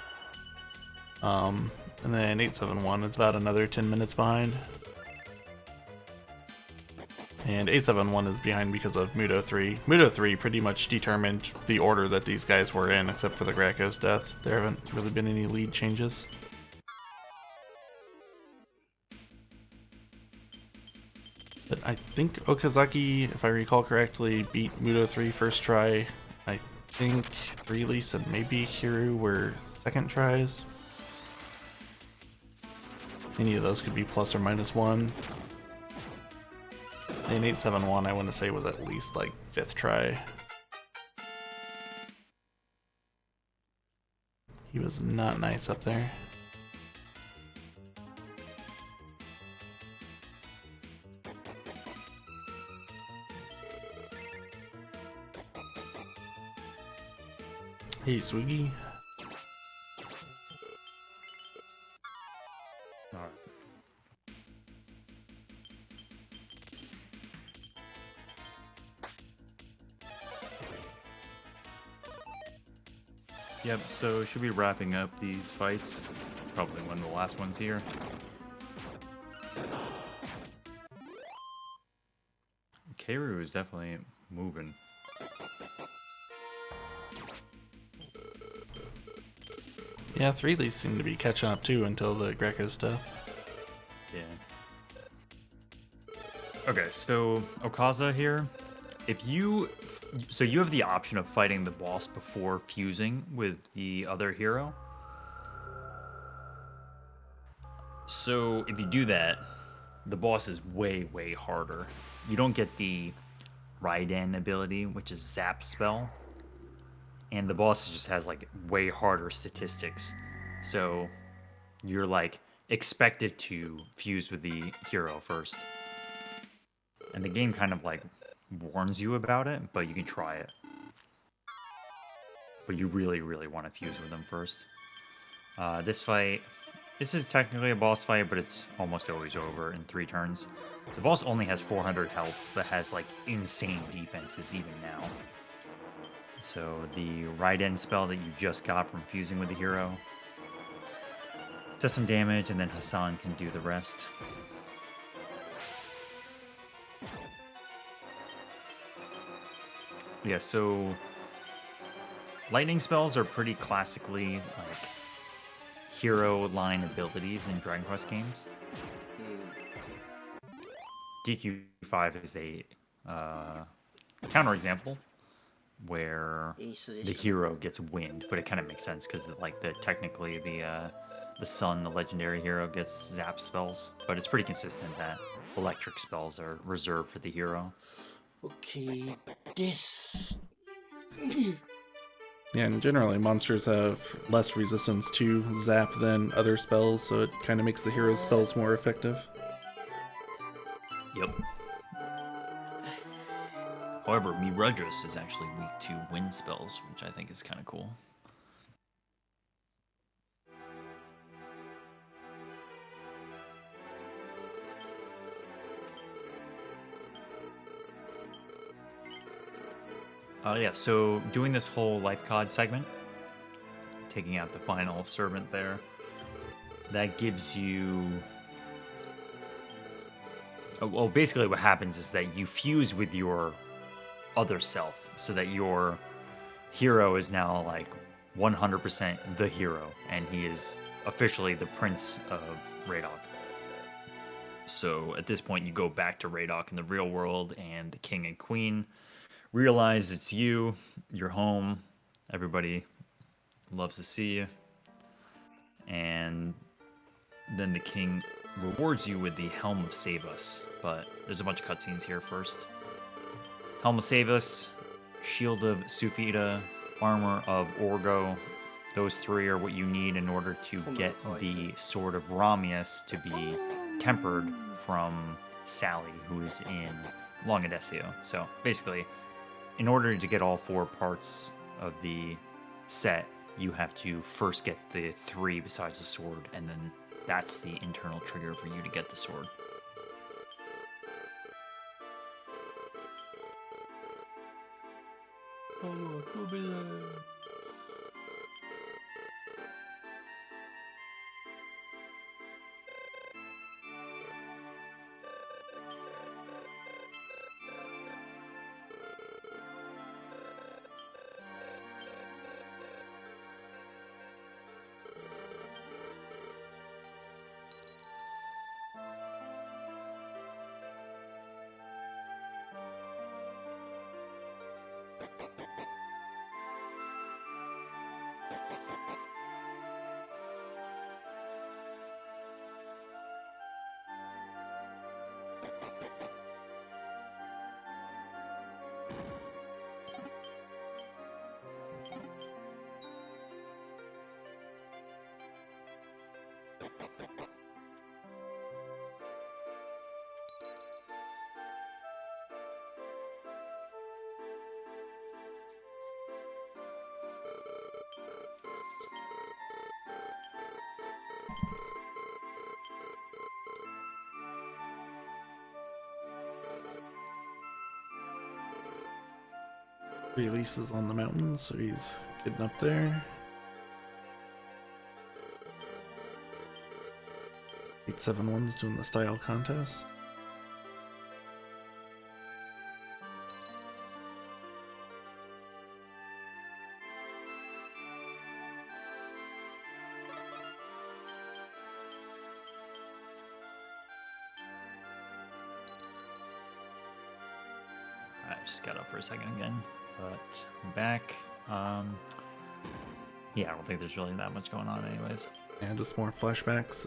And then 871 is about another 10 minutes behind. And 871 is behind because of Muto 3. Muto 3 pretty much determined the order that these guys were in, except for the Gracchus death. There haven't really been any lead changes. But I think Okazaki, if I recall correctly, beat Muto 3 first try. I think 3 Lease and maybe Hiru were second tries. Any of those could be plus or minus 1. And 871, I want to say, was at least like 5th try. He was not nice up there. Hey, Swiggy. Alright. Yep, so should be wrapping up these fights. Probably one of the last ones here. Keiru is definitely moving. Yeah, 3 Lease seemed to be catching up too until the Greco stuff. Yeah. Okay, so Okaza here. So you have the option of fighting the boss before fusing with the other hero. So if you do that, the boss is way, way harder. You don't get the Raiden ability, which is Zap spell. And the boss just has like way harder statistics. So you're like expected to fuse with the hero first. And the game kind of like warns you about it, but you can try it. But you really, really want to fuse with them first. This is technically a boss fight, but it's almost always over in 3 turns. The boss only has 400 health, but has like insane defenses even now. So the Raiden spell that you just got from fusing with the hero does some damage, and then Hassan can do the rest. Yeah, so lightning spells are pretty classically like hero line abilities in Dragon Quest games. DQ5 is a counterexample where the hero gets wind, but it kind of makes sense because technically the sun, the legendary hero, gets zap spells, but it's pretty consistent that electric spells are reserved for the hero. Okay, this. Yeah, and generally monsters have less resistance to zap than other spells, so it kind of makes the hero's spells more effective. Yep. However, Mirudris is actually weak to wind spells, which I think is kind of cool. Yeah, so doing this whole life cod segment, taking out the final servant there, that gives you... Well, basically what happens is that you fuse with your other self, so that your hero is now like 100% the hero, and he is officially the Prince of Radok. So at this point, you go back to Radok in the real world, and the king and queen realize it's you, you're home, everybody loves to see you, and then the king rewards you with the Helm of Save Us. But there's a bunch of cutscenes here first. Helm of Save Us, Shield of Sufida, Armor of Orgo. Those three are what you need in order to get the Sword of Ramius to be tempered from Sally, who is in Long Adesio. So basically, in order to get all four parts of the set, you have to first get the three besides the sword, and then that's the internal trigger for you to get the sword. Release is on the mountain, so he's getting up there. 871's doing the style contest. I just got up for a second again, but I'm back. Yeah, I don't think there's really that much going on anyways. Yeah, just more flashbacks.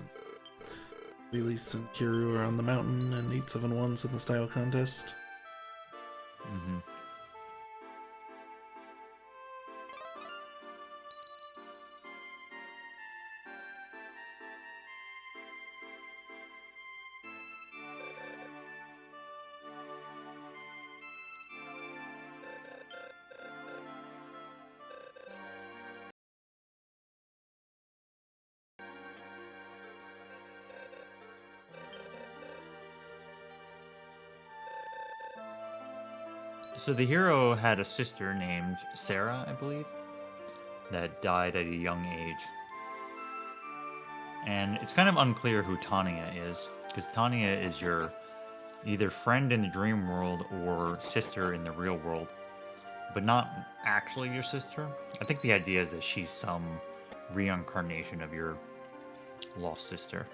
Release and Kiru are on the mountain, and 871's in the style contest. Mm-hmm. So the hero had a sister named Sarah, I believe, that died at a young age. And it's kind of unclear who Tanya is, because Tanya is your either friend in the dream world or sister in the real world, but not actually your sister. I think the idea is that she's some reincarnation of your lost sister.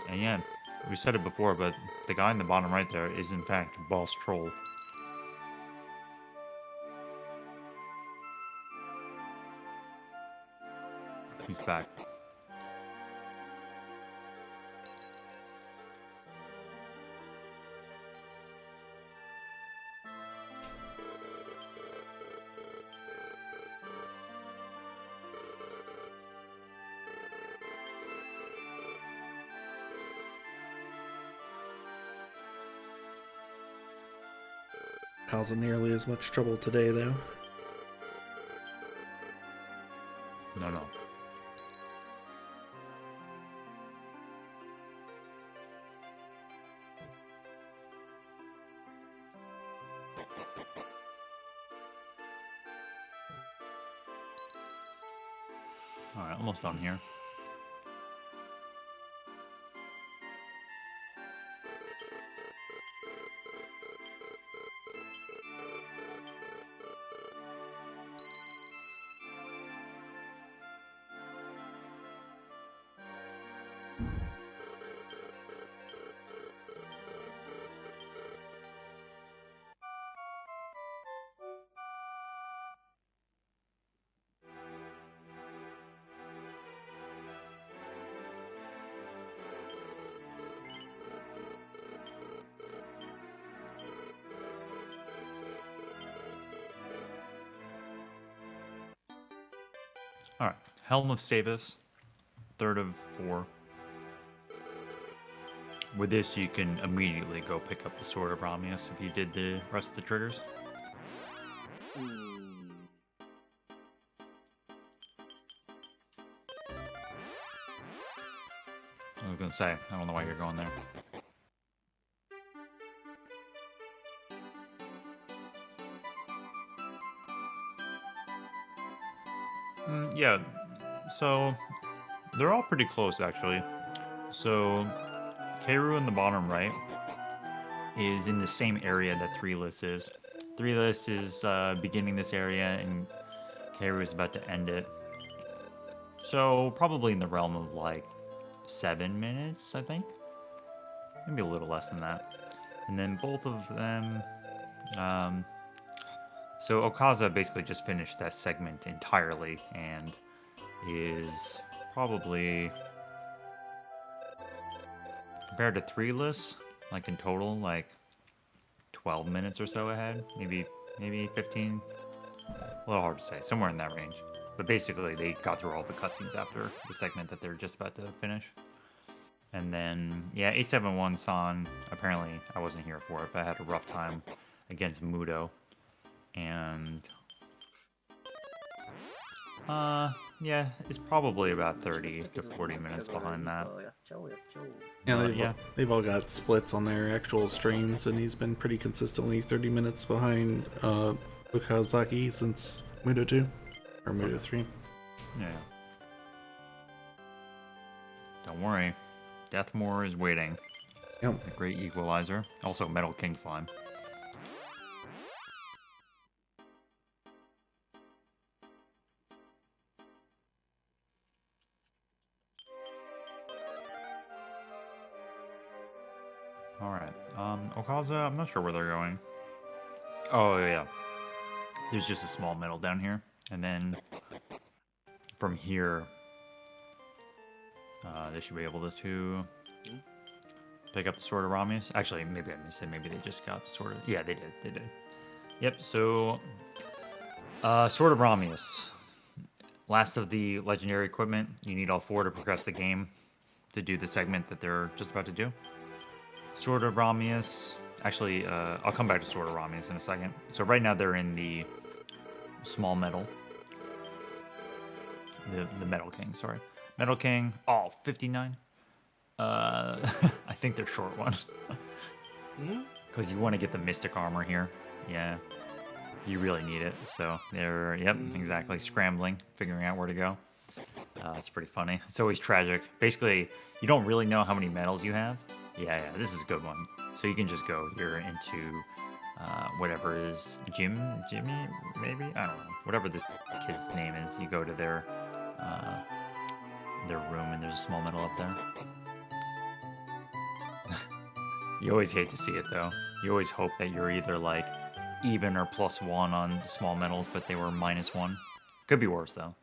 And yeah, we said it before, but the guy in the bottom right there is in fact Boss Troll. He's back. Causing nearly as much trouble today, though. No. Alright, almost done here. Alright, Helm of Savus, third of 4. With this, you can immediately go pick up the Sword of Ramius if you did the rest of the triggers. I was gonna say, I don't know why you're going there. Yeah, so they're all pretty close actually. So Keiru in the bottom right is in the same area that 3-list is. 3-list is beginning this area and Keiru is about to end it. So probably in the realm of like 7 minutes, I think. Maybe a little less than that. And then both of them... so Okaza basically just finished that segment entirely and is probably... compared to 3-list, like in total, like 12 minutes or so ahead. Maybe 15. A little hard to say. Somewhere in that range. But basically, they got through all the cutscenes after the segment that they're just about to finish. And then, yeah, 871-san, apparently I wasn't here for it, but I had a rough time against Mudo. And, yeah, it's probably about 30 to 40 minutes behind that. Yeah, they've all got splits on their actual streams, and he's been pretty consistently 30 minutes behind Okazaki since Mudo 2, or Mudo 3. Yeah. Don't worry. Deathmore is waiting. Yep. The great equalizer. Also, Metal King Slime. Alright. Okaza, I'm not sure where they're going. Oh, yeah. There's just a small medal down here. And then from here, they should be able to pick up the Sword of Ramius. Actually, maybe I missed it. Maybe they just got the Sword of... Yeah, they did. They did. Yep, so... Sword of Ramius. Last of the legendary equipment. You need all 4 to progress the game to do the segment that they're just about to do. Sword of Ramius. Actually, I'll come back to Sword of Ramius in a second. So right now they're in the small medal. The Metal King, sorry. Metal King. Oh, 59. I think they're short one. Because you want to get the Mystic Armor here. Yeah. You really need it. So they're, yep, exactly. Scrambling, figuring out where to go. It's pretty funny. It's always tragic. Basically, you don't really know how many medals you have. Yeah, this is a good one. So you can just go here into whatever is Jimmy, maybe? I don't know. Whatever this kid's name is. You go to their room and there's a small medal up there. You always hate to see it though. You always hope that you're either like even or +1 on the small medals, but they were -1. Could be worse though.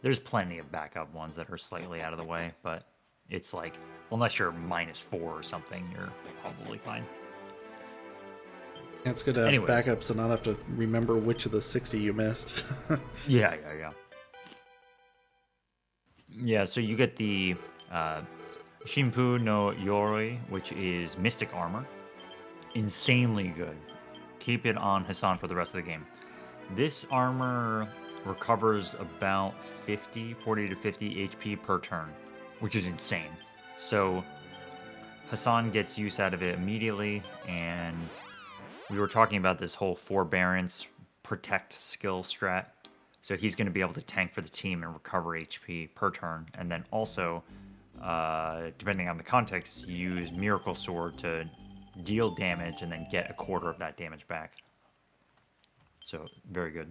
There's plenty of backup ones that are slightly out of the way, but it's like, unless you're -4 or something, you're probably fine. It's good to have Anyways. backups and not have to remember which of the 60 you missed. Yeah. Yeah, so you get the Shimpu no Yoroi, which is Mystic Armor. Insanely good. Keep it on Hassan for the rest of the game. This armor recovers about 40 to 50 HP per turn, which is insane. So Hassan gets use out of it immediately, and we were talking about this whole forbearance protect skill strat. So he's going to be able to tank for the team and recover HP per turn, and then also, depending on the context, use Miracle Sword to deal damage and then get a quarter of that damage back. So, very good.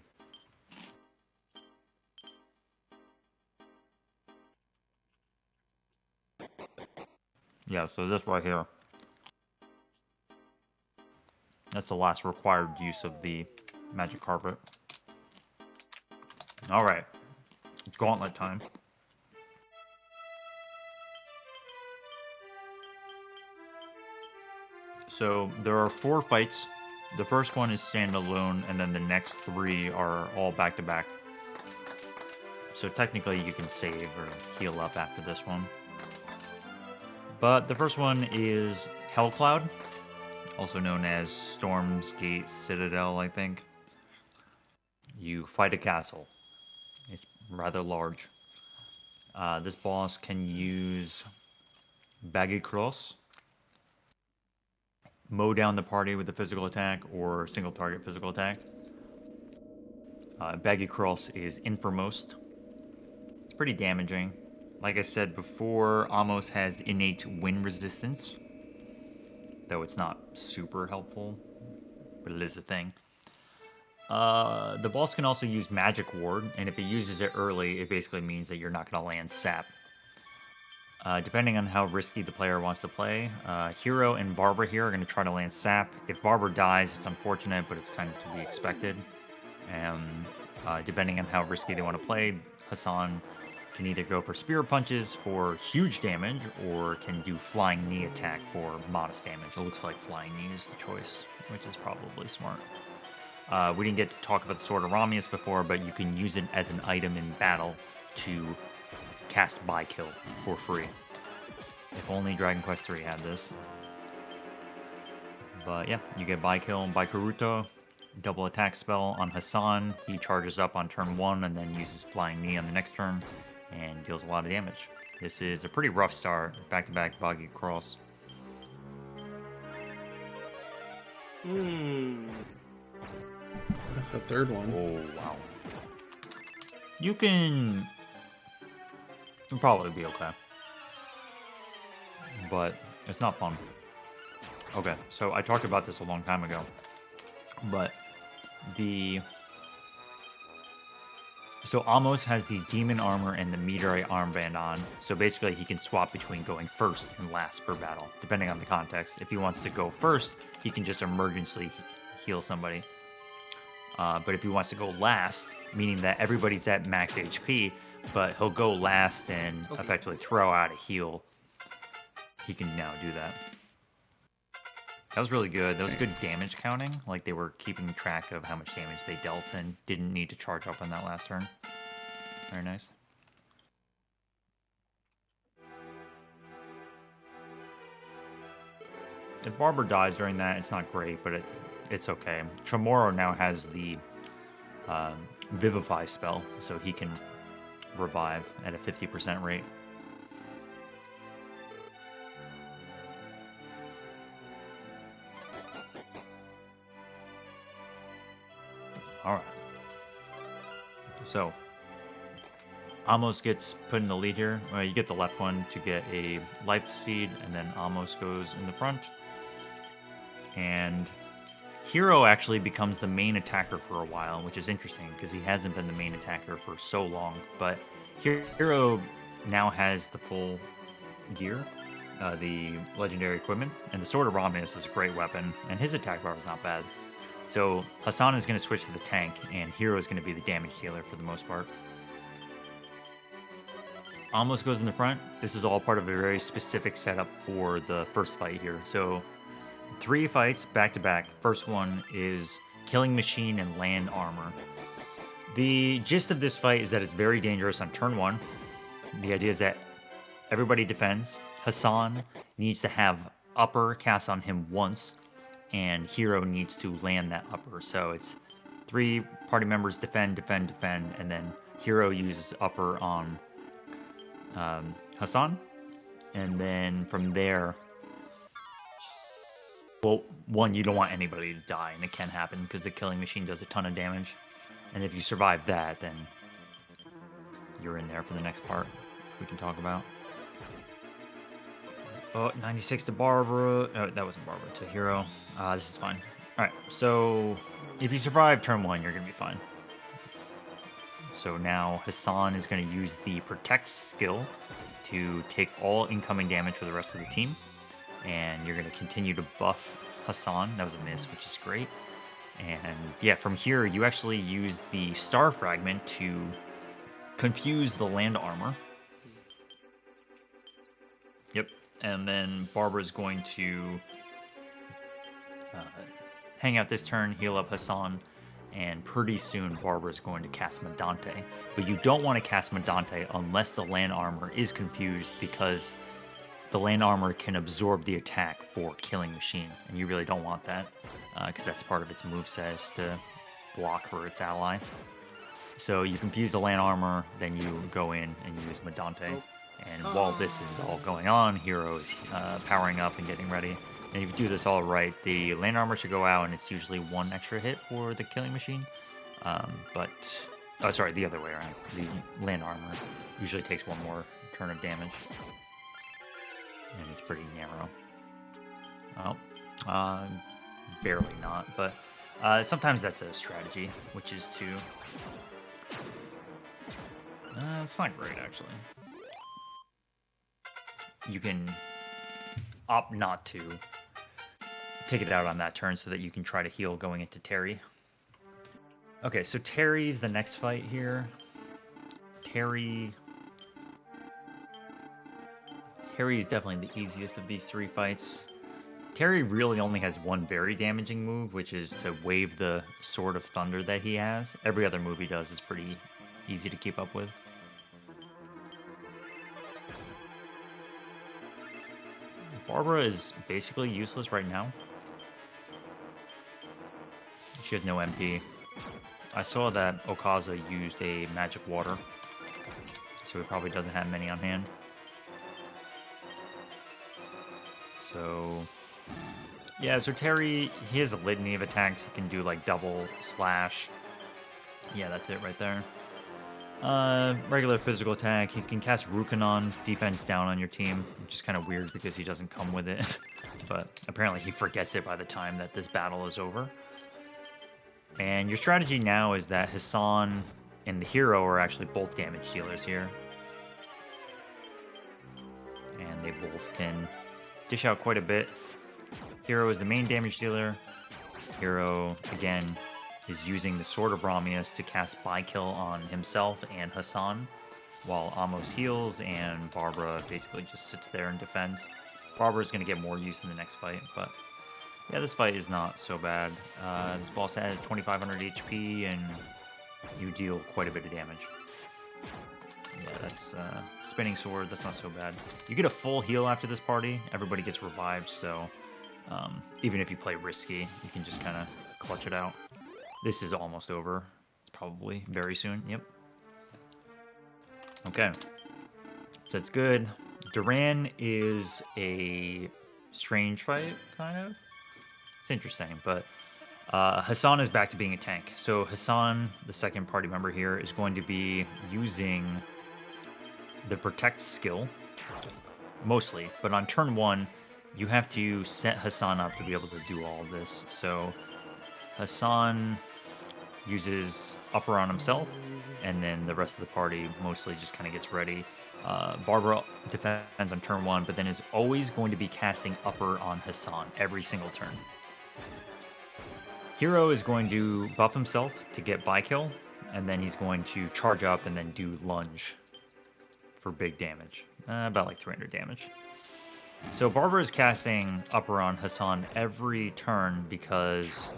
Yeah, so this right here. That's the last required use of the magic carpet. Alright. It's gauntlet time. So, there are 4 fights. The first one is standalone, and then the next 3 are all back-to-back. So technically you can save or heal up after this one. But the first one is Hellcloud, also known as Storm's Gate Citadel, I think. You fight a castle. It's rather large. This boss can use Baggy Cross, mow down the party with a physical attack or single target physical attack. Baggy Cross is Infermost. It's pretty damaging. Like I said before, Amos has innate wind resistance, though it's not super helpful, but it is a thing. The boss can also use Magic Ward, and if it uses it early, it basically means that you're not going to land sap. Depending on how risky the player wants to play, Hero and Barber here are going to try to land sap. If Barber dies, it's unfortunate, but it's kind of to be expected. And depending on how risky they want to play, Hassan can either go for Spear Punches for huge damage, or can do Flying Knee attack for modest damage. It looks like Flying Knee is the choice, which is probably smart. We didn't get to talk about the Sword of Ramius before, but you can use it as an item in battle to cast By Kill for free. If only Dragon Quest III had this. But yeah, you get By Kill by Karuto, double attack spell on Hassan. He charges up on turn 1 and then uses Flying Knee on the next turn and deals a lot of damage. This is a pretty rough start, back-to-back Baggy Cross. A third one. Oh, wow. You can... It'll probably be okay. But it's not fun. Okay, so I talked about this a long time ago. But So Amos has the Demon Armor and the Meteorite Armband on, so basically he can swap between going first and last per battle, depending on the context. If he wants to go first, he can just emergency heal somebody. But if he wants to go last, meaning that everybody's at max HP, but he'll go last and effectively throw out a heal, he can now do that. That was really good. That was good damage counting. Like, they were keeping track of how much damage they dealt and didn't need to charge up on that last turn. Very nice. If Barber dies during that, it's not great, but it's okay. Tremoro now has the Vivify spell, so he can revive at a 50% rate. Alright. So, Amos gets put in the lead here. Well, you get the left one to get a life seed, and then Amos goes in the front. And Hero actually becomes the main attacker for a while, which is interesting because he hasn't been the main attacker for so long. But Hero now has the full gear, the legendary equipment, and the Sword of Ramius is a great weapon, and his attack bar is not bad. So Hassan is going to switch to the tank, and Hero is going to be the damage dealer for the most part. Almost goes in the front. This is all part of a very specific setup for the first fight here. So 3 fights back to back. First one is Killing Machine and Land Armor. The gist of this fight is that it's very dangerous on turn 1. The idea is that everybody defends. Hassan needs to have upper cast on him once, and Hero needs to land that upper. So it's 3 party members defend, defend, defend, and then Hero uses upper on Hassan. And then from there, well, one, you don't want anybody to die, and it can happen because the Killing Machine does a ton of damage. And if you survive that, then you're in there for the next part, which we can talk about. Oh, 96 to Barbara. Oh, that wasn't Barbara, to Hero. This is fine. Alright, so if you survive turn 1, you're going to be fine. So now Hassan is going to use the Protect skill to take all incoming damage for the rest of the team. And you're going to continue to buff Hassan. That was a miss, which is great. And yeah, from here, you actually use the Star Fragment to confuse the Land Armor. Yep. And then Barbara's going to hang out this turn, heal up Hassan, and pretty soon Barbara's going to cast Medante. But you don't want to cast Medante unless the Land Armor is confused, because the Land Armor can absorb the attack for Killing Machine, and you really don't want that, because that's part of its moveset, is to block for its ally. So you confuse the Land Armor, then you go in and use Medante. And while this is all going on, Hero's powering up and getting ready. And if you do this all right, the Land Armor should go out, and it's usually 1 extra hit for the Killing Machine. Oh, sorry, the other way around. The Land Armor usually takes 1 more turn of damage. And it's pretty narrow. Well, barely not, but sometimes that's a strategy, which is to... it's not great, actually. You can opt not to take it out on that turn so that you can try to heal going into Terry. Okay, so Terry's the next fight here. Terry is definitely the easiest of these 3 fights. Terry really only has 1 very damaging move, which is to wave the Sword of Thunder that he has. Every other move he does is pretty easy to keep up with. Barbara is basically useless right now. She has no MP. I saw that Okaza used a magic water, so he probably doesn't have many on hand. So, yeah, so Terry, he has a litany of attacks. He can do like double slash. Yeah, that's it right there. Regular physical attack. He can cast Rukanon, defense down on your team, which is kind of weird because he doesn't come with it. But apparently he forgets it by the time that this battle is over. And your strategy now is that Hassan and the Hero are actually both damage dealers here. And they both can dish out quite a bit. Hero is the main damage dealer. Hero, again, is using the Sword of Brahmias to cast By-Kill on himself and Hassan, while Amos heals and Barbara basically just sits there and defends. Barbara's going to get more use in the next fight, but yeah, this fight is not so bad. This boss has 2500 HP, and you deal quite a bit of damage. Yeah, that's Spinning Sword, that's not so bad. You get a full heal after this party. Everybody gets revived, so even if you play risky, you can just kind of clutch it out. This is almost over. It's probably very soon. Yep. Okay. So it's good. Duran is a strange fight, kind of. It's interesting, but Hassan is back to being a tank. So Hassan, the second party member here, is going to be using the Protect skill, mostly. But on turn 1, you have to set Hassan up to be able to do all of this. So Hassan uses upper on himself, and then the rest of the party mostly just kind of gets ready. Barbara defends on turn 1, but then is always going to be casting upper on Hassan every single turn. Hero is going to buff himself to get By-Kill, and then he's going to charge up and then do lunge for big damage. About like 300 damage. So Barbara is casting upper on Hassan every turn because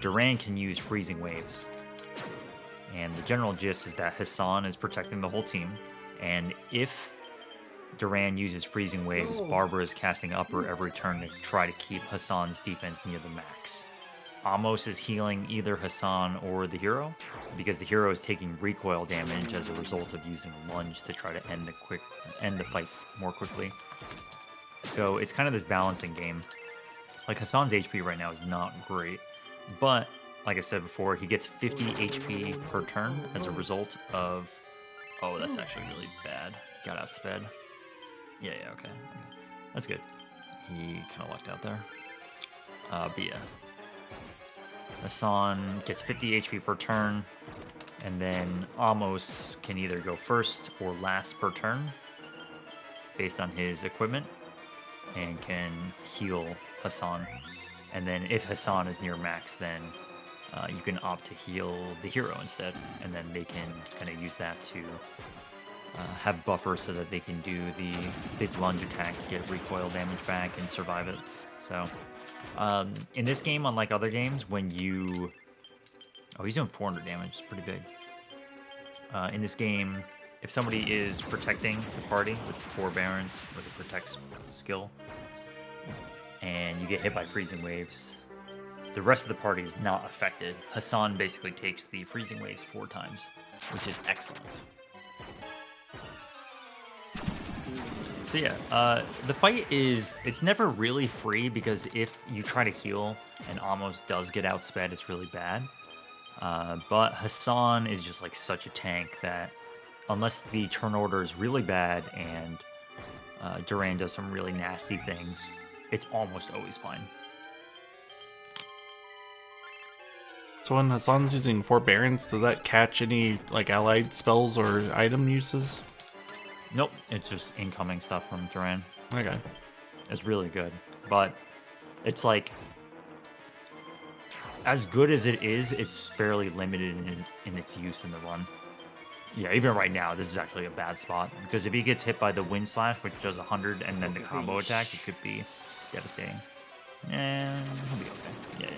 Duran can use freezing waves. And the general gist is that Hassan is protecting the whole team. And if Duran uses freezing waves, Barbara is casting upper every turn to try to keep Hassan's defense near the max. Amos is healing either Hassan or the hero, because the hero is taking recoil damage as a result of using a lunge to try to end the fight more quickly. So it's kind of this balancing game. Like Hassan's HP right now is not great, but like I said before, he gets 50 HP per turn as a result of... Oh, that's actually really bad. Got outsped. Yeah, okay. That's good. He kind of lucked out there. But yeah. Hassan gets 50 HP per turn, and then Amos can either go first or last per turn based on his equipment, and can heal Hassan. And then if Hassan is near max, then you can opt to heal the hero instead, and then they can kind of use that to have buffer so that they can do the big lunge attack to get recoil damage back and survive it. So in this game, unlike other games, when you... Oh, he's doing 400 damage. It's pretty big. In this game, if somebody is protecting the party with Forbearance or the Protect skill, and you get hit by freezing waves, the rest of the party is not affected. Hassan basically takes the freezing waves 4 times, which is excellent. So yeah, the fight it's never really free, because if you try to heal and almost does get outsped, it's really bad. But Hassan is just like such a tank that unless the turn order is really bad and Duran does some really nasty things, it's almost always fine. So when Hassan's using Forbearance, does that catch any like allied spells or item uses? Nope, it's just incoming stuff from Duran. Okay. It's really good, but it's like, as good as it is, it's fairly limited in its use in the run. Yeah, even right now, this is actually a bad spot, because if he gets hit by the Wind Slash, which does 100, and then the combo attack, it could be devastating. And he'll be okay.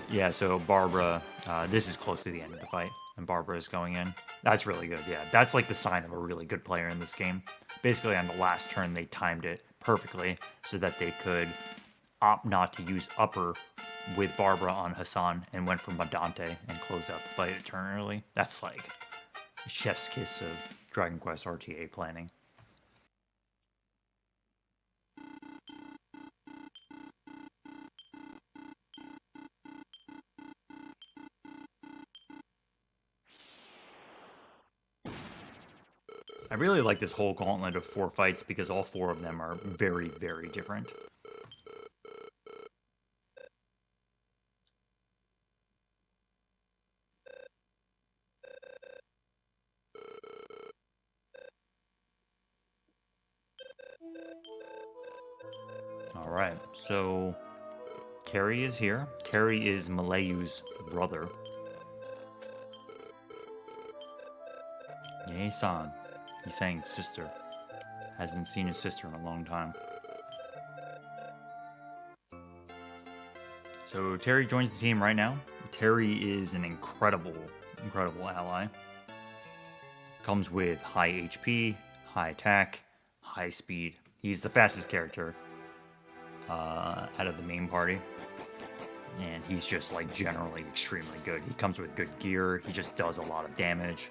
Yeah, so Barbara, this is close to the end of the fight, and Barbara is going in. That's really good, yeah. That's like the sign of a really good player in this game. Basically, on the last turn, they timed it perfectly so that they could opt not to use upper with Barbara on Hassan and went for Madante and closed out the fight a turn early. That's like chef's kiss of Dragon Quest RTA planning. I really like this whole gauntlet of 4 fights because all 4 of them are very, very different. Alright, so Terry is here. Terry is Malayu's brother. Yay-san. He's saying sister. Hasn't seen his sister in a long time. So Terry joins the team right now. Terry is an incredible ally. Comes with high HP, high attack, high speed. He's the fastest character out of the main party. And he's just like generally extremely good. He comes with good gear. He just does a lot of damage.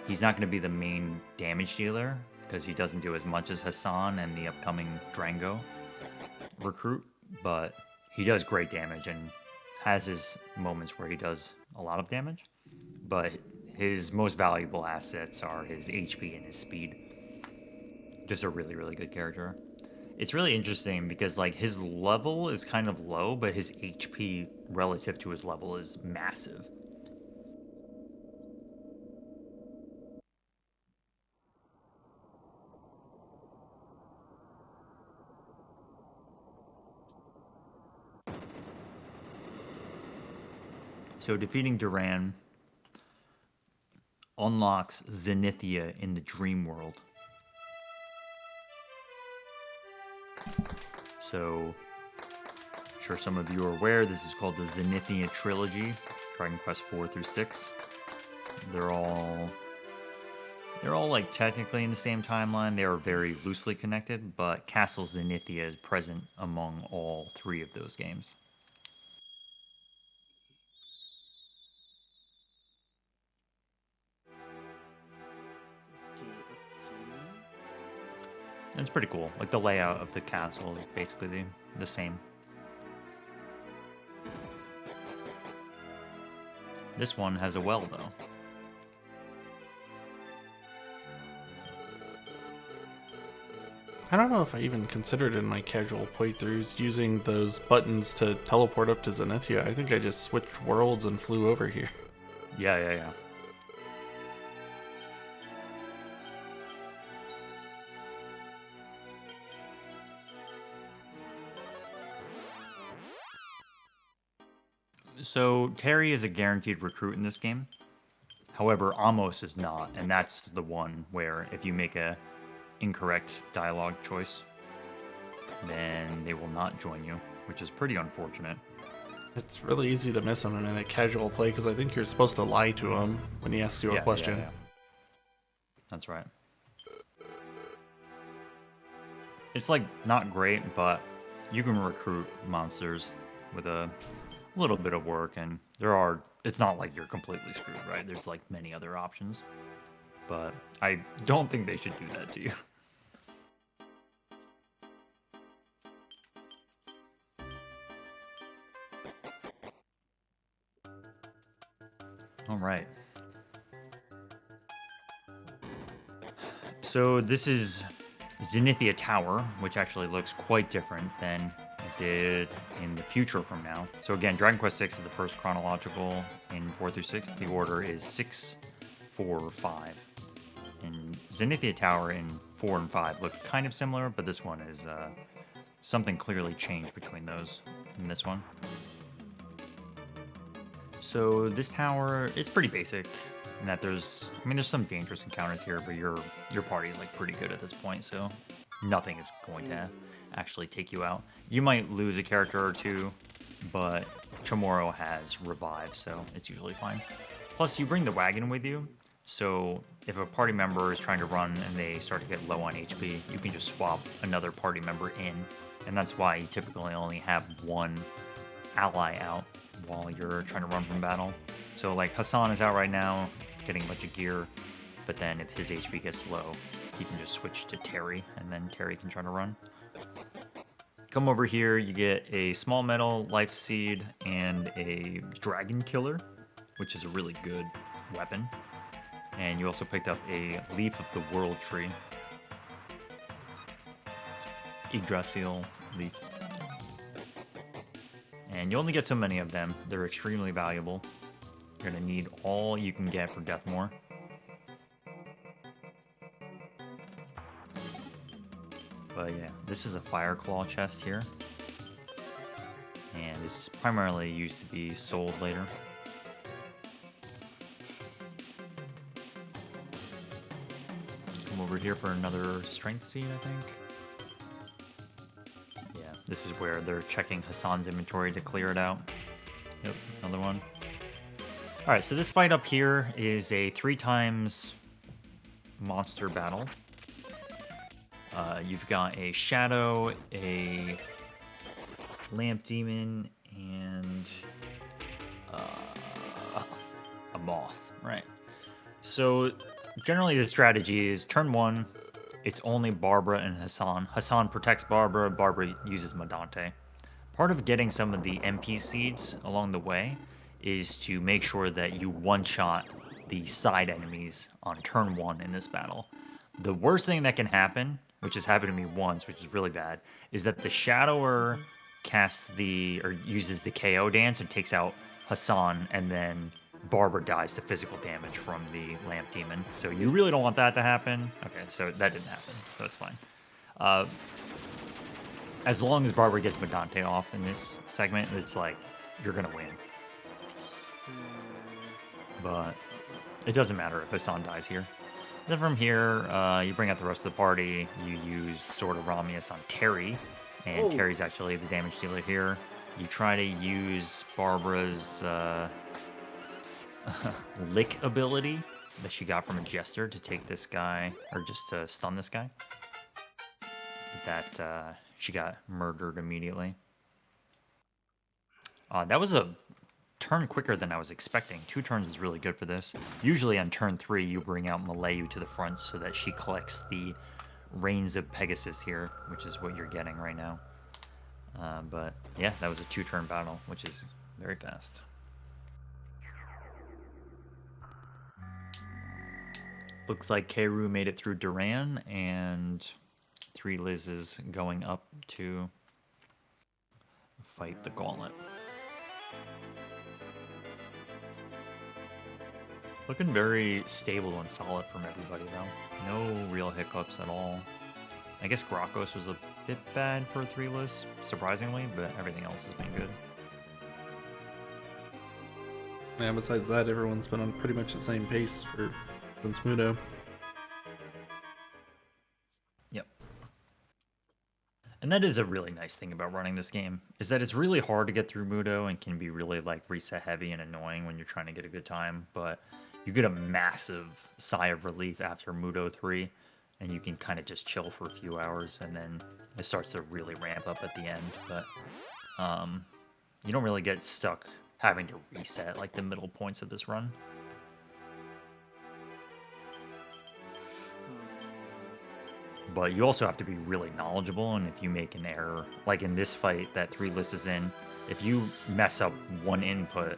He's not going to be the main damage dealer because he doesn't do as much as Hassan and the upcoming Drango recruit, but he does great damage and has his moments where he does a lot of damage. But his most valuable assets are his HP and his speed. Just a really, really good character. It's really interesting because like his level is kind of low, but his HP relative to his level is massive. So defeating Duran, unlocks Zenithia in the dream world. So, I'm sure some of you are aware, this is called the Zenithia Trilogy, Dragon Quest 4 through 6. They're all like technically in the same timeline. They are very loosely connected, but Castle Zenithia is present among all 3 of those games. And it's pretty cool. Like the layout of the castle is basically the same. This one has a well though. I don't know if I even considered in my casual playthroughs using those buttons to teleport up to Zenithia. I think I just switched worlds and flew over here. Yeah. So Terry is a guaranteed recruit in this game. However, Amos is not, and that's the one where if you make a incorrect dialogue choice, then they will not join you, which is pretty unfortunate. It's really easy to miss him in a casual play because I think you're supposed to lie to him when he asks you a question. Yeah. That's right. It's like not great, but you can recruit monsters with a little bit of work, and it's not like you're completely screwed, right? There's like many other options, but I don't think they should do that to you. All right. So this is Zenithia Tower, which actually looks quite different than it did in the future from now. So again, Dragon Quest 6 is the first chronological in 4 through 6. The order is 6, 4, 5. And Zenithia Tower in 4 and 5 look kind of similar, but this one is something clearly changed between those in this one. So this tower, it's pretty basic in that there's some dangerous encounters here, but your party is like pretty good at this point, so nothing is going to actually take you out. You might lose a character or two, but Chamorro has revive, so it's usually fine. Plus, you bring the wagon with you, so if a party member is trying to run and they start to get low on HP, you can just swap another party member in, and that's why you typically only have one ally out while you're trying to run from battle. So like Hassan is out right now, getting a bunch of gear, but then if his HP gets low, he can just switch to Terry, and then Terry can try to run. Come over here, you get a small metal life seed and a dragon killer, which is a really good weapon. And you also picked up a leaf of the world tree. Yggdrasil leaf. And you only get so many of them. They're extremely valuable. You're going to need all you can get for Deathmore. But yeah, this is a fire claw chest here. And this is primarily used to be sold later. Come over here for another strength seed, I think. Yeah, this is where they're checking Hassan's inventory to clear it out. Yep, another one. Alright, so this fight up here is a 3x monster battle. You've got a shadow, a lamp demon, and a moth, right? So generally the strategy is turn 1, it's only Barbara and Hassan. Hassan protects Barbara, Barbara uses Medante. Part of getting some of the MP seeds along the way is to make sure that you one-shot the side enemies on turn 1 in this battle. The worst thing that can happen, which has happened to me once, which is really bad, is that the Shadower uses the KO dance and takes out Hassan, and then Barbara dies to physical damage from the Lamp Demon. So you really don't want that to happen. Okay, so that didn't happen, so it's fine. As long as Barbara gets Medante off in this segment, it's like, you're gonna win. But It doesn't matter if Hassan dies here. Then from here, you bring out the rest of the party. You use Sword of Ramius on Terry, and Oh. Terry's actually the damage dealer here. You try to use Barbara's lick ability that she got from a jester to take this guy, or just to stun this guy. That she got murdered immediately. That was a turn quicker than I was expecting. 2 turns is really good for this. Usually on turn 3, you bring out Malayu to the front so that she collects the Reigns of Pegasus here, which is what you're getting right now. But yeah, that was a 2-turn battle, which is very fast. Looks like Keiru made it through Duran, and 3 Liz is going up to fight the Gauntlet. Looking very stable and solid from everybody, though. No real hiccups at all. I guess Grokos was a bit bad for 3 Liz, surprisingly, but everything else has been good. Yeah, besides that, everyone's been on pretty much the same pace since Mudo. Yep. And that is a really nice thing about running this game, is that it's really hard to get through Mudo and can be really like reset heavy and annoying when you're trying to get a good time, but you get a massive sigh of relief after Mudo 3, and you can kind of just chill for a few hours, and then it starts to really ramp up at the end, but you don't really get stuck having to reset like the middle points of this run. But you also have to be really knowledgeable, and if you make an error, like in this fight that 3 Liz is in, if you mess up one input,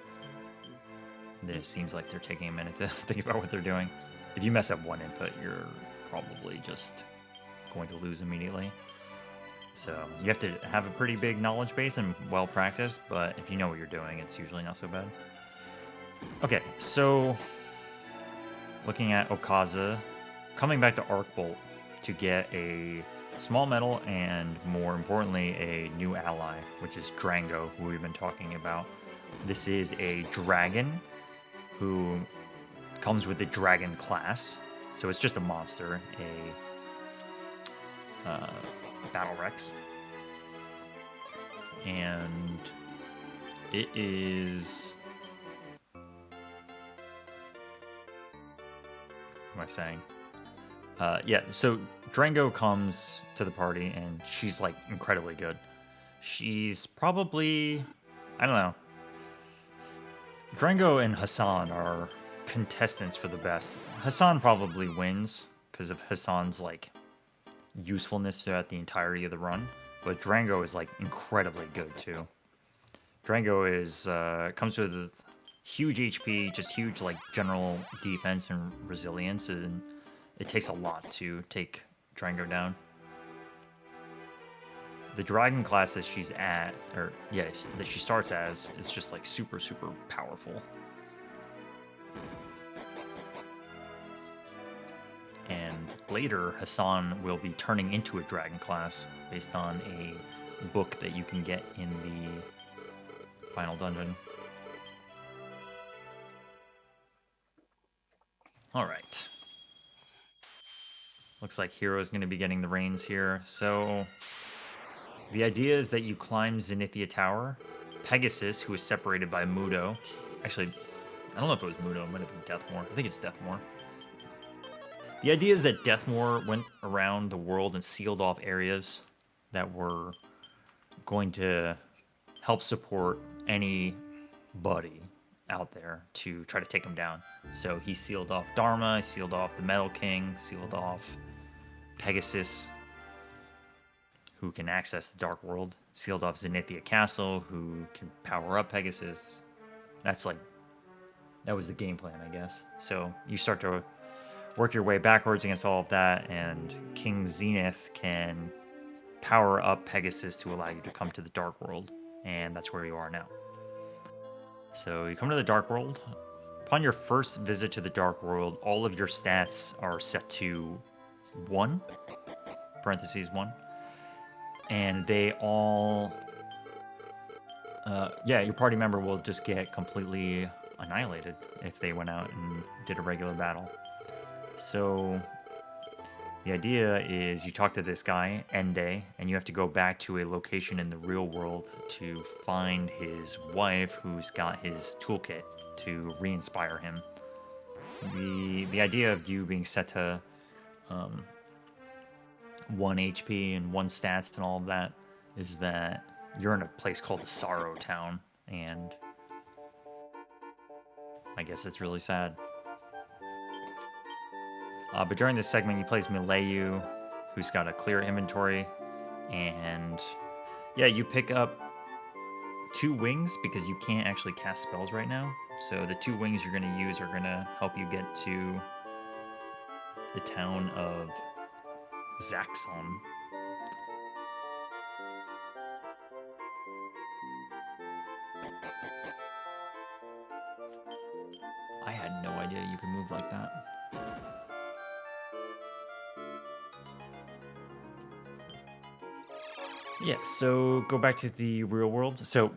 then it seems like they're taking a minute to think about what they're doing. If you mess up one input, you're probably just going to lose immediately. So you have to have a pretty big knowledge base and well practiced, but if you know what you're doing, it's usually not so bad. Okay, so looking at Okaza, coming back to Arc Bolt to get a small medal and, more importantly, a new ally, which is Drango, who we've been talking about. This is a dragon who comes with the dragon class, so it's just a monster, a Battle Rex, and it is... What am I saying? Yeah, so Drango comes to the party, and she's, like, incredibly good. She's probably... I don't know. Drango and Hassan are contestants for the best. Hassan probably wins because of Hassan's, like, usefulness throughout the entirety of the run, but Drango is, like, incredibly good, too. Drango is, comes with huge HP, just huge, like, general defense and resilience, and it takes a lot to take Drango down. The dragon class that she's at, or yes, that she starts as, is just like super, super powerful. And later, Hassan will be turning into a dragon class based on a book that you can get in the final dungeon. Alright. Looks like Hero's going to be getting the reins here. So the idea is that you climb Zenithia Tower. Pegasus, who is separated by Mudo. Actually, I don't know if it was Mudo. It might have been Deathmore. I think it's Deathmore. The idea is that Deathmore went around the world and sealed off areas that were going to help support anybody out there to try to take him down. So he sealed off Dharma, he sealed off the Metal King, sealed off Pegasus, who can access the Dark World, sealed off Zenithia Castle, who can power up Pegasus. That was the game plan, I guess. So you start to work your way backwards against all of that, and King Zenith can power up Pegasus to allow you to come to the Dark World, and that's where you are now. So you come to the Dark World. Upon your first visit to the Dark World, all of your stats are set to 1, parentheses 1, and they all, your party member will just get completely annihilated if they went out and did a regular battle. So the idea is you talk to this guy, Ende, and you have to go back to a location in the real world to find his wife who's got his toolkit to re-inspire him. The idea of you being set to 1 HP and 1 stats and all of that is that you're in a place called the Sorrow Town, and I guess it's really sad. But during this segment, you play as Mileyu, who's got a clear inventory, and yeah, you pick up 2 wings because you can't actually cast spells right now. So the 2 wings you're going to use are going to help you get to the town of Zaxxon. I had no idea you could move like that. Yeah, so go back to the real world. So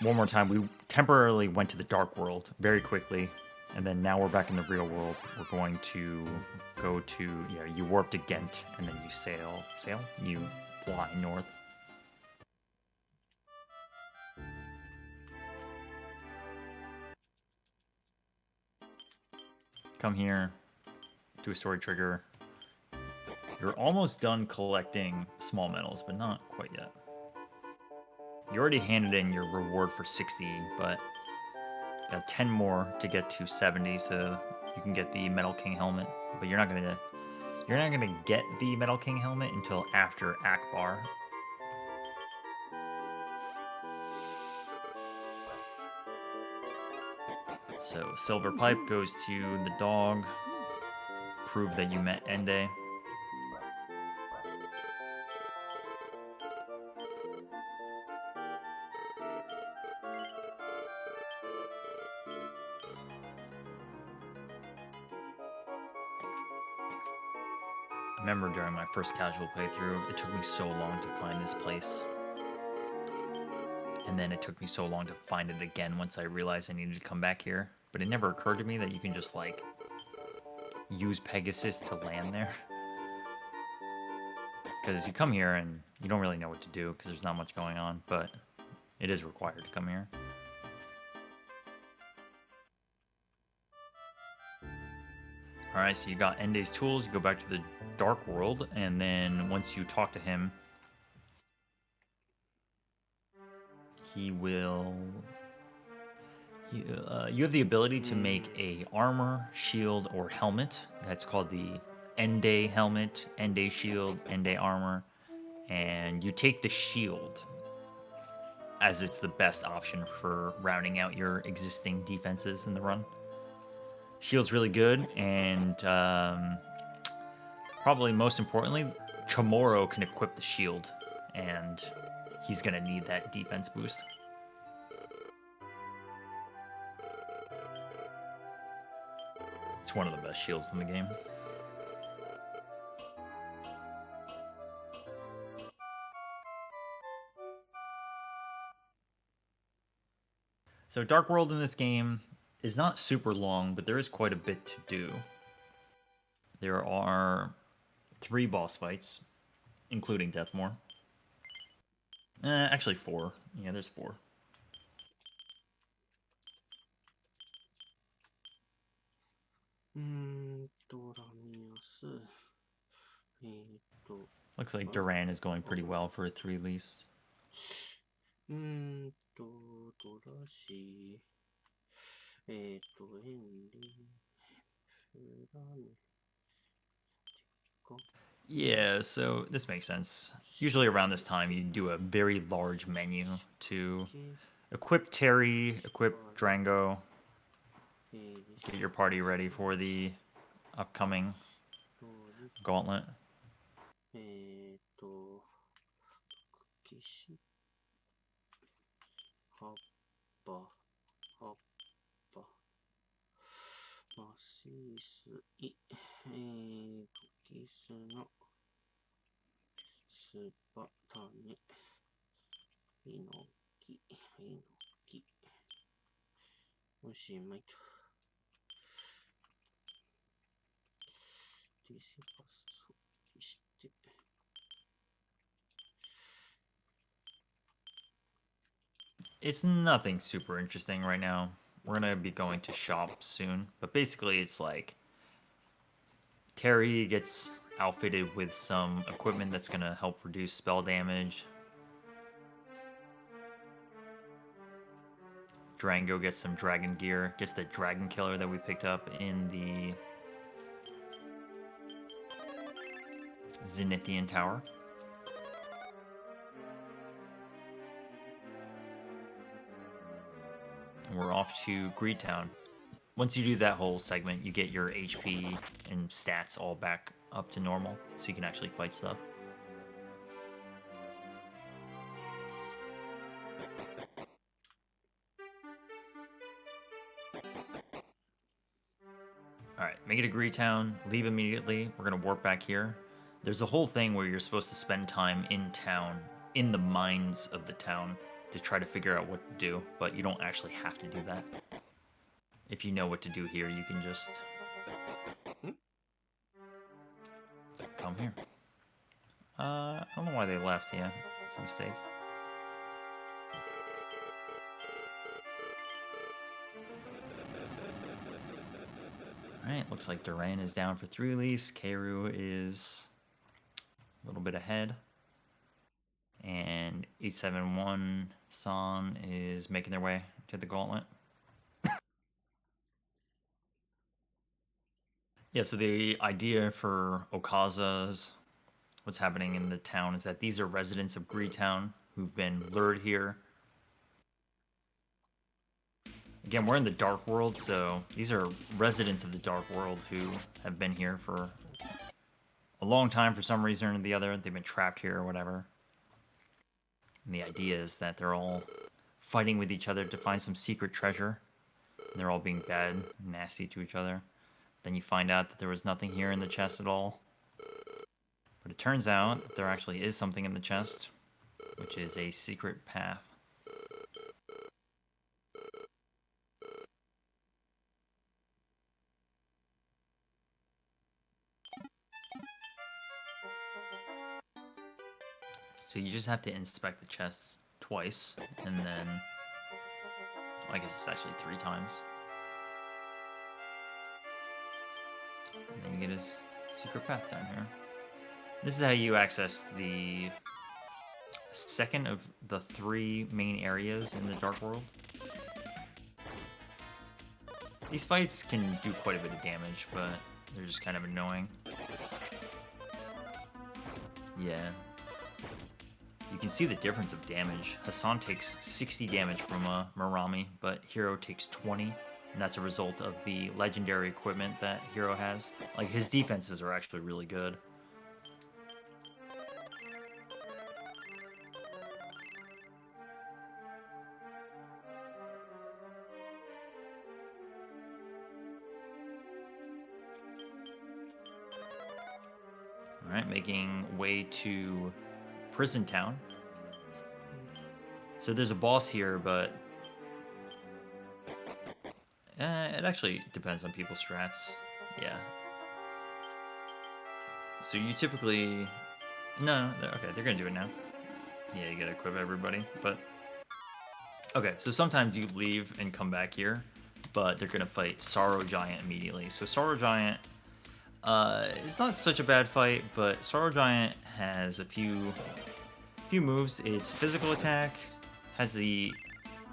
one more time, we temporarily went to the dark world very quickly, and then now we're back in the real world. We're going to go to, yeah, you warp to Ghent, and then you sail? You fly north. Come here, do a story trigger. You're almost done collecting small medals, but not quite yet. You already handed in your reward for 60, but got 10 more to get to 70, so you can get the Metal King helmet. But you're not gonna get the Metal King helmet until after Akbar. So Silver Pipe goes to the dog. Prove that you met Ende. I remember during my first casual playthrough, it took me so long to find this place. And then it took me so long to find it again once I realized I needed to come back here. But it never occurred to me that you can just, like, use Pegasus to land there. Because you come here and you don't really know what to do because there's not much going on, but it is required to come here. Alright, so you got Ende's tools, you go back to the Dark World, and then once you talk to him, he will... you have the ability to make a armor, shield, or helmet. That's called the Ende helmet, Ende shield, Ende armor. And you take the shield as it's the best option for rounding out your existing defenses in the run. Shield's really good, and probably most importantly, Chamorro can equip the shield, and he's going to need that defense boost. It's one of the best shields in the game. So Dark World in this game is not super long, but there is quite a bit to do. There are 3 boss fights, including Deathmore. Actually 4. Yeah, there's 4. Looks like Duran is going pretty well for its release. Yeah, so this makes sense. Usually around this time, you do a very large menu to equip Terry, equip Drango, get your party ready for the upcoming gauntlet. 葉っぱ、葉っぱ、マシスイ、キスの、スパタネ、イノキ、イノキ、おしまいと。訂正パスを消して。It's nothing super interesting right now. We're gonna be going to shop soon, but basically it's like Terry gets outfitted with some equipment that's gonna help reduce spell damage. Drango gets some dragon gear, gets the dragon killer that we picked up in the Zenithian Tower. And we're off to Greedtown. Once you do that whole segment, you get your HP and stats all back up to normal, so you can actually fight stuff. Alright, make it to Greetown, leave immediately. We're gonna warp back here. There's a whole thing where you're supposed to spend time in town, in the mines of the town, to try to figure out what to do, but you don't actually have to do that. If you know what to do here, you can just come here. I don't know why they left, yeah. It's a mistake. Alright, looks like Duran is down for 3 release. Keiru is a little bit ahead. And 871 San is making their way to the gauntlet. Yeah, so the idea for Okaza's, what's happening in the town, is that these are residents of Greetown who've been lured here. Again, we're in the Dark World, so these are residents of the Dark World who have been here for a long time for some reason or the other. They've been trapped here or whatever. And the idea is that they're all fighting with each other to find some secret treasure. And they're all being bad and nasty to each other. Then you find out that there was nothing here in the chest at all. But it turns out that there actually is something in the chest, which is a secret path. So you just have to inspect the chest twice, and then I guess it's actually 3 times. And then you get a secret path down here. This is how you access the second of the 3 main areas in the Dark World. These fights can do quite a bit of damage, but they're just kind of annoying. Yeah. You can see the difference of damage. Hassan takes 60 damage from a Marami, but Hero takes 20, and that's a result of the legendary equipment that Hero has. Like, his defenses are actually really good. Alright, making way to Prison Town. So there's a boss here, but it actually depends on people's strats. Yeah. So you typically... No, okay, they're gonna do it now. Yeah, you gotta equip everybody, but... Okay, so sometimes you leave and come back here, but they're gonna fight Sorrow Giant immediately. So Sorrow Giant... it's not such a bad fight, but Sorrow Giant has a few moves. It's physical attack, has the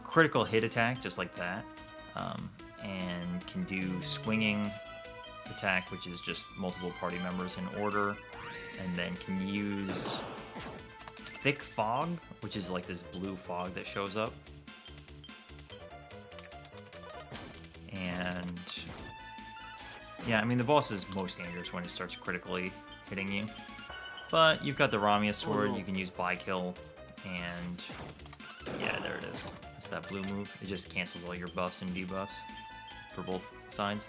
critical hit attack, just like that, and can do swinging attack, which is just multiple party members in order, and then can use thick fog, which is like this blue fog that shows up. And yeah, I mean, the boss is most dangerous when it starts critically hitting you. But you've got the Ramia sword, you can use By-Kill, and yeah, there it is. That's that blue move. It just cancels all your buffs and debuffs for both sides.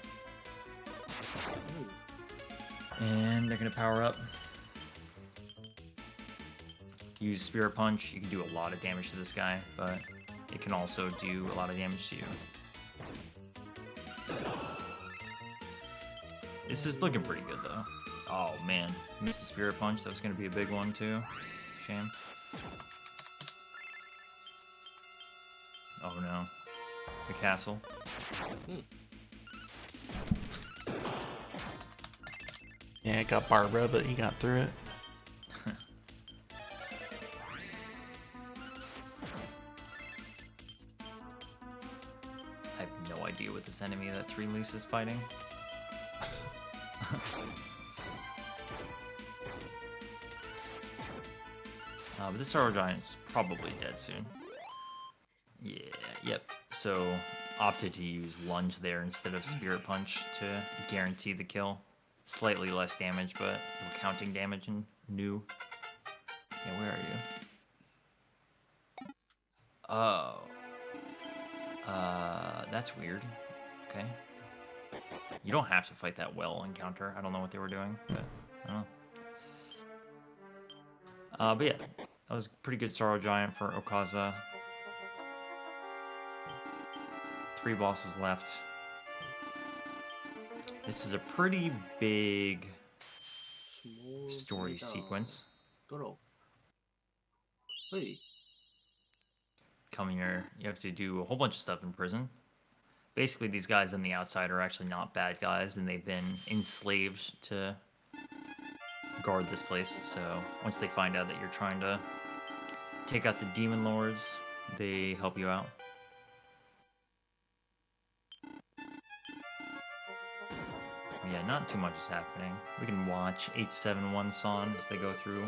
And they're gonna power up. Use Spirit Punch. You can do a lot of damage to this guy, but it can also do a lot of damage to you. This is looking pretty good, though. Oh, man. Missed the Spirit Punch. That was going to be a big one, too. Shame. Oh, no. The castle. Yeah, it got Barbara, but he got through it. I have no idea what this enemy that 3 Lease is fighting. But this Sorrow Giant's probably dead soon. Yeah, yep. So, opted to use Lunge there instead of Spirit Punch to guarantee the kill. Slightly less damage, but we're counting damage in new. Yeah, where are you? Oh. That's weird. Okay. You don't have to fight that well in counter. I don't know what they were doing, but I don't know. But yeah, that was a pretty good Sorrow Giant for Okaza. 3 bosses left. This is a pretty big story sequence. Hey. Coming here, you have to do a whole bunch of stuff in prison. Basically, these guys on the outside are actually not bad guys, and they've been enslaved to guard this place. So once they find out that you're trying to take out the demon lords, they help you out. Yeah, not too much is happening. We can watch 871 Son as they go through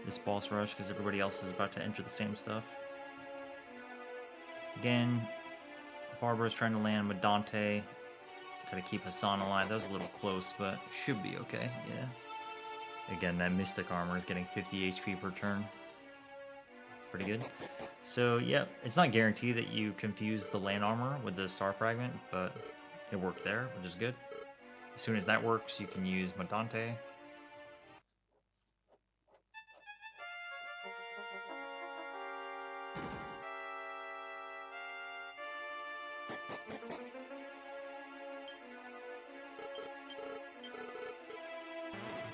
this boss rush because everybody else is about to enter the same stuff. Again, Barbara's trying to land with Dante. Gotta keep Hassan alive. That was a little close, but should be okay. Yeah. Again, that Mystic Armor is getting 50 HP per turn. Pretty good. So, yeah, it's not guaranteed that you confuse the land armor with the Star Fragment, but it worked there, which is good. As soon as that works, you can use Madante.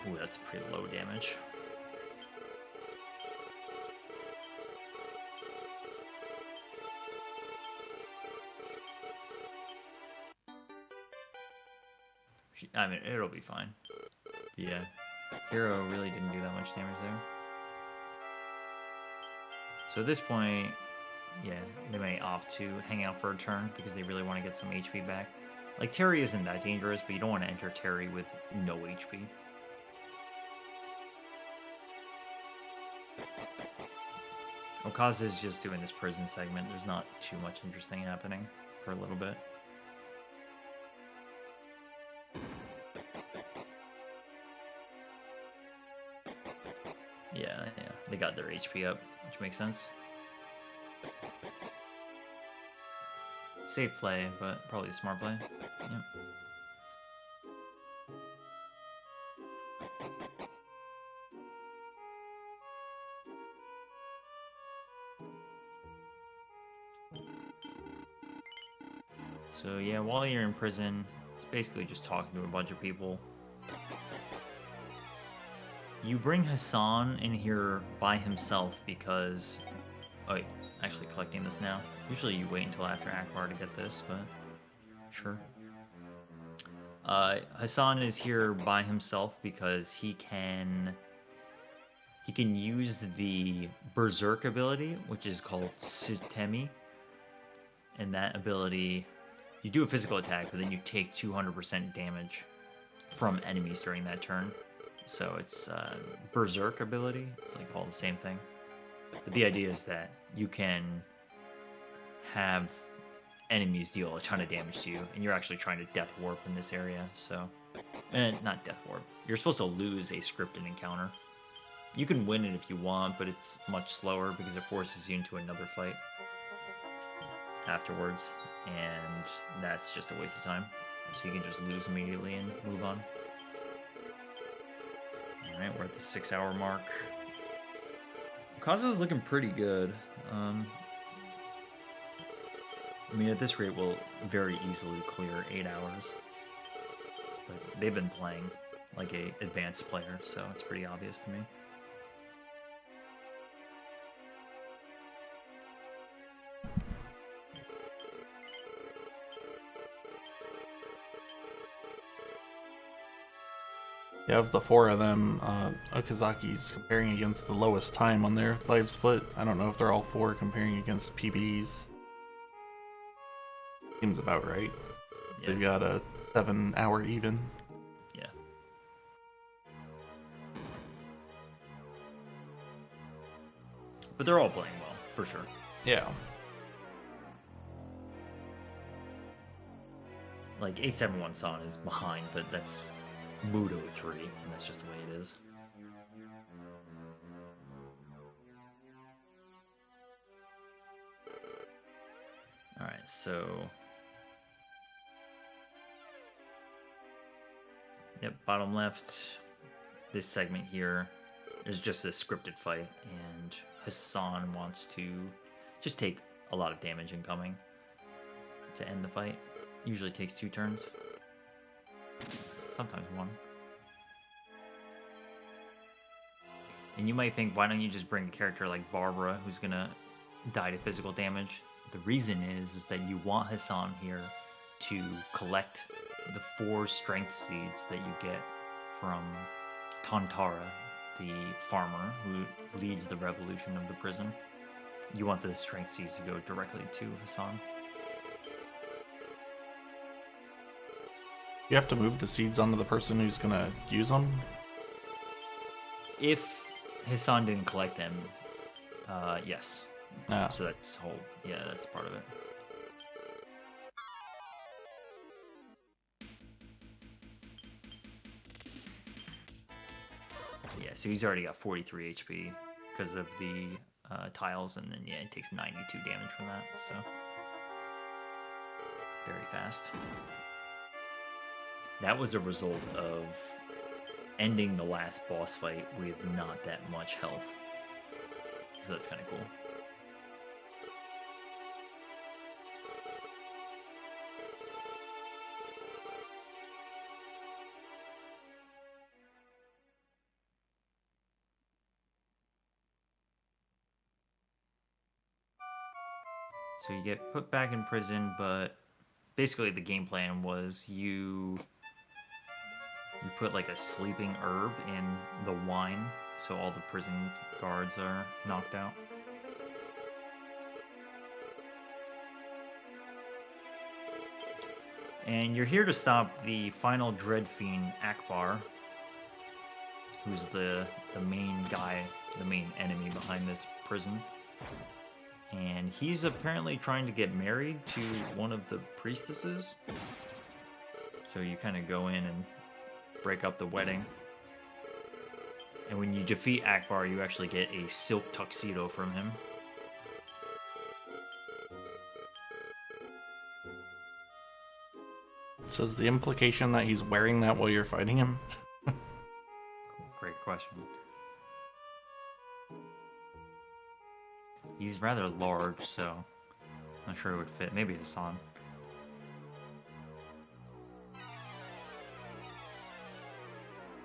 Ooh, that's pretty low damage. I mean, it'll be fine. Yeah. Hero really didn't do that much damage there. So at this point, yeah, they may opt to hang out for a turn because they really want to get some HP back. Like, Terry isn't that dangerous, but you don't want to enter Terry with no HP. Okaza is just doing this prison segment. There's not too much interesting happening for a little bit. Yeah, they got their HP up, which makes sense. Safe play, but probably a smart play. Yep. So yeah, while you're in prison, it's basically just talking to a bunch of people. You bring Hassan in here by himself because... Oh wait, actually collecting this now. Usually you wait until after Akbar to get this, but sure. Hassan is here by himself because he can use the Berserk ability, which is called Sutemi. And that ability, you do a physical attack, but then you take 200% damage from enemies during that turn. So it's Berserk ability. It's like all the same thing. But the idea is that you can have enemies deal a ton of damage to you, and you're actually trying to Death Warp in this area. So, not Death Warp. You're supposed to lose a scripted encounter. You can win it if you want, but it's much slower because it forces you into another fight afterwards, and that's just a waste of time. So you can just lose immediately and move on. Alright, we're at the 6-hour mark. Kaza's looking pretty good. I mean, at this rate, we'll very easily clear 8 hours. But they've been playing like a advanced player, so it's pretty obvious to me. Yeah, of the four of them, Okazaki's comparing against the lowest time on their live split. I don't know if they're all four comparing against PBs. Seems about right. Yeah. They've got a 7-hour even. Yeah. But they're all playing well, for sure. Yeah. Like 871 San is behind, but that's Mudo 3, and that's just the way it is. Alright, so... Yep, bottom left, this segment here is just a scripted fight, and Hassan wants to just take a lot of damage incoming to end the fight. Usually takes 2 turns. Sometimes 1. And you might think, why don't you just bring a character like Barbara, who's gonna die to physical damage? The reason is that you want Hassan here to collect the 4 strength seeds that you get from Tantara, the farmer who leads the revolution of the prison. You want the strength seeds to go directly to Hassan. You have to move the seeds onto the person who's gonna use them? If Hassan didn't collect them, yes. Ah. So that's that's part of it. Yeah, so he's already got 43 HP because of the tiles, and then it takes 92 damage from that, so very fast. That was a result of ending the last boss fight with not that much health, so that's kind of cool. So you get put back in prison, but basically the game plan was you put like a sleeping herb in the wine, so all the prison guards are knocked out. And you're here to stop the final Dread Fiend, Akbar, who's the main guy, the main enemy behind this prison. And he's apparently trying to get married to one of the priestesses. So you kind of go in and break up the wedding. And when you defeat Akbar, you actually get a silk tuxedo from him. So is the implication that he's wearing that while you're fighting him? Great question. He's rather large, so I'm not sure it would fit. Maybe Hassan.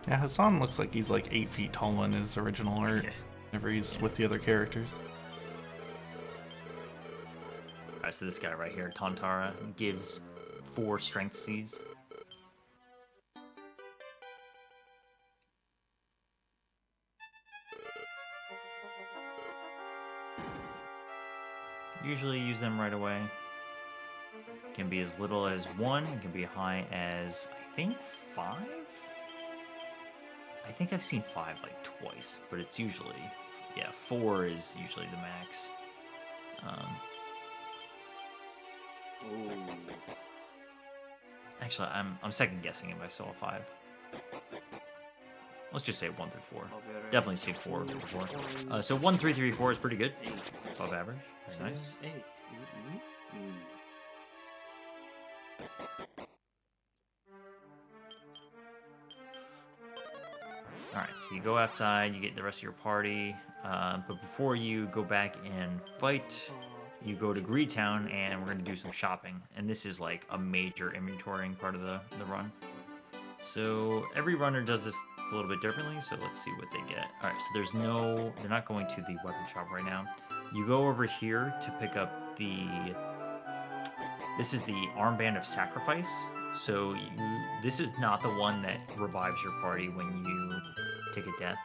Yeah, Hassan looks like he's like 8 feet tall in his original art. Yeah. Whenever he's with the other characters. Alright, so this guy right here, Tantara, gives 4 strength seeds. Usually use them right away. Can be as little as 1, it can be high as, I think, 5? I think I've seen 5 like twice, but it's usually, 4 is usually the max. Actually, I'm second guessing if I saw a 5. Let's just say 1 through 4. Definitely see 4 before. So 1, 3, 3, 4 is pretty good. Above average. Very nice. Alright, so you go outside, you get the rest of your party, but before you go back and fight, you go to Greedtown, and we're going to do some shopping. And this is like a major inventorying part of the run. So every runner does this a little bit differently, so let's see what they get. All right, so they're not going to the weapon shop right now. You go over here to pick up this is the Armband of Sacrifice. So this is not the one that revives your party when you take a death.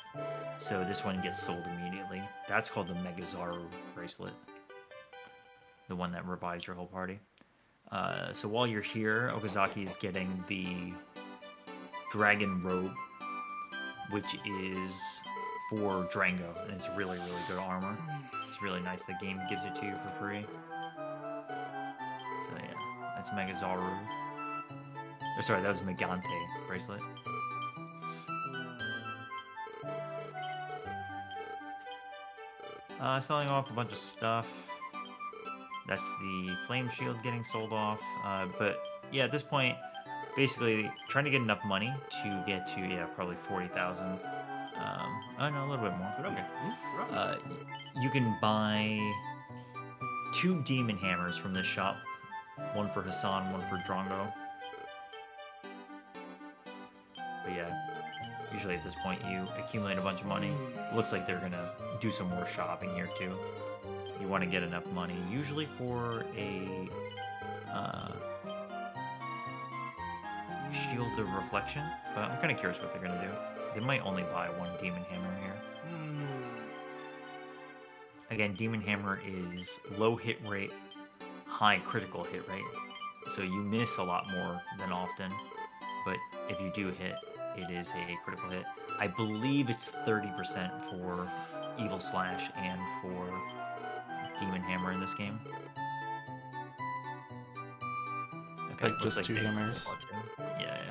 So this one gets sold immediately. That's called the Megazaru bracelet. The one that revives your whole party. So while you're here, Okazaki is getting the Dragon Robe, which is for Drango, and it's really, really good armor. It's really nice. The game gives it to you for free. So yeah, that's Megazaru. Oh, sorry, that was Megante bracelet. Selling off a bunch of stuff. That's the flame shield getting sold off. But yeah, at this point, basically trying to get enough money to get to probably 40,000. Oh no, a little bit more. Okay. You can buy 2 demon hammers from this shop. One for Hassan, one for Drongo. But yeah, usually at this point you accumulate a bunch of money. It looks like they're gonna do some more shopping here too. You want to get enough money, usually for a Shield of Reflection, but I'm kind of curious what they're gonna do. They might only buy 1 Demon Hammer here. Again, Demon Hammer is low hit rate, high critical hit rate, so you miss a lot more than often, but if you do hit, it is a critical hit. I believe it's 30% for Evil Slash and for Demon Hammer in this game. Okay, Like just 2 hammers. Yeah.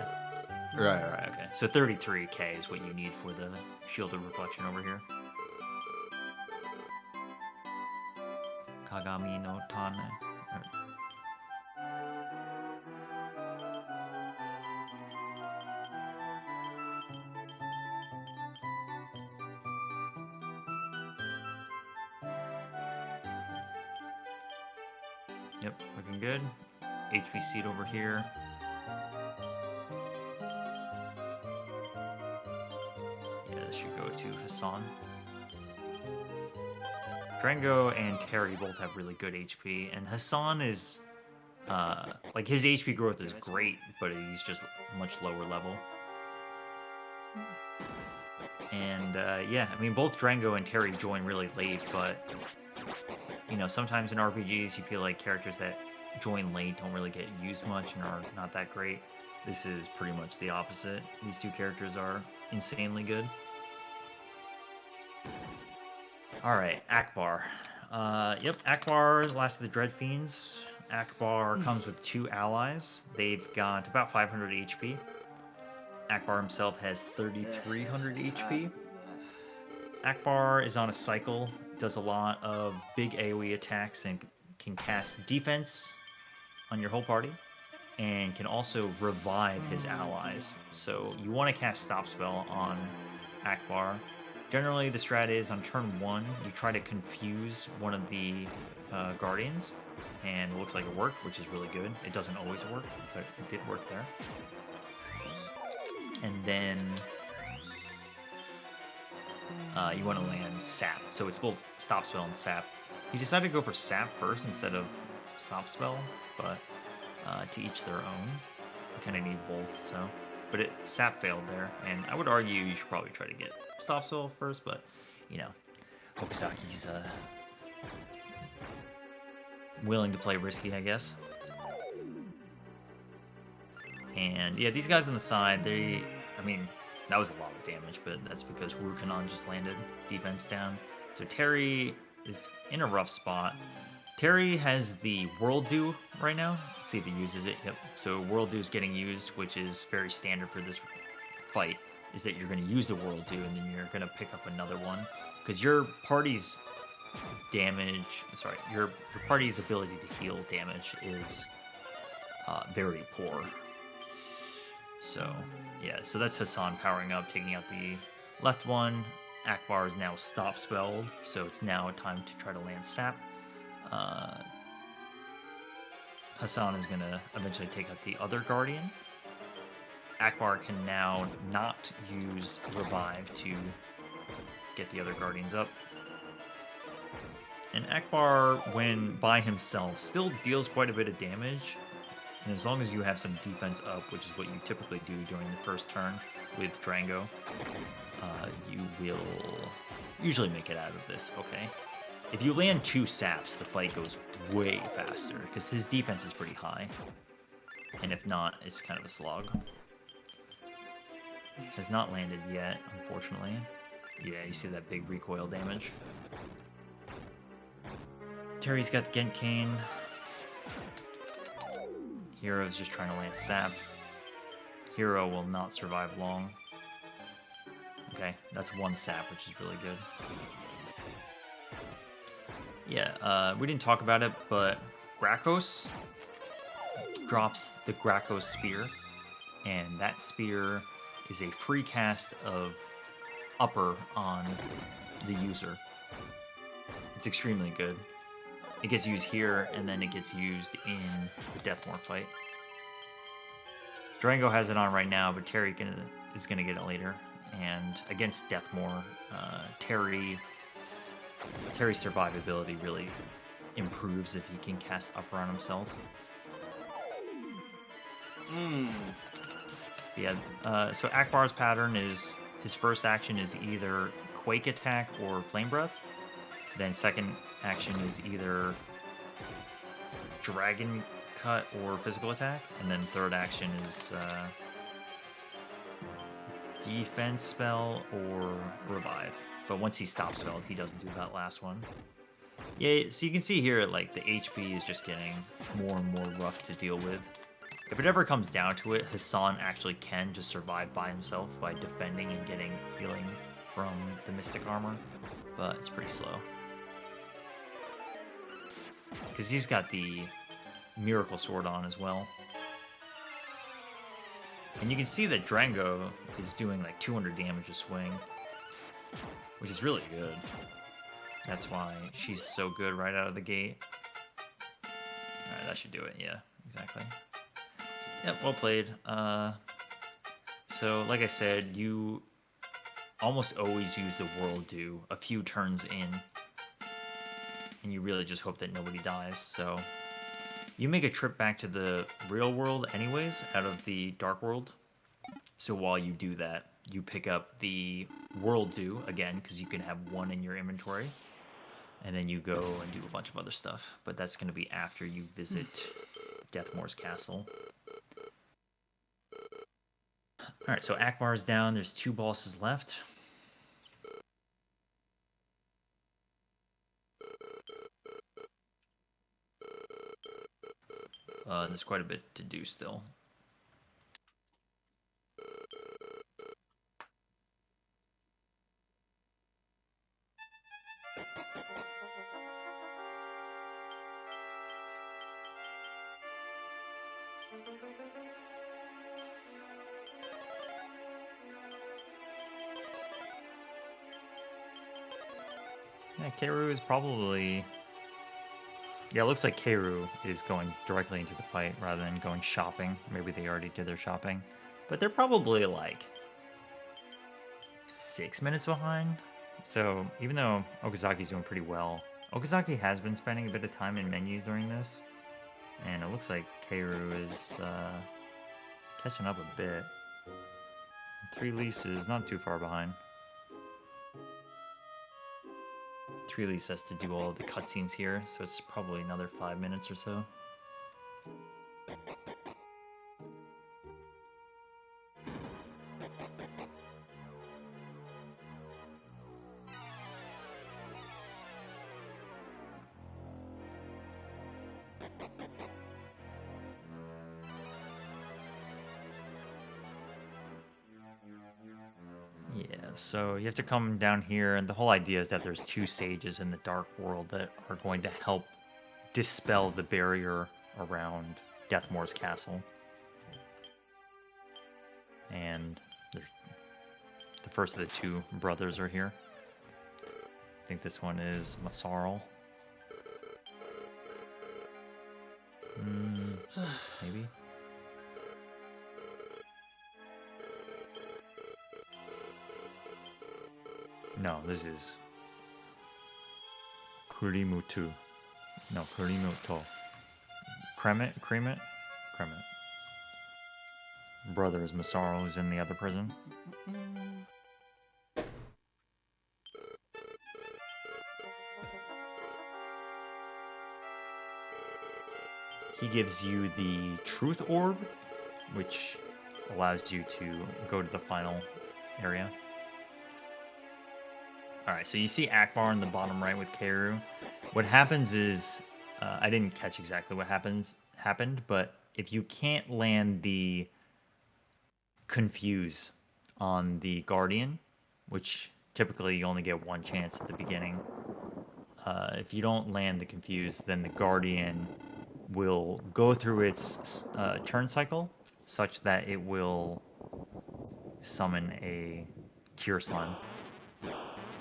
Right, okay. So 33k is what you need for the Shield of Reflection over here. Kagami no Tane. Yep, looking good. HP seed over here. Yeah, this should go to Hassan. Drango and Terry both have really good HP, and Hassan is, like, his HP growth is great, but he's just much lower level. And, yeah, I mean, both Drango and Terry join really late, but, you know, sometimes in RPGs you feel like characters that join late don't really get used much and are not that great. This is pretty much the opposite. These 2 characters are insanely good. Alright, Akbar. Yep, Akbar is the last of the Dread Fiends. Akbar comes with 2 allies. They've got about 500 HP. Akbar himself has 3,300 HP. Akbar is on a cycle, does a lot of big AoE attacks, and can cast defense on your whole party, and can also revive his allies. So you want to cast Stop Spell on Akbar. Generally, the strat is on turn 1, you try to confuse one of the Guardians, and it looks like it worked, which is really good. It doesn't always work, but it did work there. And then you want to land Sap. So it's both Stop Spell and Sap. He decided to go for Sap first instead of Stop Spell, but to each their own. You kind of need both, so. But Sap failed there, and I would argue you should probably try to get Stop Spell first, but, you know, Okazaki's willing to play risky, I guess. And yeah, these guys on the side, I mean, that was a lot of damage, but that's because Rukanon just landed defense down. So Terry is in a rough spot. Terry has the World Dew right now. Let's see if he uses it. Yep. So World Dew is getting used, which is very standard for this fight, is that you're going to use the World Dew and then you're going to pick up another one. Because your party's your party's ability to heal damage is very poor. So, yeah, so that's Hassan powering up, taking out the left one. Akbar is now stop spelled, so it's now time to try to land Sap. Hassan is going to eventually take out the other Guardian. Akbar can now not use Revive to get the other Guardians up. And Akbar, when by himself, still deals quite a bit of damage. And as long as you have some defense up, which is what you typically do during the first turn with Drango, you will usually make it out of this, okay? If you land 2 saps, the fight goes way faster, because his defense is pretty high. And if not, it's kind of a slog. Has not landed yet, unfortunately. Yeah, you see that big recoil damage. Terry's got the Genkain. Hero's just trying to land sap. Hero will not survive long. Okay, that's 1 sap, which is really good. Yeah, we didn't talk about it, but Grakos drops the Grakos spear, and that spear is a free cast of upper on the user. It's extremely good. It gets used here, and then it gets used in the Deathmore fight. Drango has it on right now, but Terry is going to get it later. And against Deathmore, Terry's survivability really improves if he can cast upper on himself. Yeah, so Akbar's pattern is his first action is either Quake Attack or Flame Breath. Then second action is either Dragon Cut or Physical Attack. And then third action is Defense Spell or Revive. But once he stops spell, he doesn't do that last one. Yeah, so you can see here, like, the HP is just getting more and more rough to deal with. If it ever comes down to it, Hassan actually can just survive by himself by defending and getting healing from the Mystic Armor, but it's pretty slow. Because he's got the Miracle Sword on as well. And you can see that Drango is doing like 200 damage a swing, which is really good. That's why she's so good right out of the gate. Alright, that should do it. Yeah, exactly. Yep, well played. So, like I said, you almost always use the World Dew a few turns in, and you really just hope that nobody dies. So, you make a trip back to the real world anyways, out of the Dark World. So while you do that, you pick up the World Dew again, because you can have 1 in your inventory. And then you go and do a bunch of other stuff. But that's going to be after you visit Deathmore's castle. Alright, so Akbar's down. There's 2 bosses left. There's quite a bit to do still. Yeah, Keiru is probably... Yeah, it looks like Keiru is going directly into the fight rather than going shopping. Maybe they already did their shopping. But they're probably like 6 minutes behind. So even though Okazaki's doing pretty well, Okazaki has been spending a bit of time in menus during this. And it looks like Keiru is catching up a bit. 3 leases, not too far behind. 3 lease has to do all of the cutscenes here, so it's probably another 5 minutes or so. So you have to come down here, and the whole idea is that there's 2 sages in the Dark World that are going to help dispel the barrier around Deathmore's castle. And the first of the 2 brothers are here. I think this one is Masarl. Maybe. No, this is Kurimutu. No, Kurimuto. Cremit? Cremit? Cremit. Brother is Masaru, who's in the other prison. He gives you the Truth Orb, which allows you to go to the final area. Alright, so you see Akbar in the bottom right with Keiru. What happens is, I didn't catch exactly what happened, but if you can't land the Confuse on the Guardian, which typically you only get one chance at the beginning, if you don't land the Confuse, then the Guardian will go through its turn cycle such that it will summon a Cure Slime.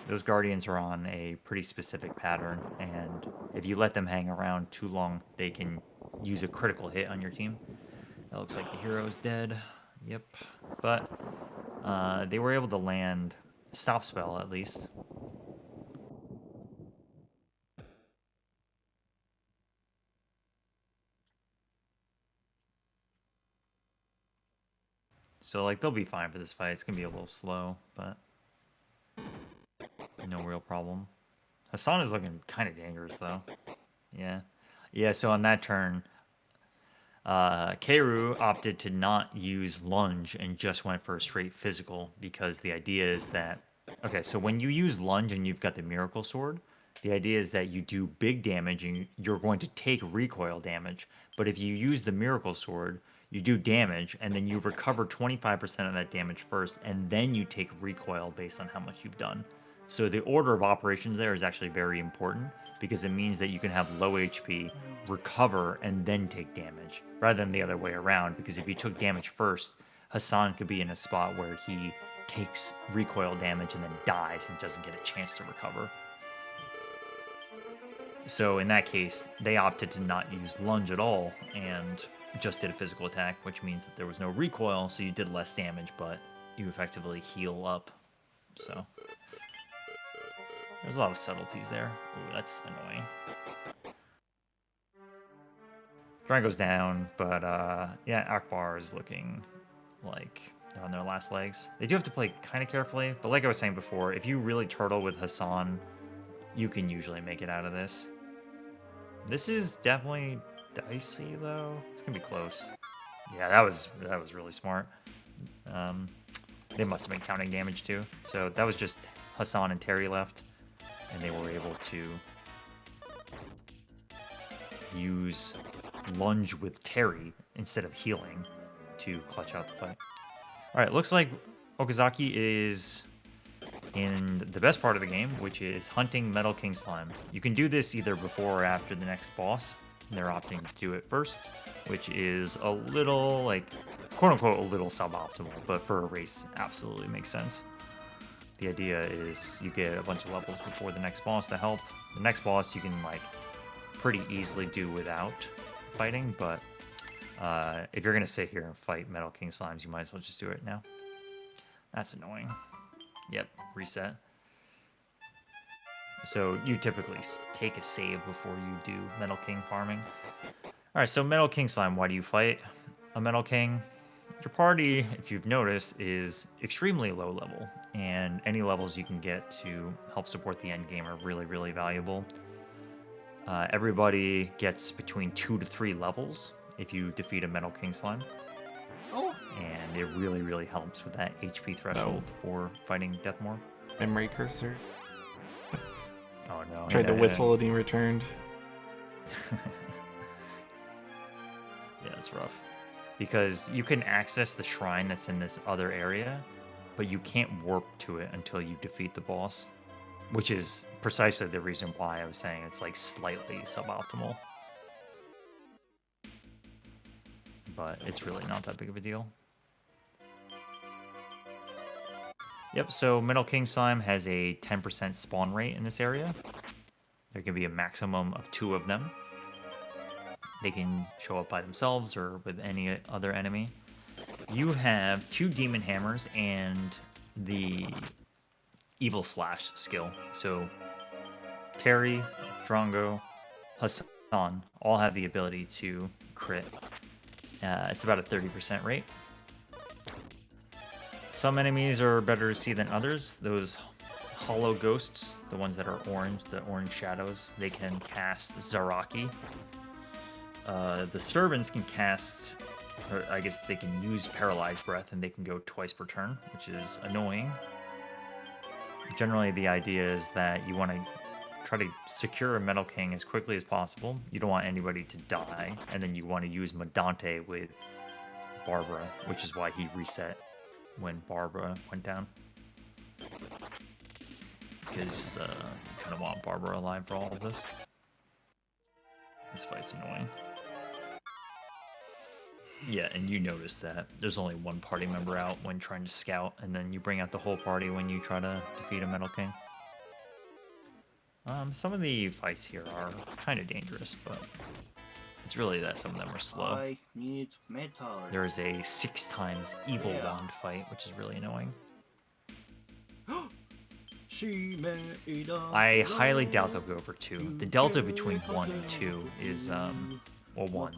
Those Guardians are on a pretty specific pattern, and if you let them hang around too long, they can use a critical hit on your team. That looks like the hero's dead. Yep. But they were able to land Stop Spell, at least. So, like, they'll be fine for this fight. It's going to be a little slow, but no real problem. Hassan is looking kind of dangerous, though. Yeah. Yeah, so on that turn, Keiru opted to not use lunge and just went for a straight physical because the idea is that... Okay, so when you use lunge and you've got the Miracle Sword, the idea is that you do big damage and you're going to take recoil damage. But if you use the Miracle Sword, you do damage and then you recover 25% of that damage first, and then you take recoil based on how much you've done. So the order of operations there is actually very important because it means that you can have low HP, recover, and then take damage, rather than the other way around, because if you took damage first, Hassan could be in a spot where he takes recoil damage and then dies and doesn't get a chance to recover. So in that case, they opted to not use lunge at all and just did a physical attack, which means that there was no recoil, so you did less damage, but you effectively heal up. So there's a lot of subtleties there. Ooh, that's annoying. Dragon goes down, but yeah, Akbar is looking like they're on their last legs. They do have to play kind of carefully, but like I was saying before, if you really turtle with Hassan, you can usually make it out of this. This is definitely dicey, though. It's gonna be close. Yeah, that was really smart. They must have been counting damage too. So that was just Hassan and Terry left, and they were able to use lunge with Terry instead of healing to clutch out the fight. All right, looks like Okazaki is in the best part of the game, which is hunting Metal King Slime. You can do this either before or after the next boss. They're opting to do it first, which is a little, like, quote-unquote, a little suboptimal, but for a race, absolutely makes sense. The idea is you get a bunch of levels before the next boss to help. The next boss you can, like, pretty easily do without fighting, but if you're going to sit here and fight Metal King Slimes, you might as well just do it now. That's annoying. Yep, reset. So you typically take a save before you do Metal King farming. Alright, so Metal King Slime, why do you fight a Metal King? Your party, if you've noticed, is extremely low level, and any levels you can get to help support the end game are really, really valuable. Everybody gets between 2 to 3 levels if you defeat a Metal King Slime. Oh. And it really, really helps with that HP threshold for fighting Deathmore. Memory cursor. Oh no. Tried to whistle and he returned. Yeah, that's rough. Because you can access the shrine that's in this other area, but you can't warp to it until you defeat the boss. Which is precisely the reason why I was saying it's like slightly suboptimal. But it's really not that big of a deal. Yep, so Metal King Slime has a 10% spawn rate in this area. There can be a maximum of 2 of them. They can show up by themselves or with any other enemy. You have 2 demon hammers and the evil slash skill. So Terry, Drongo, Hassan all have the ability to crit. It's about a 30% rate. Some enemies are better to see than others. Those hollow ghosts, the ones that are orange, the orange shadows, they can cast Zaraki. The servants can cast, or I guess they can use Paralyzed Breath, and they can go twice per turn, which is annoying. Generally, the idea is that you want to try to secure a Metal King as quickly as possible. You don't want anybody to die, and then you want to use Medante with Barbara, which is why he reset when Barbara went down. Because you kind of want Barbara alive for all of this. This fight's annoying. Yeah, and you notice that there's only one party member out when trying to scout, and then you bring out the whole party when you try to defeat a Metal King. Some of the fights here are kind of dangerous, but it's really that some of them are slow. I need metal. There is a 6 times Evil Wand fight, which is really annoying. I highly doubt they'll go for 2. The delta between 1 and 2 is, well, 1.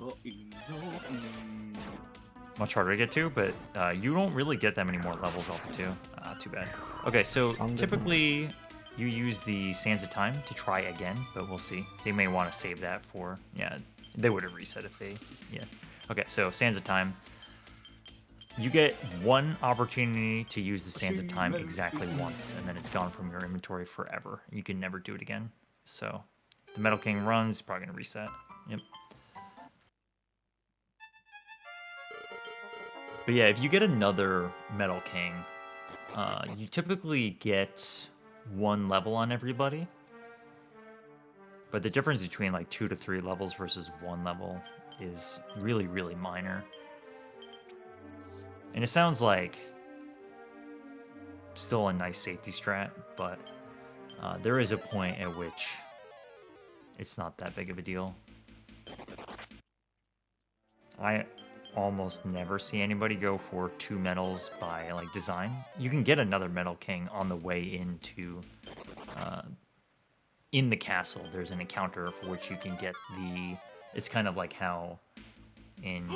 Much harder to get to, but you don't really get that many more levels off of 2. Too bad. Okay, so typically you use the Sands of Time to try again, but we'll see. They may want to save that for, yeah, they would have reset if they, yeah. Okay, so Sands of Time. You get 1 opportunity to use the Sands of Time exactly once, and then it's gone from your inventory forever. You can never do it again. So, the Metal King runs, probably going to reset. Yep. But yeah, if you get another Metal King, you typically get 1 level on everybody. But the difference between like 2 to 3 levels versus 1 level is really, really minor. And it sounds like still a nice safety strat, but there is a point at which it's not that big of a deal. I almost never see anybody go for 2 medals by like design. You can get another Metal King on the way into in the castle. There's an encounter for which you can get the. It's kind of like how in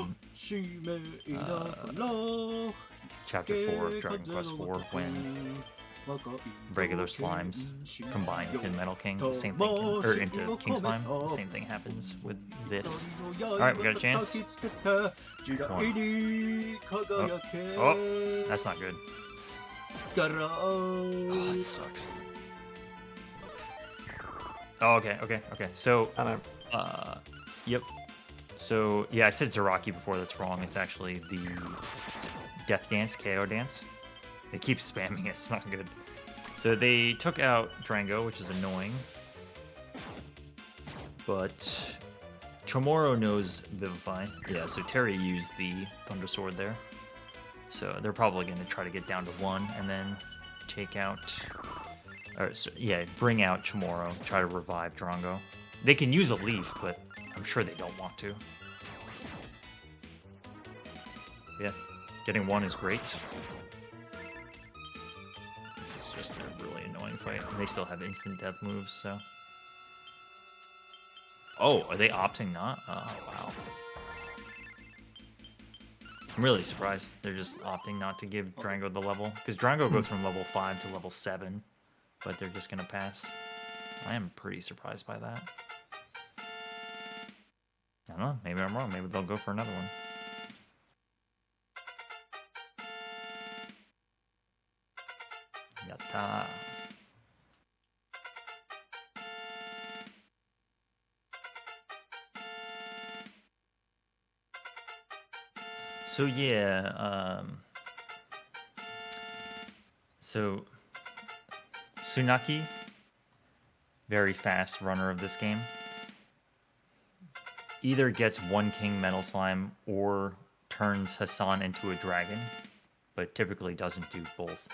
Chapter 4 of Dragon Quest 4 when regular slimes combine into Metal King, the same thing, or into King Slime, the same thing happens with this. Alright, we got a chance. Oh, that's not good. Oh, it sucks. Oh, okay. So, yep. So, yeah, I said Zaraki before, that's wrong. It's actually the Death Dance, KO Dance. They keep spamming it, it's not good. So they took out Drango, which is annoying. But Chamorro knows Vivify. Yeah, so Terry used the Thunder Sword there. So they're probably going to try to get down to 1 and then take out... Or, so, yeah, bring out Chamorro, try to revive Drongo. They can use a leaf, but I'm sure they don't want to. Yeah, getting 1 is great. This is just a really annoying fight. And they still have instant death moves, so... Oh, are they opting not? Oh, wow. I'm really surprised they're just opting not to give Drango the level. Because Drango goes from level 5 to level 7, but they're just going to pass. I am pretty surprised by that. I don't know, maybe I'm wrong. Maybe they'll go for another one. Yatta. So yeah, so Tsunaki, very fast runner of this game, either gets 1 King Metal Slime or turns Hassan into a dragon, but typically doesn't do both.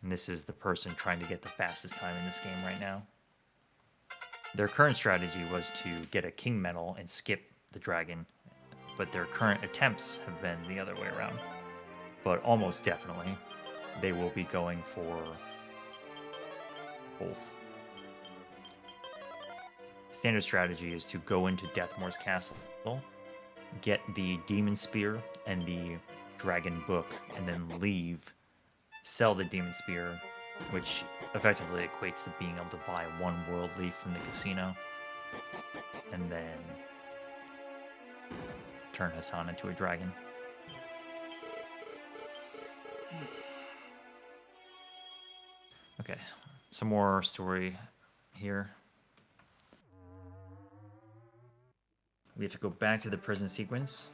And this is the person trying to get the fastest time in this game right now. Their current strategy was to get a king medal and skip the dragon, but their current attempts have been the other way around. But almost definitely, they will be going for both. Standard strategy is to go into Deathmoor's castle, get the demon spear and the dragon book, and then leave, sell the demon spear, which effectively equates to being able to buy one world leaf from the casino, and then turn Hassan into a dragon. Okay, some more story here. We have to go back to the prison sequence.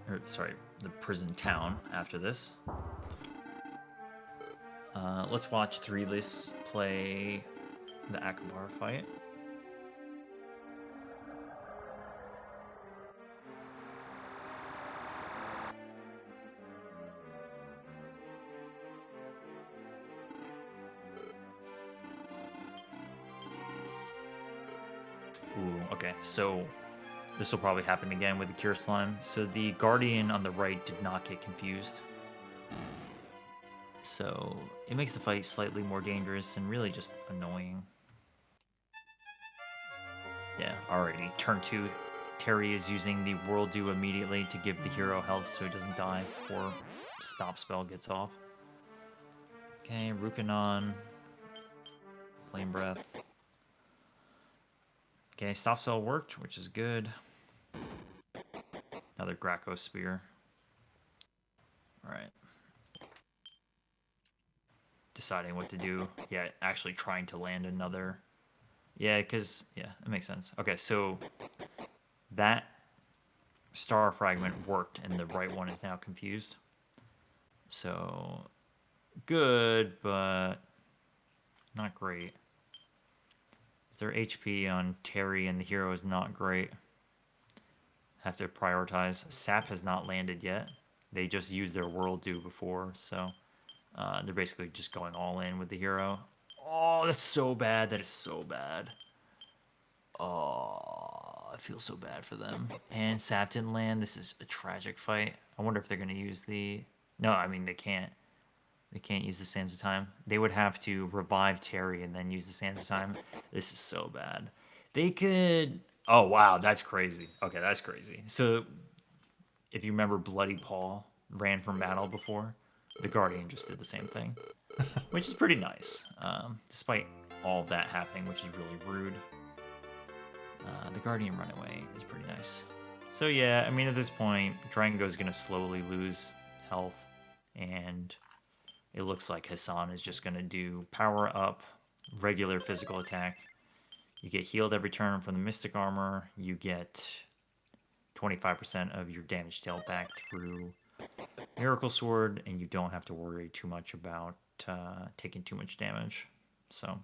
Or, sorry, the prison town after this. Let's watch Threeless play the Akbar fight. Ooh, okay, so this will probably happen again with the Cure Slime. So the Guardian on the right did not get confused. So it makes the fight slightly more dangerous and really just annoying. Yeah, alrighty. Turn 2. Terry is using the World Dew immediately to give the hero health so he doesn't die before Stop Spell gets off. Okay, Rukanon. Flame Breath. Okay, Stop Spell worked, which is good. Another Graco Spear. Alright. Deciding what to do. Yeah, actually trying to land another. Yeah, because, yeah, it makes sense. Okay, so that Star Fragment worked and the right one is now confused. So, good, but not great. Their HP on Terry and the hero is not great. Have to prioritize. Sap has not landed yet. They just used their World Dew before, so they're basically just going all in with the hero. Oh, that's so bad. That is so bad. Oh, I feel so bad for them. And Sap didn't land. This is a tragic fight. I wonder if they're going to use the... No, I mean, they can't. They can't use the Sands of Time. They would have to revive Terry and then use the Sands of Time. This is so bad. They could... Oh, wow, that's crazy. Okay, that's crazy. So, if you remember Bloody Paul ran from battle before, the Guardian just did the same thing, which is pretty nice, despite all of that happening, which is really rude. The Guardian runaway is pretty nice. So yeah, I mean, at this point, Drango's going to slowly lose health, and it looks like Hassan is just going to do power up, regular physical attack. You get healed every turn from the Mystic Armor. You get 25% of your damage dealt back through Miracle Sword, and you don't have to worry too much about taking too much damage. So,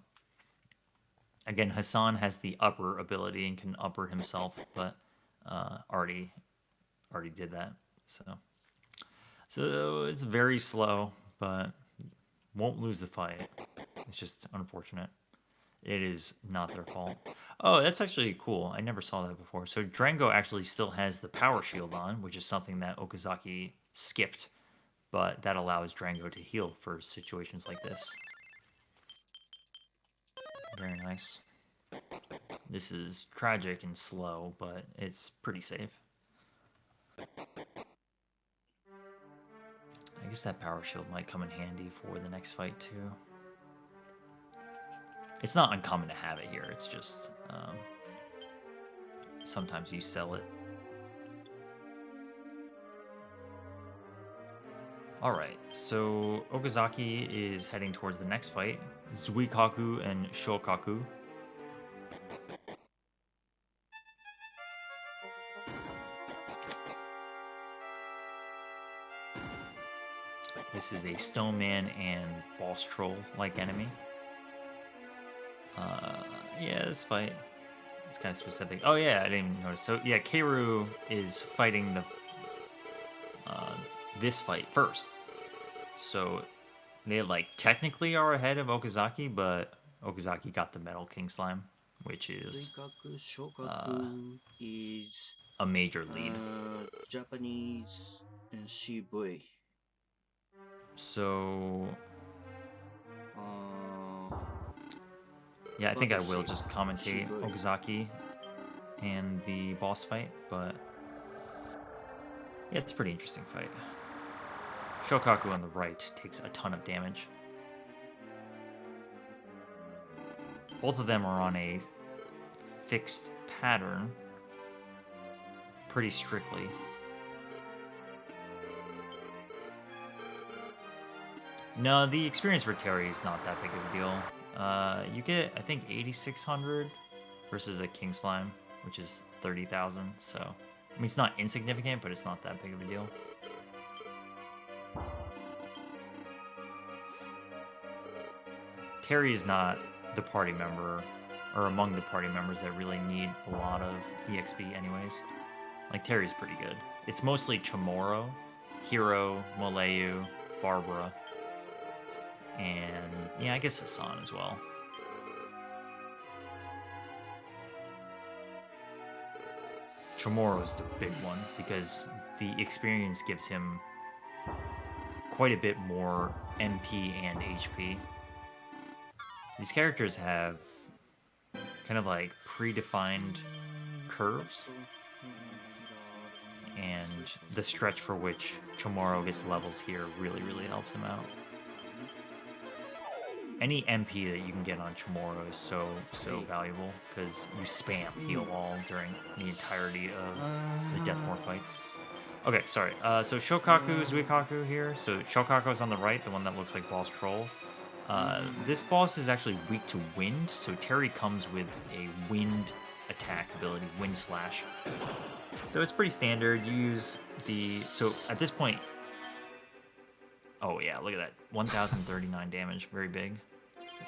again, Hassan has the upper ability and can upper himself, but already did that. So it's very slow, but won't lose the fight. It's just unfortunate. It is not their fault. Oh, that's actually cool. I never saw that before. So Drango actually still has the power shield on, which is something that Okazaki skipped, but that allows Drango to heal for situations like this. Very nice. This is tragic and slow, but it's pretty safe. I guess that power shield might come in handy for the next fight too. It's not uncommon to have it here. It's just sometimes you sell it. Alright, so Okazaki is heading towards the next fight. Zuikaku and Shokaku. This is a Stone Man and Boss Troll like enemy. Yeah, this fight is kind of specific. Oh yeah, I didn't even notice. So yeah, Keiru is fighting the this fight first. So they like technically are ahead of Okazaki, but Okazaki got the Metal King Slime, which is 追角昇格 is a major lead. Japanese and CV. So Uh, yeah, I think I will Battleship, just commentate Shibui. Okazaki and the boss fight, but yeah, it's a pretty interesting fight. Shokaku on the right takes a ton of damage. Both of them are on a fixed pattern pretty strictly. No, the experience for Terry is not that big of a deal. You get, I think, 8,600 versus a King Slime, which is 30,000. So, I mean, it's not insignificant, but it's not that big of a deal. Terry is not the party member, or among the party members that really need a lot of EXP anyways. Like, Terry's pretty good. It's mostly Chamorro, Hiro, Moleyu, Barbara, and yeah, I guess Hassan as well. Chamorro's the big one because the experience gives him quite a bit more MP and HP. These characters have kind of like predefined curves, and the stretch for which Chamorro gets levels here really, really helps him out. Any MP that you can get on Chamorro is so valuable because you spam heal all during the entirety of the Deathmore fights. Okay, sorry. So Shokaku, Zuikaku here. So Shokaku is on the right, the one that looks like Boss Troll. This boss is actually weak to wind, so Terry comes with a wind attack ability, Wind Slash. So it's pretty standard. You use the... So at this point... Oh yeah, look at that. 1,039 damage, very big.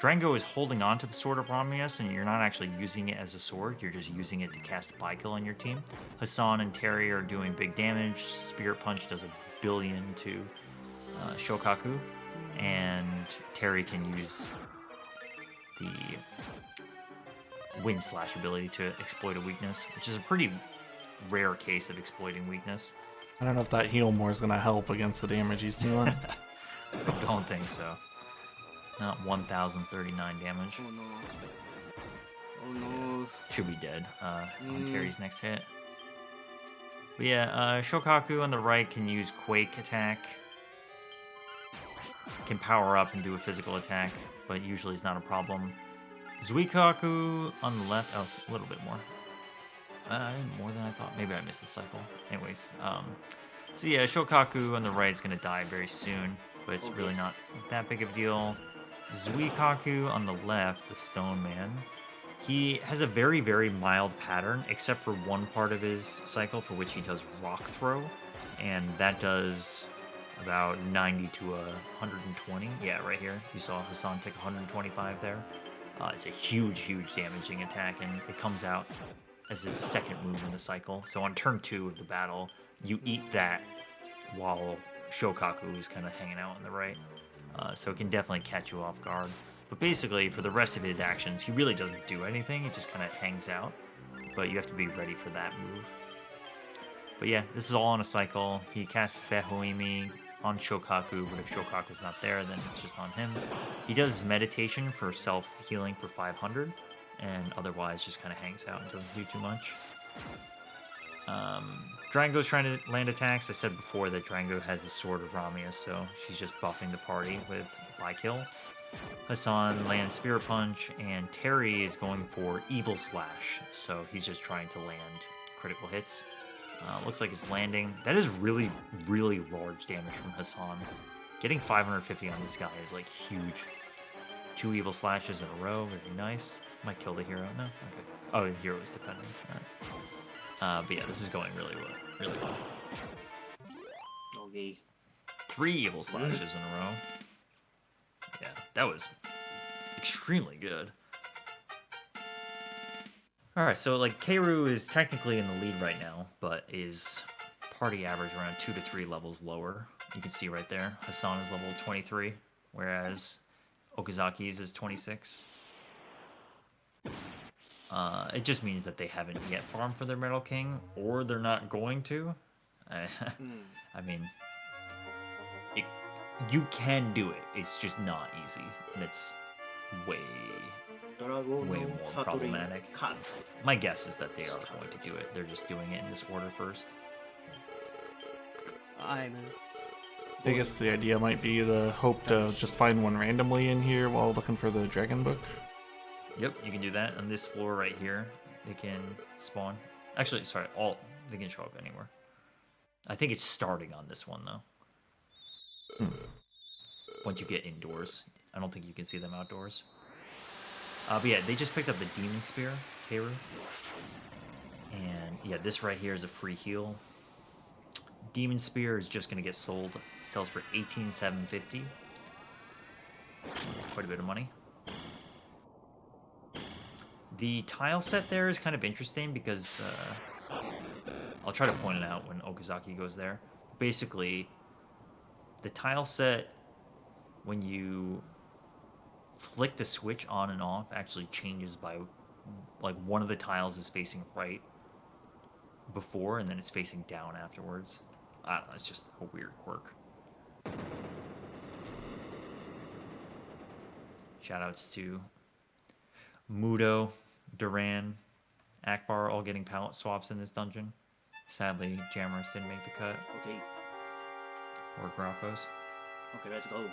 Drango is holding on to the Sword of Ramius, and you're not actually using it as a sword, you're just using it to cast Bykill on your team. Hassan and Terry are doing big damage. Spirit Punch does 1 billion to Shokaku, and Terry can use the Wind Slash ability to exploit a weakness, which is a pretty rare case of exploiting weakness. I don't know if that heal more is going to help against the damage he's dealing. I don't think so. Not 1,039 damage. Oh no. Oh no. Should be dead on Terry's next hit. But yeah, Shokaku on the right can use Quake attack. Can power up and do a physical attack, but usually is not a problem. Zuikaku on the left. Oh, a little bit more. More than I thought. Maybe I missed the cycle. Anyways, so yeah, Shokaku on the right is going to die very soon, but it's really not that big of a deal. Zuikaku on the left, the Stone Man, he has a very, very mild pattern, except for one part of his cycle for which he does Rock Throw, and that does about 90 to 120. Yeah, right here. You saw Hassan take 125 there. It's a huge, huge damaging attack, and it comes out as his second move in the cycle. So on turn 2 of the battle, you eat that while Shokaku is kind of hanging out on the right. So it can definitely catch you off guard. But basically, for the rest of his actions, he really doesn't do anything. He just kind of hangs out. But you have to be ready for that move. But yeah, this is all on a cycle. He casts Behoimi on Shokaku, but if Shokaku's not there, then it's just on him. He does meditation for self-healing for 500, and otherwise just kind of hangs out and doesn't do too much. Drango's trying to land attacks. I said before that Drango has the Sword of Ramia, so she's just buffing the party with Bykill. Hassan lands Spirit Punch, and Terry is going for Evil Slash, so he's just trying to land critical hits. Looks like it's landing. That is really, really large damage from Hassan. Getting 550 on this guy is like huge. 2 Evil Slashes in a row, very nice. Might kill the hero. No? Okay. Oh, the hero is defending. Alright. But yeah, this is going really well. Really well. Okay. 3 Evil Slashes in a row. Yeah, that was extremely good. Alright, so like Keiru is technically in the lead right now, but is party average around 2 to 3 levels lower. You can see right there, Hassan is level 23, whereas Okazaki's is 26. It just means that they haven't yet farmed for their Metal King, or they're not going to. I mean, you can do it. It's just not easy, and it's way ドラゴン way の more 悟り problematic. か。 My guess is that they are going to do it. They're just doing it in this order first. I'm I guess the idea might be the hope to just find one randomly in here while looking for the dragon book. Yep, you can do that on this floor right here. They can spawn. Actually, sorry, they can show up anywhere. I think it's starting on this one though. Once you get indoors, I don't think you can see them outdoors. But yeah, they just picked up the Demon Spear, Keiru. And yeah, this right here is a free heal. Demon Spear is just gonna get sold. It sells for 18,750. Quite a bit of money. The tile set there is kind of interesting because I'll try to point it out when Okazaki goes there. Basically, the tile set, when you flick the switch on and off, actually changes by, like, one of the tiles is facing right before and then it's facing down afterwards. I don't know, it's just a weird quirk. Shoutouts to Mudo, Duran, Akbar all getting palette swaps in this dungeon. Sadly, Jammers didn't make the cut. Okay. Or Grappos. Okay, let's go.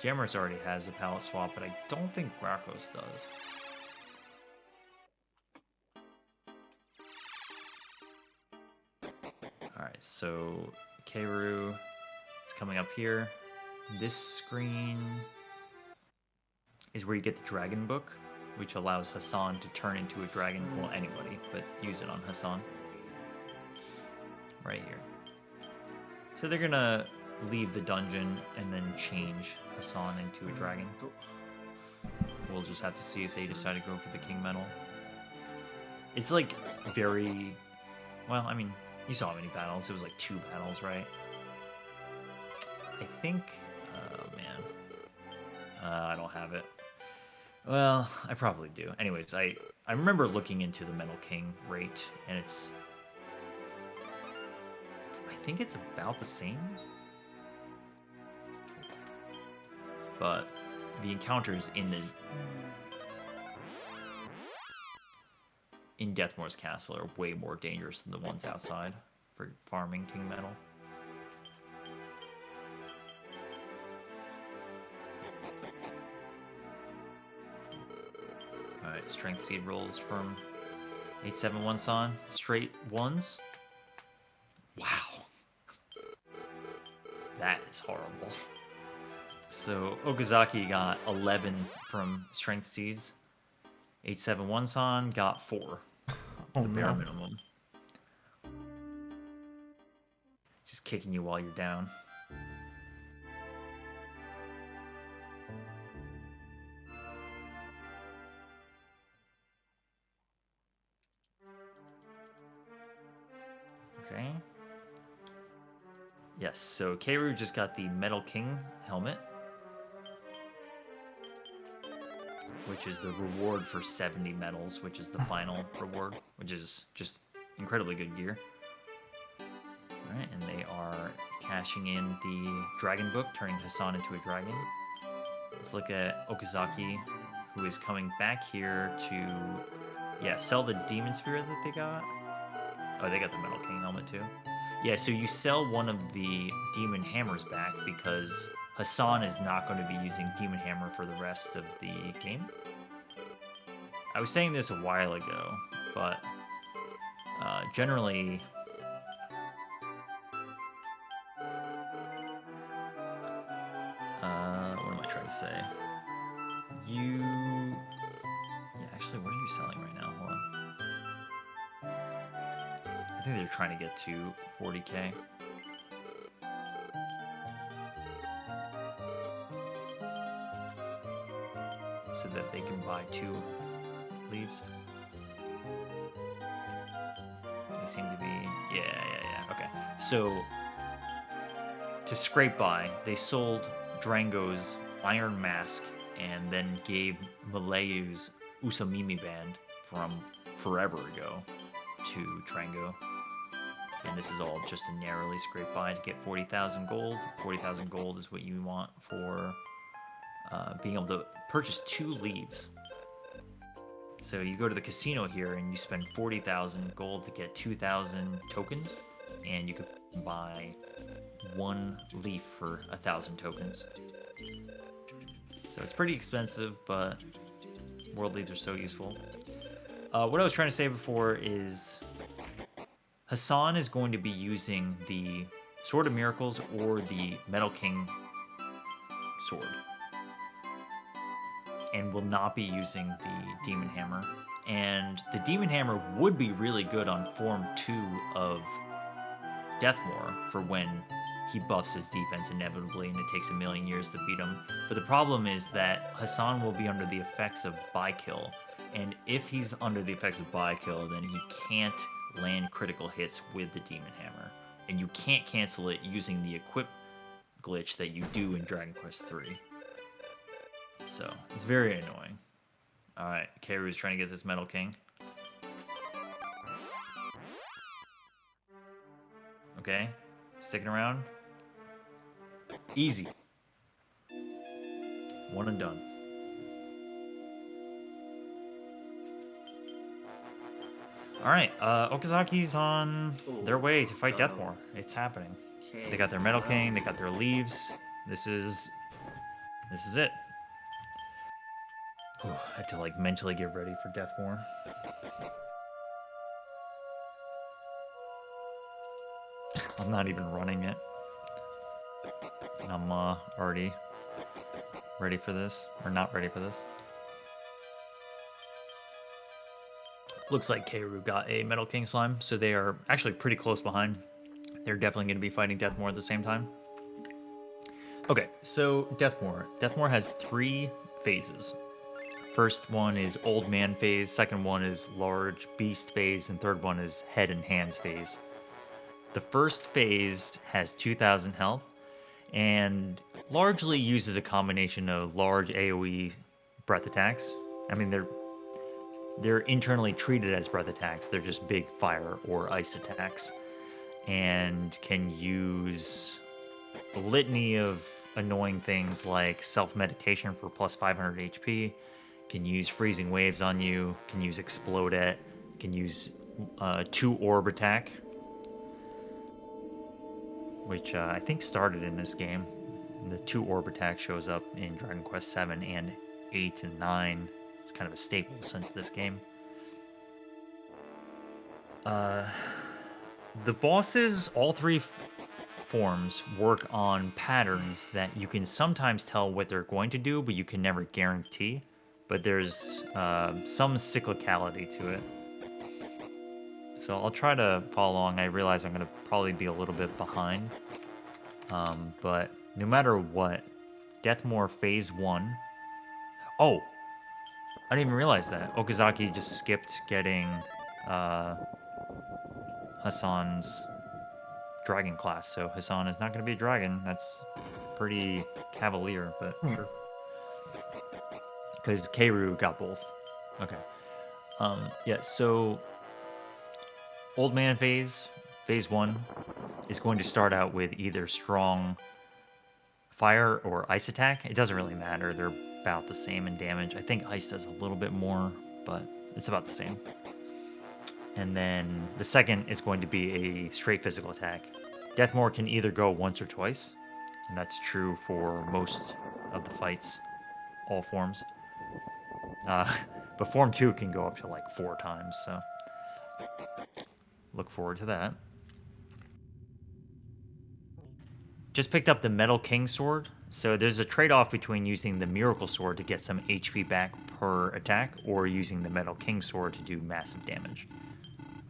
Jammers already has a palette swap, but I don't think Grappos does. Alright, so Keiru is coming up here. This screen is where you get the Dragon Book, which allows Hassan to turn into a dragon. Well, anybody, but use it on Hassan. Right here. So they're gonna leave the dungeon and then change Hassan into a dragon. We'll just have to see if they decide to go for the King Medal. It's like very... Well, I mean, you saw how many battles. It was like 2 battles, right? I think... Oh, man. I don't have it. Well, I probably do. Anyways, I remember looking into the Metal King rate, and it's... I think it's about the same. But the encounters in Deathmore's castle are way more dangerous than the ones outside for farming King Metal. Alright, strength seed rolls from 871 San. Straight ones. Wow. That is horrible. So Okazaki got 11 from strength seeds. 871 San got 4. Oh, The bare no. minimum. Just kicking you while you're down. Okay. Yes, so Keiru just got the Metal King helmet, which is the reward for 70 medals, which is the final reward, which is just incredibly good gear. Alright, and they are cashing in the Dragon Book, turning Hassan into a dragon. Let's look at Okazaki, who is coming back here to, yeah, sell the Demon Spirit that they got. Oh, they got the Metal King helmet too. Yeah, so you sell one of the Demon Hammers back because Hassan is not going to be using Demon Hammer for the rest of the game. I was saying this a while ago, but generally... what am I trying to say? Yeah, actually, what are you selling right now? Hold on. I think they're trying to get to 40k. So that they can buy 2 leaves. They seem to be... Yeah. Okay. So, to scrape by, they sold Drango's Iron Mask and then gave Malayu's Usamimi band from forever ago to Trango. And this is all just a narrowly scraped by to get 40,000 gold. 40,000 gold is what you want for being able to purchase 2 leaves. So you go to the casino here and you spend 40,000 gold to get 2,000 tokens, and you could buy 1 leaf for 1,000 tokens. So it's pretty expensive, but world leaves are so useful. What I was trying to say before is Hassan is going to be using the Sword of Miracles or the Metal King sword, and will not be using the Demon Hammer. And the Demon Hammer would be really good on Form 2 of Deathmore for when he buffs his defense inevitably and it takes a million years to beat him. But the problem is that Hassan will be under the effects of By-Kill, and if he's under the effects of By-Kill, then he can't land critical hits with the Demon Hammer, and you can't cancel it using the equip glitch that you do in Dragon Quest III. So it's very annoying. Alright, Keiru's trying to get this Metal King. Okay, sticking around. Easy. One and done. Alright, Okazaki's on their way to fight Deathmore. It's happening. Okay. They got their Metal King, they got their leaves. This is it. Whew, I have to like mentally get ready for Deathmore. I'm not even running it. And I'm already ready for this, or not ready for this. Looks like Keiru got a Metal King slime, so they are actually pretty close behind. They're definitely going to be fighting Deathmore at the same time. Okay, so Deathmore. Deathmore has 3 phases. First one is Old Man phase, second one is Large Beast phase, and third one is Head and Hands phase. The first phase has 2,000 health, and largely uses a combination of large AoE breath attacks. I mean, they're internally treated as breath attacks. They're just big fire or ice attacks, and can use a litany of annoying things like self-meditation for plus 500 HP, can use freezing waves on you, can use explodette, can use 2 orb attack, which I think started in this game. The 2 orb attack shows up in Dragon Quest 7 and 8 and 9. It's kind of a staple since this game. The bosses, all 3 forms, work on patterns that you can sometimes tell what they're going to do, but you can never guarantee. But there's some cyclicality to it. So I'll try to follow along. I realize I'm going to probably be a little bit behind. But no matter what, Deathmore Phase 1... Oh! I didn't even realize that. Okazaki just skipped getting Hassan's dragon class. So Hassan is not going to be a dragon. That's pretty cavalier, but sure. Because Keiru got both. Okay. Yeah, so Old Man phase 1, is going to start out with either strong fire or ice attack. It doesn't really matter. They're about the same in damage. I think ice does a little bit more, but it's about the same. And then the second is going to be a straight physical attack. Deathmore can either go once or twice, and that's true for most of the fights, all forms. But Form 2 can go up to like 4 times, so look forward to that. Just picked up the Metal King sword. So there's a trade-off between using the Miracle Sword to get some HP back per attack, or using the Metal King sword to do massive damage.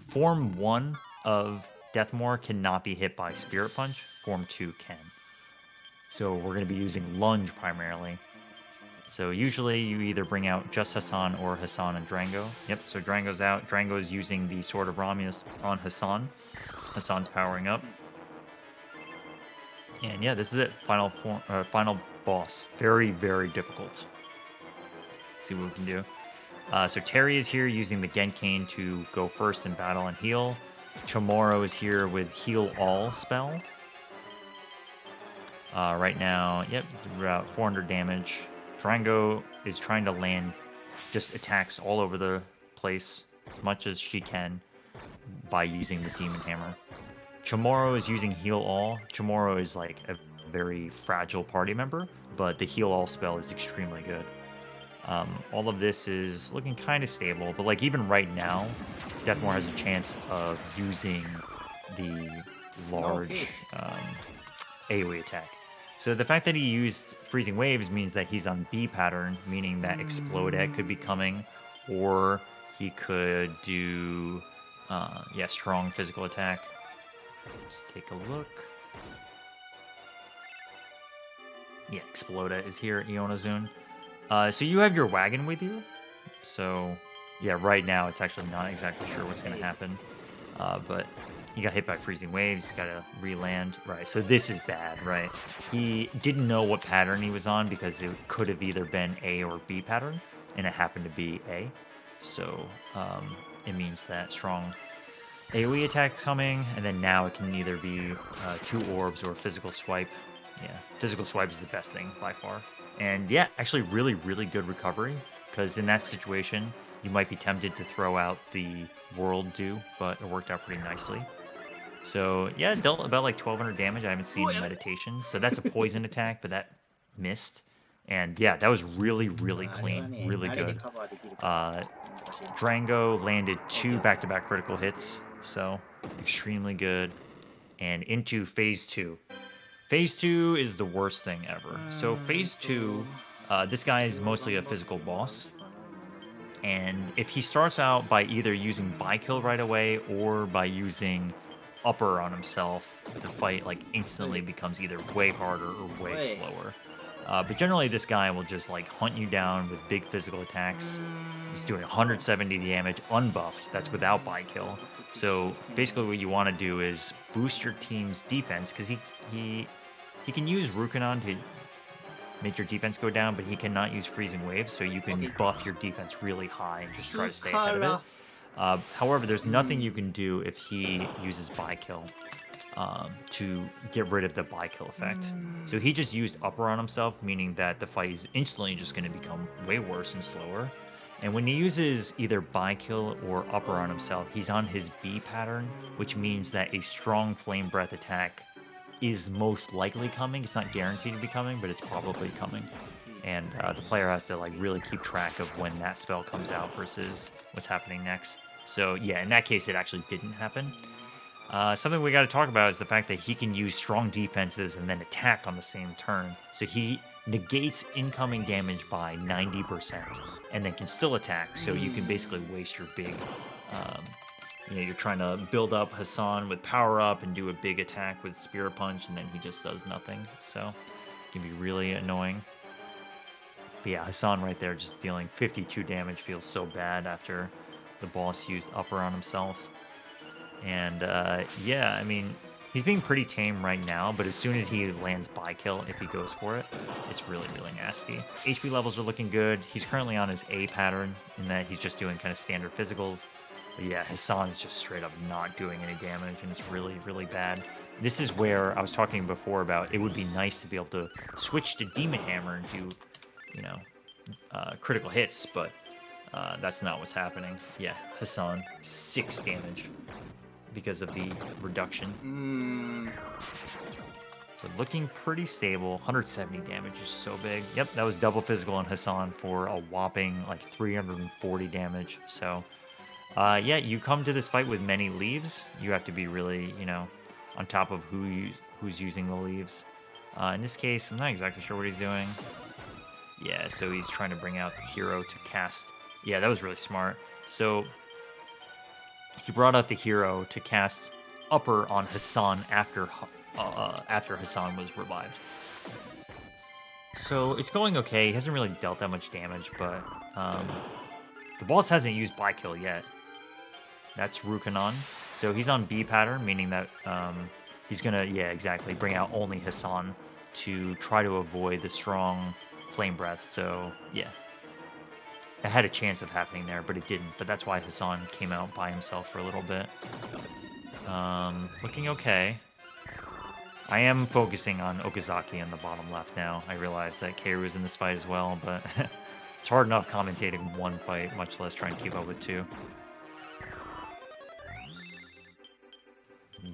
Form 1 of Deathmore cannot be hit by Spirit Punch. Form 2 can. So we're going to be using Lunge primarily. So usually you either bring out just Hassan or Hassan and Drango. Yep, so Drango's out. Drango's using the Sword of Romulus on Hassan. Hassan's powering up. And yeah, this is it. Final boss. Very, very difficult. See what we can do. So Terry is here using the Genkain to go first in battle and heal. Chamorro is here with Heal All spell. Right now, yep, about 400 damage. Durango is trying to land just attacks all over the place as much as she can by using the Demon Hammer. Chamorro is using Heal All. Chamorro is like a very fragile party member, but the Heal All spell is extremely good. All of this is looking kind of stable, but like even right now, Deathmore has a chance of using the large AoE attack. So the fact that he used Freezing Waves means that he's on B pattern, meaning that Explodette could be coming, or he could do, strong physical attack. Let's take a look. Yeah, Explodette is here at Ionazun. So you have your wagon with you. So, yeah, right now it's actually not exactly sure what's going to happen. But he got hit by Freezing Waves. He's got to re-land. Right, so this is bad, right? He didn't know what pattern he was on because it could have either been A or B pattern, and it happened to be A. So it means that strong AoE attack coming, and then now it can either be 2 orbs or physical swipe. Yeah, physical swipe is the best thing by far. And yeah, actually really, really good recovery, because in that situation, you might be tempted to throw out the World Dew, but it worked out pretty nicely. So yeah, dealt about like 1200 damage. I haven't seen Meditation. So that's a poison attack, but that missed. And yeah, that was really, really clean, really good. Drango landed 2 back-to-back critical hits, so extremely good. And into Phase 2. Phase 2 is the worst thing ever. So Phase 2, this guy is mostly a physical boss. And if he starts out by either using By-Kill right away or by using Upper on himself, the fight like instantly becomes either way harder or way slower. But generally this guy will just like hunt you down with big physical attacks. He's doing 170 damage unbuffed. That's without By-Kill. So basically what you want to do is boost your team's defense, because he can use Rukanon to make your defense go down, but he cannot use Freezing Waves, so you can buff your defense really high and just try to stay ahead of it. However, there's nothing you can do if he uses By-Kill to get rid of the By-Kill effect. So he just used Upper on himself, meaning that the fight is instantly just going to become way worse and slower. And when he uses either By-Kill or Upper on himself, he's on his B pattern, which means that a strong Flame Breath attack is most likely coming. It's not guaranteed to be coming, but it's probably coming. And the player has to like really keep track of when that spell comes out versus what's happening next. So yeah, in that case, it actually didn't happen. Something we got to talk about is the fact that he can use strong defenses and then attack on the same turn. So he negates incoming damage by 90% and then can still attack. So you can basically waste your big... you're trying to build up Hassan with Power Up and do a big attack with Spirit Punch, and then he just does nothing. So it can be really annoying. But yeah, Hassan right there just dealing 52 damage feels so bad after the boss used Upper on himself. And yeah, I mean, he's being pretty tame right now, but as soon as he lands By-Kill, if he goes for it, it's really, really nasty. HP levels are looking good. He's currently on his A pattern in that he's just doing kind of standard physicals. But yeah, Hassan is just straight up not doing any damage, and it's really, really bad. This is where I was talking before about it would be nice to be able to switch to Demon Hammer and do, critical hits, but that's not what's happening. Yeah, Hassan, 6 damage because of the reduction. But looking pretty stable. 170 damage is so big. Yep, that was double physical on Hassan for a whopping like 340 damage. So... yeah, you come to this fight with many leaves. You have to be really, on top of who's using the leaves. In this case, I'm not exactly sure what he's doing. Yeah, so he's trying to bring out the hero to cast. Yeah, that was really smart. So he brought out the hero to cast Upper on Hassan after Hassan was revived. So it's going okay. He hasn't really dealt that much damage, but the boss hasn't used By-Kill yet. That's Rukanon. So he's on B pattern, meaning that he's going to, bring out only Hassan to try to avoid the strong flame breath. So yeah, it had a chance of happening there, but it didn't. But that's why Hassan came out by himself for a little bit. Looking okay. I am focusing on Okazaki in the bottom left now. I realize that Keiru is in this fight as well, but it's hard enough commentating one fight, much less trying to keep up with two.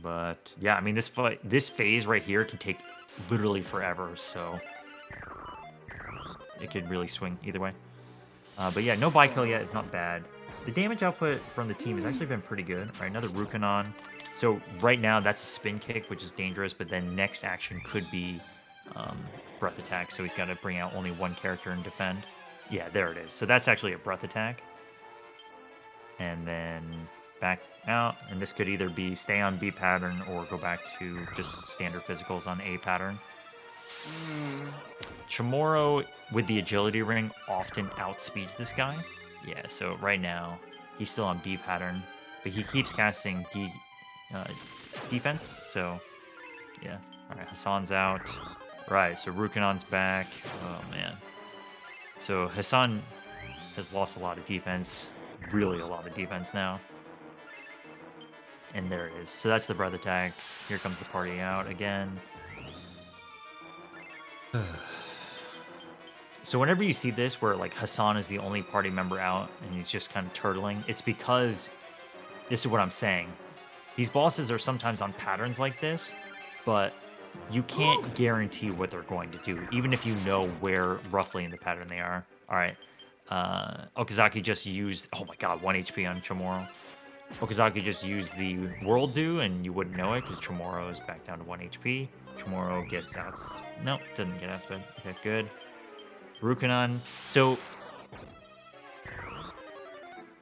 But yeah, I mean, this phase right here can take literally forever, so it could really swing either way. But yeah, no buy kill yet. It's not bad. The damage output from the team has actually been pretty good. All right, another Rukanon. So right now that's a spin kick, which is dangerous, but then next action could be breath attack. So he's got to bring out only one character and defend. Yeah, there it is. So that's actually a breath attack. And then back out, and this could either be stay on B pattern or go back to just standard physicals on A pattern. Chamorro with the agility ring often outspeeds this guy. Yeah, so right now he's still on B pattern, but he keeps casting defense. So yeah, all right, Hassan's out. Right, so Rukanon's back. Oh man, so Hassan has lost a lot of defense, really a lot of defense now. And there it is. So that's the breath attack. Here comes the party out again. So whenever you see this where like Hassan is the only party member out and he's just kind of turtling, it's because this is what I'm saying. These bosses are sometimes on patterns like this, but you can't guarantee what they're going to do, even if you know where roughly in the pattern they are. All right. Okazaki just used, oh my god, 1 HP on Chamorro. Okazaki just used the World Dew, and you wouldn't know it because Chamorro is back down to 1 HP. Chamorro gets out. Nope, doesn't get outsped. Okay, good. Rukanon. So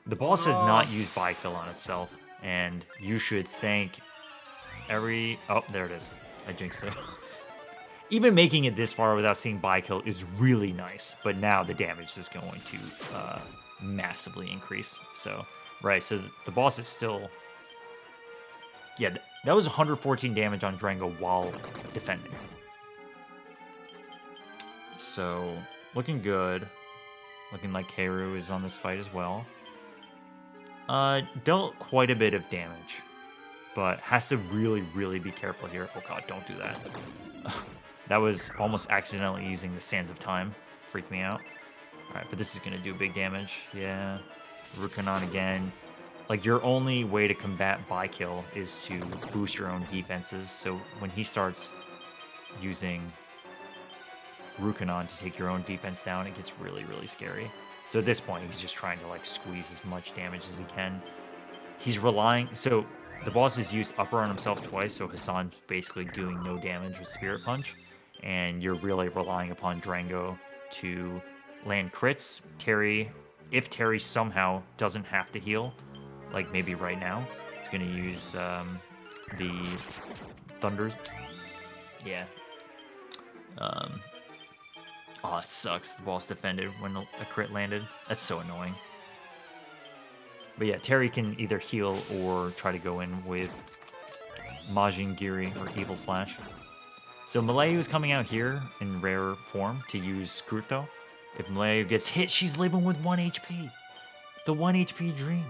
the boss has not used buy kill on itself, and you should thank every. Oh, there it is. I jinxed it. Even making it this far without seeing buy kill is really nice, but now the damage is going to massively increase. So, right, so the boss is still. Yeah, that was 114 damage on Drango while defending. So, looking good. Looking like Keiru is on this fight as well. Dealt quite a bit of damage, but has to really, really be careful here. Oh god, don't do that. That was almost accidentally using the Sands of Time. Freaked me out. Alright, but this is going to do big damage. Yeah. Rukanon again. Like, your only way to combat buy kill is to boost your own defenses. So when he starts using Rukanon to take your own defense down, it gets really, really scary. So at this point, he's just trying to, like, squeeze as much damage as he can. He's relying... So the boss has used upper on himself twice, so Hassan's basically doing no damage with Spirit Punch. And you're really relying upon Drango to land crits. Terry, if Terry somehow doesn't have to heal, like maybe right now, he's going to use the Thunder. Yeah. Oh, it sucks. The boss defended when a crit landed. That's so annoying. But yeah, Terry can either heal or try to go in with Majin Giri or Evil Slash. So Malayu is coming out here in rare form to use Skruto. If Malayu gets hit, she's living with 1 HP. The 1 HP dream.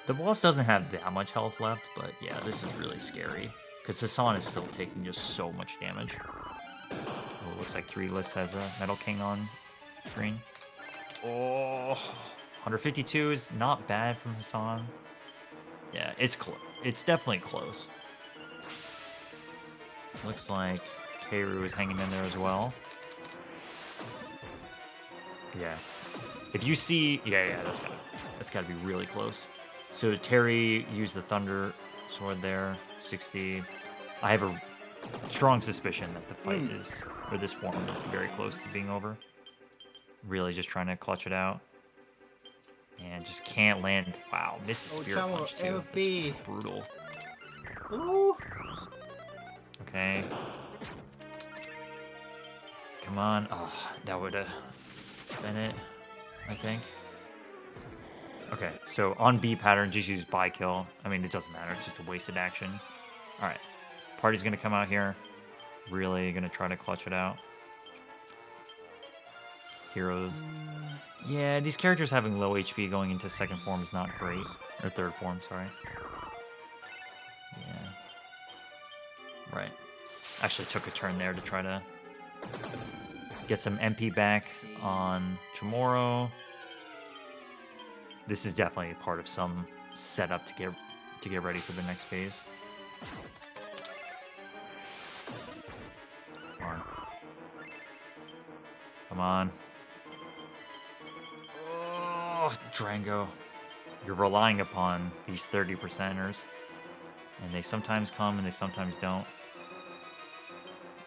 The boss doesn't have that much health left, but yeah, this is really scary. Because Hassan is still taking just so much damage. Oh, looks like 3 List has a Metal King on screen. Oh, 152 is not bad from Hassan. Yeah, it's close. It's definitely close. Looks like Keiru is hanging in there as well. Yeah. If you see... Yeah, that's gotta be really close. So Terry used the Thunder Sword there. 60. I have a strong suspicion that the fight is... Or this form is very close to being over. Really just trying to clutch it out. And just can't land. Wow, missed the Spirit Punch too. That's brutal. Ooh. Okay. Come on. Oh, that would have been it, I think. Okay, so on B pattern, just use buy kill. I mean, it doesn't matter. It's just a wasted action. All right. Party's going to come out here. Really going to try to clutch it out. Heroes. Yeah, these characters having low HP going into second form is not great. Or third form, sorry. Yeah. Right. Actually took a turn there to try to get some MP back on Chamorro. This is definitely part of some setup to get ready for the next phase. Come on. Come on. Oh, Drango. You're relying upon these 30%ers. And they sometimes come and they sometimes don't.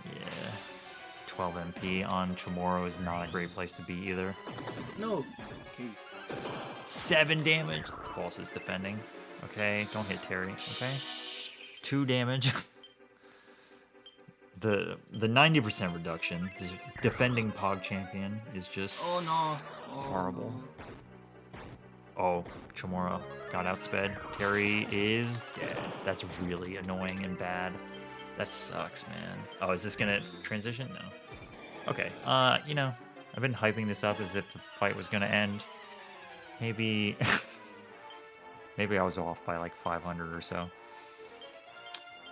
Yeah. 12 MP on Chamorro is not a great place to be either. No. Okay. 7 damage. The boss is defending. Okay, don't hit Terry. Okay. 2 damage. The 90% reduction, the defending Pog champion, is just horrible. Oh, Chamorro got outsped. Terry is dead. That's really annoying and bad. That sucks, man. Oh, is this gonna transition? No. Okay. You know, I've been hyping this up as if the fight was gonna end. Maybe maybe I was off by like 500 or so.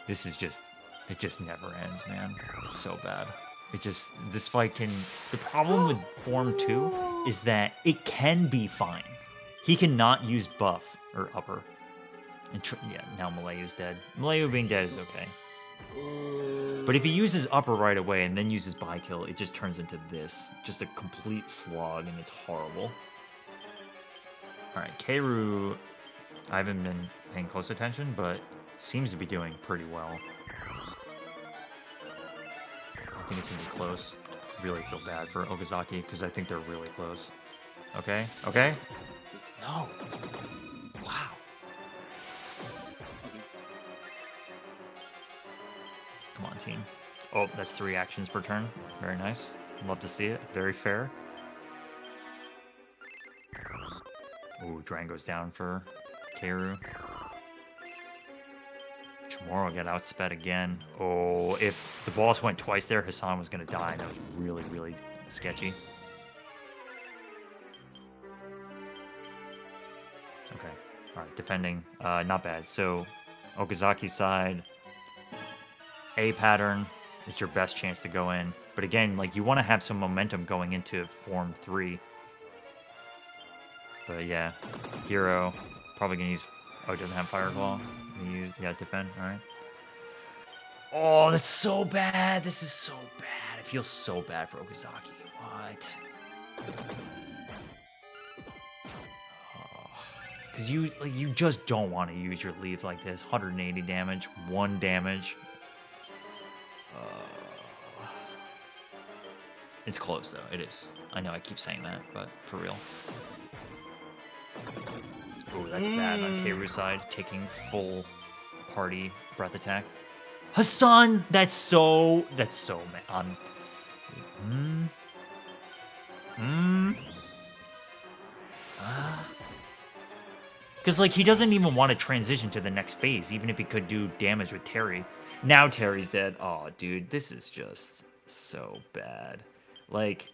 This is just, it just never ends, man. It's so bad. This fight can, the problem with Form 2 is that it can be fine. He cannot use buff or upper. And yeah, now Malayo's dead. Malayo being dead is okay. But if he uses upper right away and then uses buy kill, it just turns into this. Just a complete slog, and it's horrible. Alright, Keiru, I haven't been paying close attention, but seems to be doing pretty well. I think it's going to be close. Really feel bad for Okazaki, because I think they're really close. Okay, okay. No. Wow. Come on, team. Oh, that's 3 actions per turn. Very nice. Love to see it. Very fair. Ooh, Drango's down for Keiru. Chamorro got outsped again. Oh, if the boss went twice there, Hassan was going to die. That was really, really sketchy. Okay. All right, defending. Not bad. So, Okazaki's side, A pattern is your best chance to go in. But again, like, you want to have some momentum going into Form 3. But yeah, Hero, probably going to use... Oh, it doesn't have Fireclaw. Going to use... Yeah, defend. All right. Oh, that's so bad. This is so bad. It feels so bad for Okazaki. What? Because you just don't want to use your leaves like this. 180 damage, 1 damage. It's close, though. It is. I know I keep saying that, but for real. Oh, that's bad on Keiru's side. Taking full party breath attack. Hassan! That's so man. Because, like, he doesn't even want to transition to the next phase, even if he could do damage with Terry. Now Terry's dead. Oh, dude, this is just so bad. Like...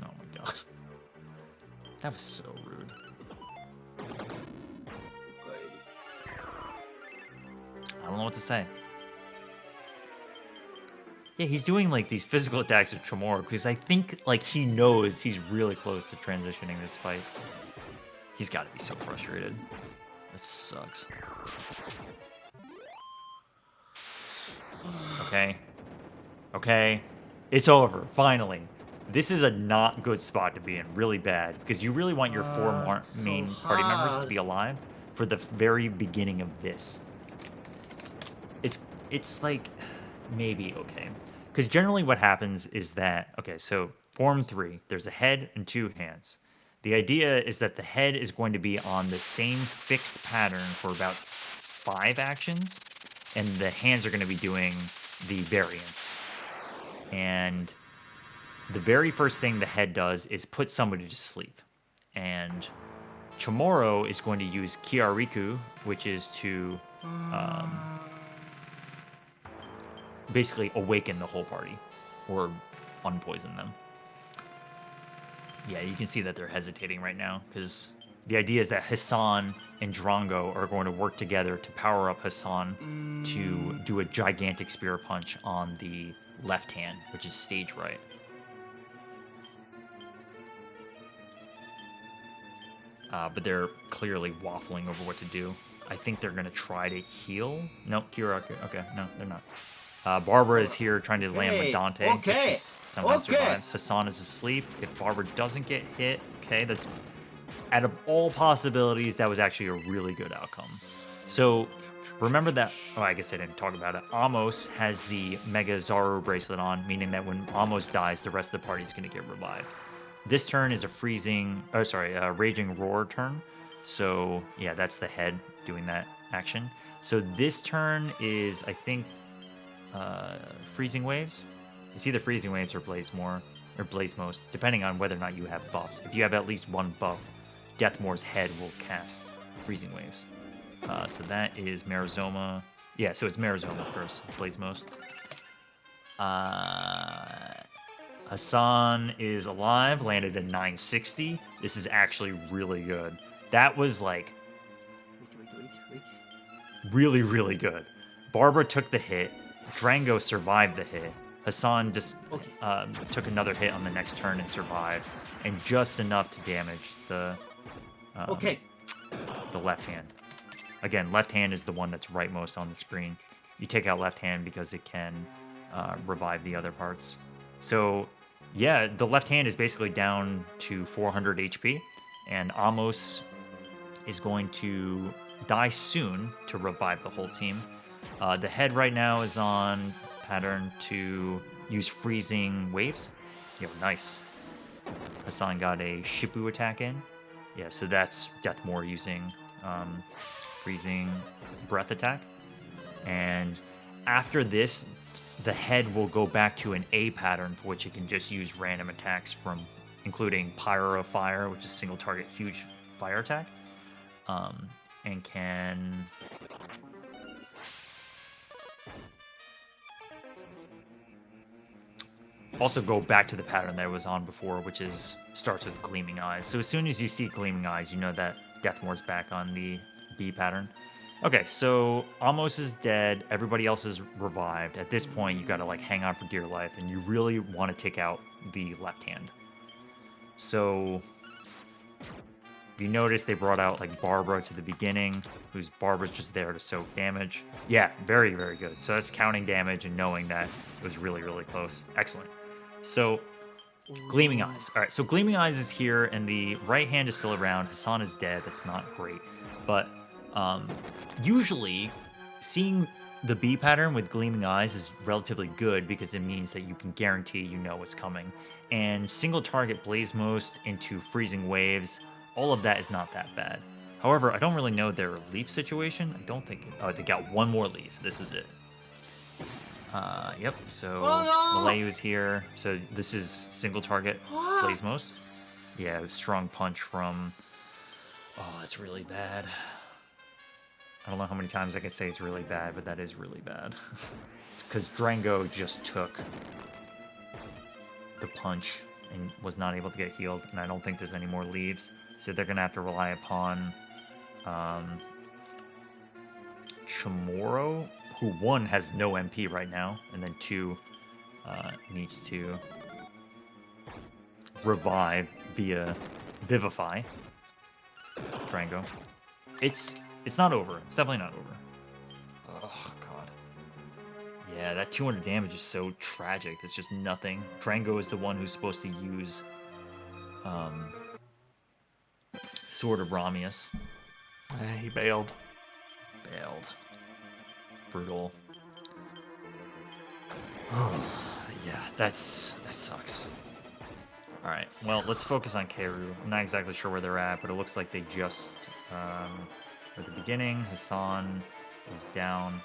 Oh, my God. That was so rude. I don't know what to say. Yeah, he's doing, like, these physical attacks with Chamorro because I think, like, he knows he's really close to transitioning this fight. He's got to be so frustrated. That sucks. Okay. Okay. It's over. Finally. This is a not good spot to be in. Really bad. Because you really want your 4 main party members to be alive for the very beginning of this. It's like... Maybe okay. Because generally what happens is that... Okay, so Form 3. There's a head and 2 hands. The idea is that the head is going to be on the same fixed pattern for about 5 actions. And the hands are going to be doing the variants. And the very first thing the head does is put somebody to sleep. And Chamorro is going to use Kiariku, which is to basically awaken the whole party or unpoison them. Yeah, you can see that they're hesitating right now because the idea is that Hassan and Drongo are going to work together to power up Hassan to do a gigantic spear punch on the left hand, which is stage right. But they're clearly waffling over what to do. I think they're going to try to heal. No, Kiraku. Okay, no, they're not. Barbara is here trying to land with Dante. Okay. If she somehow survives. Hassan is asleep. If Barbara doesn't get hit, okay, that's out of all possibilities, that was actually a really good outcome. So remember that. Oh, I guess I didn't talk about it. Amos has the Mega Zaru bracelet on, meaning that when Amos dies, the rest of the party is going to get revived. This turn is a Raging Roar turn. So, yeah, that's the head doing that action. So this turn is, I think, Freezing Waves. It's either Freezing Waves or Blaze Most, depending on whether or not you have buffs. If you have at least one buff, Deathmore's head will cast Freezing Waves. So that is Marizoma. Yeah, so it's Marizoma first, Blaze Most. Hassan is alive, landed a 960. This is actually really good. That was like really, really good. Barbara took the hit. Drango survived the hit. Hassan just took another hit on the next turn and survived, and just enough to damage the left hand. Again, left hand is the one that's rightmost on the screen. You take out left hand because it can revive the other parts. So, yeah, the left hand is basically down to 400 HP, and Amos is going to die soon to revive the whole team. The head right now is on pattern to use Freezing Waves. Yo, nice. Hassan got a Shippu attack in. Yeah, so that's Deathmore using Freezing Breath attack. And after this, the head will go back to an A pattern for which it can just use random attacks from, including Pyro of Fire, which is single target huge fire attack, and can also go back to the pattern that it was on before, which is starts with Gleaming Eyes. So as soon as you see Gleaming Eyes, you know that Deathmore's back on the B pattern. Okay, so Amos is dead. Everybody else is revived. At this point, you gotta like hang on for dear life, and you really want to take out the left hand. So if you notice, they brought out like Barbara to the beginning, who's Barbara's just there to soak damage. Yeah, very, very good. So that's counting damage and knowing that it was really, really close. Excellent. So Gleaming Eyes. All right, so Gleaming Eyes is here, and the right hand is still around. Hassan is dead. That's not great, but usually seeing the B pattern with Gleaming Eyes is relatively good because it means that you can guarantee you know what's coming. And single target Blaze Most into Freezing Waves, all of that is not that bad. However, I don't really know their leaf situation. I don't think... Oh, they got one more leaf. This is it. Yep, so Malayu is here. So this is single target Blaze Most. Yeah, strong punch from... Oh, that's really bad. I don't know how many times I can say it's really bad, but that is really bad. It's because Drango just took the punch and was not able to get healed, and I don't think there's any more leaves. So they're going to have to rely upon Chamorro, who, one, has no MP right now, and then two, needs to revive via Vivify Drango. It's not over. It's definitely not over. Oh, God. Yeah, that 200 damage is so tragic. It's just nothing. Drango is the one who's supposed to use Sword of Ramius. He bailed. Brutal. Yeah, that sucks. Alright, well, let's focus on Keru. I'm not exactly sure where they're at, but it looks like they just... at the beginning, Hassan is down.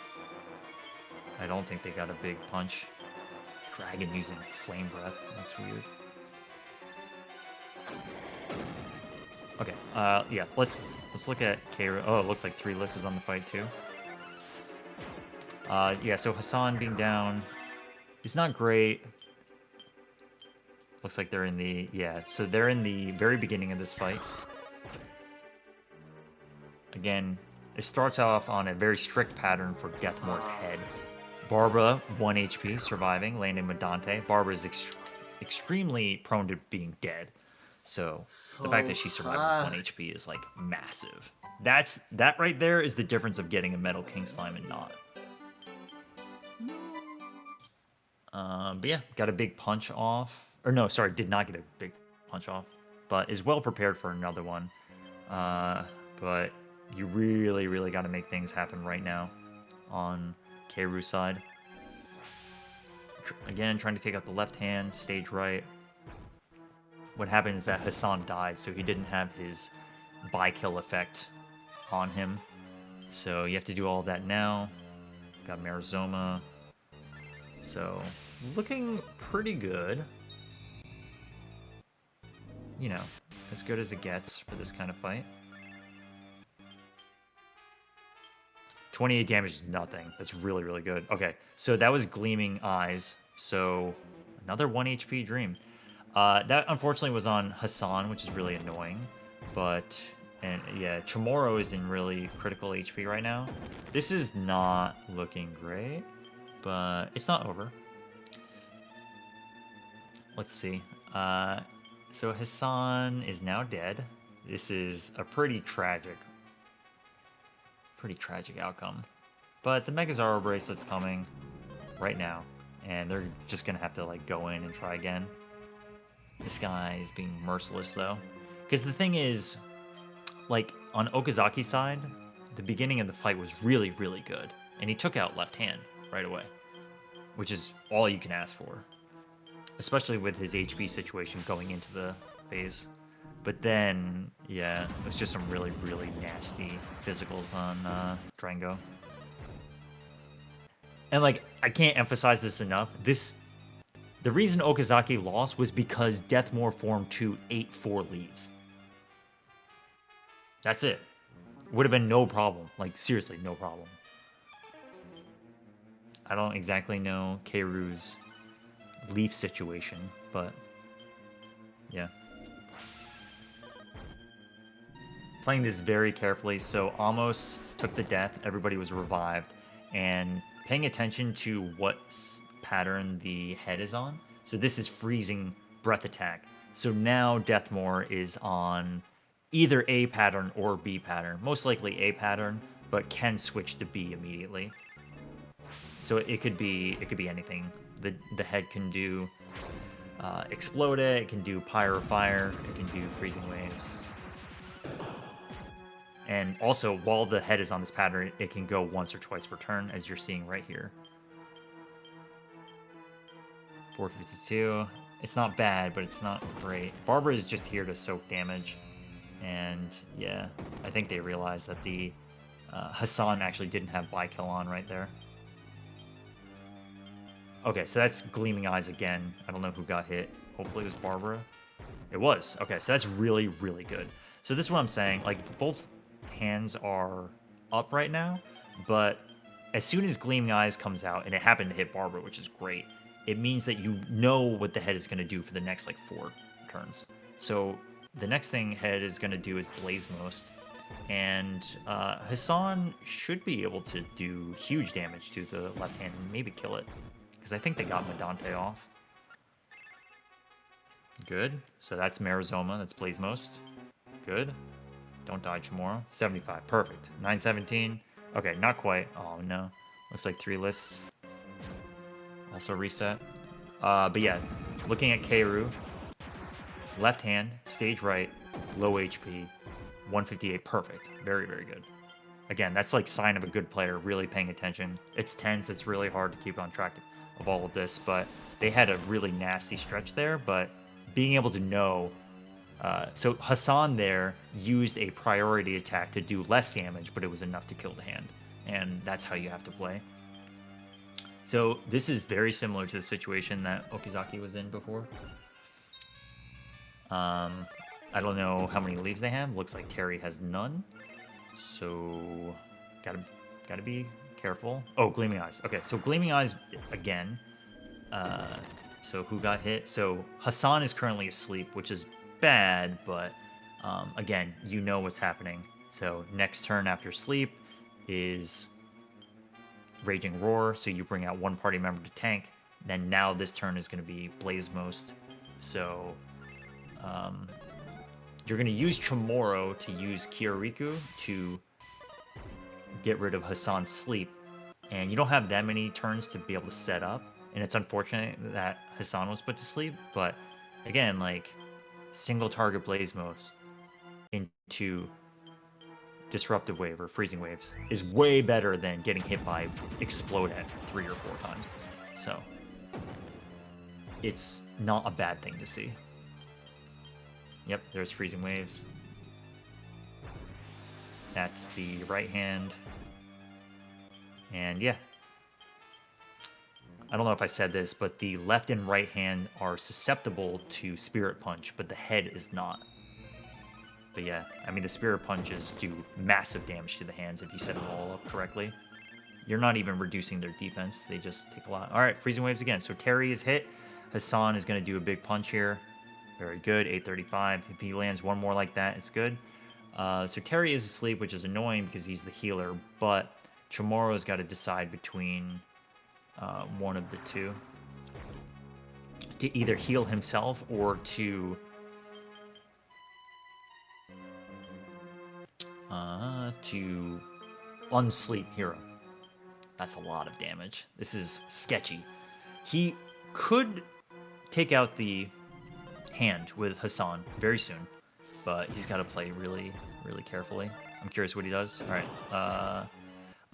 I don't think they got a big punch. Dragon using Flame Breath. That's weird. Okay, yeah, let's look at Keiru. Oh, it looks like 3 lists is on the fight too. Yeah, so Hassan being down is not great. Looks like they're in the, yeah, so they're in the very beginning of this fight. Again, it starts off on a very strict pattern for Deathmore's head. Barbara, 1 HP, surviving, landing with Dante. Barbara is extremely prone to being dead. So the fact that she survived with 1 HP is like massive. That right there is the difference of getting a Metal King Slime and not. But yeah, got a big punch off. Or no, sorry, did not get a big punch off. But is well prepared for another one. But you really, really got to make things happen right now on Keiru's side. Again, trying to take out the left hand, stage right. What happened is that Hassan died, so he didn't have his by-kill effect on him. So you have to do all that now. Got Marizoma. So, looking pretty good. You know, as good as it gets for this kind of fight. 28 damage is nothing. That's really, really good. Okay, so that was Gleaming Eyes. So, another 1 HP Dream. That unfortunately was on Hassan, which is really annoying. But, and yeah, Chamorro is in really critical HP right now. This is not looking great, but it's not over. Let's see. So Hassan is now dead. This is a pretty tragic outcome. But the Megazaro bracelet's coming right now, and they're just gonna have to like go in and try again. This guy is being merciless though, because the thing is, like on Okazaki's side, the beginning of the fight was really, really good, and he took out left hand right away, which is all you can ask for, especially with his HP situation going into the phase. But then, yeah, it was just some really, really nasty physicals on Drango. And like, I can't emphasize this enough. The reason Okazaki lost was because Deathmore formed 2 8-4 leaves. That's it. Would have been no problem. Like, seriously, no problem. I don't exactly know Keiru's leaf situation, but yeah. Playing this very carefully, so Amos took the death, everybody was revived, and paying attention to what pattern the head is on. So this is freezing breath attack. So now Deathmore is on either A pattern or B pattern. Most likely A pattern, but can switch to B immediately. So it could be anything. The head can do explode it can do pyro fire, it can do freezing waves. And also, while the head is on this pattern, it can go once or twice per turn, as you're seeing right here. 452. It's not bad, but it's not great. Barbara is just here to soak damage. And yeah, I think they realized that the Hassan actually didn't have by-kill on right there. Okay, so that's Gleaming Eyes again. I don't know who got hit. Hopefully it was Barbara. It was. Okay, so that's really, really good. So this is what I'm saying. Like, both hands are up right now, but as soon as Gleaming Eyes comes out, and it happened to hit Barbara, which is great, it means that you know what the head is going to do for the next, like, 4 turns. So the next thing head is going to do is Blaze Most, and Hassan should be able to do huge damage to the left hand and maybe kill it, because I think they got Medante off. Good. So that's Marizoma, that's Blaze Most. Good. Don't die tomorrow. 75. Perfect. 917. Okay, not quite. Oh, no. Looks like 3 lists. Also reset. But yeah, looking at Keiru. Left hand, stage right, low HP, 158. Perfect. Very, very good. Again, that's like sign of a good player, really paying attention. It's tense. It's really hard to keep on track of all of this, but they had a really nasty stretch there, but being able to know so Hassan there used a priority attack to do less damage, but it was enough to kill the hand. And that's how you have to play. So this is very similar to the situation that Okazaki was in before. I don't know how many leaves they have. Looks like Terry has none. So gotta be careful. Oh, Gleaming Eyes. Okay, so Gleaming Eyes again. So who got hit? So Hassan is currently asleep, which is bad, but again, you know what's happening. So next turn after sleep is Raging Roar. So you bring out one party member to tank. Then now this turn is going to be Blaze Most. So you're going to use Chamorro to use Kiyomiku to get rid of Hassan's sleep. And you don't have that many turns to be able to set up. And it's unfortunate that Hassan was put to sleep. But again, like single target Blaze Most into Disruptive Wave or Freezing Waves is way better than getting hit by Explode at 3 or 4 times. So it's not a bad thing to see. Yep, there's Freezing Waves. That's the right hand. And yeah. I don't know if I said this, but the left and right hand are susceptible to Spirit Punch, but the head is not. But yeah, I mean, the Spirit Punches do massive damage to the hands if you set them all up correctly. You're not even reducing their defense. They just take a lot. All right, Freezing Waves again. So Terry is hit. Hassan is going to do a big punch here. Very good, 835. If he lands one more like that, it's good. So Terry is asleep, which is annoying because he's the healer, but Chamorro's got to decide between one of the two. To either heal himself or to unsleep Hero. That's a lot of damage. This is sketchy. He could take out the hand with Hassan very soon, but he's got to play really, really carefully. I'm curious what he does. All right.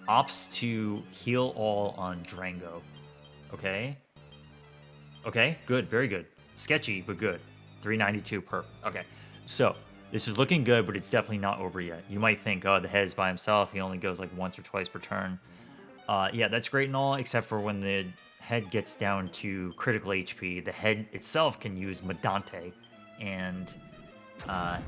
Opts to heal all on Drango. Okay. Okay, good, very good. Sketchy, but good. 392 per. Okay. So this is looking good, but it's definitely not over yet. You might think, oh, the head is by himself. He only goes like once or twice per turn. Yeah, that's great and all, except for when the head gets down to critical HP, the head itself can use Medante. And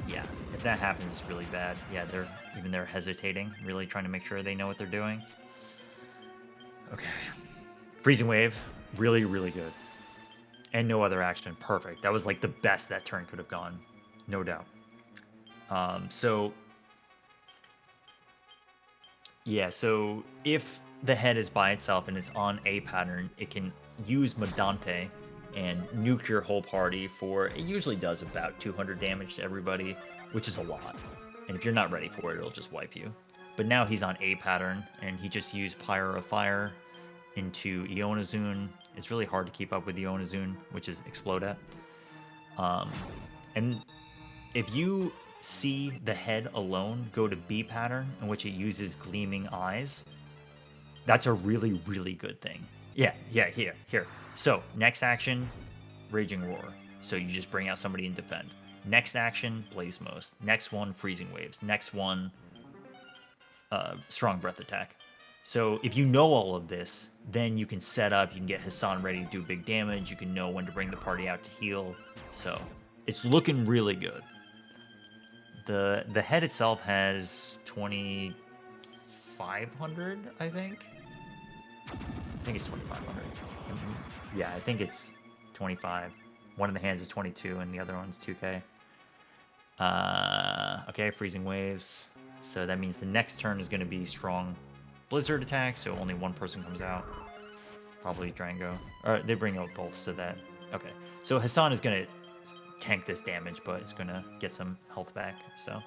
yeah, if that happens, it's really bad. Yeah, they're hesitating, really trying to make sure they know what they're doing. Okay. Freezing Wave, really, really good. And no other action, perfect. That was like the best that turn could have gone, no doubt. So yeah, so if the head is by itself and it's on a pattern, it can use Medante and nuke your whole party for, it usually does about 200 damage to everybody, which is a lot. And if you're not ready for it, it'll just wipe you. But now he's on a pattern, and he just used Pyre of Fire into Ionazun. It's really hard to keep up with Ionazun, which is Explode at. And if you see the head alone go to B pattern, in which it uses Gleaming Eyes, that's a really, really good thing. Yeah, here. So, next action, Raging Roar. So you just bring out somebody and defend. Next action, Blaze Most. Next one, Freezing Waves. Next one, Strong Breath Attack. So if you know all of this, then you can set up, you can get Hassan ready to do big damage, you can know when to bring the party out to heal. So it's looking really good. The head itself has 2,500, I think. I think it's 2,500. Yeah, I think it's 25. One of the hands is 22 and the other one's 2k. Okay, Freezing Waves. So that means the next turn is going to be Strong Blizzard attack, so only one person comes out. Probably Drango. Or they bring out both so that... Okay, so Hassan is going to tank this damage, but it's going to get some health back, so...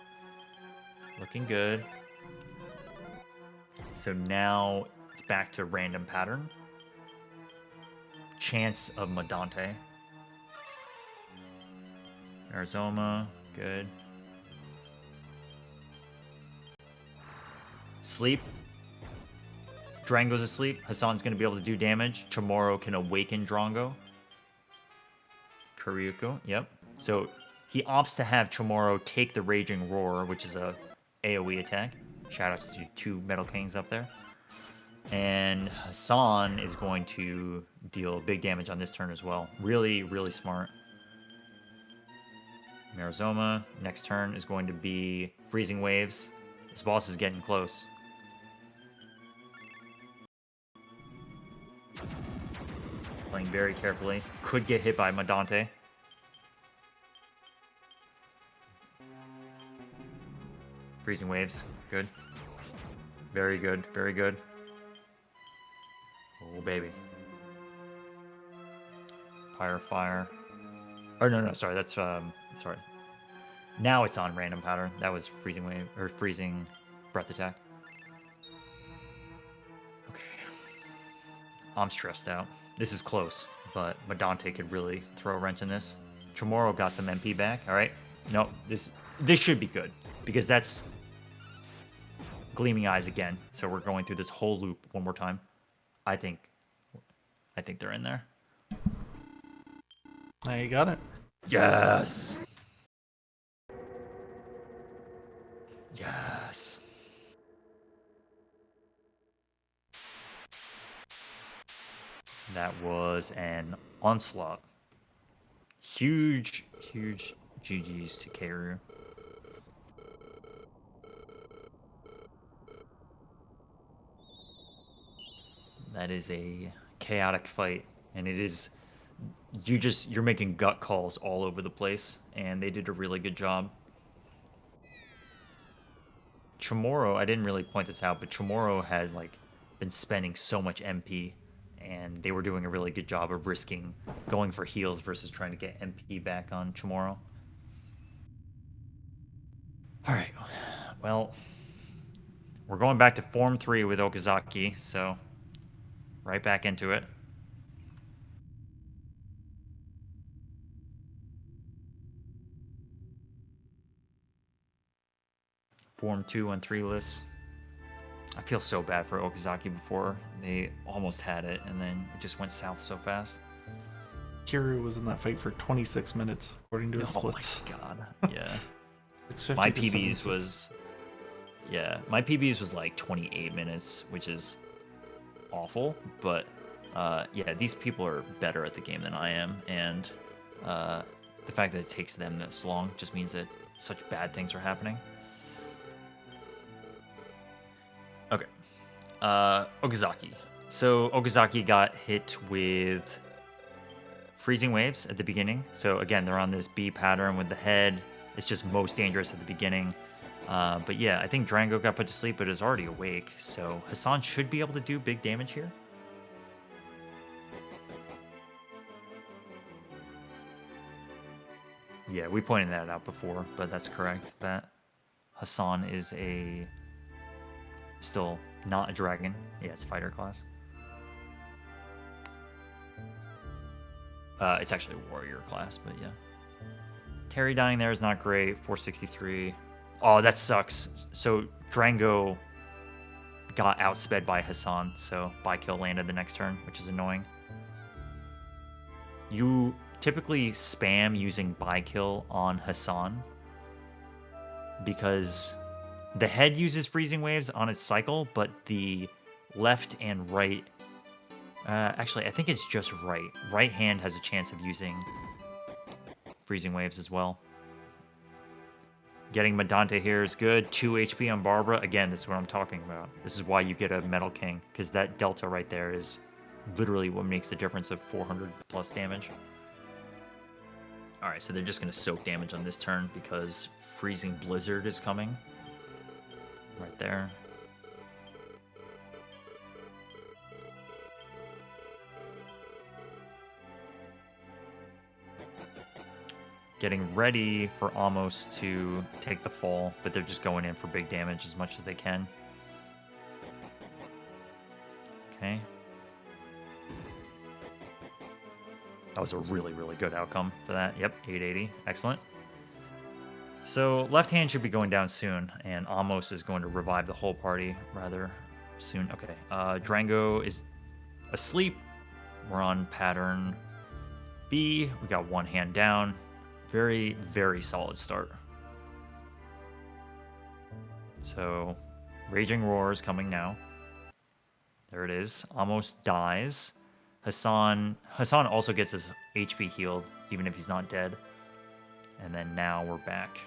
Looking good. So now it's back to random pattern. Chance of Medante. Arizoma, good. Sleep. Drango's asleep. Hassan's going to be able to do damage. Chamorro can awaken Drango. Karyuko, yep. So he opts to have Chamorro take the Raging Roar, which is a AoE attack. Shoutouts to 2 Metal Kings up there. And Hassan is going to deal big damage on this turn as well. Really, really smart. Marizoma. Next turn is going to be Freezing Waves. This boss is getting close. Playing very carefully. Could get hit by Madante. Freezing Waves. Good. Very good. Very good. Oh, baby. Fire. Or no, sorry. That's, sorry. Now it's on Random Pattern. That was Freezing Wave, or Freezing Breath Attack. Okay. I'm stressed out. This is close, but Madante could really throw a wrench in this. Chamorro got some MP back. All right. No, this should be good because that's Gleaming Eyes again. So we're going through this whole loop one more time. I think they're in there. There you got it. Yes. Yes. That was an onslaught. Huge GG's to Keiru. That is a chaotic fight, and it is you're making gut calls all over the place, and they did a really good job. Chamorro, I didn't really point this out, but Chamorro had been spending so much MP, and they were doing a really good job of risking going for heals versus trying to get MP back on Chamorro. All right, well, we're going back to Form 3 with Okazaki, so right back into it. Form 2 on 3 lists. I feel so bad for Okazaki before. They almost had it, and then it just went south so fast. Keiru was in that fight for 26 minutes, according to his splits. Oh my god, yeah. My PBs was... Yeah, my PBs was like 28 minutes, which is awful, but yeah, these people are better at the game than I am, and the fact that it takes them this long just means that such bad things are happening. Okay. Okazaki. So Okazaki got hit with Freezing Waves at the beginning. So again, they're on this B pattern with the head. It's just most dangerous at the beginning. But yeah, I think Drango got put to sleep, but is already awake. So Hassan should be able to do big damage here. Yeah, we pointed that out before, but that's correct. That Hassan is still not a dragon. Yeah, it's fighter class. It's actually a warrior class, but yeah. Terry dying there is not great. 463. Oh, that sucks. So Drango got outsped by Hassan, so by-kill landed the next turn, which is annoying. You typically spam using by-kill on Hassan because the head uses Freezing Waves on its cycle, but the left and right... actually, I think it's just right. Right hand has a chance of using Freezing Waves as well. Getting Madante here is good. 2 HP on Barbara. Again, this is what I'm talking about. This is why you get a Metal King, because that delta right there is literally what makes the difference of 400 plus damage. Alright, so they're just going to soak damage on this turn because Freezing Blizzard is coming. Right there. Getting ready for Almost to take the fall, but they're just going in for big damage as much as they can. Okay. That was a really, really good outcome for that. Yep, 880. Excellent. So left hand should be going down soon, and Almost is going to revive the whole party rather soon. Okay. Drango is asleep. We're on pattern B. We got one hand down. Very, very solid start. So, Raging Roar is coming now. There it is. Almost dies. Hassan also gets his HP healed, even if he's not dead. And then now we're back.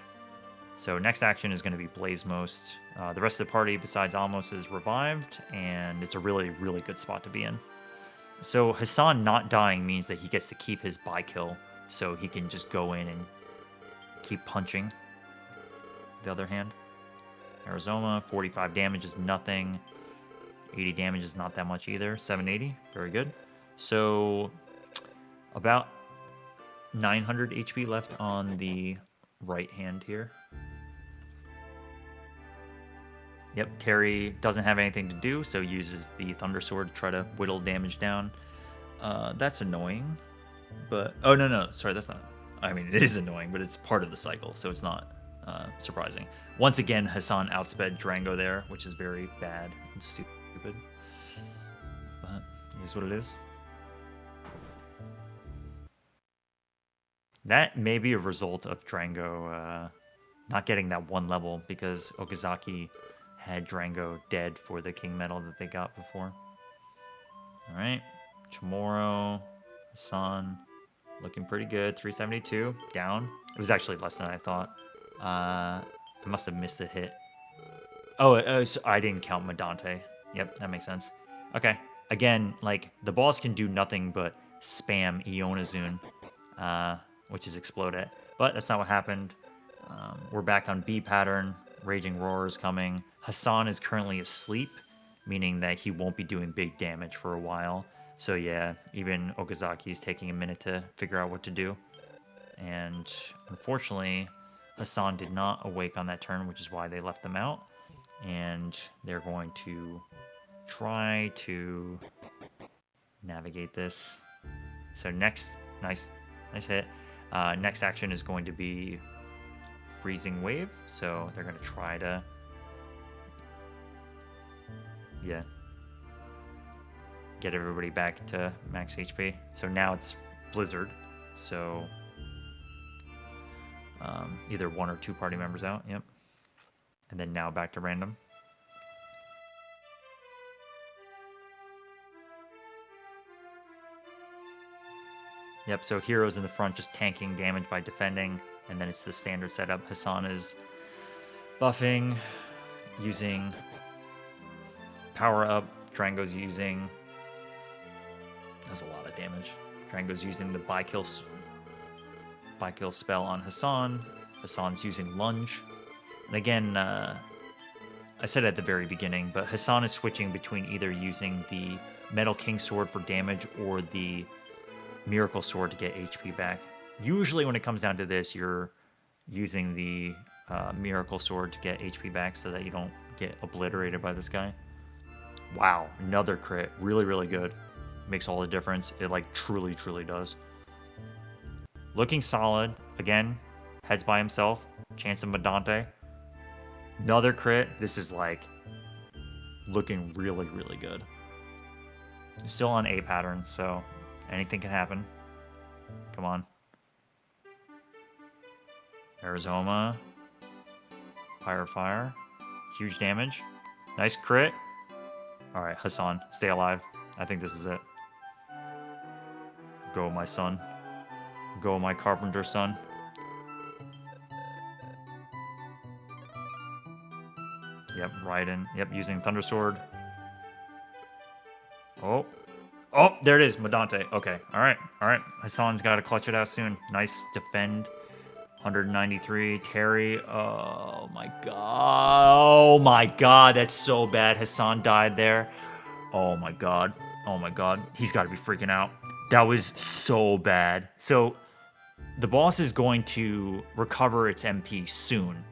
So next action is going to be Blaze Most. The rest of the party besides Alamos is revived, and it's a really, really good spot to be in. So Hassan not dying means that he gets to keep his buy kill, so he can just go in and keep punching. The other hand, Arizona, 45 damage is nothing. 80 damage is not that much either. 780, very good. So about 900 HP left on the right hand here. Yep, Terry doesn't have anything to do, so uses the Thunder Sword to try to whittle damage down. That's annoying, but... Oh, no, sorry, that's not... I mean, it is annoying, but it's part of the cycle, so it's not surprising. Once again, Hassan outsped Drango there, which is very bad and stupid. But it is what it is. That may be a result of Drango not getting that one level, because Okazaki had Drango dead for the King Medal that they got before. Alright, Chamorro, Hassan, looking pretty good. 372, down. It was actually less than I thought. I must have missed a hit. Oh, so I didn't count Medante. Yep, that makes sense. Okay, again, like, the boss can do nothing but spam Ionazun, which is explode it. But that's not what happened. We're back on B pattern. Raging Roar is coming. Hassan is currently asleep, meaning that he won't be doing big damage for a while. So yeah, even Okazaki is taking a minute to figure out what to do. And unfortunately, Hassan did not awake on that turn, which is why they left them out. And they're going to try to navigate this. So next, nice hit. Next action is going to be Freezing Wave, so they're going to try to, get everybody back to max HP. So now it's Blizzard, so either one or two party members out, yep. And then now back to random. Yep, so heroes in the front just tanking damage by defending, and then it's the standard setup. Hassan is buffing, using power up. Drango's using... That's a lot of damage. Drango's using the buy kill spell on Hassan. Hassan's using lunge. And again, I said at the very beginning, but Hassan is switching between either using the Metal King Sword for damage or the Miracle Sword to get HP back. Usually when it comes down to this, you're using the Miracle Sword to get HP back so that you don't get obliterated by this guy. Wow, another crit. Really, really good. Makes all the difference. It, like, truly, truly does. Looking solid. Again, heads by himself. Chance of Medante. Another crit. This is, like, looking really, really good. Still on A pattern, so anything can happen. Come on. Arizona. Fire. Huge damage. Nice crit. Alright, Hassan, stay alive. I think this is it. Go, my son. Go, my carpenter son. Yep, Raiden. Yep, using Thunder Sword. Oh, there it is, Medante. Okay, all right. Hassan's got to clutch it out soon. Nice defend. 193. Terry. Oh my god. That's so bad. Hassan died there. Oh my god. He's got to be freaking out. That was so bad. So the boss is going to recover its MP soon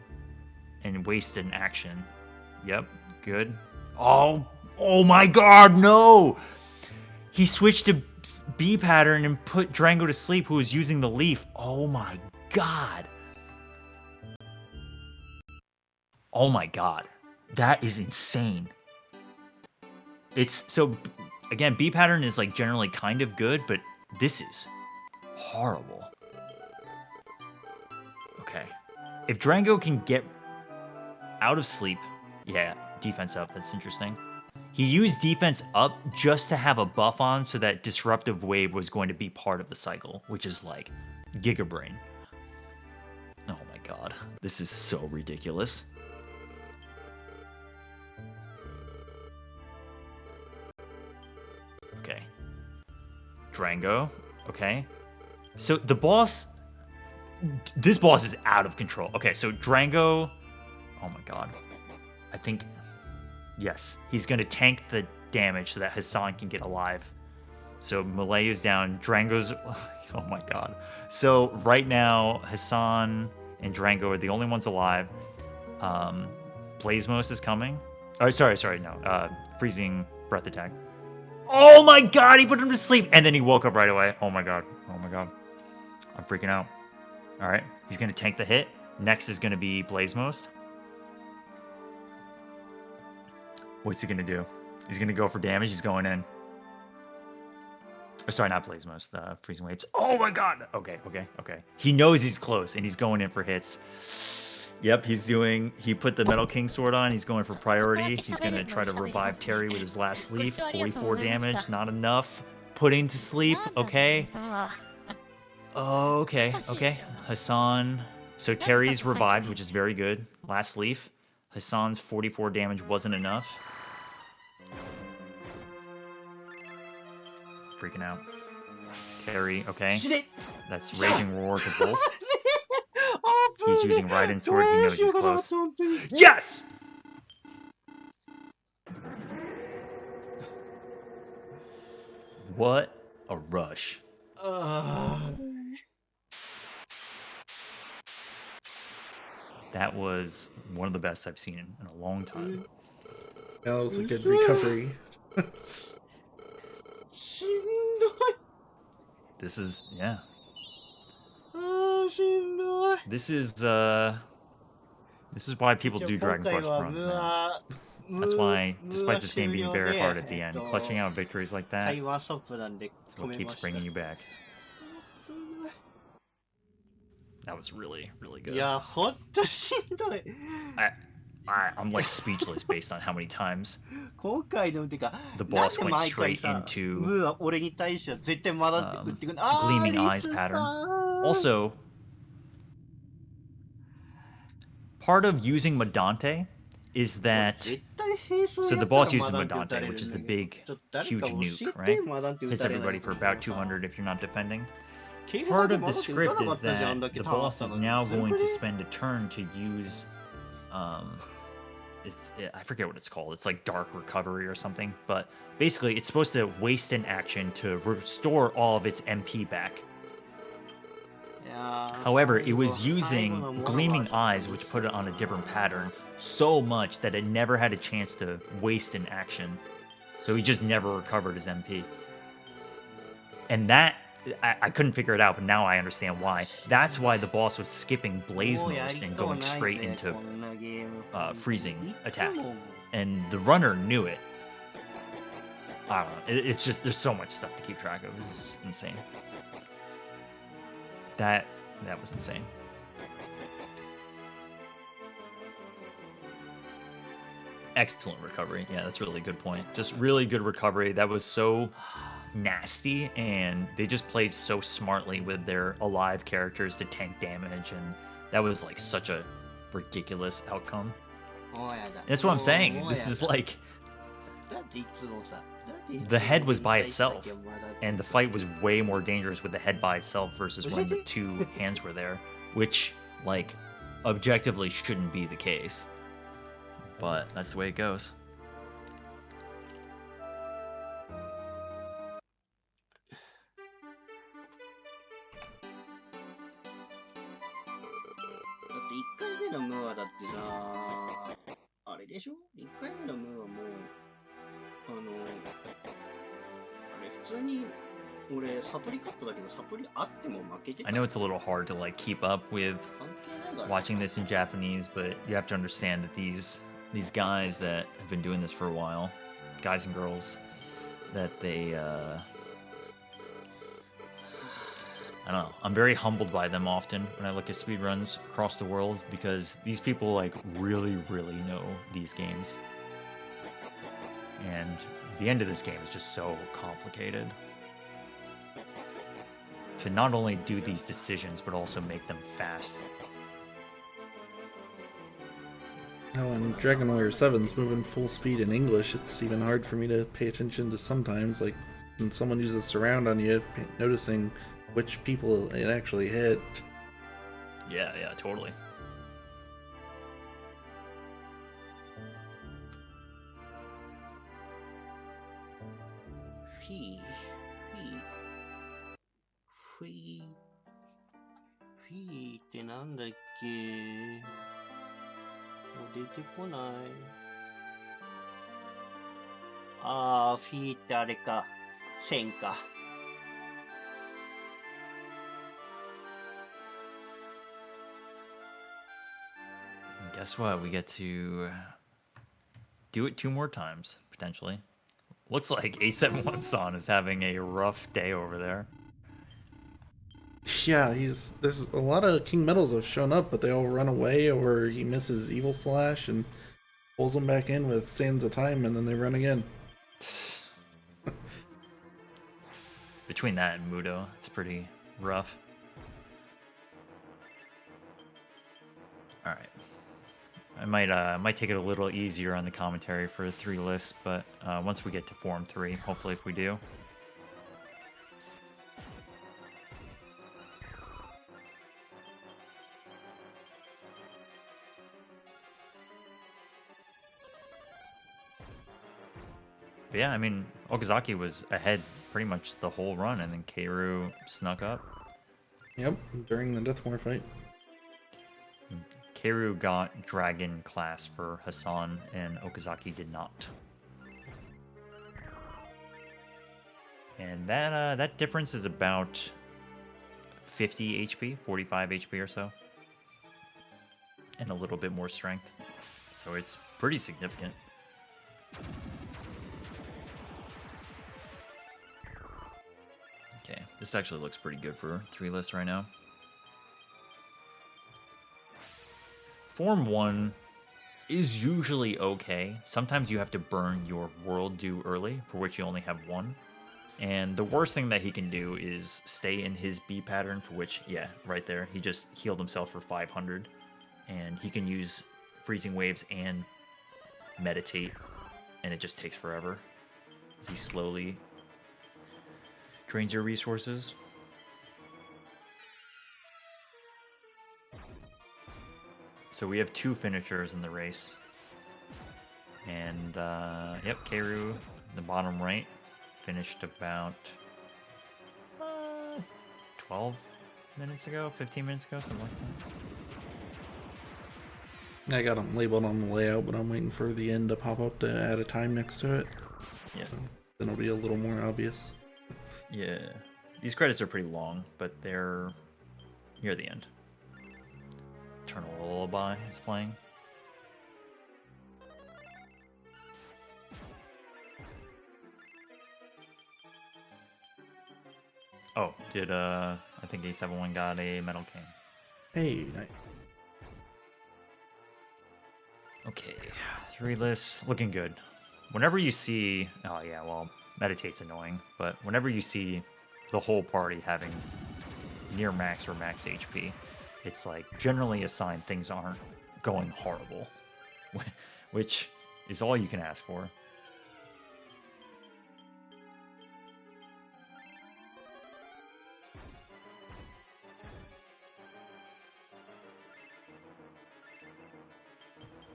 and waste an action. Yep, good. Oh my god, no! He switched to B pattern and put Drango to sleep, who was using the leaf. Oh my god. Oh my god. That is insane. It's so, again, B pattern is like generally kind of good, but this is horrible. Okay. If Drango can get out of sleep, yeah, defense up, that's interesting. He used defense up just to have a buff on so that Disruptive Wave was going to be part of the cycle, which is like Giga Brain. god. This is so ridiculous. Okay. Drango. Okay. So the boss... This boss is out of control. Okay, so Drango... Oh my god. I think... Yes. He's going to tank the damage so that Hassan can get alive. So Malaya's down. Drango's... Oh my god. So right now, Hassan and Drango are the only ones alive. Blazmos is coming. Oh, sorry, no. Freezing breath attack. Oh my god, he put him to sleep. And then he woke up right away. Oh my god. I'm freaking out. All right, he's going to tank the hit. Next is going to be Blazmos. What's he going to do? He's going to go for damage. He's going in. Oh, sorry, not Blazmos. The freezing waves. Oh my god. Okay. He knows he's close, and he's going in for hits. Yep, he put the Metal King sword on. He's going for priority. He's going to try to revive Terry with his last leaf. 44 damage, not enough. Putting to sleep, okay. Okay. Hassan. So Terry's revived, which is very good. Last leaf. Hassan's 44 damage wasn't enough. Freaking out. Terry, okay. That's Raging Roar to both. He's using Raiden Sword. He knows he's close. Yes! What a rush. That was one of the best I've seen in a long time. That was a good recovery. This is, yeah. This is why people do Dragon Quest runs, man. That's why, despite this game being very hard at the end, clutching out victories like that is what keeps bringing you back. That was really, really good. I'm like speechless based on how many times the boss went straight into Gleaming Eyes pattern. Also, part of using Medante is that... So the boss uses Medante, which is the big, huge nuke, right? Hits everybody for about 200 if you're not defending. Part of the script is that the boss is now going to spend a turn to use... I forget what it's called. It's like Dark Recovery or something. But basically, it's supposed to waste an action to restore all of its MP back. However, it was using Gleaming Eyes, which put it on a different pattern, so much that it never had a chance to waste an action. So he just never recovered his MP. And that, I couldn't figure it out, but now I understand why. That's why the boss was skipping Blazmos and going straight into freezing attack. And the runner knew it. I don't know. It's just, there's so much stuff to keep track of. This is insane. That was insane. Excellent recovery. Yeah, that's a really good point. Just really good recovery. That was so nasty, and they just played so smartly with their alive characters to tank damage, and that was like such a ridiculous outcome. That's what I'm saying. This is like... The head was by itself, and the fight was way more dangerous with the head by itself versus when the two hands were there, which, like, objectively shouldn't be the case. But that's the way it goes. I know it's a little hard to like keep up with watching this in Japanese, but you have to understand that these guys that have been doing this for a while, guys and girls, that they I don't know. I'm very humbled by them often when I look at speedruns across the world, because these people like really, really know these games. And the end of this game is just so complicated. To not only do these decisions, but also make them fast. Now when Dragon Warrior 7's moving full speed in English, it's even hard for me to pay attention to sometimes, like when someone uses surround on you, noticing which people it actually hit. Yeah, totally. Fee.フィーってなんだっけ？もう出てこない。あー、フィーってあれか。線か。Guess what? We get to do it 2 more times, potentially. Looks like 871-san is having a rough day over there. Yeah, there's a lot of King Metals have shown up, but they all run away, or he misses Evil Slash and pulls them back in with Sands of Time, and then they run again. Between that and Mudo, it's pretty rough. All right. I might take it a little easier on the commentary for 3 lists, but once we get to Form 3, hopefully if we do. But yeah, I mean, Okazaki was ahead pretty much the whole run, and then Keiru snuck up. Yep, during the Deathmore fight. Keiru got Dragon class for Hassan, and Okazaki did not. And that difference is about 50 HP, 45 HP or so, and a little bit more strength. So it's pretty significant. Okay, this actually looks pretty good for 3 lists right now. Form 1 is usually okay. Sometimes you have to burn your World Dew early, for which you only have 1. And the worst thing that he can do is stay in his B pattern, for which, yeah, right there, he just healed himself for 500. And he can use Freezing Waves and Meditate, and it just takes forever, as he slowly drains your resources. So we have 2 finishers in the race. And, yep, Keiru, the bottom right, finished about 12 minutes ago, 15 minutes ago, something like that. I got them labeled on the layout, but I'm waiting for the end to pop up to add a time next to it. Yeah. So then it'll be a little more obvious. Yeah. These credits are pretty long, but they're near the end. Eternal Lullaby is playing. Oh, did I think A71 got a Metal King. Hey, nice. Okay, 3 lists looking good. Whenever you see, oh yeah, well, Meditate's annoying, but whenever you see the whole party having near max or max HP, it's like generally a sign things aren't going horrible, which is all you can ask for.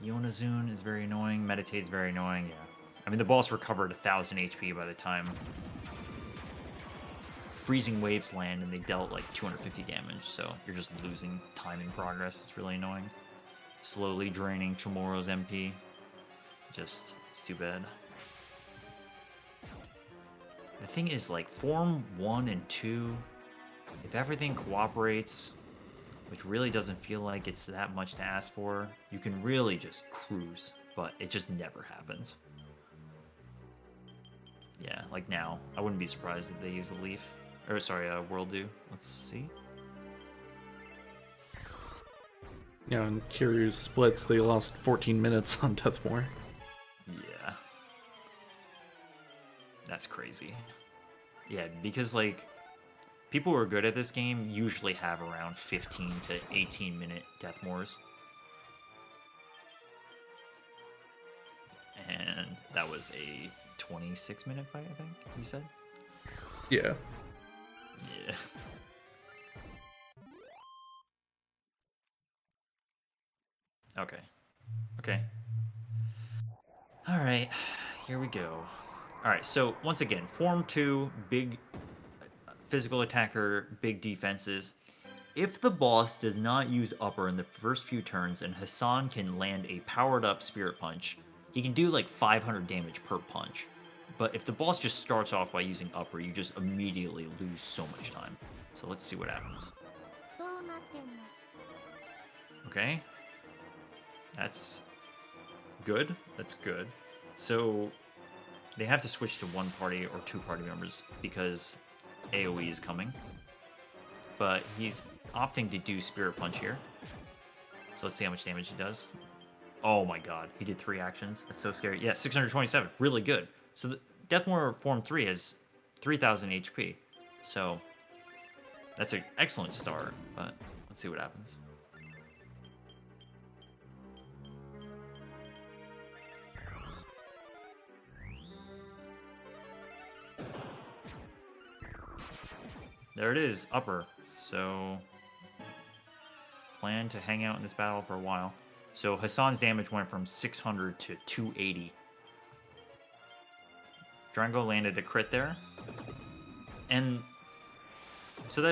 Yonazun is very annoying. Meditate's very annoying. Yeah, I mean the boss recovered 1,000 HP by the time Freezing Waves land, and they dealt like 250 damage. So you're just losing time in progress. It's really annoying. Slowly draining Chamorro's MP. Just it's too bad. The thing is, like Form 1 and 2, if everything cooperates, which really doesn't feel like it's that much to ask for, you can really just cruise, but it just never happens. Yeah, like now, I wouldn't be surprised if they use a leaf. Or sorry, World Dew. Let's see. Yeah, in Kiryu's splits, they lost 14 minutes on Deathmore. Yeah. That's crazy. Yeah, because like people who are good at this game usually have around 15 to 18 minute Deathmores. And that was a 26-minute fight, I think you said? Yeah. Yeah. Okay. Okay. All right. Here we go. All right. So, once again, Form 2, big physical attacker, big defenses. If the boss does not use upper in the first few turns and Hassan can land a powered up spirit punch, he can do like 500 damage per punch. But if the boss just starts off by using upper, you just immediately lose so much time. So let's see what happens. Okay. That's good. That's good. So they have to switch to one party or two party members because AoE is coming. But he's opting to do Spirit Punch here. So let's see how much damage he does. Oh my god, he did 3 actions. That's so scary. Yeah, 627. Really good. So the Deathmore Form 3 has 3000 HP. So that's an excellent start, but let's see what happens. There it is, upper. So, plan to hang out in this battle for a while. So Hassan's damage went from 600 to 280. Drango landed a crit there. And so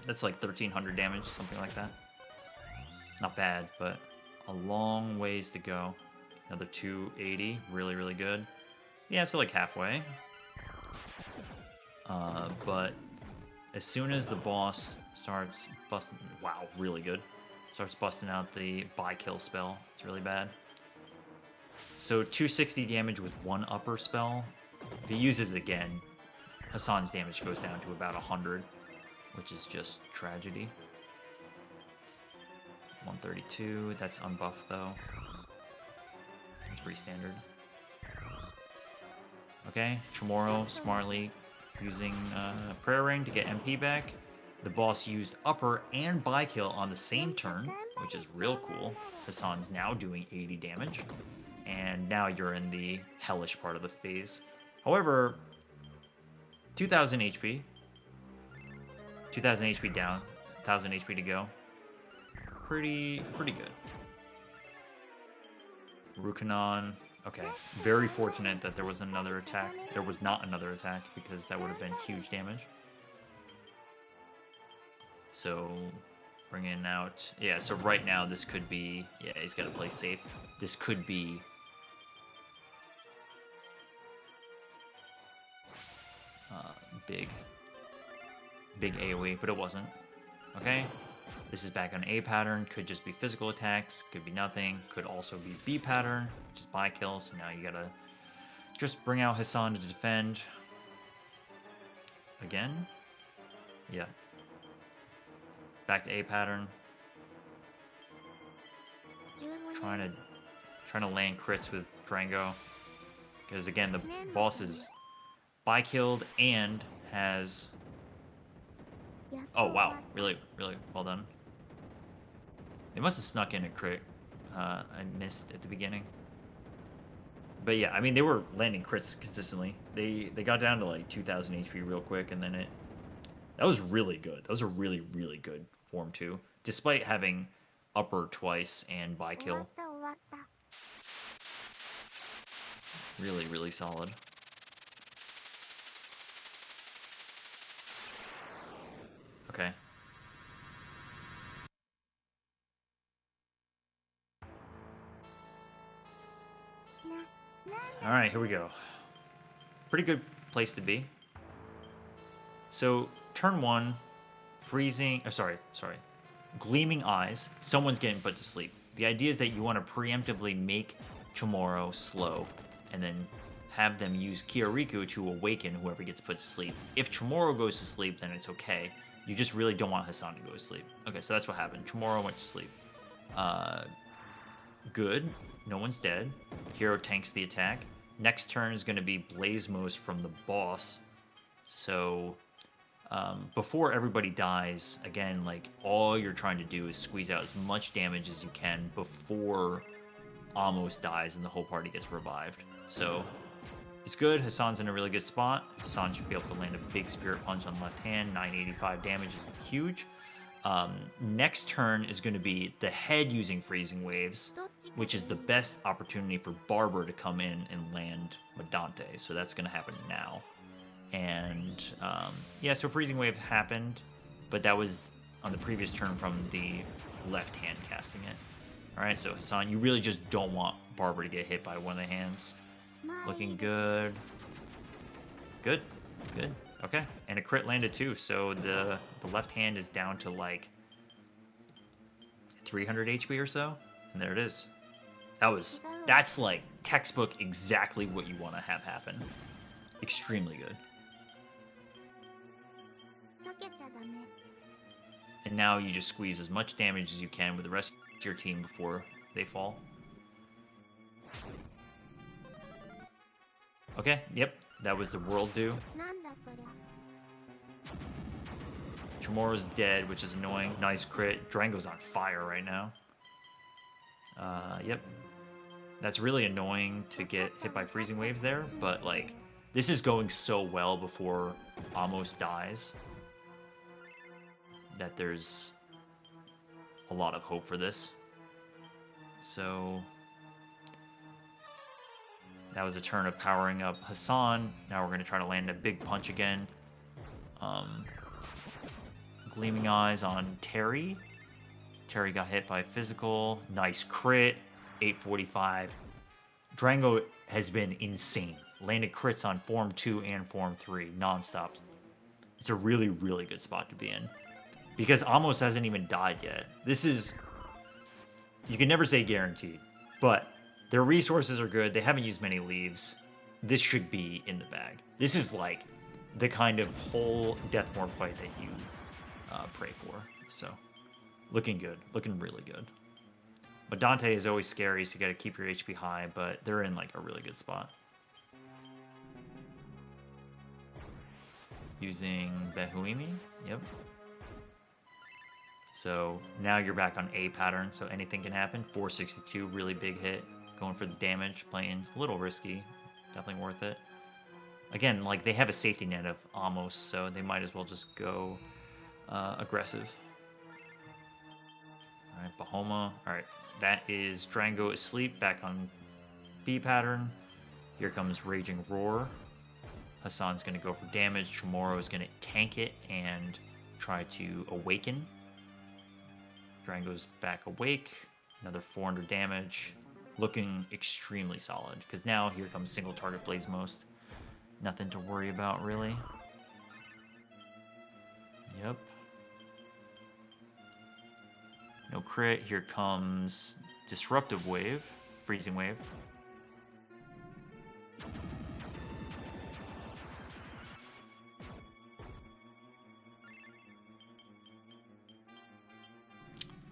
that's like 1300 damage, something like that. Not bad, but a long ways to go. Another 280, really, really good. Yeah, so like halfway. But as soon as the boss starts busting, wow, really good. Starts busting out the buy kill spell. It's really bad. So 260 damage with one upper spell. If he uses it again, Hassan's damage goes down to about 100, which is just tragedy. 132, that's unbuffed though. That's pretty standard. Okay, Chamorro smartly using Prayer Ring to get MP back. The boss used upper and buy kill on the same turn, which is real cool. Hassan's now doing 80 damage. And now you're in the hellish part of the phase. However, 2000 HP. 2000 HP down. 1000 HP to go. Pretty good. Rukanon. Okay, very fortunate that there was another attack. There was not another attack because that would have been huge damage. So, bringing out... Yeah, so right now this could be... Yeah, he's got to play safe. This could be... big AoE, but it wasn't. Okay, this is back on A pattern. Could just be physical attacks, could be nothing. Could also be B pattern, which is buy kill. So now you gotta just bring out Hassan to defend. Again? Yeah. Back to A pattern. Trying to land crits with Drango. Because again, the boss is buy killed and has... Oh wow, really well done. They must have snuck in a crit. I missed at the beginning. But yeah, I mean they were landing crits consistently. They got down to like 2000 HP real quick, and then that was really good. That was a really good Form 2, despite having upper twice and buy kill. Really solid. Okay. Alright, here we go. Pretty good place to be. So, turn 1, freezing... sorry. Gleaming Eyes. Someone's getting put to sleep. The idea is that you want to preemptively make Chamorro slow, and then have them use Kiariku to awaken whoever gets put to sleep. If Chamorro goes to sleep, then it's okay. You just really don't want Hassan to go to sleep. Okay, so that's what happened. Chamorro went to sleep. Good. No one's dead. Hero tanks the attack. Next turn is going to be Blazemos from the boss. So, before everybody dies, again, like, all you're trying to do is squeeze out as much damage as you can before almost dies and the whole party gets revived. So it's good. Hassan's in a really good spot. Hassan should be able to land a big Spirit Punch on left hand. 985 damage is huge. Next turn is going to be the head using Freezing Waves, which is the best opportunity for Barber to come in and land Medante. So that's going to happen now. And yeah, so Freezing Wave happened, but that was on the previous turn from the left hand casting it. All right, so Hassan, you really just don't want Barber to get hit by one of the hands. Looking good. Good. Good. Okay. And a crit landed too, so the left hand is down to like 300 HP or so. And there it is. That's like textbook exactly what you want to have happen. Extremely good. And now you just squeeze as much damage as you can with the rest of your team before they fall. Okay, yep, that was the World Do. Chamorro's dead, which is annoying. Nice crit. Drango's on fire right now. Yep. That's really annoying to get hit by Freezing Waves there, but like, this is going so well before almost dies that there's a lot of hope for this. So that was a turn of powering up Hassan. Now we're going to try to land a big punch again. Gleaming Eyes on Terry. Terry got hit by physical. Nice crit. 845. Drango has been insane. Landed crits on Form 2 and Form 3 nonstop. It's a really, really good spot to be in. Because Amos hasn't even died yet. This is... You can never say guaranteed. But their resources are good. They haven't used many leaves. This should be in the bag. This is like the kind of whole Deathmore fight that you pray for. So, looking good. Looking really good. But Dante is always scary, so you gotta keep your HP high, but they're in like a really good spot. Using Behuimi, yep. So now you're back on A pattern, so anything can happen. 462, really big hit. Going for the damage, playing a little risky. Definitely worth it. Again, like they have a safety net of almost, so they might as well just go aggressive. Alright, Bahoma. Alright, that is Drango asleep, back on B pattern. Here comes Raging Roar. Hassan's going to go for damage. Chamorro is going to tank it and try to awaken. Drango's back awake. Another 400 damage. Looking extremely solid, because now here comes single target Blaze Most. Nothing to worry about, really. Yep. No crit. Here comes Disruptive Wave. Freezing Wave.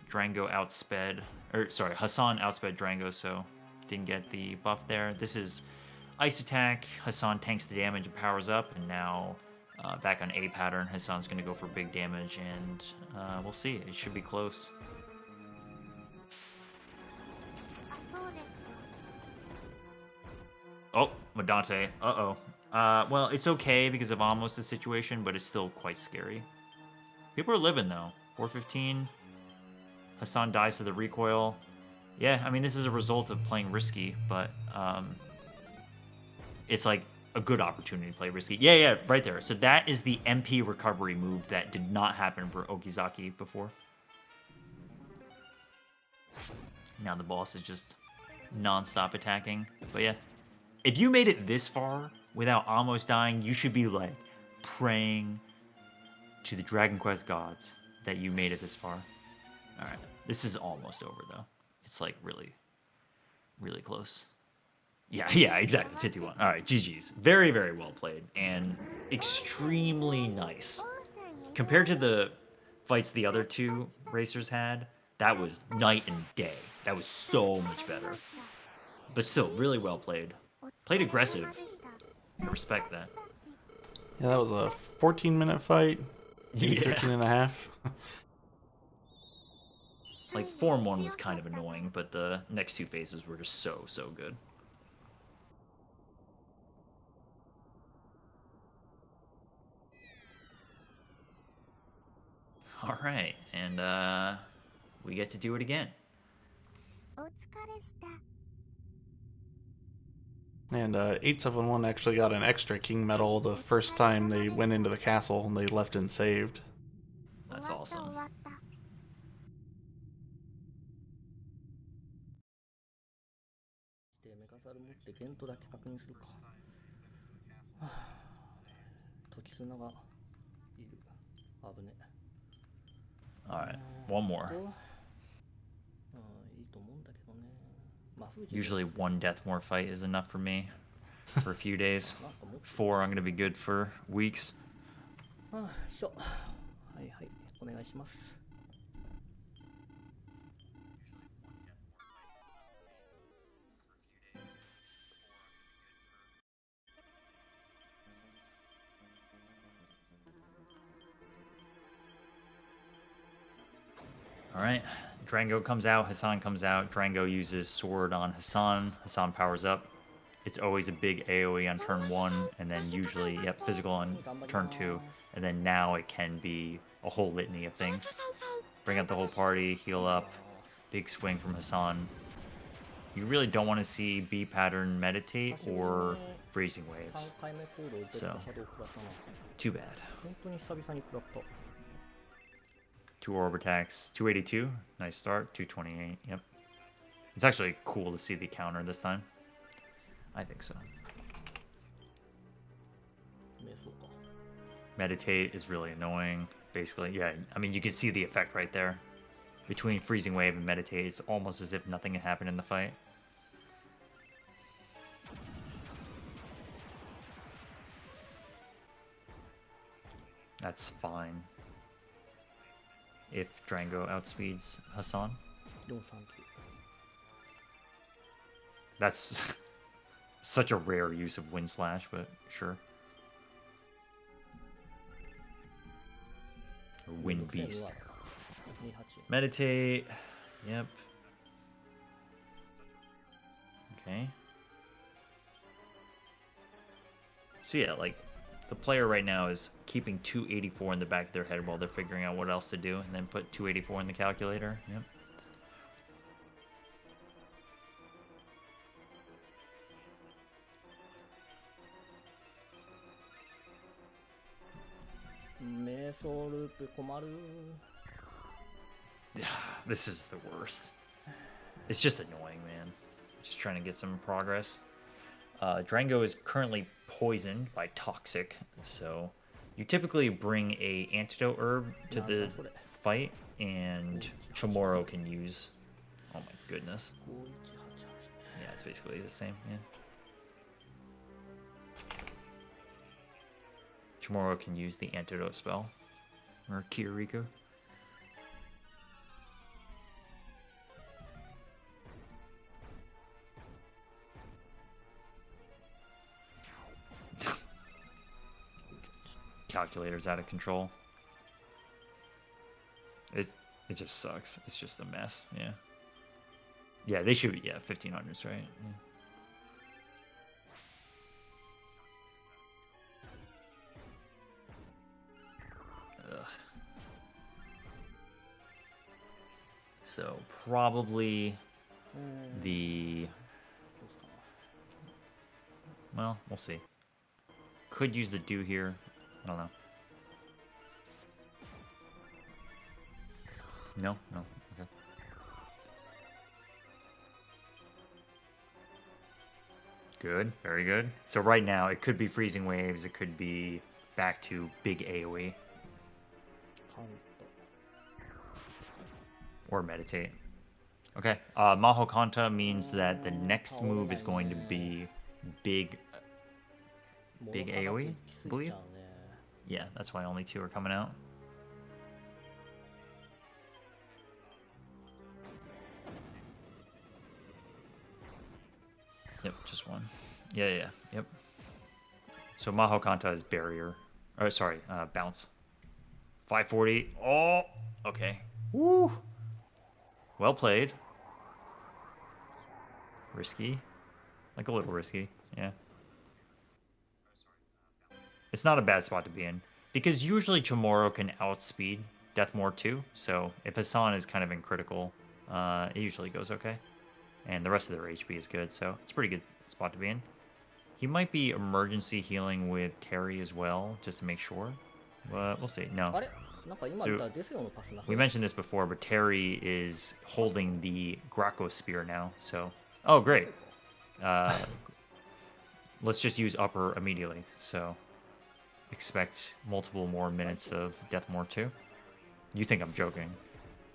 Drango outsped, or sorry, Hassan outsped Drango, so didn't get the buff there. This is Ice Attack. Hassan tanks the damage and powers up, and now back on A pattern. Hassan's going to go for big damage, and we'll see. It should be close. Oh, Medante. Uh-oh. Well, it's okay because of almost the situation, but it's still quite scary. People are living, though. 415. Hassan dies to the recoil. Yeah, I mean, this is a result of playing risky, but it's like a good opportunity to play risky. Yeah, right there. So that is the MP recovery move that did not happen for Okizaki before. Now the boss is just non-stop attacking. But yeah, if you made it this far without almost dying, you should be like praying to the Dragon Quest gods that you made it this far. All right, this is almost over though. It's like really, really close. Yeah, exactly. 51. All right, GG's. Very, very well played and extremely nice. Compared to the fights the other two racers had, that was night and day. That was so much better. But still, really well played. Played aggressive. I respect that. Yeah, that was a 14-minute fight. Maybe 13 and a half. Like, Form 1 was kind of annoying, but the next two phases were just so good. Alright, and we get to do it again. And 8711 actually got an extra king medal the first time they went into the castle and they left and saved. That's awesome. Alright, one more. Usually one Deathmore fight is enough for me for a few days. 4, I'm going to be good for weeks. Alright, Drango comes out, Hassan comes out. Drango uses sword on Hassan. Hassan powers up. It's always a big AoE on turn 1, and then usually, yep, physical on turn 2. And then now it can be a whole litany of things. Bring out the whole party, heal up, big swing from Hassan. You really don't want to see B pattern meditate or freezing waves. So, too bad. 2 orb attacks, 282, nice start, 228, yep. It's actually cool to see the counter this time. I think so. Meditate is really annoying, basically. Yeah, I mean, you can see the effect right there. Between Freezing Wave and Meditate, it's almost as if nothing had happened in the fight. That's fine. If Drango outspeeds Hassan. That's such a rare use of Wind Slash, but sure. Or Wind Beast. Meditate. Yep. Okay. So yeah, like, the player right now is keeping 284 in the back of their head while they're figuring out what else to do, and then put 284 in the calculator. Yep. This is the worst. It's just annoying, man. Just trying to get some progress. Drango is currently poisoned by Toxic, so you typically bring a antidote herb to the fight, and Chamorro can use... Oh my goodness. Yeah, it's basically the same, yeah. Chamorro can use the antidote spell. Or Kiriko. Calculator's out of control. It just sucks. It's just a mess, yeah. Yeah, they should be, yeah, 1500s, right? Yeah. Ugh. So probably the... Well, we'll see. Could use the do here. I don't know. No? No. Okay. Good. Very good. So right now, it could be Freezing Waves. It could be back to big AoE. Or Meditate. Okay. Maho Kanta means that the next move is going to be big AoE, I believe. Yeah, that's why only 2 are coming out. Yep, just 1. Yeah, yep. So Maho Kanta is barrier. Oh, sorry, bounce. 540. Oh, okay. Woo! Well played. Risky. Like a little risky, yeah. It's not a bad spot to be in. Because usually Chamorro can outspeed Deathmore too. So if Hassan is kind of in critical, it usually goes okay. And the rest of their HP is good, so it's a pretty good spot to be in. He might be emergency healing with Terry as well, just to make sure. But we'll see. No. あれなんか今見たらデスヨのパスなく We ない mentioned this before, but Terry is holding the Graco Spear now, so... Oh, great. Let's just use upper immediately, so... Expect multiple more minutes of Deathmore 2. You think I'm joking.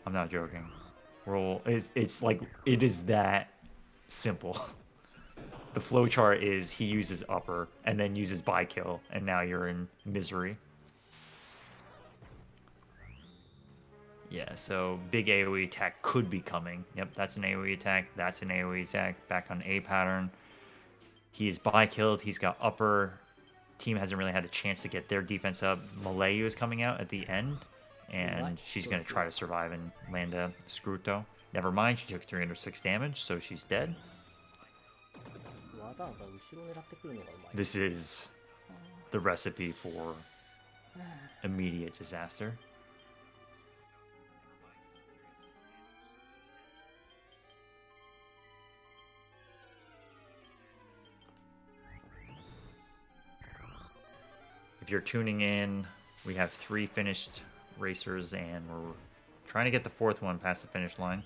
I'm not joking. Roll... It's like... It is that simple. The flowchart is he uses upper, and then uses buy kill, and now you're in misery. Yeah, so big AoE attack could be coming. Yep, that's an AoE attack. That's an AoE attack. Back on A pattern. He is buy killed. He's got upper. Team hasn't really had a chance to get their defense up. Malayu is coming out at the end, and she's going to try to survive and land a Scruto. Never mind, she took 306 damage, so she's dead. わざわざ後ろ狙ってくるのがうまい This is the recipe for immediate disaster. If you're tuning in, we have 3 finished racers, and we're trying to get the 4th one past the finish line.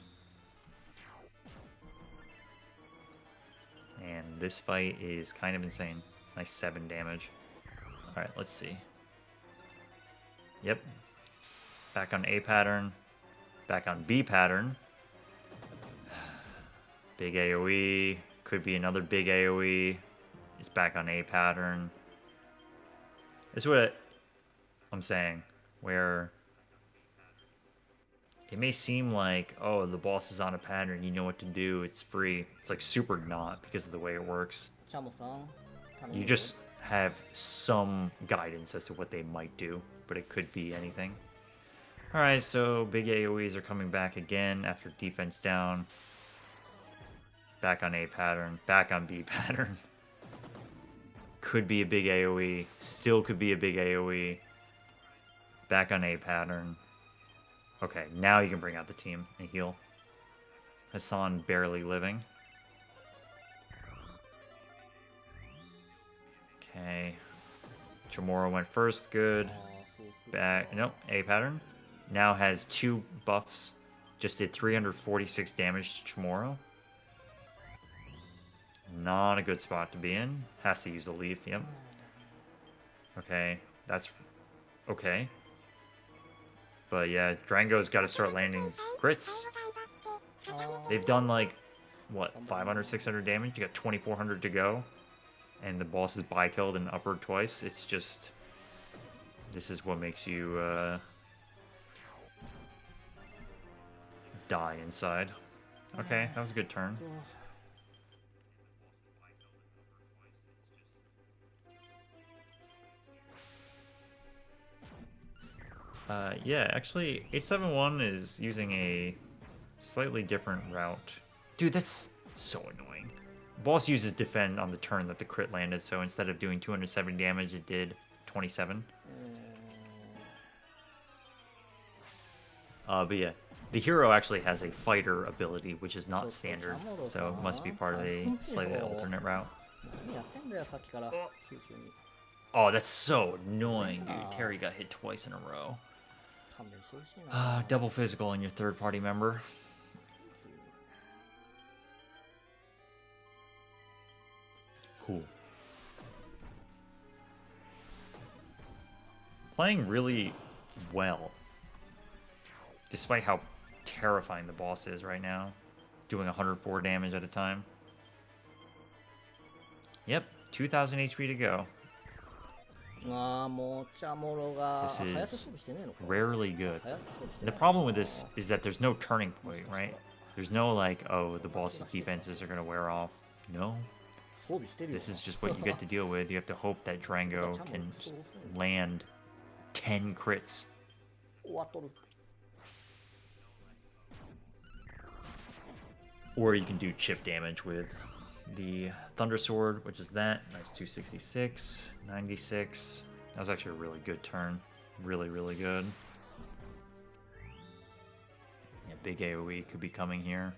And this fight is kind of insane. Nice 7 damage. Alright, let's see. Yep. Back on A pattern. Back on B pattern. Big AoE. Could be another big AoE. It's back on A pattern. This is what I'm saying, where it may seem like, oh, the boss is on a pattern, you know what to do, it's free. It's like super not because of the way it works. チャモさん頼むよ You just have some guidance as to what they might do, but it could be anything. Alright, so big AoEs are coming back again after defense down. Back on A pattern, back on B pattern. Could be a big AoE, still could be a big AoE. Back on A pattern. Okay, now you can bring out the team and heal. Hassan barely living. Okay. Chamorro went first, good. あーそう来る Back, nope, A pattern. Now has 2 buffs. Just did 346 damage to Chamorro. Not a good spot to be in. Has to use a leaf, yep. Okay, that's okay. But yeah, Drango's got to start landing crits. They've done like, what, 500, 600 damage? You got 2,400 to go. And the boss is bi-killed and upper twice. It's just... This is what makes you die inside. Okay, that was a good turn. Yeah, actually, 871 is using a slightly different route. Dude, that's so annoying. Boss uses defend on the turn that the crit landed, so instead of doing 270 damage, it did 27. But yeah, the hero actually has a fighter ability, which is not standard, so it must be part of a slightly alternate route. 何やってんだよさっきから九州に Oh, that's so annoying, dude. Terry got hit twice in a row. 勘弁してほしいな Double physical on your third party member. Cool. Playing really well. Despite how terrifying the boss is right now. Doing 104 damage at a time. Yep, 2,000 HP to go. ああもうチャモロが This 早手 is 装備してねえのか rarely good. 早手装備して And the ない problem with this is that there's no turning point, right? There's no like, oh, the boss's defenses are gonna wear off. No. 装備してるよ This is just what you get to deal with. You have to hope that Drango can just land 10 crits. 終わっとる Or you can do chip damage with the Thunder Sword, which is that. Nice 266, 96. That was actually a really good turn. Really, really good. Yeah, big AoE could be coming here.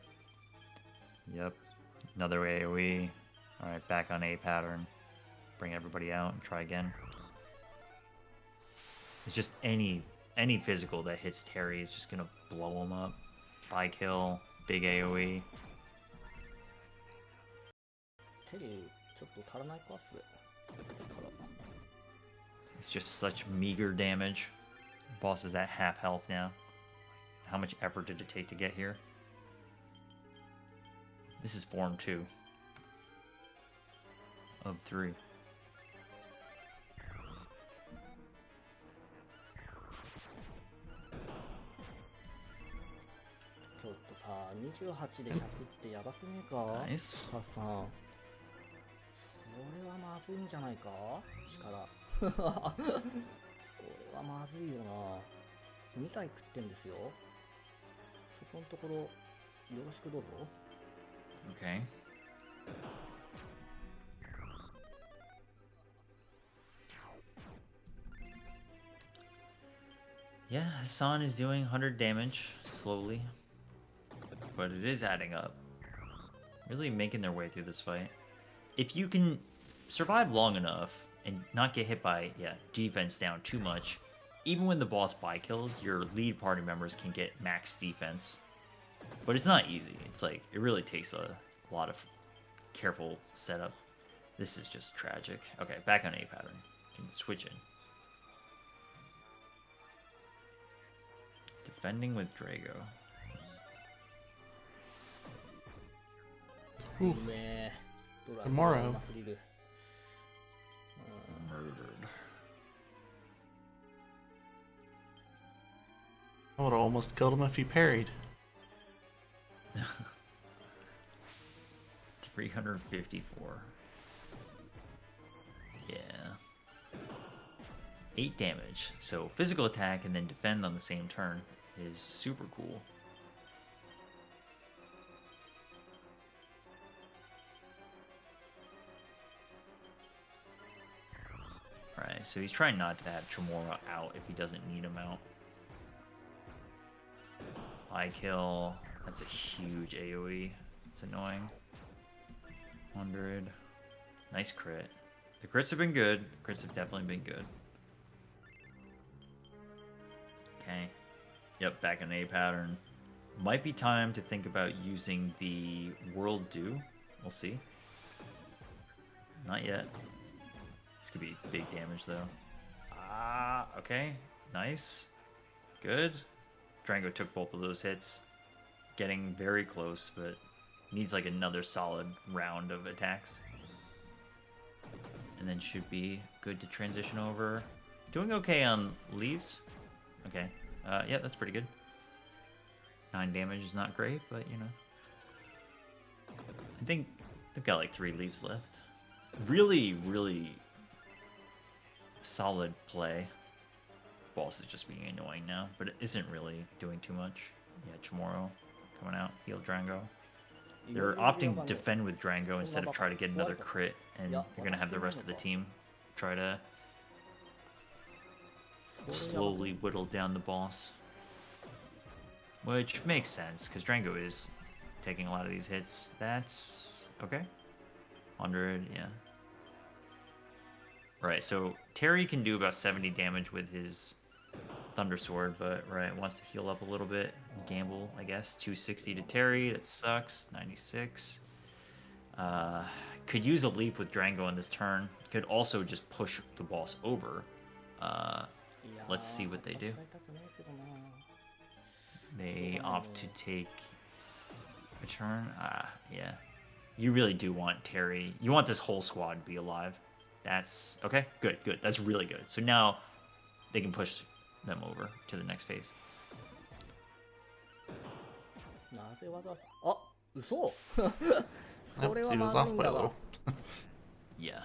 Yep. Another AoE. Alright, back on A pattern. Bring everybody out and try again. It's just any physical that hits Terry is just gonna blow him up. By kill, big AoE. テリーちょっと足らないかそれ。 It's just such meager damage. Boss is at half health now. How much effort did it take to get here? This is form 2 of 3. ちょっとさ、28で100ってやばくねえか？ Nice. 母さん。それはまずいんじゃないか？力。これはまずいよな。2体食ってんですよ。そこのところ、よろしくどうぞ。Okay. Yeah, Hassan is doing 100 damage slowly, but it is adding up. Really making their way through this fight. If you can survive long enough and not get hit by, defense down too much, even when the boss buy kills, your lead party members can get max defense. But it's not easy. It's like, it really takes a lot of careful setup. This is just tragic. Okay, back on A pattern. Can switch in. Defending with Drago. うめえ。ドラゴン Tomorrow. うますぎる。Murdered. I would have almost killed him if he parried. 354. Yeah. 8 damage. So physical attack and then defend on the same turn is super cool. Alright, so he's trying not to have Tremora out if he doesn't need him out. Eye kill. That's a huge AoE. It's annoying. 100. Nice crit. The crits have been good. The crits have definitely been good. Okay. Yep, back in A pattern. Might be time to think about using the World Dew. We'll see. Not yet. This could be big damage though. Ah, okay. Nice. Good. Drango took both of those hits. Getting very close, but needs like another solid round of attacks. And then should be good to transition over. Doing okay on leaves. Okay. Yeah, that's pretty good. 9 damage is not great, but you know. I think they've got like 3 leaves left. Really, really solid play. Boss is just being annoying now, but it isn't really doing too much. Yeah, Chamorro coming out, heal Drango. They're opting to defend with Drango instead of try to get another crit, and you're gonna have the rest of the team try to slowly whittle down the boss. Which makes sense, because Drango is taking a lot of these hits. That's okay. 100, yeah. Right, so Terry can do about 70 damage with his Thunder Sword, but right, wants to heal up a little bit. Gamble, I guess. 260 to Terry, that sucks. 96. Could use a leap with Drango on this turn. Could also just push the boss over. Let's see what they do. They opt to take a turn. Yeah. You really do want Terry. You want this whole squad to be alive. That's okay. Good, good. That's really good. So now they can push them over to the next phase. なぜわざわざあ、嘘 Yep, それは he ま was ずい off ん by a だが little. Yeah.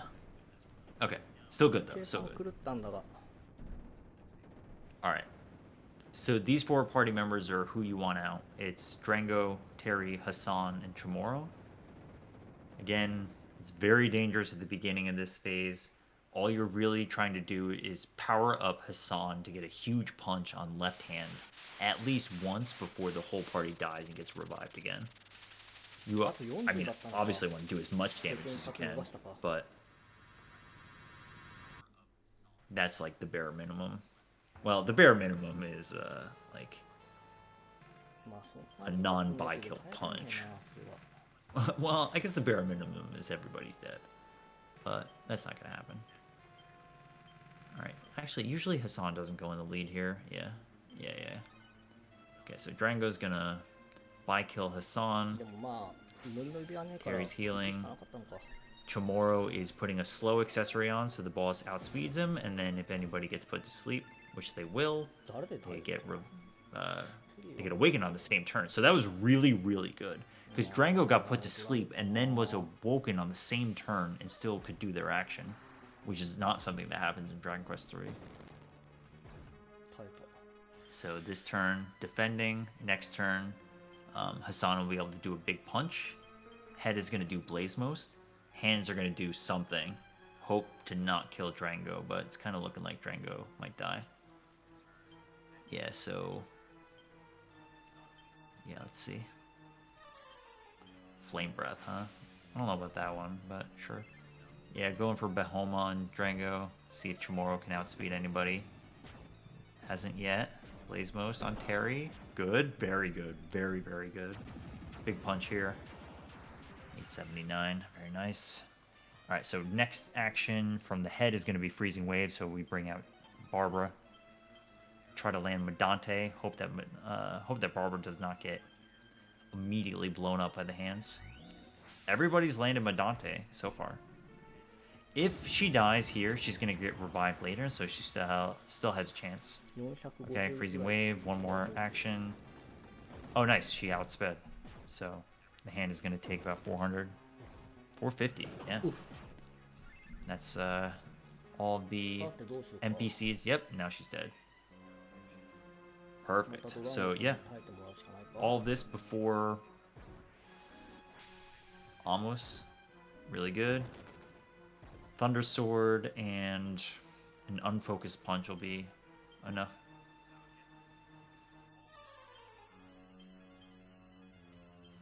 Okay. Still good though. 計 Still 算 good. 狂ったんだが All right. So these 4 party members are who you want out. It's Drango, Terry, Hassan, and Chamorro. Again, it's very dangerous at the beginning of this phase. All you're really trying to do is power up Hassan to get a huge punch on left hand at least once before the whole party dies and gets revived again. You, I mean, obviously want to do as much damage as you can, but that's like the bare minimum. Well, the bare minimum is like a non-by-kill punch. Well, I guess the bare minimum is everybody's dead, but that's not gonna happen. All right, actually, usually Hassan doesn't go in the lead here. Yeah. Okay, so Drango's gonna by-kill Hassan. Terry's healing. Chamorro is putting a slow accessory on so the boss outspeeds him, and then if anybody gets put to sleep, which they will, they get awakened on the same turn. So that was really, really good. Because Drango got put to sleep and then was awoken on the same turn and still could do their action, which is not something that happens in Dragon Quest III. So this turn, defending. Next turn, Hassan will be able to do a big punch. Head is going to do Blaze Most. Hands are going to do something. Hope to not kill Drango, but it's kind of looking like Drango might die. Yeah, so... yeah, let's see. Flame Breath, huh? I don't know about that one, but sure. Yeah, going for Bahoma on Drango. See if Chamorro can outspeed anybody. Hasn't yet. Blaze Most on Terry. Good. Very good. Very, very good. Big punch here. 879. Very nice. Alright, so next action from the head is going to be Freezing Wave, so we bring out Barbara. Try to land Medante. Hope that Barbara does not get immediately blown up by the hands. Everybody's landed Medante so far. If she dies here, she's going to get revived later, so she still has a chance. Okay, Freezing Wave, one more action. Oh, nice, she outsped. So the hand is going to take about 400. 450, yeah. That's all of the NPCs. Yep, now she's dead. Perfect. So, yeah. All of this before almost really good. Thunder Sword and an unfocused punch will be enough.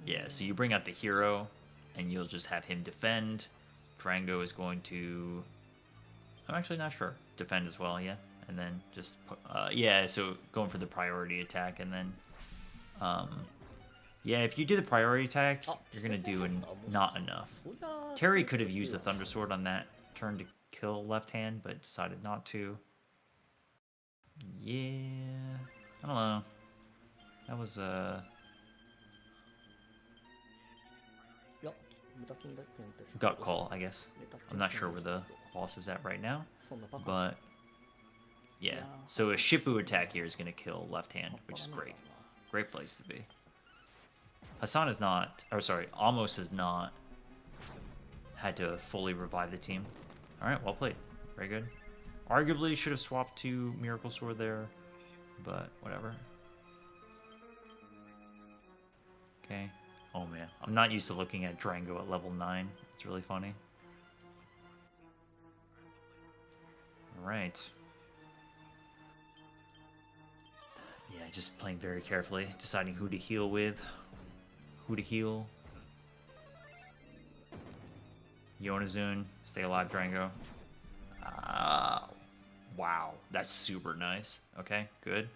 Yeah, so you bring out the hero and you'll just have him defend. Drango is going to... I'm actually not sure. Defend as well, yeah. And then just... yeah, so going for the priority attack and then... yeah, if you do the priority attack, you're going to do not enough. Terry could have used the Thunder Sword on that turn to kill left hand, but decided not to. Yeah... I don't know. That was, gut call, I guess. I'm not sure where the boss is at right now, but yeah. So a Shippu attack here is going to kill left hand, which is great. Great place to be. Hassan is not, or sorry, almost has not had to fully revive the team. All right, well played. Very good. Arguably should have swapped to Miracle Sword there, but whatever. Okay. Oh man, I'm not used to looking at Drango at level 9. It's really funny. Alright. Yeah, just playing very carefully, deciding who to heal with, who to heal. Yonazun, stay alive, Drango. Wow, that's super nice. Okay, good.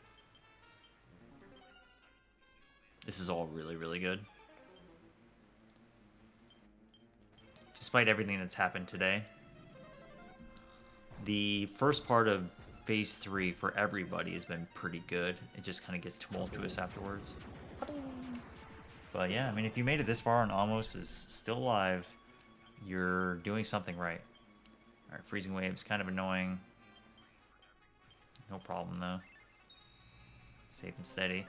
This is all really, really good. Despite everything that's happened today, the first part of Phase 3 for everybody has been pretty good. It just kind of gets tumultuous afterwards. But yeah, I mean, if you made it this far and almost is still alive, you're doing something right. Alright, Freezing Wave's kind of annoying. No problem, though. Safe and steady.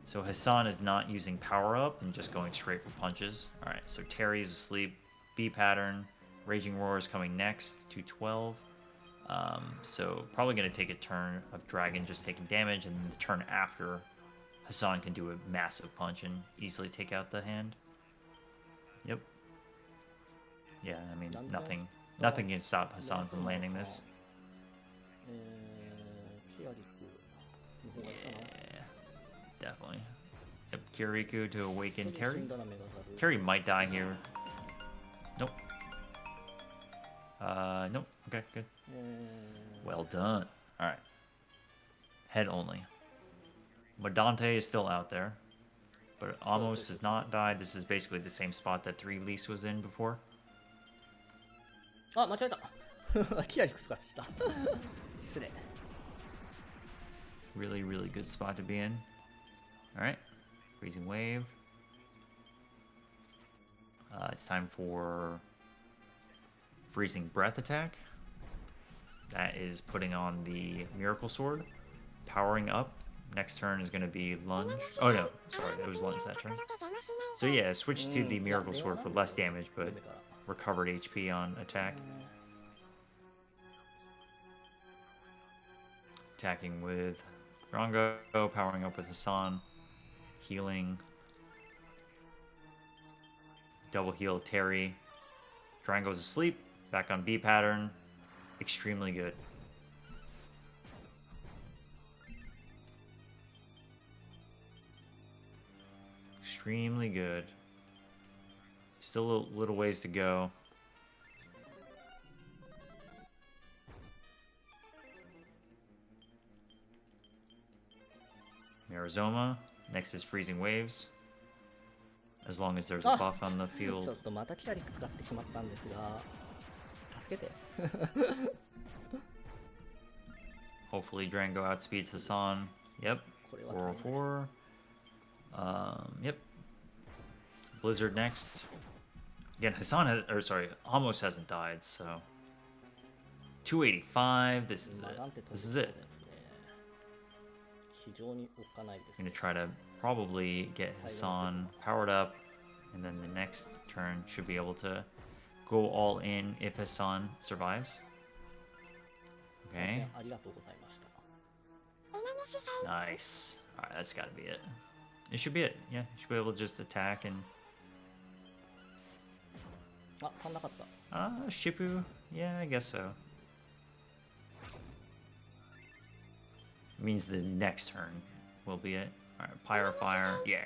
So Hassan is not using power up and just going straight for punches. Alright, so Terry is asleep. B pattern. Raging Roar is coming next. 212. So probably going to take a turn of Dragon just taking damage, and then the turn after, Hassan can do a massive punch and easily take out the hand. Yep. Yeah, I mean, nothing can stop Hassan from landing this. キアリクの方がいいかな。 Yeah, definitely. Yep, Kiriko to awaken 死 Terry. んだらメガザル。 Terry might die here. Nope. Nope. Okay, good. Well done. Alright. Head only. Madante is still out there. But Amos has not died. This is basically the same spot that 3 Lease was in before. あ、間違えた。キアリク使ってきた。失礼。 Really, really good spot to be in. Alright. Freezing Wave. It's time for Freezing Breath attack. That is putting on the Miracle Sword. Powering up. Next turn is going to be Lunge. Oh no, sorry, it was Lunge that turn. So yeah, switch to the Miracle Sword for less damage, but recovered HP on attack. Attacking with Drongo, powering up with Hassan. Healing. Double heal Terry. Drango's asleep. Back on B pattern. Extremely good. Extremely good. Still a little ways to go. Arizona. Next is Freezing Waves. As long as there's a buff on the ちょ field. っとまたキアリク使ってしまったんですが、助けて。 Hopefully Drango outspeeds Hassan. Yep. これは大変。 404. Yep. Blizzard next. Again, Hassan has, or sorry, almost hasn't died, so 285. This is it. This is it. 非常におっかないです I'm ね。 gonna try to probably get Hassan powered up, and then the next turn should be able to go all in if Hassan survives. Okay. ありがとうございました。 Nice. Alright, that's gotta be it. It should be it. Yeah, you should be able to just attack and... あ、足んなかった。 Shippu? Yeah, I guess so. Means the next turn will be it. Alright, Pyrofire. Yeah,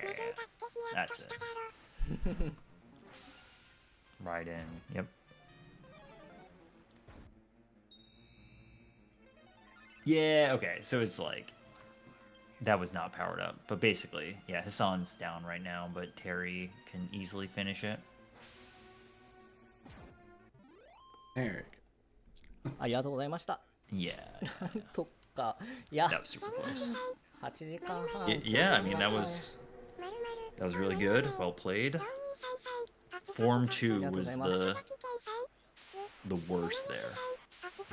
that's it. Right in. Yep. Yeah, okay, so it's like... That was not powered up. But basically, yeah, Hassan's down right now, but Terry can easily finish it. There. ありがとうございました。 Yeah. とか、いや、 That was super close. 8時間半。 Yeah, I mean, that was really good. Well played. Form 2 was the worst there.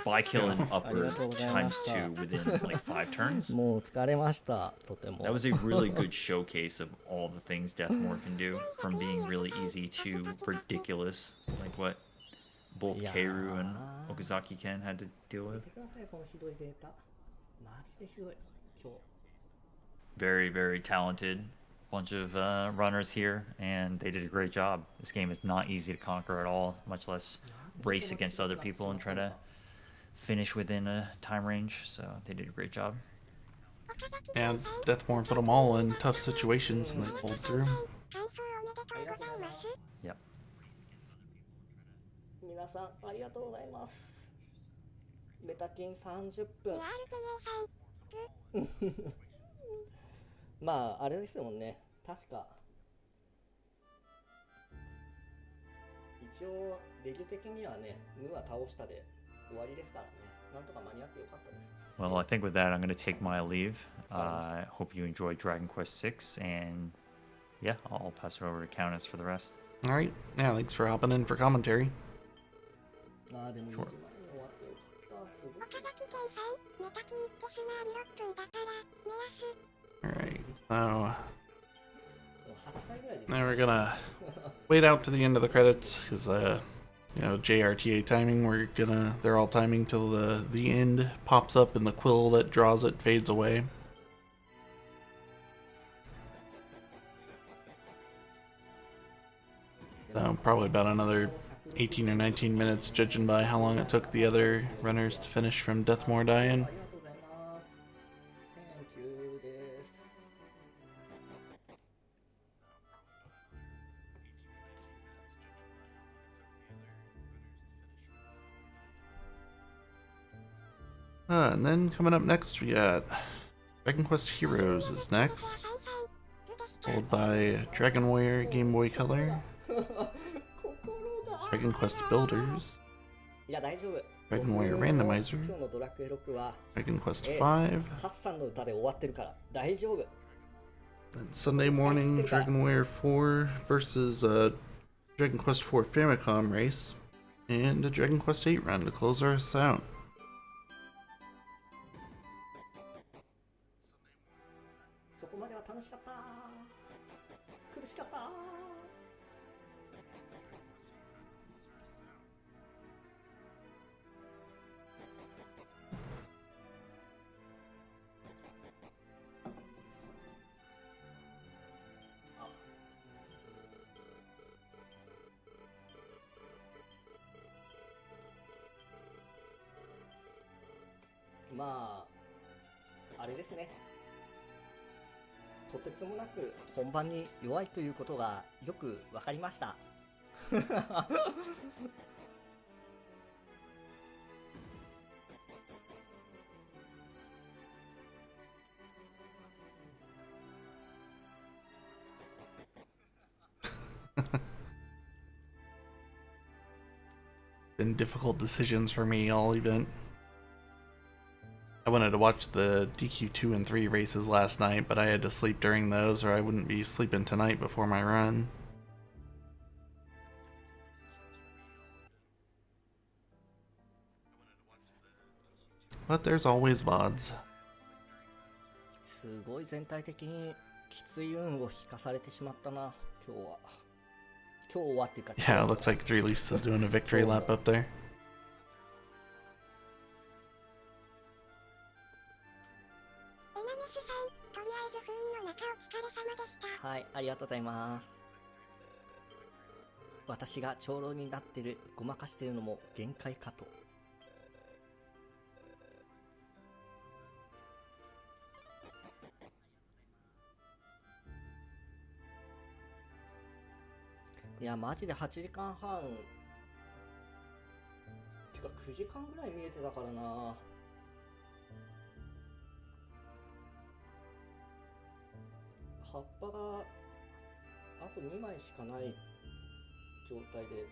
By killing upper times 2 within like 5 turns. もう疲れました。とても。 That was a really good showcase of all the things Deathmore can do, from being really easy to ridiculous, like what both Keiru and Okazaki-ken had to deal with. 見てください、このひどいデータ。マジでひどい。今日。 Very, very talented bunch of runners here, and they did a great job. This game is not easy to conquer at all, much less race against other people and try to finish within a time range, so they did a great job. And Deathmore put them all in tough situations and they pulled through. ありがとうございます。 Yep. 皆さん、ありがとうございます。メタキン30分。まあ、あれですもんね。確か。一応、レギュ的にはね、無は倒したで終わりですからね。なんとか間に合ってよかったです。 Well, I think with that, I'm going to take my leave. I hope you enjoyed Dragon Quest VI, and yeah, I'll pass it over to Countess for the rest. Alright, yeah, thanks for hopping in for commentary. ああ、でも2時前に終わってよかった。すごい。 Alright, so 8回ぐらいです。 now we're gonna wait out to the end of the credits because you know, JRTA timing. They're all timing till the end pops up and the quill that draws it fades away. So probably about another 18 or 19 minutes, judging by how long it took the other runners to finish from Deathmore dying. 'And then coming up next, we got Dragon Quest Heroes is next, followed by Dragon Warrior Game Boy Color, Dragon Quest Builders, Dragon Warrior Randomizer, Dragon Quest V, and Sunday morning Dragon Warrior 4 versus Dragon Quest 4 Famicom race, and a Dragon Quest 8 run to close us out.まあ、あれですね。とてつもなく本番に弱いということがよくわかりました。Been difficult decisions for me all event. I wanted to watch the DQ2 and 3 races last night, but I had to sleep during those or I wouldn't be sleeping tonight before my run. But there's always VODs. すごい全体的にきつい運を引かされてしまったな、今日は。今日はっていうか。Yeah, it looks like 3 Leafs is doing a victory lap up there. はい、ありがとうございます。私が長老になってる、ごまかしてるのも限界かと。いや、マジで8時間半。てか9時間ぐらい見えてたからな。葉っぱがあと2枚しかない状態で、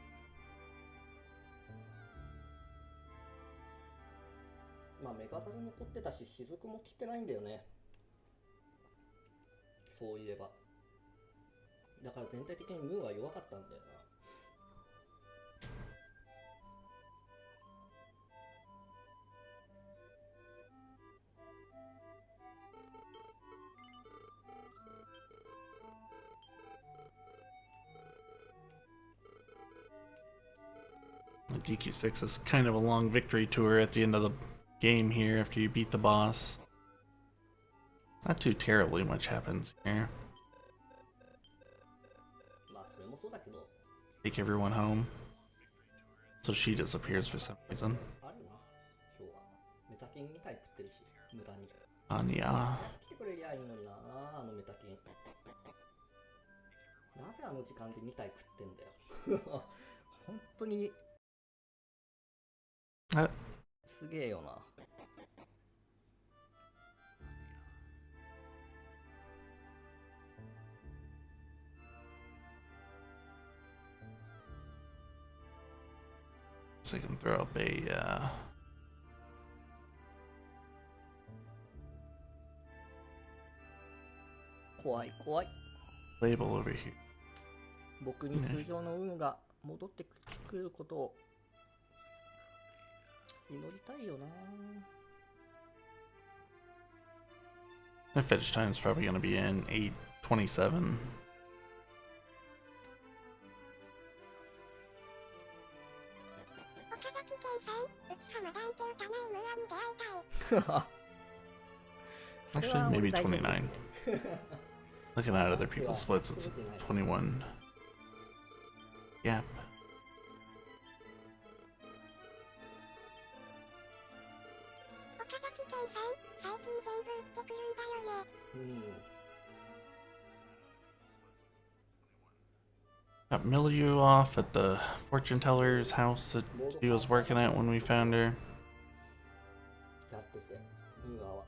まあメガザル残ってたし雫も切ってないんだよね、そういえば。だから全体的にムーは弱かったんだよな。DQ6 is kind of a long victory tour at the end of the game here after you beat the boss. Not too terribly much happens here. Take everyone home. So she disappears for some reason. Anya. なぜあの時間で2体食ってんだよ。本当にすげえよな。So I can throw up a怖い怖い。 label over here. 僕に通常の運が戻ってくることを祈りたいよな。 My finish time is probably going to be in 8:27. Actually, maybe 29. Looking at other people's splits, it's 21 gap. うん。 Got Milieu off at the fortune teller's house that she was working at when we found her. やってて、ムーアは。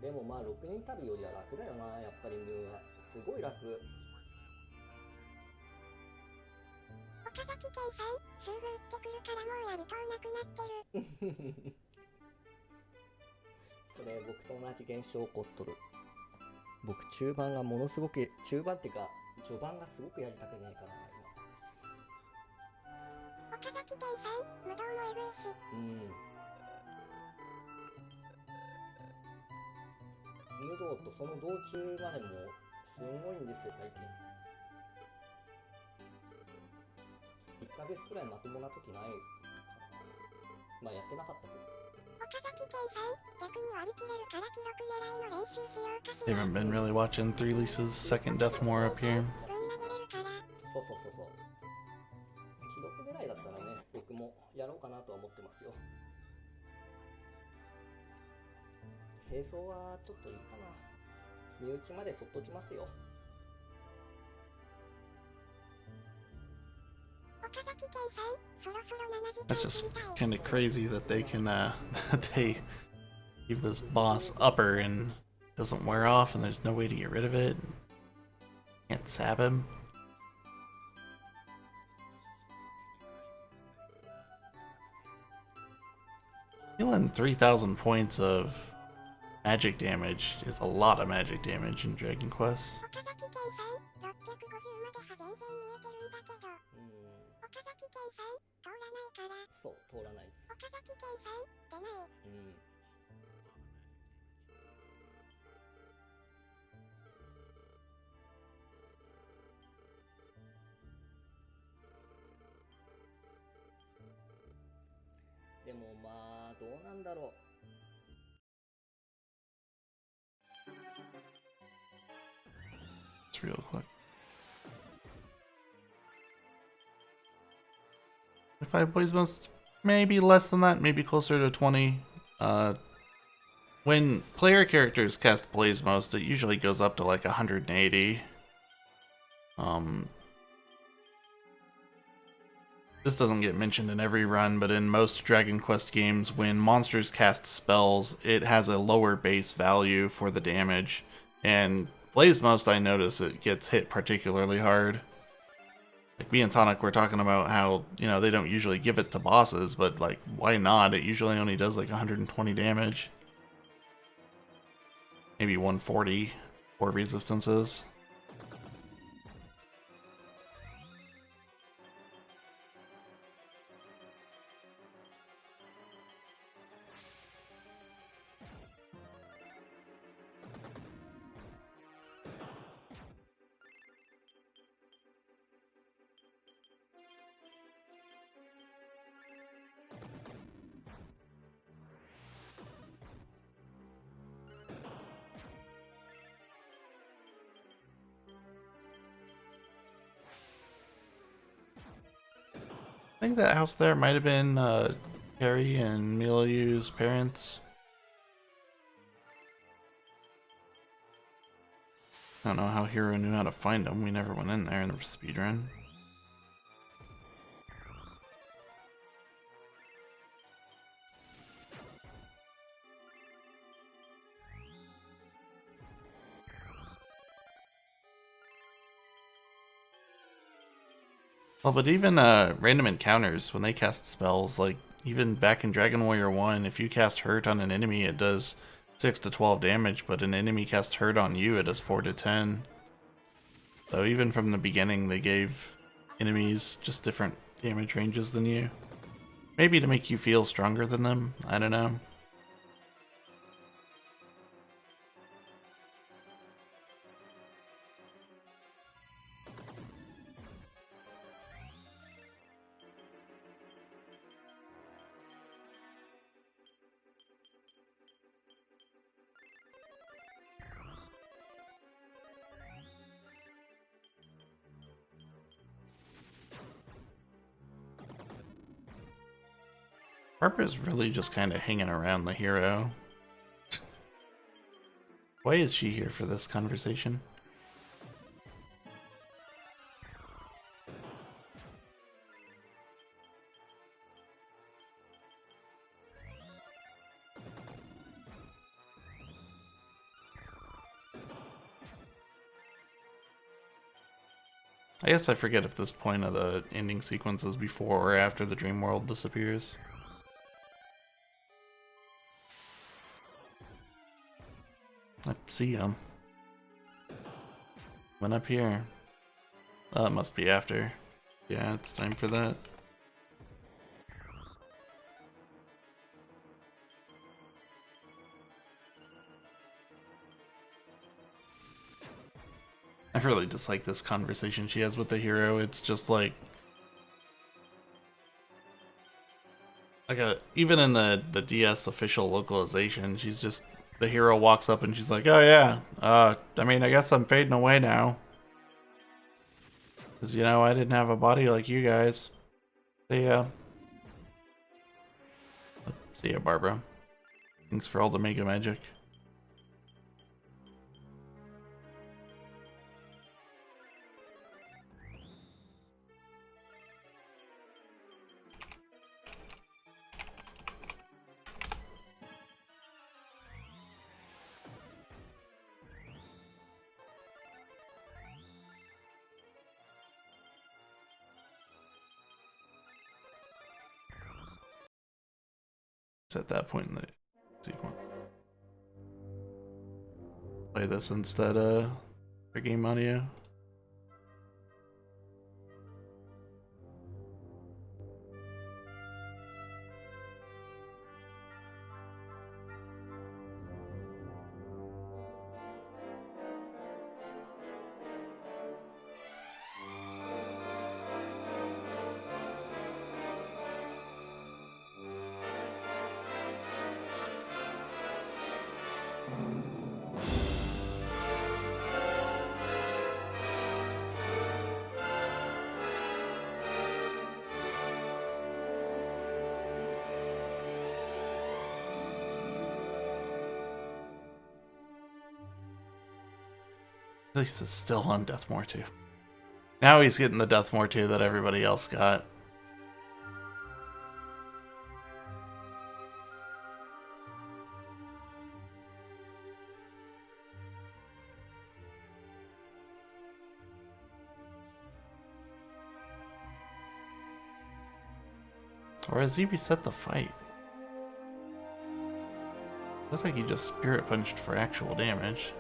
でもまあ6人旅よりは楽だよな、やっぱりムーア。すごい楽。岡崎健さん、すぐ打ってくるからもうやりとうなくなってる。それ僕と同じ現象起こっとる。僕中盤がものすごく、中盤っていうか序盤がすごくやりたくないからな今。岡崎健さん、無道もエグいし。うん。無道とその道中までもすごいんですよ最近。1ヶ月くらいまともな時ない。まあやってなかったけど。They haven't been really watching 3Lisa's second death more up here. そうそうそうそう。記録ぐらいだったらね、僕もやろうかなとは思ってますよ。並走はちょっといいかな。身内まで取っときますよ。That's just kind of crazy that they can they leave this boss upper and doesn't wear off and there's no way to get rid of it. Can't sab him. Healing 3,000 points of magic damage is a lot of magic damage in Dragon Quest. そう、通らないです。岡崎健さん、出ない。うん。でもまあ、どうなんだろう。It's real quick. If I blaze most, maybe less than that, maybe closer to 20. When player characters cast blaze most, it usually goes up to like 180. This doesn't get mentioned in every run, but in most Dragon Quest games, when monsters cast spells, it has a lower base value for the damage. And blaze most, I notice it gets hit particularly hard. Like me and Tonic were talking about how, you know, they don't usually give it to bosses, but like, why not? It usually only does like 120 damage. Maybe 140 for resistances. I think that house there might have been Carrie and Miliu's parents. I don't know how Hero knew how to find them. We never went in there in the speedrun. Well, but even random encounters, when they cast spells, like even back in Dragon Warrior 1, if you cast Hurt on an enemy, it does 6 to 12 damage, but an enemy casts Hurt on you, it does 4 to 10. So even from the beginning, they gave enemies just different damage ranges than you. Maybe to make you feel stronger than them, I don't know. Barbara's really just kind of hanging around the hero. Why is she here for this conversation? I guess I forget if this point of the ending sequence is before or after the dream world disappears. I see him. Went up here. Oh, it must be after. Yeah, it's time for that. I really dislike this conversation she has with the hero. It's just like even in the DS official localization, she's just the hero walks up and she's like, "Oh yeah, I mean, I guess I'm fading away now, cause you know I didn't have a body like you guys. See ya, see ya, Barbara. Thanks for all the mega magic." It's at that point in the sequence. Play this instead for game audio. He's still on Deathmore 2. Now he's getting the Deathmore 2 that everybody else got. Or has he reset the fight? Looks like he just spirit punched for actual damage.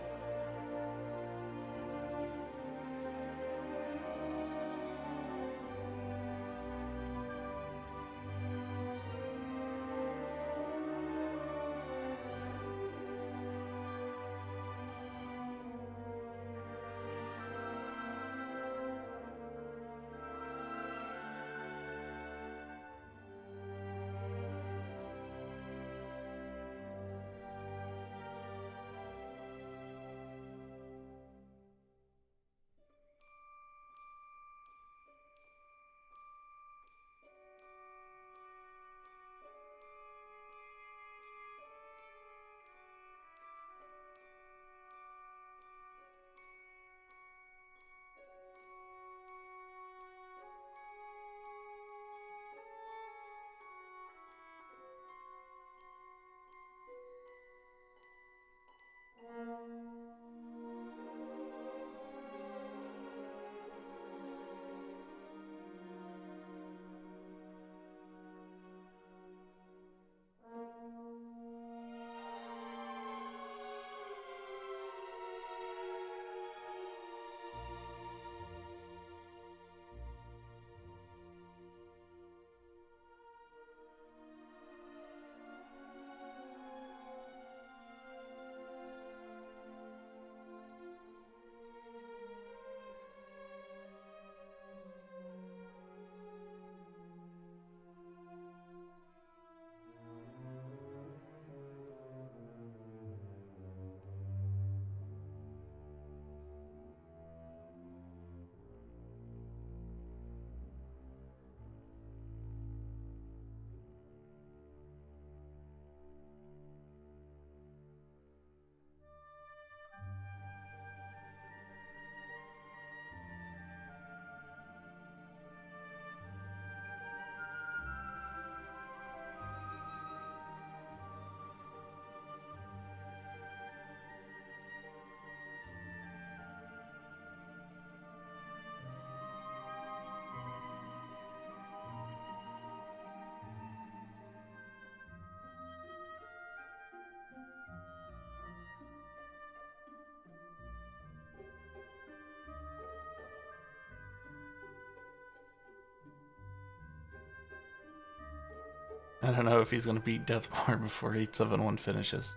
I don't know if he's gonna beat Deathmore before 871 finishes.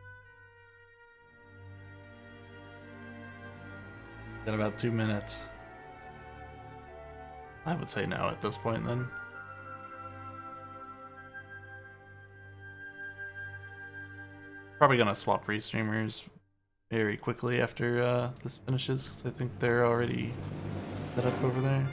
Got about 2 minutes. I would say no at this point then. Probably gonna swap restreamers very quickly after this finishes, because I think they're already set up over there.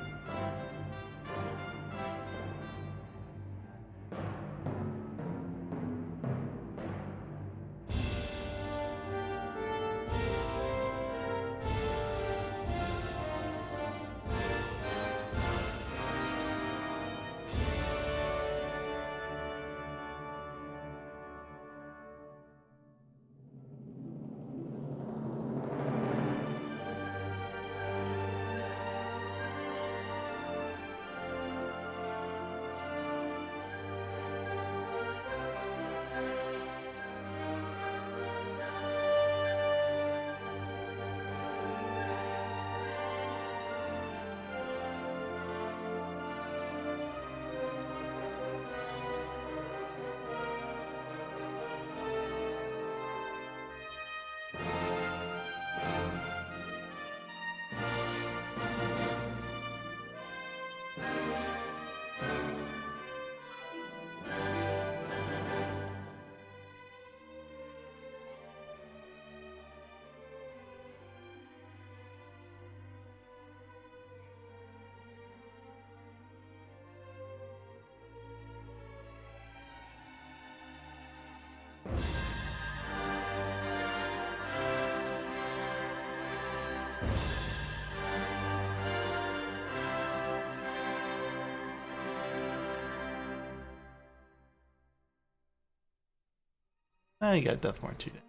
Oh, you got Deathmore 2 days.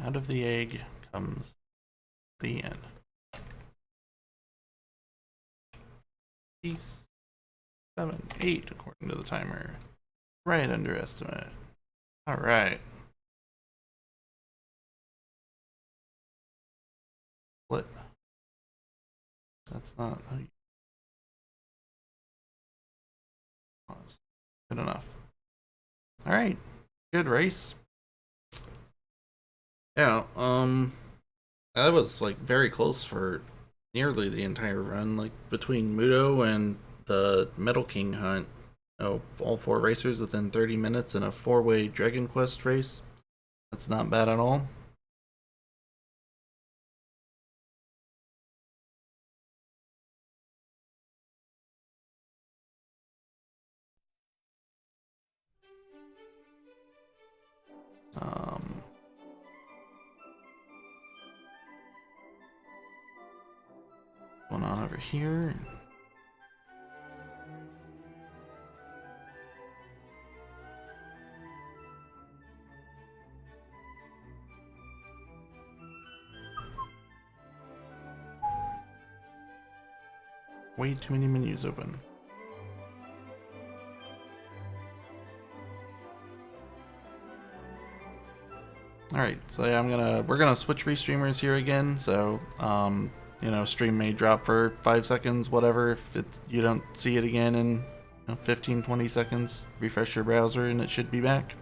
Out of the egg comes the end. Peace. 7, 8 according to the timer. Right under estimate. Alright. Split. That's not how you pause. Good enough. Alright. Good race. Yeah, that was like very close for nearly the entire run, like between Muto and the Metal King hunt. Oh, all 4 racers within 30 minutes in a 4-way Dragon Quest race. That's not bad at all. Going on over here. Way too many menus open. Alright, so yeah, we're gonna switch restreamers here again, so you know, stream may drop for 5 seconds, whatever. If you don't see it again in 15-20 seconds, refresh your browser and it should be back.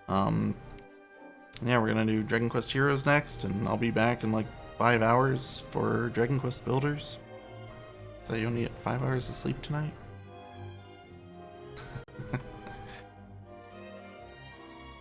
Yeah, we're gonna do Dragon Quest Heroes next, and I'll be back in like 5 hours for Dragon Quest Builders. So you only get 5 hours of sleep tonight?